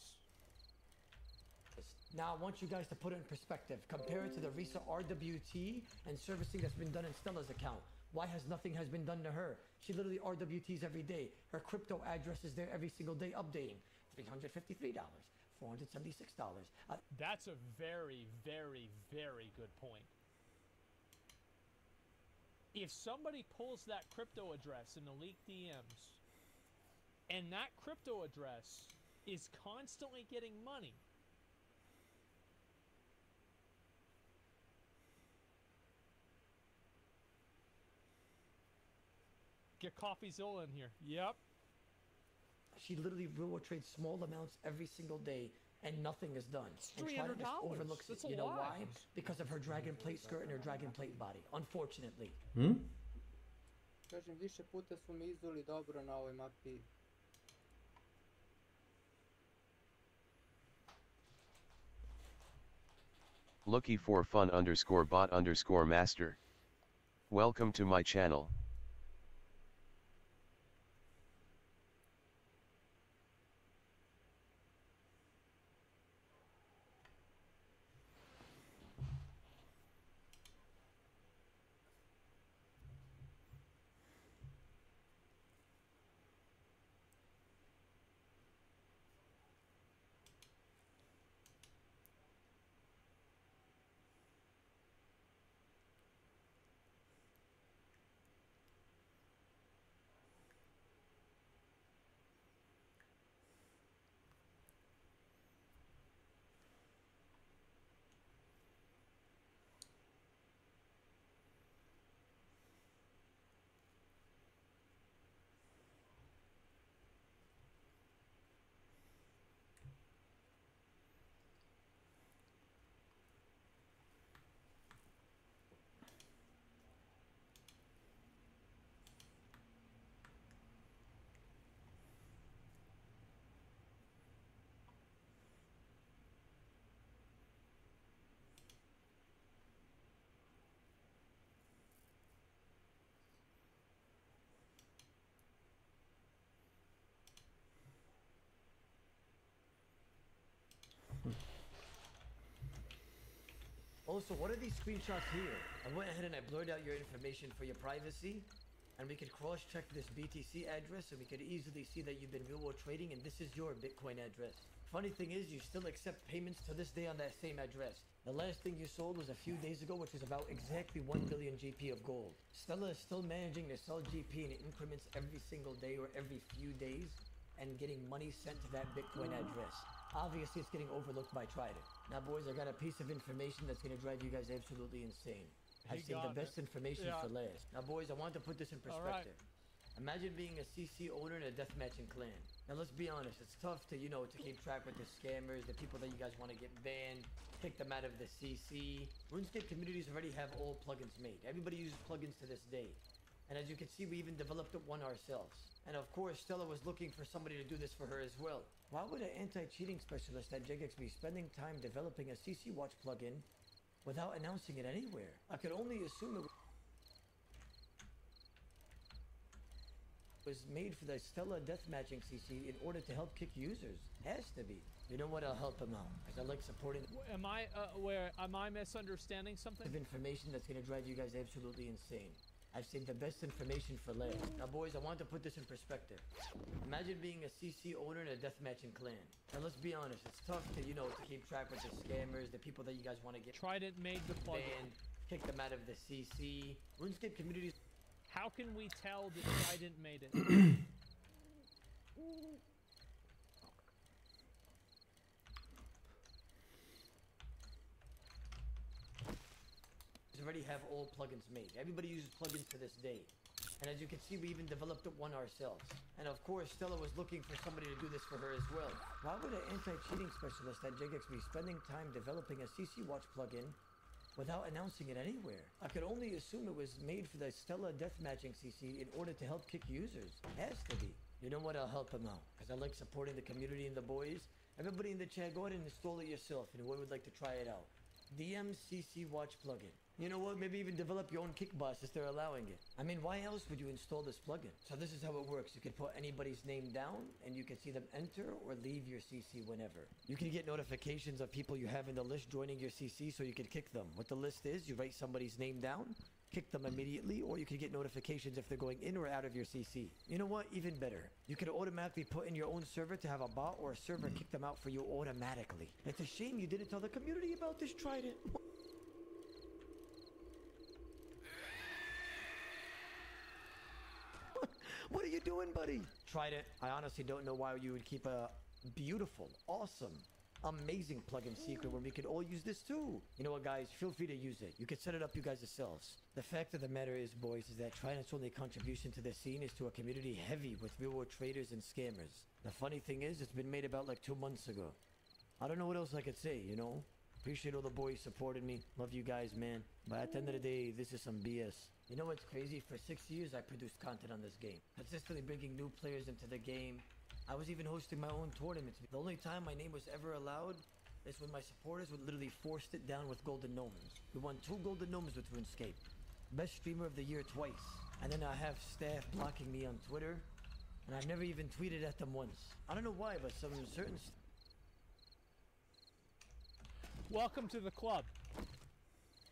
Now I want you guys to put it in perspective. Compare it to the recent RWT and servicing that's been done in Stella's account. Why has nothing been done to her? She literally RWTs every day. Her crypto address is there every single day updating. $353, $476. That's a very, very, very good point. If somebody pulls that crypto address in the leaked DMs, and that crypto address is constantly getting money, get CoffeeZilla in here. Yep. She literally will trade small amounts every single day, and nothing is done. And Trident just overlooks it. You know why? Because of her dragon plate skirt and her dragon plate body. Unfortunately. Kažem, više puta su mi izuli dobro na ovoj mapi. Looky for fun _bot _master. Welcome to my channel. Also, what are these screenshots here? I went ahead and I blurred out your information for your privacy, and we could cross-check this BTC address, and we could easily see that you've been real-world trading, and this is your Bitcoin address. Funny thing is, you still accept payments to this day on that same address. The last thing you sold was a few days ago, which was about exactly 1 billion GP of gold. Stella is still managing to sell GP in increments every single day or every few days, and getting money sent to that Bitcoin address. Obviously, it's getting overlooked by Trident. Now, boys, I got a piece of information that's going to drive you guys absolutely insane. I've saved the best information for last. Now, boys, I want to put this in perspective. Imagine being a CC owner in a deathmatching clan. Now, let's be honest. It's tough to, to keep track with the scammers, the people that you guys want to get banned, kick them out of the CC. RuneScape communities already have all plugins made. Everybody uses plugins to this day. And as you can see, we even developed one ourselves. And of course, Stella was looking for somebody to do this for her as well. Why would an anti-cheating specialist at Jagex be spending time developing a CC Watch plugin without announcing it anywhere? I could only assume it was made for the Stella deathmatching CC in order to help kick users. Has to be. You know what? I'll help him out, because I like supporting. Am I misunderstanding something? Of information that's going to drive you guys absolutely insane. I've saved the best information for last. Now, boys, I want to put this in perspective. Imagine being a CC owner in a deathmatching clan. Now, let's be honest. It's tough to, to keep track with the scammers, the people that you guys want to get Trident made the plugin. Banned, kick them out of the CC. RuneScape communities. How can we tell that Trident made it? Already have all plugins made. Everybody uses plugins to this day. And as you can see, we even developed one ourselves. And of course, Stella was looking for somebody to do this for her as well. Why would an anti-cheating specialist at Jagex be spending time developing a CC Watch plugin without announcing it anywhere? I could only assume it was made for the Stella deathmatching CC in order to help kick users. Has to be. You know what? I'll help him out, because I like supporting the community and the boys. Everybody in the chat, go ahead and install it yourself, and whoever would like to try it out. DMCC Watch plugin. You know what? Maybe even develop your own kick boss if they're allowing it. I mean, why else would you install this plugin? So this is how it works. You can put anybody's name down, and you can see them enter or leave your CC whenever. You can get notifications of people you have in the list joining your CC, so you can kick them. What the list is, you write somebody's name down, kick them immediately, or you can get notifications if they're going in or out of your CC. You know what? Even better. You can automatically put in your own server to have a bot or a server kick them out for you automatically. It's a shame you didn't tell the community about this, Trident. What are you doing, buddy? Trident, I honestly don't know why you would keep a beautiful, awesome, amazing plugin secret when we could all use this too. You know what, guys? Feel free to use it. You can set it up you guys yourselves. The fact of the matter is, boys, is that Trident's only contribution to the scene is to a community heavy with real-world traders and scammers. The funny thing is, it's been made about like 2 months ago. I don't know what else I could say, you know? Appreciate all the boys supporting me. Love you guys, man. But at the end of the day, this is some BS. You know what's crazy? For 6 years, I produced content on this game. Consistently bringing new players into the game. I was even hosting my own tournaments. The only time my name was ever allowed is when my supporters would literally force it down with Golden Gnomes. We won 2 Golden Gnomes with RuneScape. Best streamer of the year twice. And then I have staff blocking me on Twitter. And I've never even tweeted at them once. I don't know why, but some certain... Welcome to the club.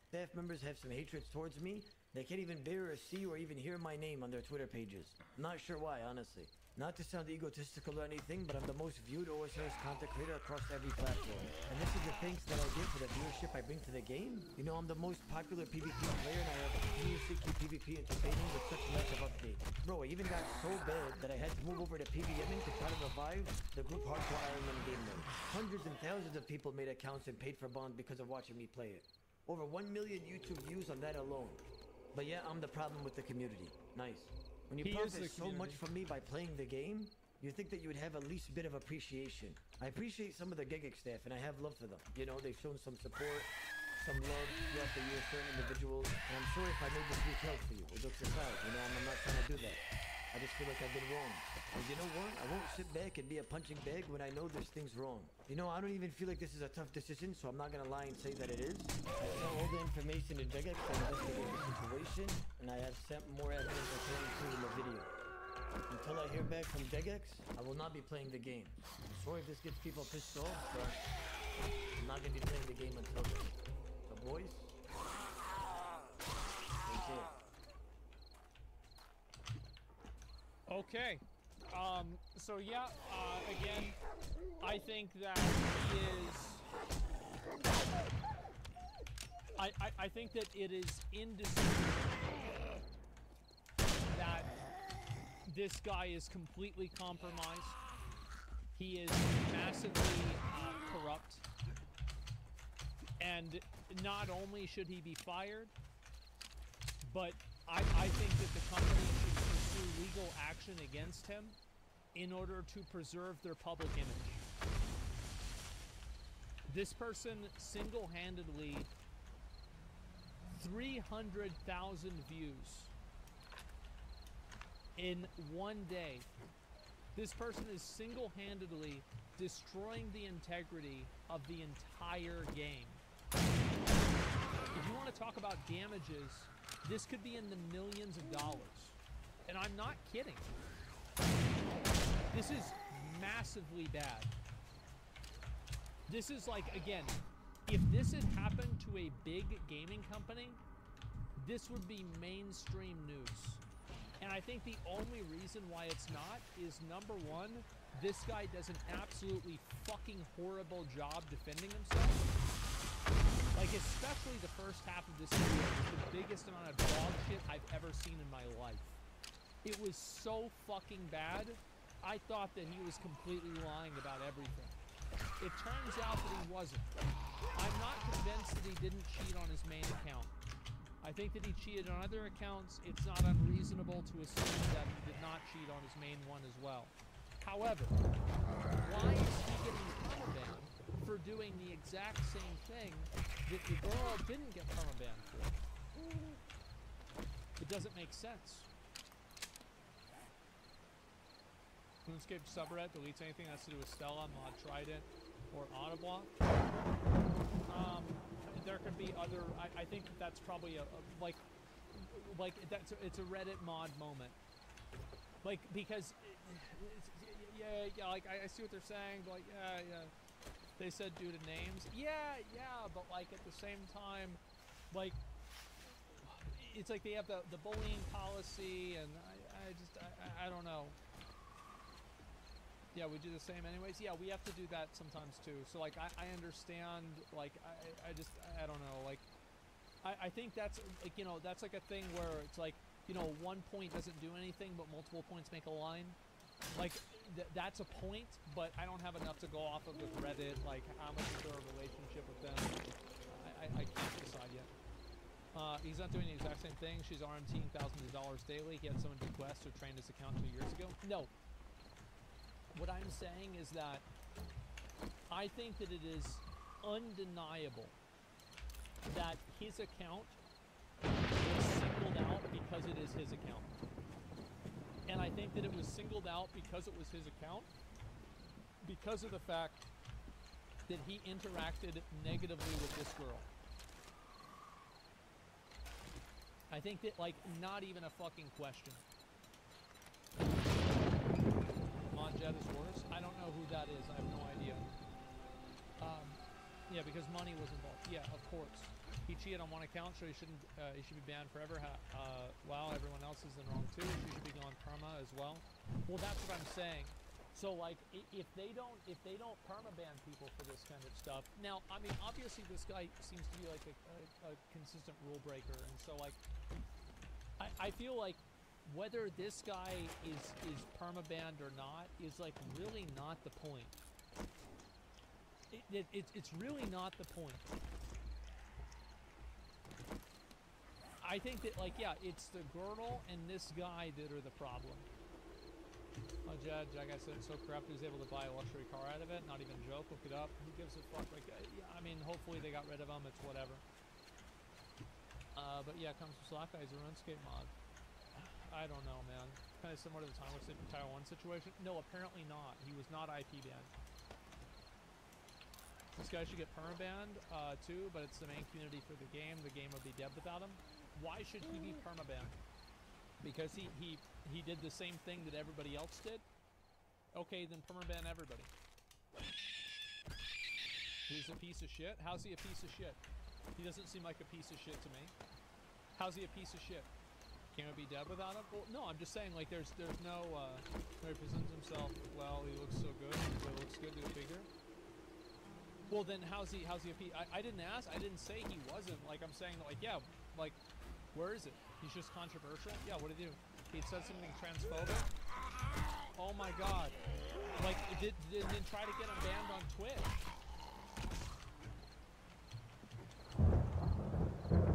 Staff members have some hatred towards me. They can't even bear or see or even hear my name on their Twitter pages. Not sure why, honestly. Not to sound egotistical or anything, but I'm the most viewed OSRS content creator across every platform. And this is the thanks that I get for the viewership I bring to the game. You know, I'm the most popular PvP player, and I have continuously keep PvP entertaining with such lack of updates. Bro, I even got so bad that I had to move over to PVMing to try to revive the group Hardcore Iron Man game mode. Hundreds and thousands of people made accounts and paid for Bond because of watching me play it. Over 1 million YouTube views on that alone. But yeah, I'm the problem with the community. Nice. When you profit so much from me by playing the game, you think that you would have at least a bit of appreciation. I appreciate some of the Jagex staff, and I have love for them. You know, they've shown some support, some love throughout the year, certain individuals. And I'm sorry if I made this reach out for you. It looks proud. You know, I'm not trying to do that. I just feel like I've been wrong. And you know what? I won't sit back and be a punching bag when I know there's things wrong. You know, I don't even feel like this is a tough decision, so I'm not gonna lie and say that it is. I sent all the information to Jagex to investigate the situation, and I have sent more evidence according to in the video. Until I hear back from Jagex, I will not be playing the game. I'm sorry if this gets people pissed off, but I'm not gonna be playing the game until then. So boys, take care. Okay. So yeah, again, I think that he is... I think that it is indisputable that this guy is completely compromised. He is massively corrupt. And not only should he be fired, but I think that the company should pursue legal action against him in order to preserve their public image. This person single-handedly 300,000 views in one day. This person is single-handedly destroying the integrity of the entire game. If you want to talk about damages, this could be in the millions of dollars. And I'm not kidding. This is massively bad. This is like, again, if this had happened to a big gaming company, this would be mainstream news. And I think the only reason why it's not is, number one, this guy does an absolutely fucking horrible job defending himself. Like, especially the first half of this video is the biggest amount of dog shit I've ever seen in my life. It was so fucking bad, I thought that he was completely lying about everything. It turns out that he wasn't. I'm not convinced that he didn't cheat on his main account. I think that he cheated on other accounts. It's not unreasonable to assume that he did not cheat on his main one as well. However, why is he getting permabanned for doing the exact same thing that the girl didn't get permabanned for? It doesn't make sense. RuneScape subreddit deletes anything that has to do with Stella, Mod Trident, or Autoblock. There could be other. I think that's probably it's a Reddit mod moment. Like, because like I see what they're saying, but like yeah. They said due to names. Yeah, but like at the same time, like it's like they have the bullying policy, and I don't know. Yeah, we do the same anyways. Yeah, we have to do that sometimes too. So like I understand, like I don't know, like I think that's like, you know, that's like a thing where it's like, you know, one point doesn't do anything but multiple points make a line. Like that's a point, but I don't have enough to go off of with Reddit, like how much is there a relationship with them. I can't decide yet. He's not doing the exact same thing. She's RMTing thousands of dollars daily. He had someone do quests or trained his account 2 years ago. No. What I'm saying is that I think that it is undeniable that his account was singled out because it is his account. And I think that it was singled out because it was his account because of the fact that he interacted negatively with this girl. I think that, like, not even a fucking question. Jet is worse. I don't know who that is. I have no idea. Yeah, because money was involved. Yeah, of course. He cheated on one account, so he should be banned forever. Wow, everyone else is in the wrong too. She should be gone perma as well. Well, that's what I'm saying. So like, if they don't perma-ban people for this kind of stuff. Now, I mean, obviously this guy seems to be like a consistent rule breaker, and so like, I feel like whether this guy is perma-banned or not is like really not the point. It's really not the point. I think that, like, yeah, it's the girdle and this guy that are the problem. Judge, like I said, it's so corrupt he was able to buy a luxury car out of it. Not even a joke. Look it up. Who gives a fuck? Like, yeah, I mean, hopefully they got rid of him. It's whatever. But yeah, it comes from Slack Guy's a RuneScape mod. I don't know, man. Kind of similar to the Timer Tier 1 situation. No, apparently not. He was not IP banned. This guy should get perma-banned, too, but it's the main community for the game. The game would be dead without him. Why should he be perma-banned? Because he did the same thing that everybody else did? Okay, then perma-ban everybody. He's a piece of shit? How's he a piece of shit? He doesn't seem like a piece of shit to me. How's he a piece of shit? Can it be dead without him? Well, no, I'm just saying, like, there's no, he presents himself, well, he looks so good, so it looks good to a figure. Well, then how's he a piece? I didn't ask, I didn't say he wasn't. Like, I'm saying, like, yeah, like, where is it? He's just controversial? Yeah, what did he do? He said something transphobic? Oh my god. Like, didn't try to get him banned on Twitch.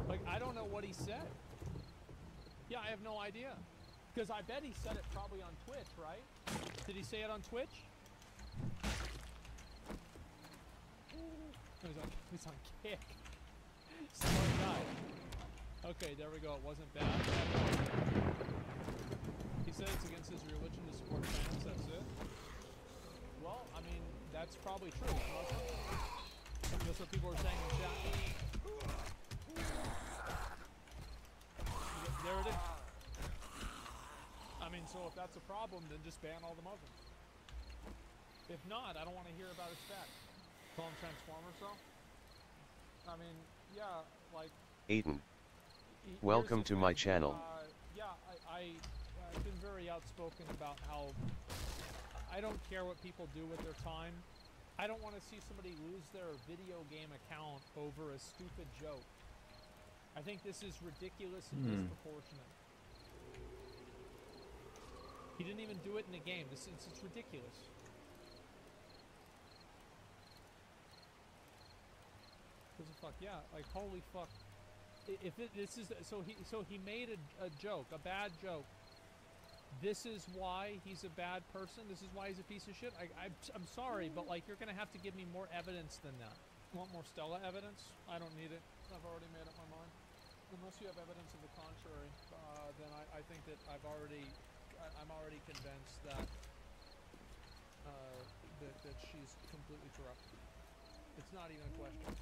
Like, I don't know what he said. Yeah, I have no idea. Because I bet he said it probably on Twitch, right? Did he say it on Twitch? He's on Kick. Smart guy. Okay, there we go. It wasn't bad. He said it's against his religion to support fans. That's it. Well, I mean, that's probably true. That's what people are saying in chat. There it is. I mean, so if that's a problem, then just ban all the Muslims. If not, I don't want to hear about his fact. Call him Transformers, though? I mean, yeah, like... Aiden. Welcome to my channel. Yeah, I've been very outspoken about how I don't care what people do with their time. I don't want to see somebody lose their video game account over a stupid joke. I think this is ridiculous and disproportionate. He didn't even do it in the game. It's ridiculous. What the fuck? Yeah, like, holy fuck. this is so he made a joke, a bad joke. This is why he's a bad person. This is why he's a piece of shit. I'm sorry, but like you're gonna have to give me more evidence than that. Want more Stella evidence? I don't need it. I've already made up my mind. Unless you have evidence of the contrary, then I think that I'm already convinced that that she's completely corrupt. It's not even a question.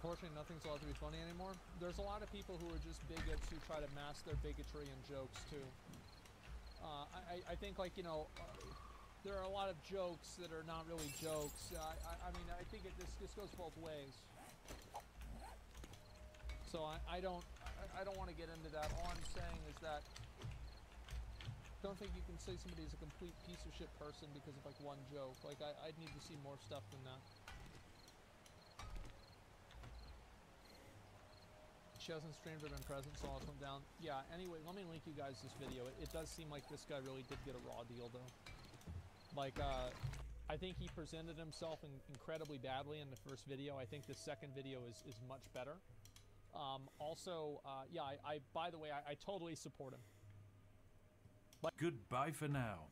Unfortunately, nothing's allowed to be funny anymore. There's a lot of people who are just bigots who try to mask their bigotry in jokes too. I think, like, you know, there are a lot of jokes that are not really jokes. I mean, I think this goes both ways. So I don't want to get into that. All I'm saying is that I don't think you can say somebody is a complete piece of shit person because of like one joke. Like I'd need to see more stuff than that. She hasn't streamed or been present, so I'll come down. Yeah, anyway, let me link you guys this video. It does seem like this guy really did get a raw deal, though. Like, I think he presented himself incredibly badly in the first video. I think the second video is much better. Also, yeah, by the way, I totally support him. Goodbye for now.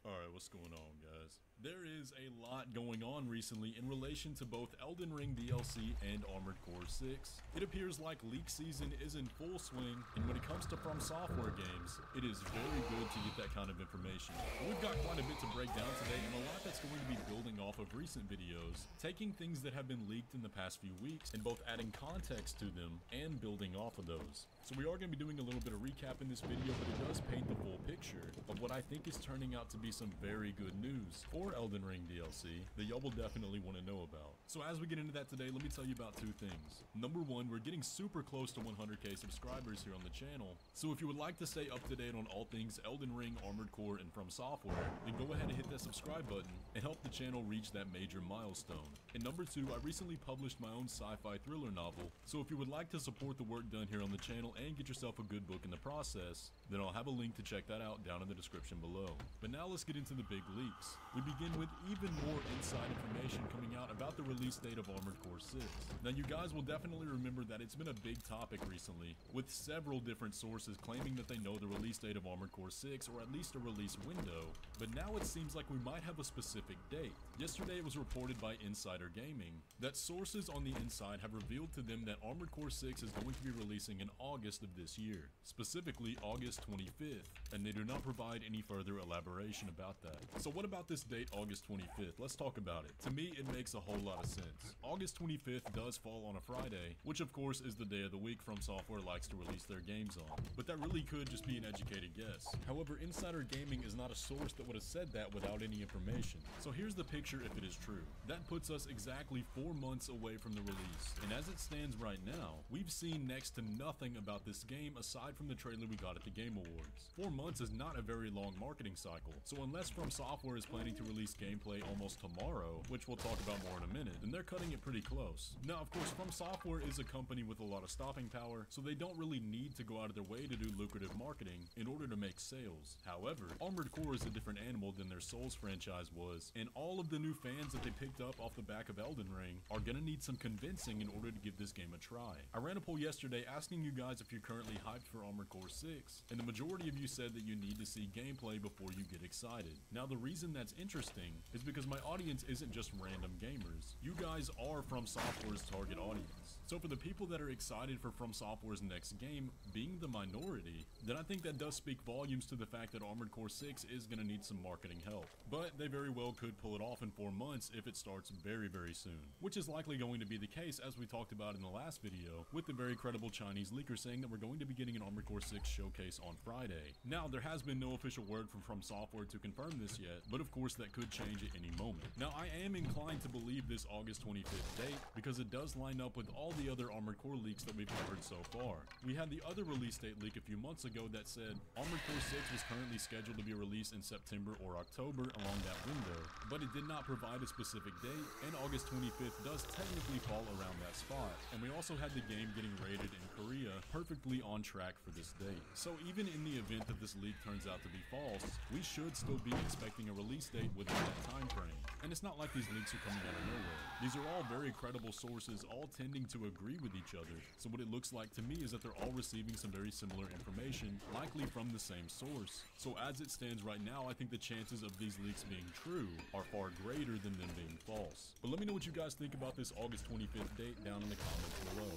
Alright, what's going on, guys? There is a lot going on recently in relation to both Elden Ring DLC and Armored Core 6. It appears like leak season is in full swing, and when it comes to From Software games, it is very good to get that kind of information. We've got quite a bit to break down today, and a lot that's going to be building off of recent videos, taking things that have been leaked in the past few weeks, and both adding context to them and building off of those. So we are going to be doing a little bit of recap in this video, but it does paint the full picture of what I think is turning out to be some very good news for Elden Ring DLC that y'all will definitely want to know about. So as we get into that today, let me tell you about two things. Number one, we're getting super close to 100k subscribers here on the channel, so if you would like to stay up to date on all things Elden Ring, Armored Core, and From Software, then go ahead and hit that subscribe button and help the channel reach that major milestone. And number two, I recently published my own sci-fi thriller novel, so if you would like to support the work done here on the channel and get yourself a good book in the process, then I'll have a link to check that out down in the description below. But now let's get into the big leaks. We begin with even more inside information coming out about the release date of Armored Core 6. Now you guys will definitely remember that it's been a big topic recently, with several different sources claiming that they know the release date of Armored Core 6, or at least a release window, but now it seems like we might have a specific date. Yesterday it was reported by Insider Gaming that sources on the inside have revealed to them that Armored Core 6 is going to be releasing in August of this year, specifically August 25th, and they do not provide any further elaboration about that. So what about this date, August 25th? Let's talk about it. To me, it makes a whole lot of sense. August 25th does fall on a Friday, which of course is the day of the week From Software likes to release their games on, but that really could just be an educated guess. However, Insider Gaming is not a source that would have said that without any information. So here's the picture if it is true. That puts us exactly 4 months away from the release, and as it stands right now, we've seen next to nothing about this game aside from the trailer we got at the Game Awards. 4 months is not a very long marketing cycle, so unless From Software is planning to release gameplay almost tomorrow, which we'll talk about more in a minute, then they're cutting it pretty close. Now, of course, From Software is a company with a lot of stopping power, so they don't really need to go out of their way to do lucrative marketing in order to make sales. However, Armored Core is a different animal than their Souls franchise was, and all of the new fans that they picked up off the back of Elden Ring are gonna need some convincing in order to give this game a try. I ran a poll yesterday asking you guys if you're currently hyped for Armored Core 6, and the majority of you said that you need to see gameplay before you get excited. Now, the reason that's interesting is because my audience isn't just random gamers. You guys are From Software's target audience. So for the people that are excited for From Software's next game being the minority, then I think that does speak volumes to the fact that Armored Core 6 is going to need some marketing help. But they very well could pull it off in 4 months if it starts very, very soon, which is likely going to be the case as we talked about in the last video, with the very credible Chinese leaker saying that we're going to be getting an Armored Core 6 showcase on Friday. Now, there has been no official word from Software to confirm this yet, but of course that could change at any moment. Now, I am inclined to believe this August 25th date because it does line up with all the other Armored Core leaks that we've covered so far. We had the other release date leak a few months ago that said Armored Core 6 was currently scheduled to be released in September or October along that window, but it did not provide a specific date, and August 25th does technically fall around that spot. And we also had the game getting rated in Korea perfectly on track for this date. So even in the event that this leak turns out to be false, we should still still be expecting a release date within that time frame. And it's not like these leaks are coming out of nowhere. These are all very credible sources, all tending to agree with each other. So what it looks like to me is that they're all receiving some very similar information, likely from the same source. So as it stands right now, I think the chances of these leaks being true are far greater than them being false. But let me know what you guys think about this August 25th date down in the comments below.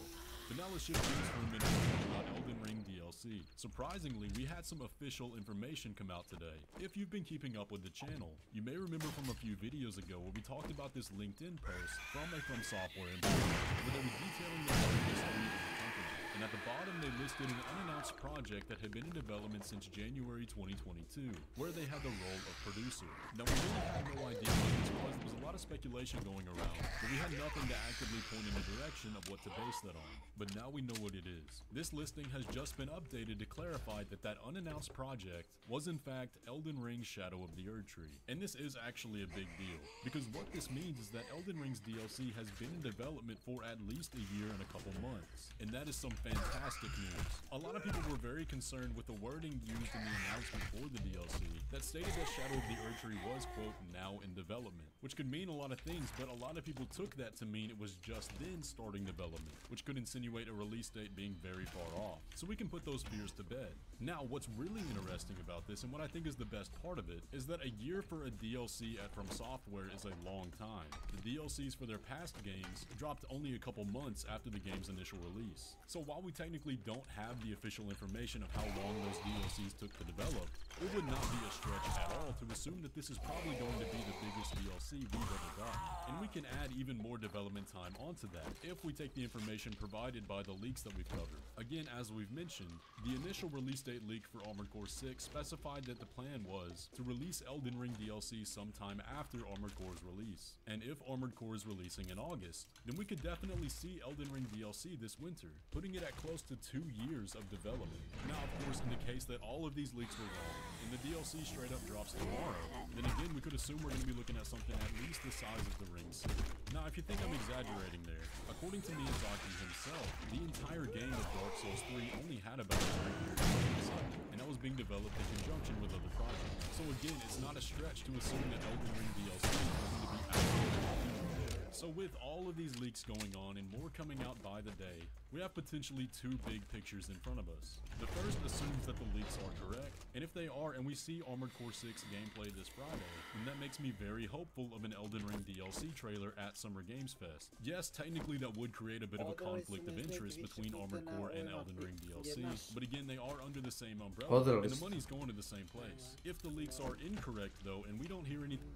But now let's shift gears for a minute and talk about Elden Ring DLC. Surprisingly, we had some official information come out today. If you've been keeping up with the channel, you may remember from a few videos ago where we talked about this LinkedIn post from a From Software employee, where they were detailing the history of the company. And at the bottom, they listed an unannounced project that had been in development since January 2022, where they had the role of producer. Now, we really had no idea what this was. There was a lot of speculation going around, but we had nothing to actively point in the direction of what to base that on. But now we know what it is. This listing has just been updated to clarify that that unannounced project was in fact Elden Ring's Shadow of the Erdtree. And this is actually a big deal, because what this means is that Elden Ring's DLC has been in development for at least a year and a couple months. And that is some fantastic news. A lot of people were very concerned with the wording used in the announcement for the DLC that stated that Shadow of the Erdtree was, quote, now in development, which could mean a lot of things, but a lot of people took that to mean it was just then starting development, which could insinuate a release date being very far off. So we can put those fears to bed. Now, what's really interesting about this, and what I think is the best part of it, is that a year for a DLC at From Software is a long time. The DLCs for their past games dropped only a couple months after the game's initial release. So while we technically don't have the official information of how long those DLCs took to develop, it would not be a stretch at all to assume that this is probably going to be the biggest DLC we've ever gotten. And we can add even more development time onto that if we take the information provided by the leaks that we've covered. Again, as we've mentioned, the initial release date leak for Armored Core 6 specified that the plan was to release Elden Ring DLC sometime after Armored Core's release. And if Armored Core is releasing in August, then we could definitely see Elden Ring DLC this winter, putting it at close to 2 years of development. Now, of course, in the case that all of these leaks were wrong, and the DLC straight up drops tomorrow, then again, we could assume we're going to be looking at something at least the size of the Ring City. Now, if you think I'm exaggerating there, according to Miyazaki himself, the entire game of Dark Souls 3 only had about a 3 year development cycle, and that was being developed in conjunction with other projects. So again, it's not a stretch to assume that Elden Ring DLC is going to be absolutely huge. So with all of these leaks going on and more coming out by the day, we have potentially two big pictures in front of us. The first assumes that the leaks are correct, and if they are and we see Armored Core 6 gameplay this Friday, then that makes me very hopeful of an Elden Ring DLC trailer at Summer Games Fest. Yes, technically that would create a bit of a conflict of interest between Armored Core and Elden Ring DLC, but again, they are under the same umbrella, and the money's going to the same place. If the leaks are incorrect though, and we don't hear anything...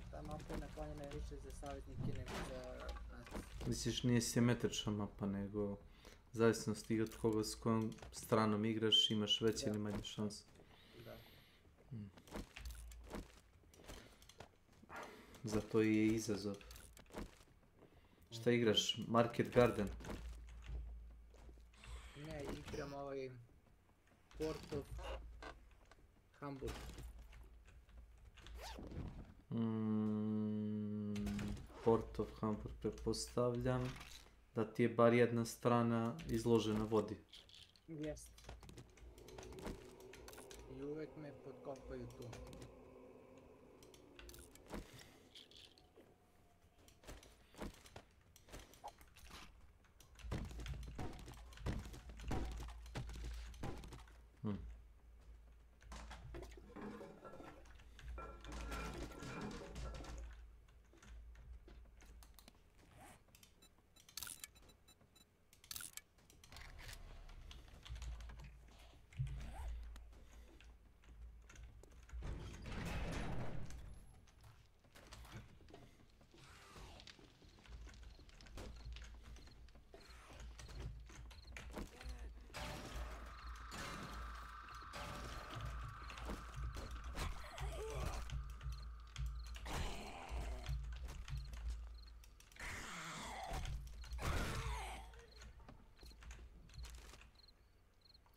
Misliš, nije simetrična mapa, nego zavisnosti od koga s kojom stranom igraš, imaš veće ili manje šanse. Zato i je izazov. Šta igraš? Market Garden? Ne, igram ovaj Port of Hamburg. Port of Hamburg, pretpostavljam da ti je bar jedna strana izložena vodi. Jest. I uvek me potkopaju tu.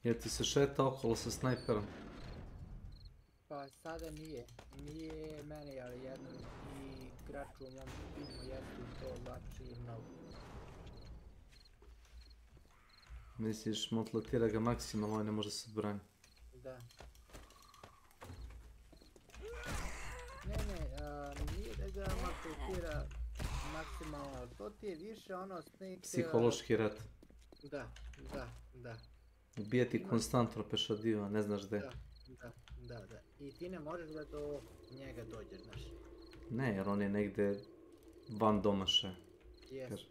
Jel ti se šeta okolo sa snajperom? Pa sada nije. Nije meni, ali jednom i igraču u mom timu jesu to znači mnogo. Misliš, motlatira ga maksimalno, ovaj ne može se odbraniti. Da. se maltretira maksimalno, to ti je više ono snake... Psihološki rat. Da. Ubija ti konstantno pešadiju, a ne znaš gde. Da. I ti ne možeš da do njega dođeš, znaš. Ne, jer on je negde van domašaja. Jesu.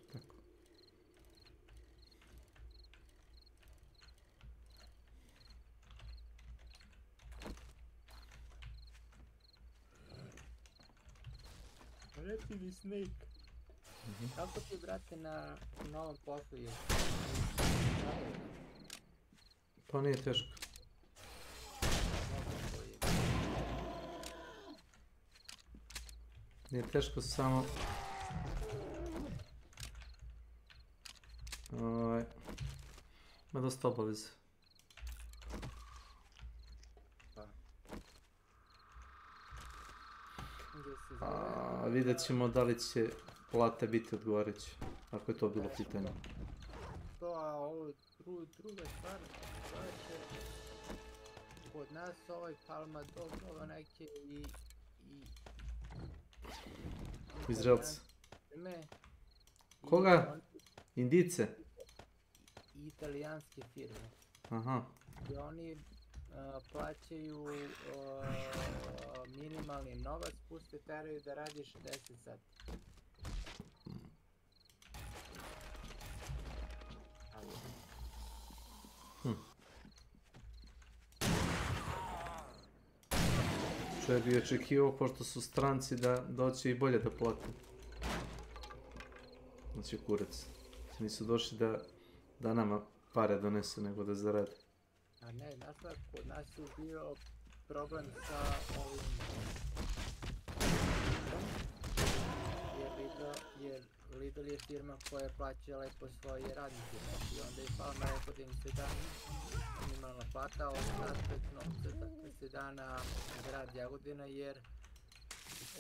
Reci mi, Snake, kako ti, brate, na novom poslu je? Pa nije teško. Nije teško, samo... Ima dosta obaveze. Vidjet ćemo da li će plate biti odgovarajuće, ako je to bilo pitanje. To, a ovo druga stvar, kod nas ovaj Palma dobilo neke i... Izraelci. Koga? Indice? Italijanske firme. Aha. I oni plaćaju minimalni novac, puste teraju da radiš 10 sati. Čovjek bi očekivao, pošto su stranci, da će i bolje da plate. Znači kurac. Nisu došli da nama pare donese, nego da zarade. A ne, znaš šta, kod nas je bio problem sa ovim... Jer Lidl je firma koja je plaćala po svoje radnike, znači, i onda je Palma rekao da im se da minimalna plata, ostatak novca da se da na grad Jagodina, jer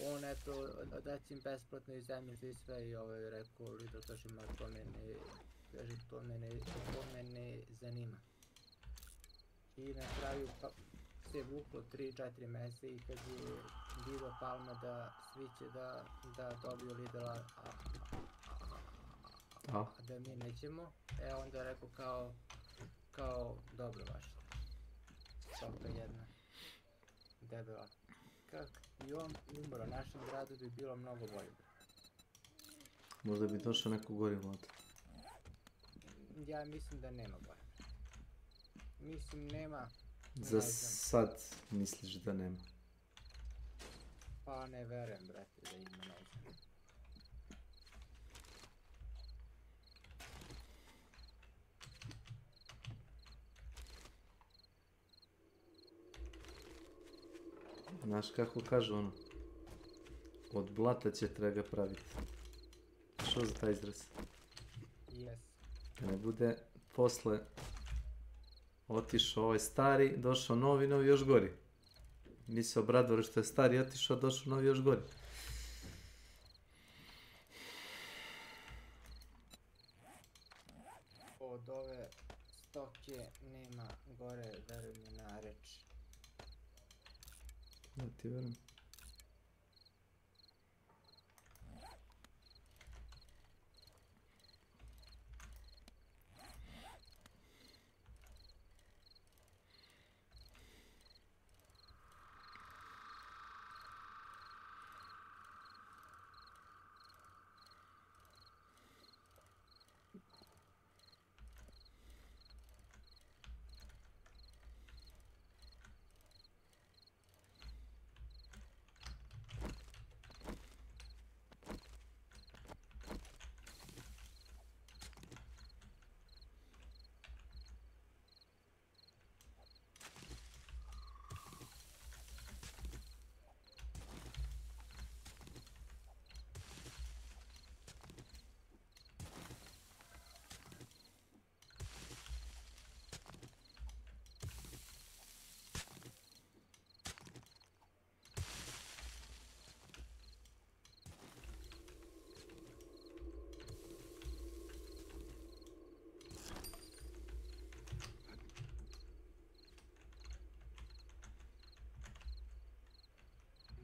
on, eto, daće im besplatno i zemljište i sve, i ovo je rekao Lidl, kaže, ma to me ne zanima. I na kraju se vuklo 3-4 mjeseca i kad je vidio Palma da svi će da dobiju Lidla, a da mi nećemo, onda je rekao kao dobro vaše. Stoka jedna debela. I on umro, našem gradu bi bilo mnogo bolje. Možda bi došao neko gori vlada. Ja mislim da nema bolje. Mislim, nema... Za sad misliš da nema? Pa ne verujem, brate, da ima, ne znam. Znaš kako kažu ono? Od blata će treba praviti. Što za taj izraz? Yes. Da ne bude posle otišao ovaj stari, došao novi još gori. Mi se obradovali što je stari otišao, došao novi još gori. Od ove stoke nema gore, veruj mi na reč. Da ti verujem.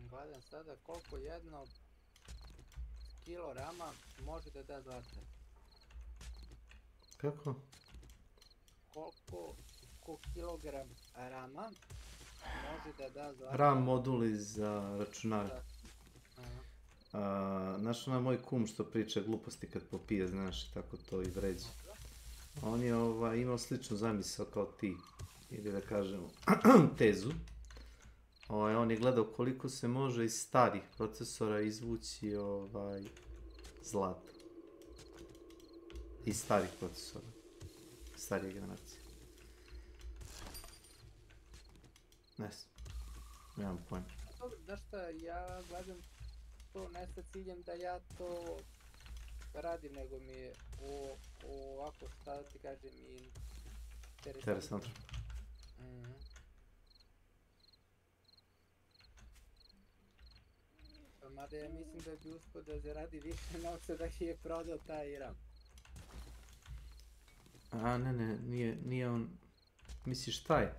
Gledam sada koliko jedno kilo rama može da da zlata? Kako? Koliko kilogram rama može da da zlata? RAM moduli za računare. Znaš onaj moj kum što priča gluposti kad popije, znaš, tako to i vređa. On je imao sličnu zamisao kao ti, ili da kažemo tezu. On je gledao koliko se može iz starih procesora izvući zlata. Iz starih procesora. Starije generacije. Ne znam. Nemam pojma. Znaš šta, ja gledam to ne sa ciljem da ja to radim, nego mi je ovako, šta da ti kažem, interesantno. Mada ja mislim da bi uspio da zaradi više novca da je prodao taj RAM. Ne, nije on... Misliš šta je?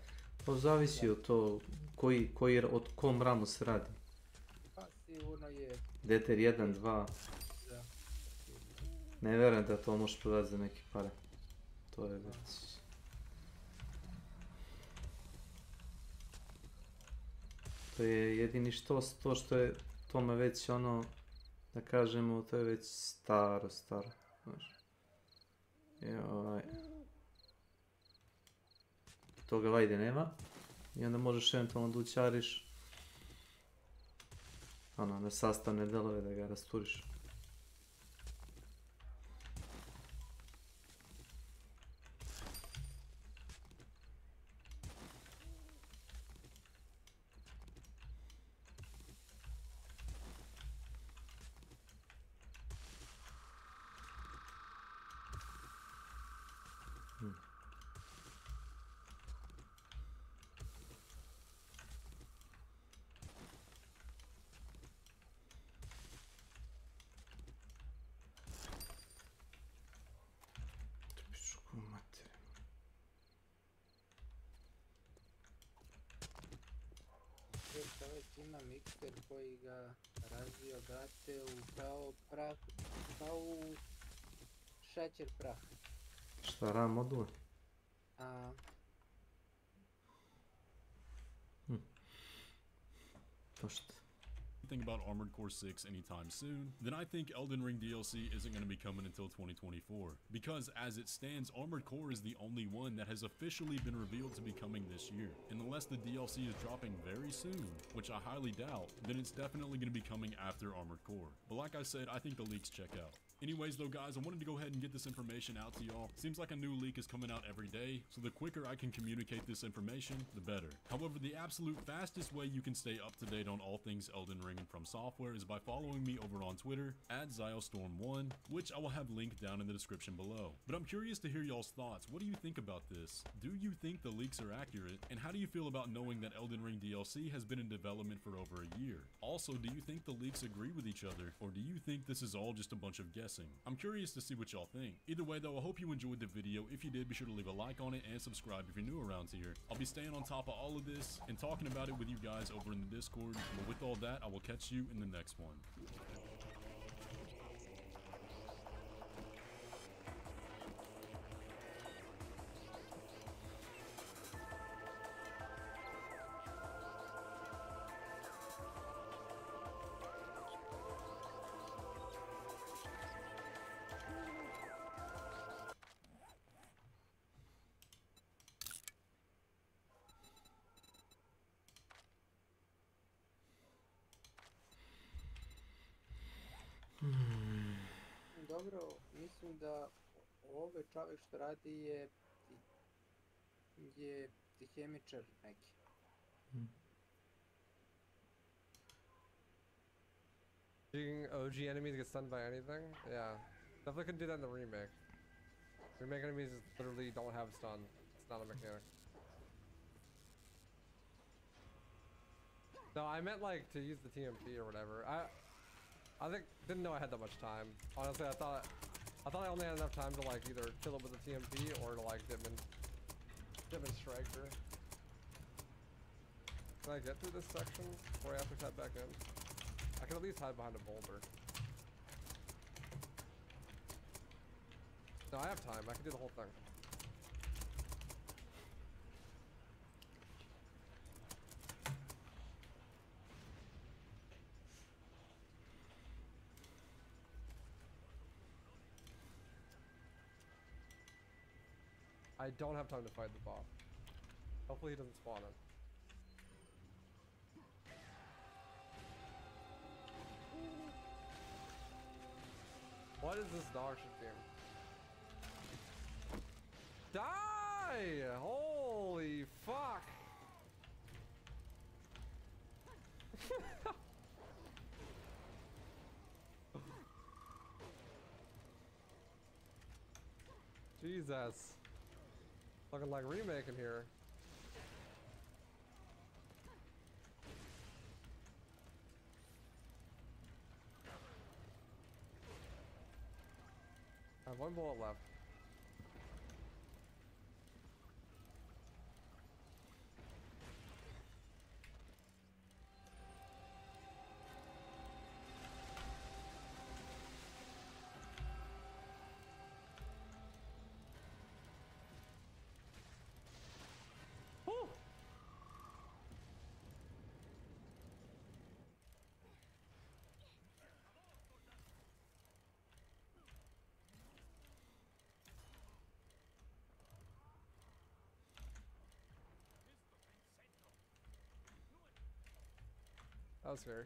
To zavisi od to od kom ramu se radi. Pa sigurno je... DTR 1, 2... Ne verujem da to možeš prodati za neke pare. To je već... To je jedini to što je tome već da kažemo, to je već staro, znaš. Toga vajde nema i onda možeš eventualno da ućariš na sastavne delove da ga rasturiš. Ima mikser koji ga razvio, brate, kao u šećer prah. Šta, RAM module? Pošto. Think about Armored Core 6 anytime soon, then I think Elden Ring DLC isn't going to be coming until 2024. Because as it stands, Armored Core is the only one that has officially been revealed to be coming this year. And unless the DLC is dropping very soon, which I highly doubt, then it's definitely going to be coming after Armored Core. But like I said, I think the leaks check out. Anyways though guys, I wanted to go ahead and get this information out to y'all. Seems like a new leak is coming out every day, so the quicker I can communicate this information, the better. However, the absolute fastest way you can stay up to date on all things Elden Ring and From Software is by following me over on Twitter, @ZyleStorm1, which I will have linked down in the description below. But I'm curious to hear y'all's thoughts. What do you think about this? Do you think the leaks are accurate? And how do you feel about knowing that Elden Ring DLC has been in development for over a year? Also, do you think the leaks agree with each other, or do you think this is all just a bunch of guessing? I'm curious to see what y'all think. Either way though, I hope you enjoyed the video. If you did, be sure to leave a like on it and subscribe if you're new around here. I'll be staying on top of all of this and talking about it with you guys over in the Discord. But with all that, I will catch you in the next one. Dobro, mislim da ovaj čovjek što radi je hemičar neki. OG enemies get stunned by anything? Yeah. Definitely couldn't do that in the remake. Remake enemies literally don't have stun. It's not a mechanic. No, I meant like to use the TMP or whatever. I didn't know I had that much time. Honestly, I thought I only had enough time to like either kill it with a TMP or to like dip in striker. Can I get through this section before I have to head back in? I can at least hide behind a boulder. No, I have time. I can do the whole thing. I don't have time to fight the boss. Hopefully he doesn't spawn it. What is this dog shit game? Die! Holy fuck! Jesus. Looking like remaking here. I have one bullet left. Woo! That was scary.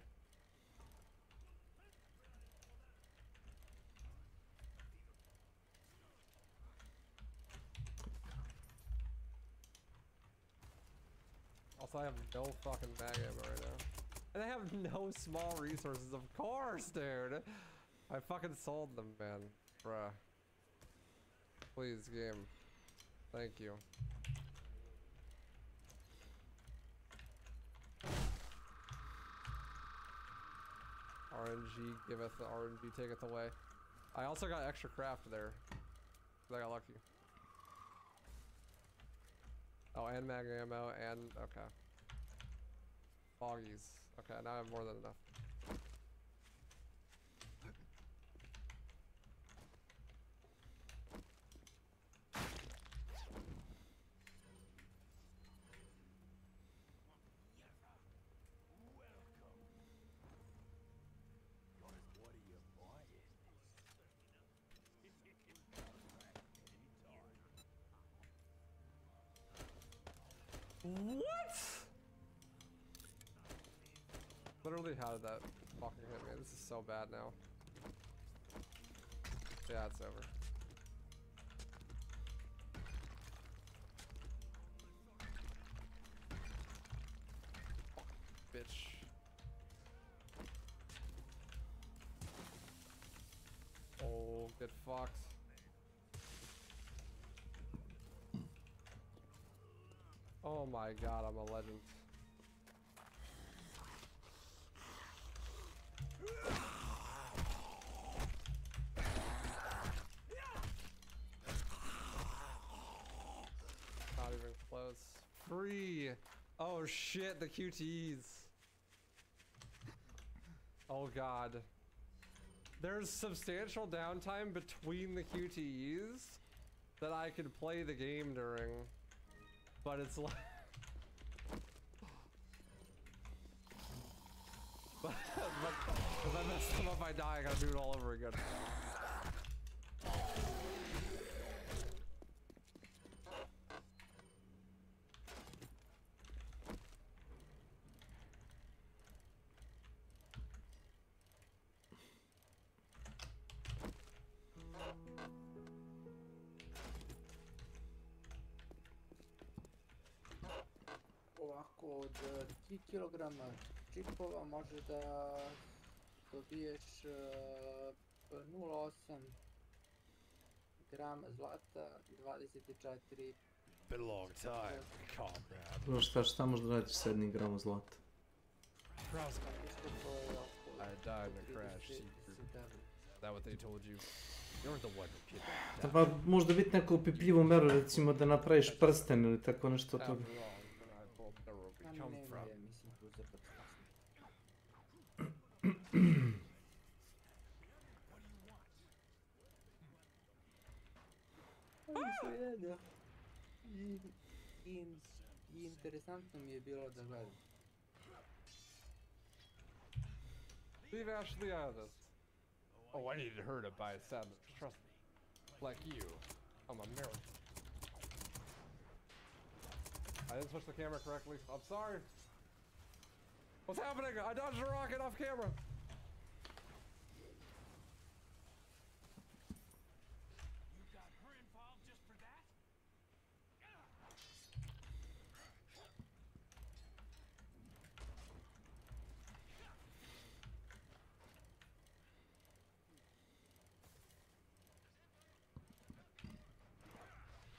Also, I have no fucking bag ammo right now. And I have no small resources, of course, dude. I fucking sold them, man. Bruh. Please, game. Thank you. RNG giveth, the RNG taketh away. I also got extra craft there. I got lucky. Oh, and mag ammo, and okay. Foggies. Okay, now I have more than enough. What? Literally, how did that fucking hit me? This is so bad now. Yeah, it's over. Bitch. Oh, get fucked. Oh my god, I'm a legend. Not even close. Free! Oh shit, the QTEs. Oh god. There's substantial downtime between the QTEs that I could play the game during. But it's like... but if I mess them up, I die. I gotta do it all over again. Ovako, od 3 kg čipova može da dobiješ 0,8 grama zlata, 24... Been a long time. Comrade. Znaš šta možda radiš s 1 gramom zlata? I died in a crash. Is that what they told you? You're the one who killed me. Pa možda biti neku upipljivu meru, recimo da napraviš prsten ili tako nešto od toga. svejedno. I interesantno mi je bilo da gledam. Leave Ashley out of this. Oh, I needed her to buy a sandwich. Trust me. Like you, I'm American. I didn't switch the camera correctly. I'm sorry. What's happening? I dodged a rocket off camera. You got her involved just for that?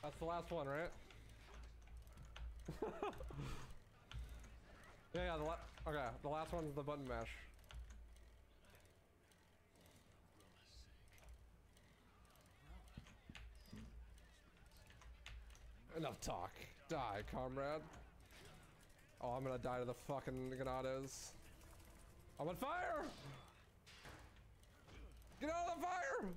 That's the last one, right? yeah, okay, the last one's the button mash. Enough talk. Die, comrade. Oh, I'm gonna die to the fucking Ganados. I'm on fire! Get out of the fire!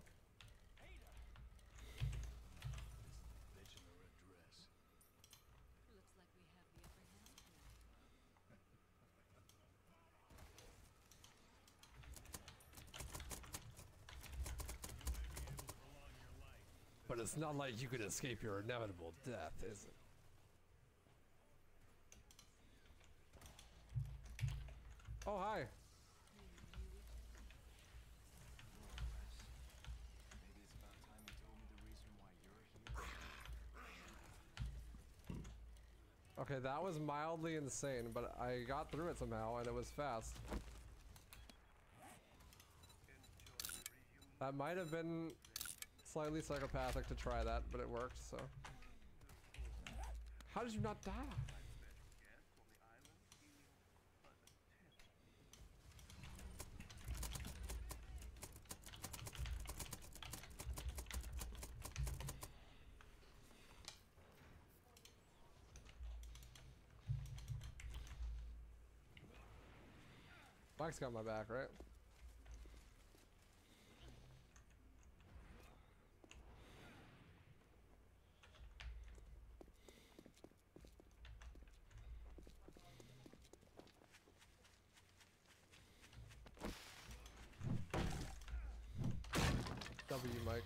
But it's not like you can escape your inevitable death, is it? Oh, hi. Okay, that was mildly insane, but I got through it somehow and it was fast. That might have been slightly psychopathic to try that, but it worked, so. How did you not die? Mike's got my back, right? W, Mike.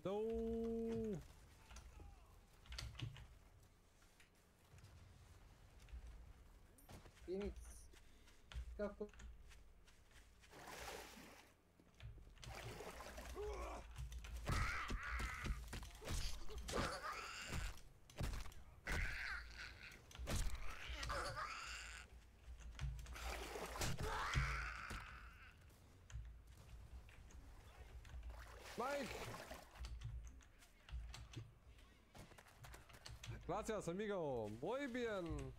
No. Phoenix. Kako? Mike! Gracias, amigo. Muy bien.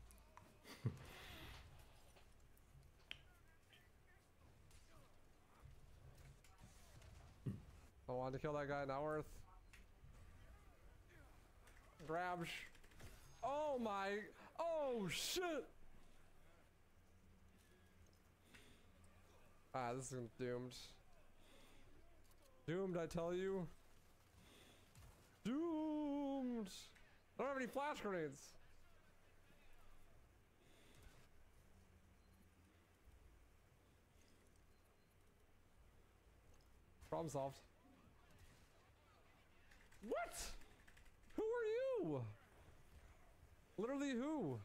I wanted to kill that guy, not worth. Grabs. Oh my. Oh shit. Ah, this is doomed. Doomed, I tell you. Doomed. I don't have any flash grenades. Problem solved. What? Who are you? Literally who?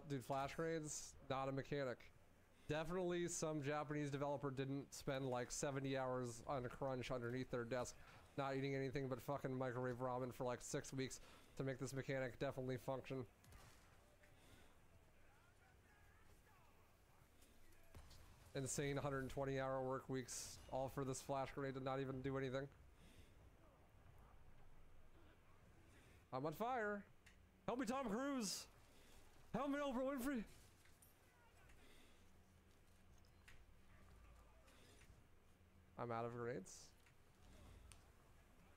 Dude, flash grenades, not a mechanic. Definitely some Japanese developer didn't spend like 70 hours on a crunch underneath their desk, not eating anything but fucking microwave ramen for like 6 weeks to make this mechanic definitely function. Insane 120-hour work weeks, all for this flash grenade to not even do anything. I'm on fire. Help me, Tom Cruise. Help me, Oprah Winfrey. I'm out of grenades.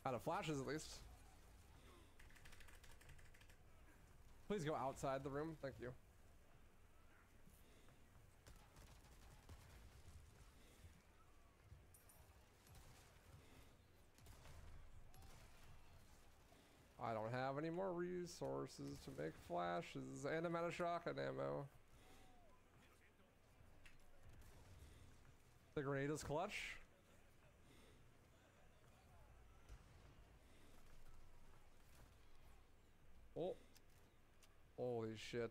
Out of flashes, at least. Please go outside the room. Thank you. I don't have any more resources to make flashes, and I'm out of shotgun ammo. The grenade is clutch. Oh. Holy shit.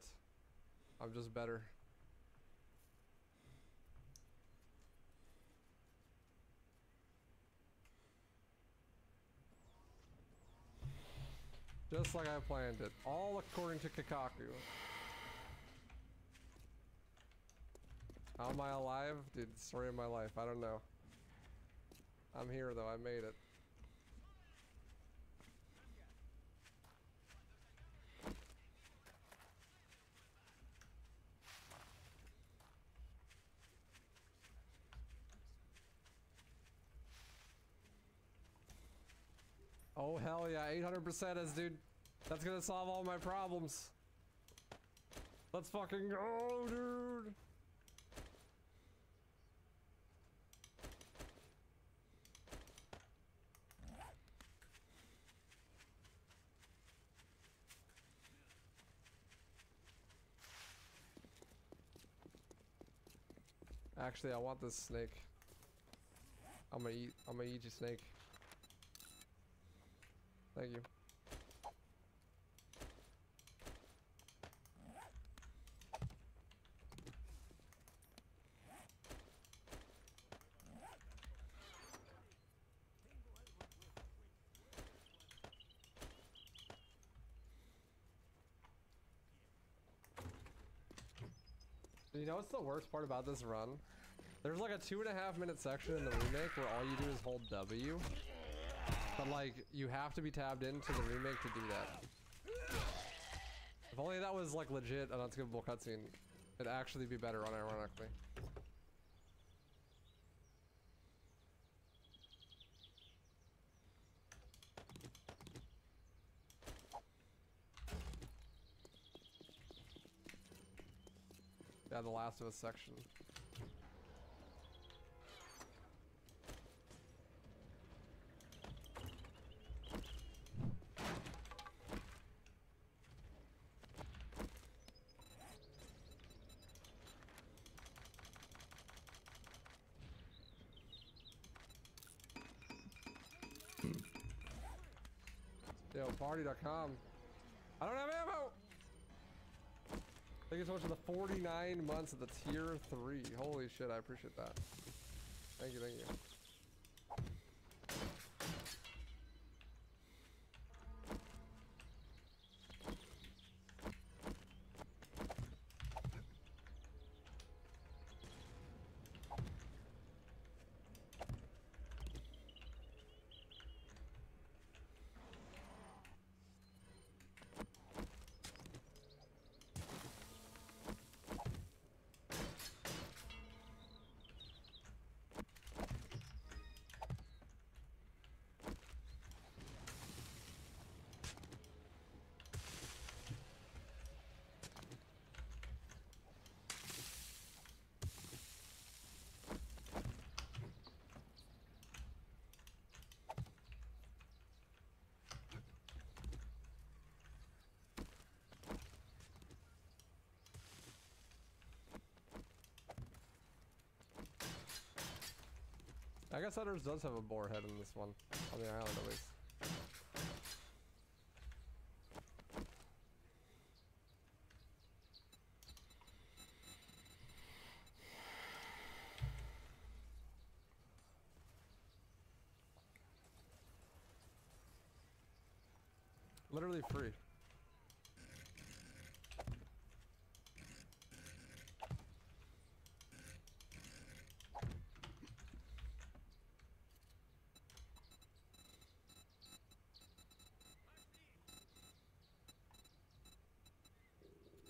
I'm just better. Just like I planned it. All according to Kikaku. How am I alive? Dude, story of my life. I don't know. I'm here though. I made it. Oh hell yeah, 800% is, dude. That's gonna solve all my problems. Let's fucking go, dude. Actually, I want this snake. I'm gonna eat you, snake. Thank you. You know what's the worst part about this run? There's like a 2.5 minute section in the remake where all you do is hold W. But like, you have to be tabbed into the remake to do that. If only that was like legit an unskippable cutscene, it'd actually be better unironically. Yeah, the Last of Us section. Yo, party.com. I don't have ammo! Thank you so much for the 49 months of the tier 3. Holy shit, I appreciate that. Thank you, thank you. I guess Utters does have a boar head in this one, on the island at least. Literally free.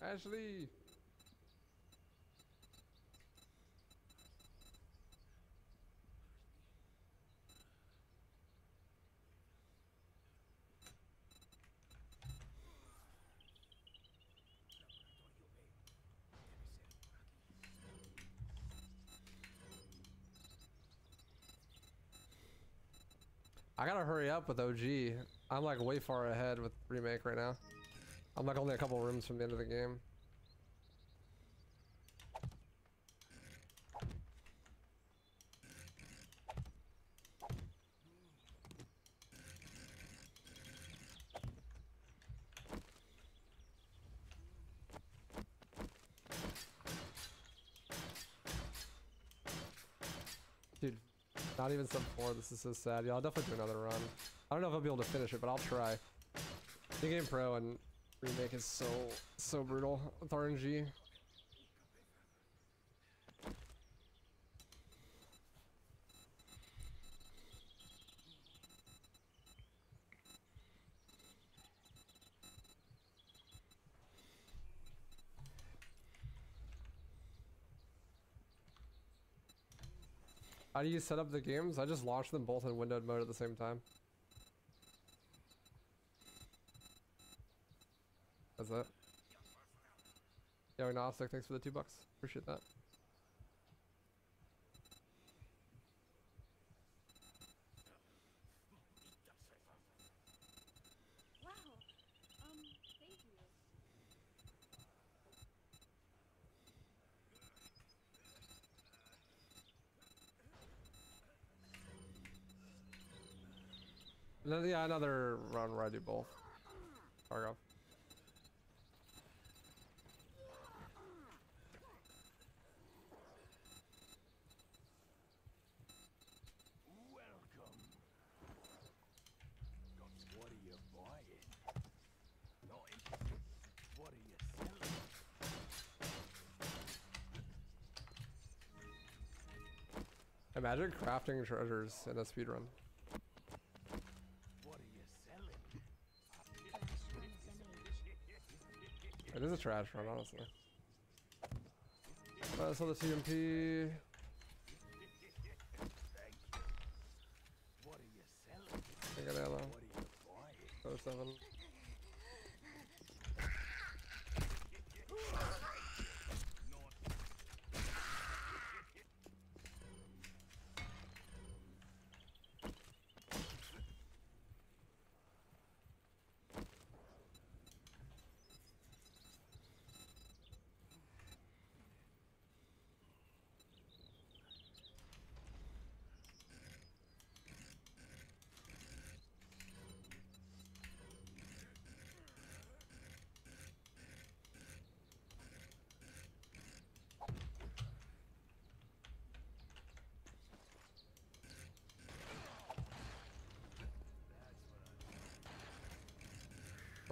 Ashley! I gotta hurry up with OG. I'm like way far ahead with remake right now. I'm like only a couple rooms from the end of the game. Dude, not even sub 4. This is so sad. Yeah, I'll definitely do another run. I don't know if I'll be able to finish it, but I'll try. New Game Pro and Remake is so brutal with RNG. How do you set up the games? I just launched them both in windowed mode at the same time. That's it. Yo, Agnostic, thanks for the $2. Appreciate that. Wow. Thank you. And then, yeah, another run where I do both. Targov. Imagine crafting treasures in a speedrun. It is a trash run, honestly. I saw the TMP. I got ammo. 7.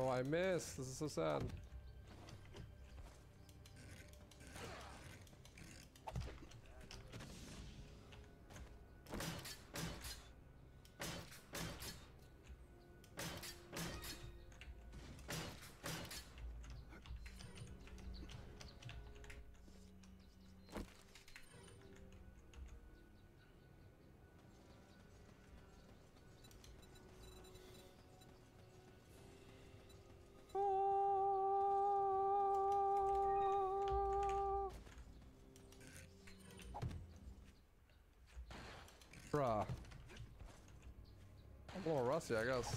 Oh, I missed. This is so sad. Bruh. I'm a little rusty, I guess.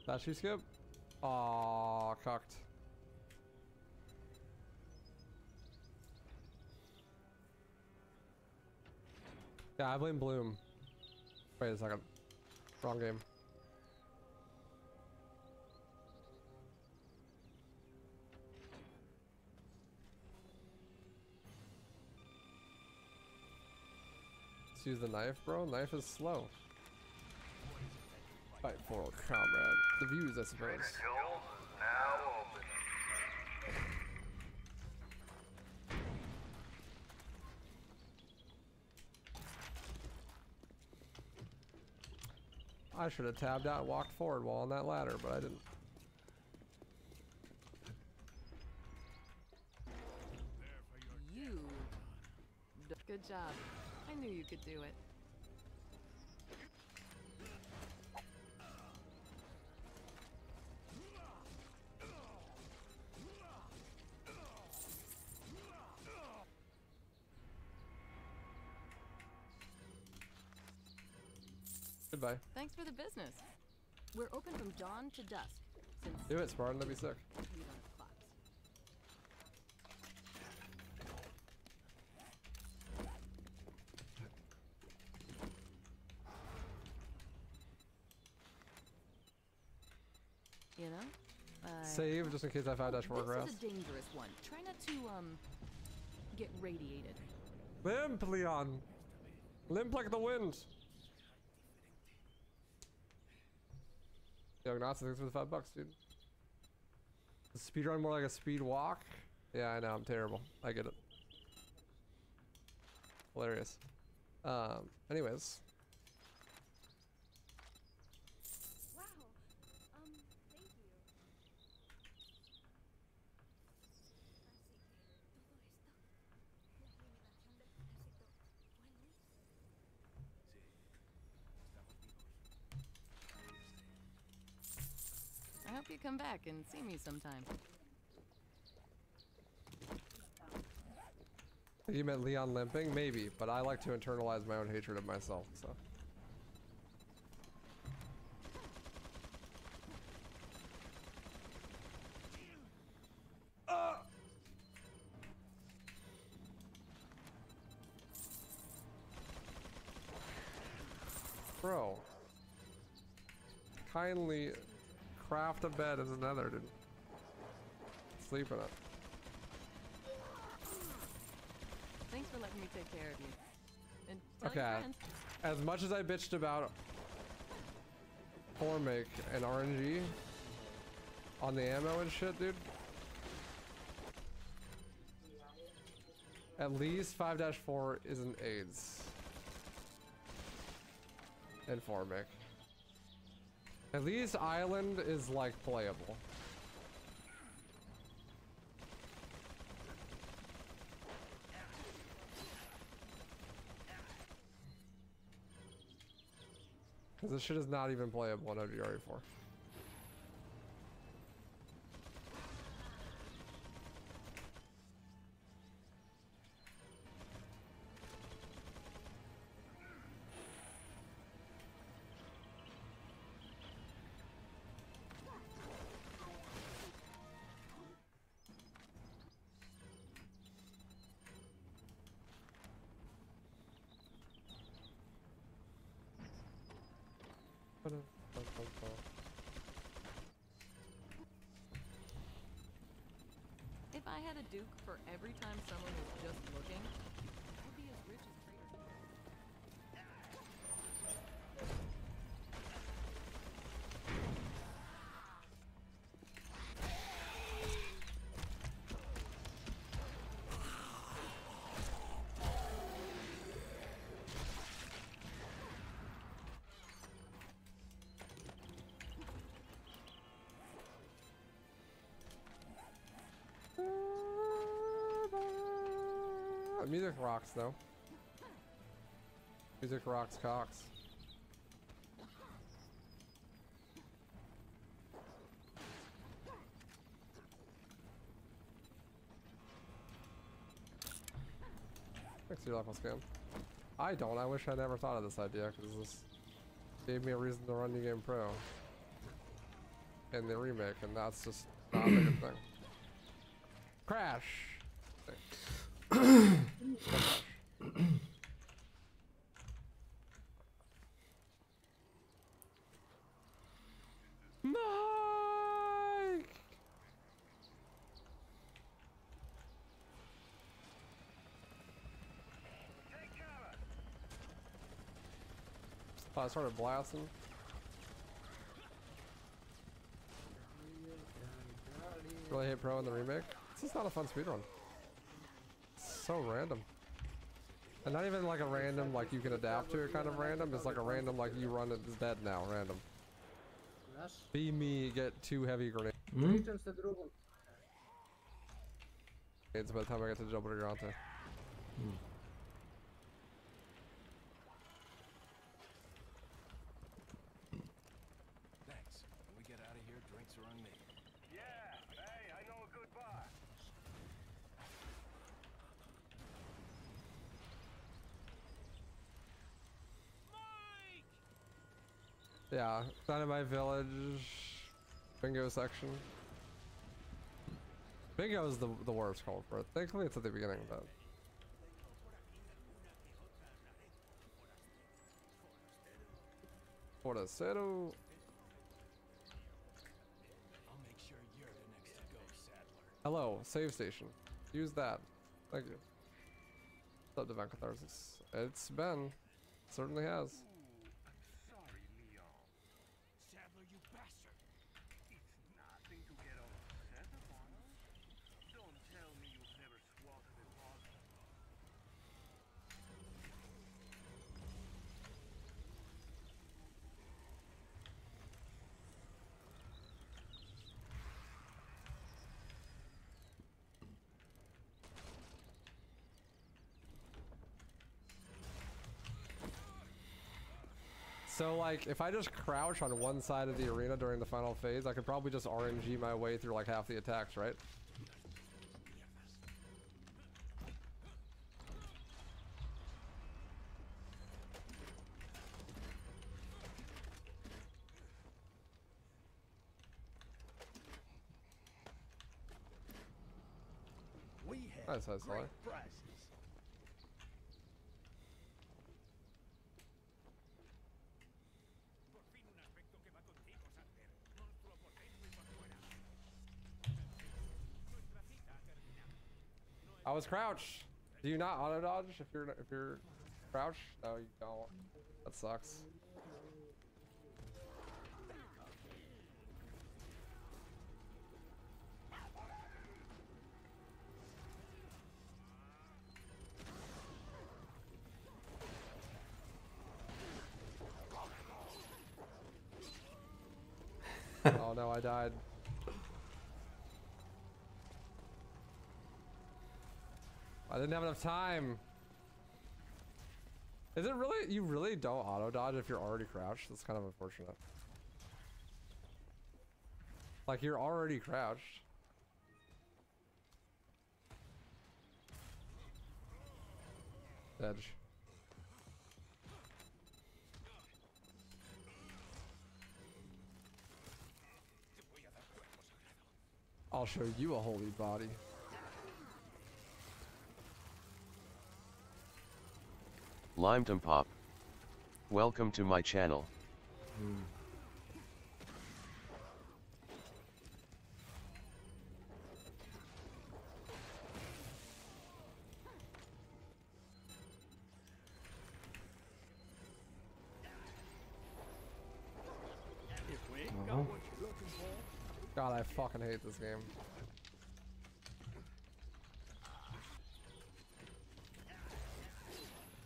That she skip? Aw, cocked. Yeah, I blame Bloom. Wait a second. Wrong game. Let's use the knife, bro. Knife is slow. Fight for comrade. The views, I suppose. I should have tabbed out and walked forward while on that ladder, but I didn't. You Good job. I knew you could do it. Goodbye. Thanks for the business. We're open from dawn to dusk. Since Do it, Spartan. That'd be sick. we run a clock. You know? Save just in case I 5-4 grass. This is a dangerous one. Try not to, get radiated. Limp, Leon. Limp like the wind. Yo, Nazi, thanks for the $5, dude. Is speedrun more like a speed walk? Yeah, I know, I'm terrible. I get it. Hilarious. Anyways. Wow. Thank you. I hope you come back and see me sometime. You meant Leon limping? Maybe, but I like to internalize my own hatred of myself, so. Bro. Kindly craft a bed as another, dude. Sleep in it. Thanks for letting me take care of you. And tell your Okay. friends. As much as I bitched about Formake and RNG on the ammo and shit, dude. At least 5-4 isn't AIDS. And Formake. At least Island is like playable. Cause this shit is not even playable on OGRE4. If I had a Duke for every time someone was just looking, I'd be as rich as Trader. Music rocks though. Music rocks cocks. Thanks, your level scam. I don't. I wish I never thought of this idea because this gave me a reason to run New Game Pro in the remake, and that's just not a good thing. Crash. Mike! Oh, I started blasting. Really hate pro in the remake. This is not a fun speedrun. So random. And not even like a random like you can adapt to it kind of random. It's like a random like you run it is dead now random. Be me get 2 heavy grenades. By the time I get to jump to Grante. Yeah, Dynamite Village, bingo section. Bingo is the worst call for it. Thankfully it's at the beginning, but. Forastero. I'll make sure you're the next to go, Saddler. Hello, save station. Use that. Thank you. What's up, Catharsis? It's been. Certainly has. Sorry, Leon. Saddler, you bastard. It's nothing to get all upset about. Don't tell me you've never swatted a bug. So like, if I just crouch on one side of the arena during the final phase, I could probably just RNG my way through like half the attacks, right? We have Nice, great prizes. I was crouched. Do you not auto dodge if you're crouched? No, you don't. That sucks. Oh no, I died. I didn't have enough time. Is it really? You really don't auto dodge if you're already crouched? That's kind of unfortunate. Like you're already crouched. Edge. I'll show you a holy body. Limetum Pop. Welcome to my channel. If we ain't got what you're looking for, God, I fucking hate this game.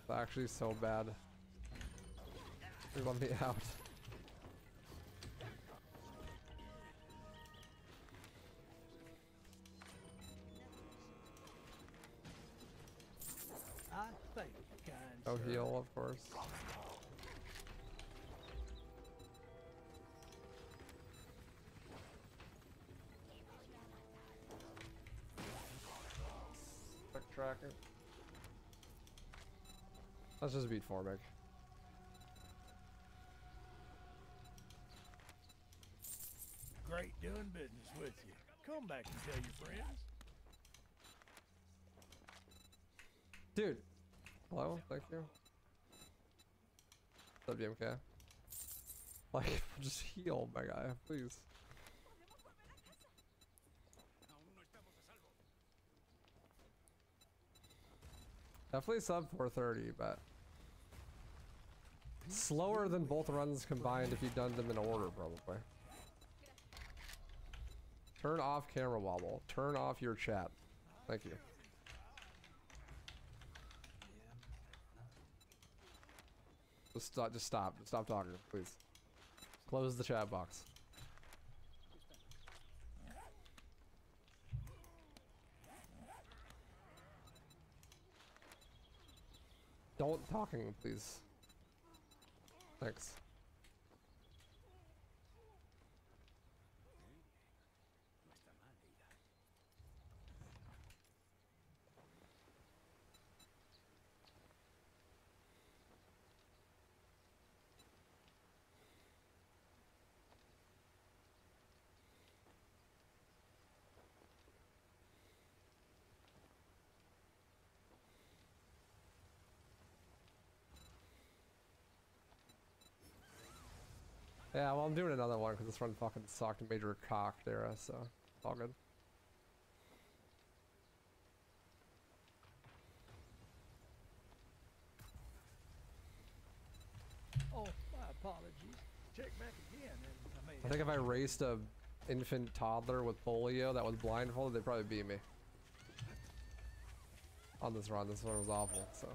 It's actually so bad. Please let me out. I think, kind No sir. heal, of course. Quick tracker. Let's just beat Formic. Great doing business with you. Come back and tell your friends. Dude. Hello, thank you. WMK. Like, just heal, my guy, please. Definitely sub 430, but slower than both runs combined if you'd done them in order, probably. Turn off camera wobble. Turn off your chat. Thank you. Just stop talking, please. Close the chat box. Don't talking, please. Thanks. Yeah, well, I'm doing another one because this one fucking sucked and major cocked era, so it's all good. Oh, my apologies. Check back again, and I may I think if I raced a infant toddler with polio that was blindfolded, they'd probably beat me. On this run, this one was awful, so.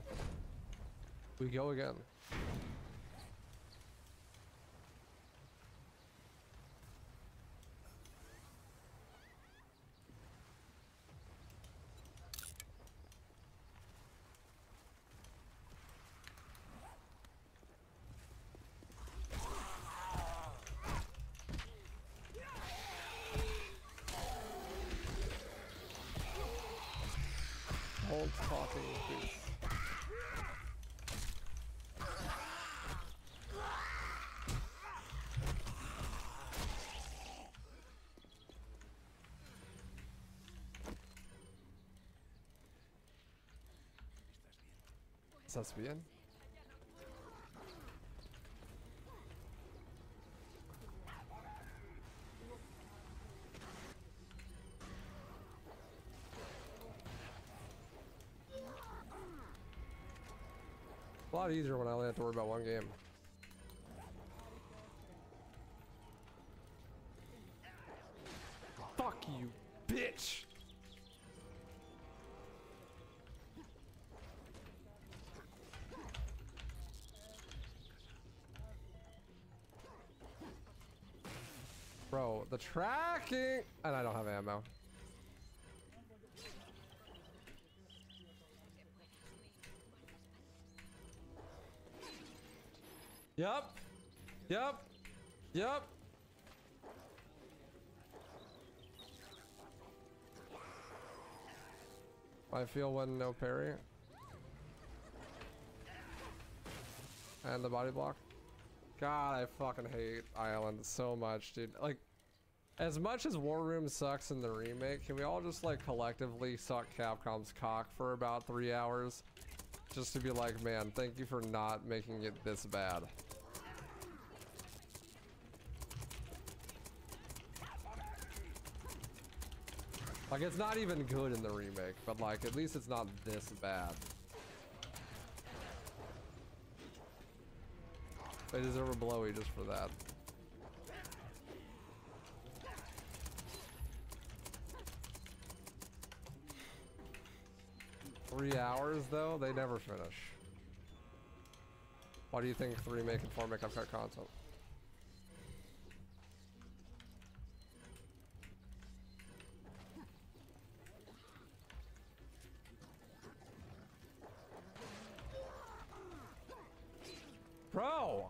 We go again. Old talking please. ¿Estás bien? A lot easier when I only have to worry about one game. Fuck you, bitch! Bro, the tracking! And I don't have ammo. Yup. Yup. Yup. I feel one no parry. And the body block. God, I fucking hate Island so much, dude. Like, as much as War Room sucks in the remake, can we all just like collectively suck Capcom's cock for about 3 hours? Just to be like, man, thank you for not making it this bad. Like, it's not even good in the remake, but like, at least it's not this bad. They deserve a blowy just for that. Three hours though? They never finish. Why do you think the remake and 4 make uncut content? Bro!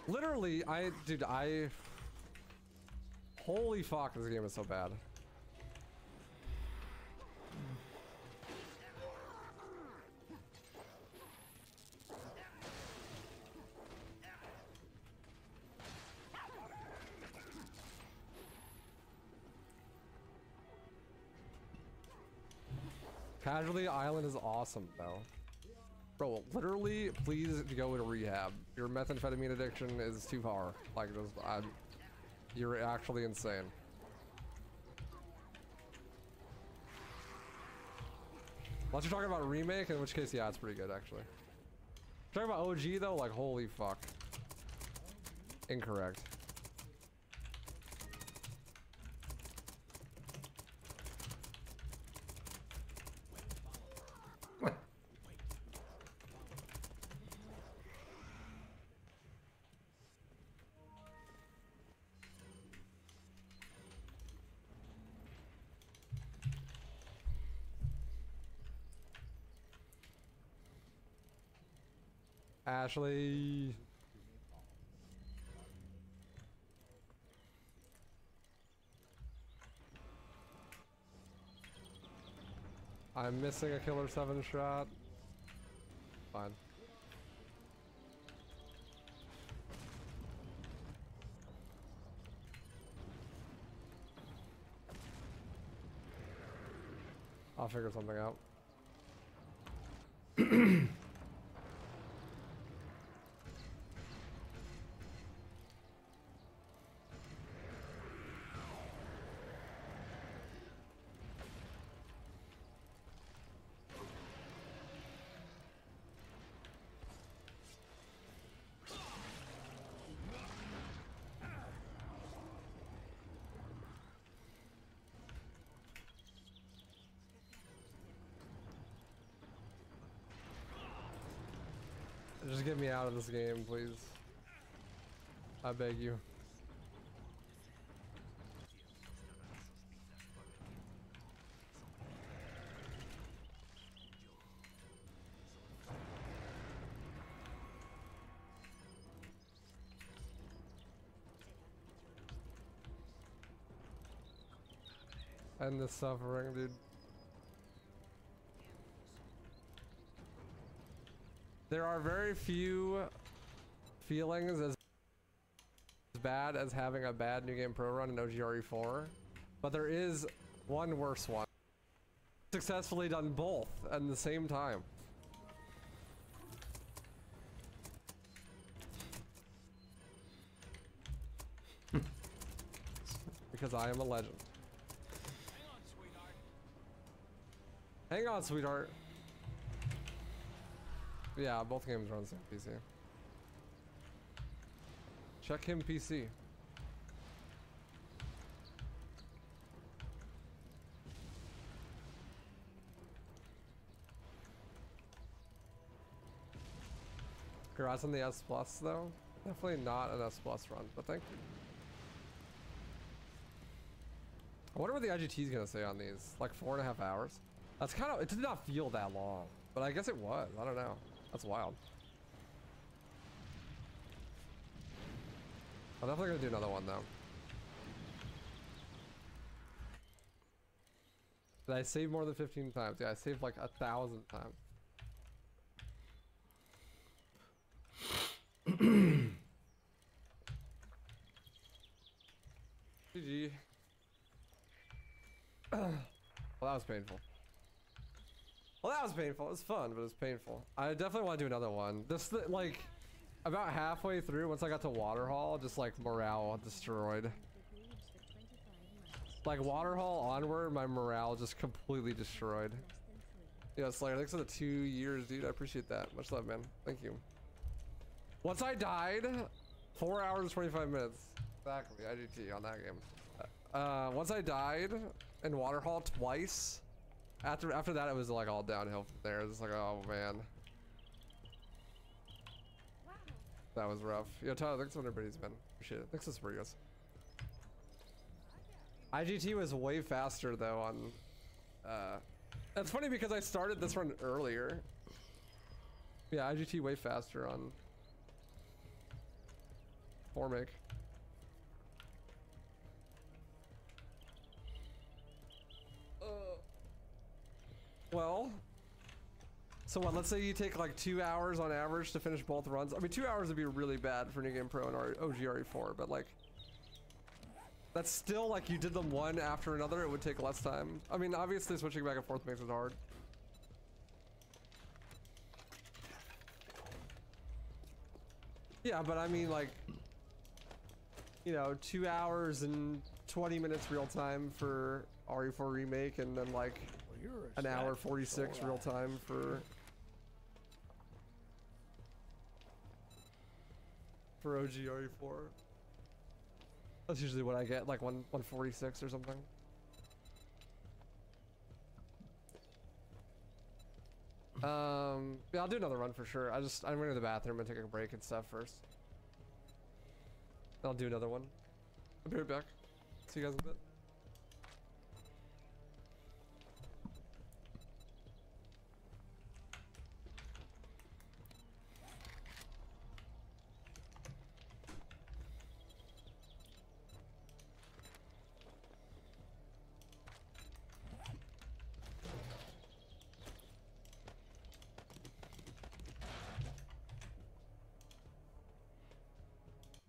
Literally, dude, holy fuck, this game is so bad. Casualty Island is awesome, though. Bro, literally, please go to rehab. Your methamphetamine addiction is too far. Like, just, you're actually insane. Unless you're talking about a remake, in which case, yeah, it's pretty good, actually. Talking about OG, though, like, holy fuck. Incorrect. Ashley. I'm missing a killer 7 shot. Fine. I'll figure something out. Just get me out of this game, please. I beg you. End the suffering, dude. There are very few feelings as bad as having a bad New Game Pro run in OGRE4, but there is one worse one. Successfully done both at the same time. Because I am a legend. Hang on, sweetheart. Yeah, both games are on the same PC. Check him PC. Congrats on the S Plus though. Definitely not an S Plus run, but thank you. I wonder what the IGT is gonna say on these. Like 4.5 hours? That's kind of, it did not feel that long, but I guess it was. I don't know. That's wild. I'm definitely gonna do another one though. Did I save more than 15 times? Yeah, I saved like 1,000 times. GG. Well, that was painful. Well, that was painful. It was fun, but it was painful. I definitely want to do another one. This, like, about halfway through, once I got to Waterhall, just like morale destroyed. Like Waterhall onward, my morale just completely destroyed. Yeah, Slayer, thanks for the 2 years, dude. I appreciate that. Much love, man. Thank you. Once I died, 4 hours and 25 minutes. Exactly, IGT on that game. Once I died in Waterhall twice, after that it was like all downhill from there. It's like, oh man. Wow. That was rough. Yo, Tyler, thanks for everybody's been. Appreciate it. Thanks for supporting us. IGT was way faster though on that's funny because I started this run earlier. Yeah, IGT way faster on Formic. Well, so what, let's say you take like 2 hours on average to finish both runs. I mean, 2 hours would be really bad for New Game Pro and OGRE4, but like, that's still like you did them one after another, it would take less time. I mean, obviously switching back and forth makes it hard. Yeah, but I mean like, you know, 2 hours and 20 minutes real time for RE4 Remake, and then like an hour 46 real time for OGRE4. That's usually what I get, like 146 or something. Yeah, I'll do another run for sure. I'm going to the bathroom and take a break and stuff first. I'll do another one. I'll be right back. See you guys in a bit.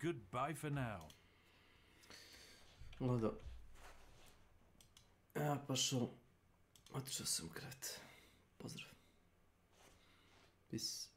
Goodbye for now. Ludo. Ja pошел. Otišao sam kret. Pozdrav. Peace.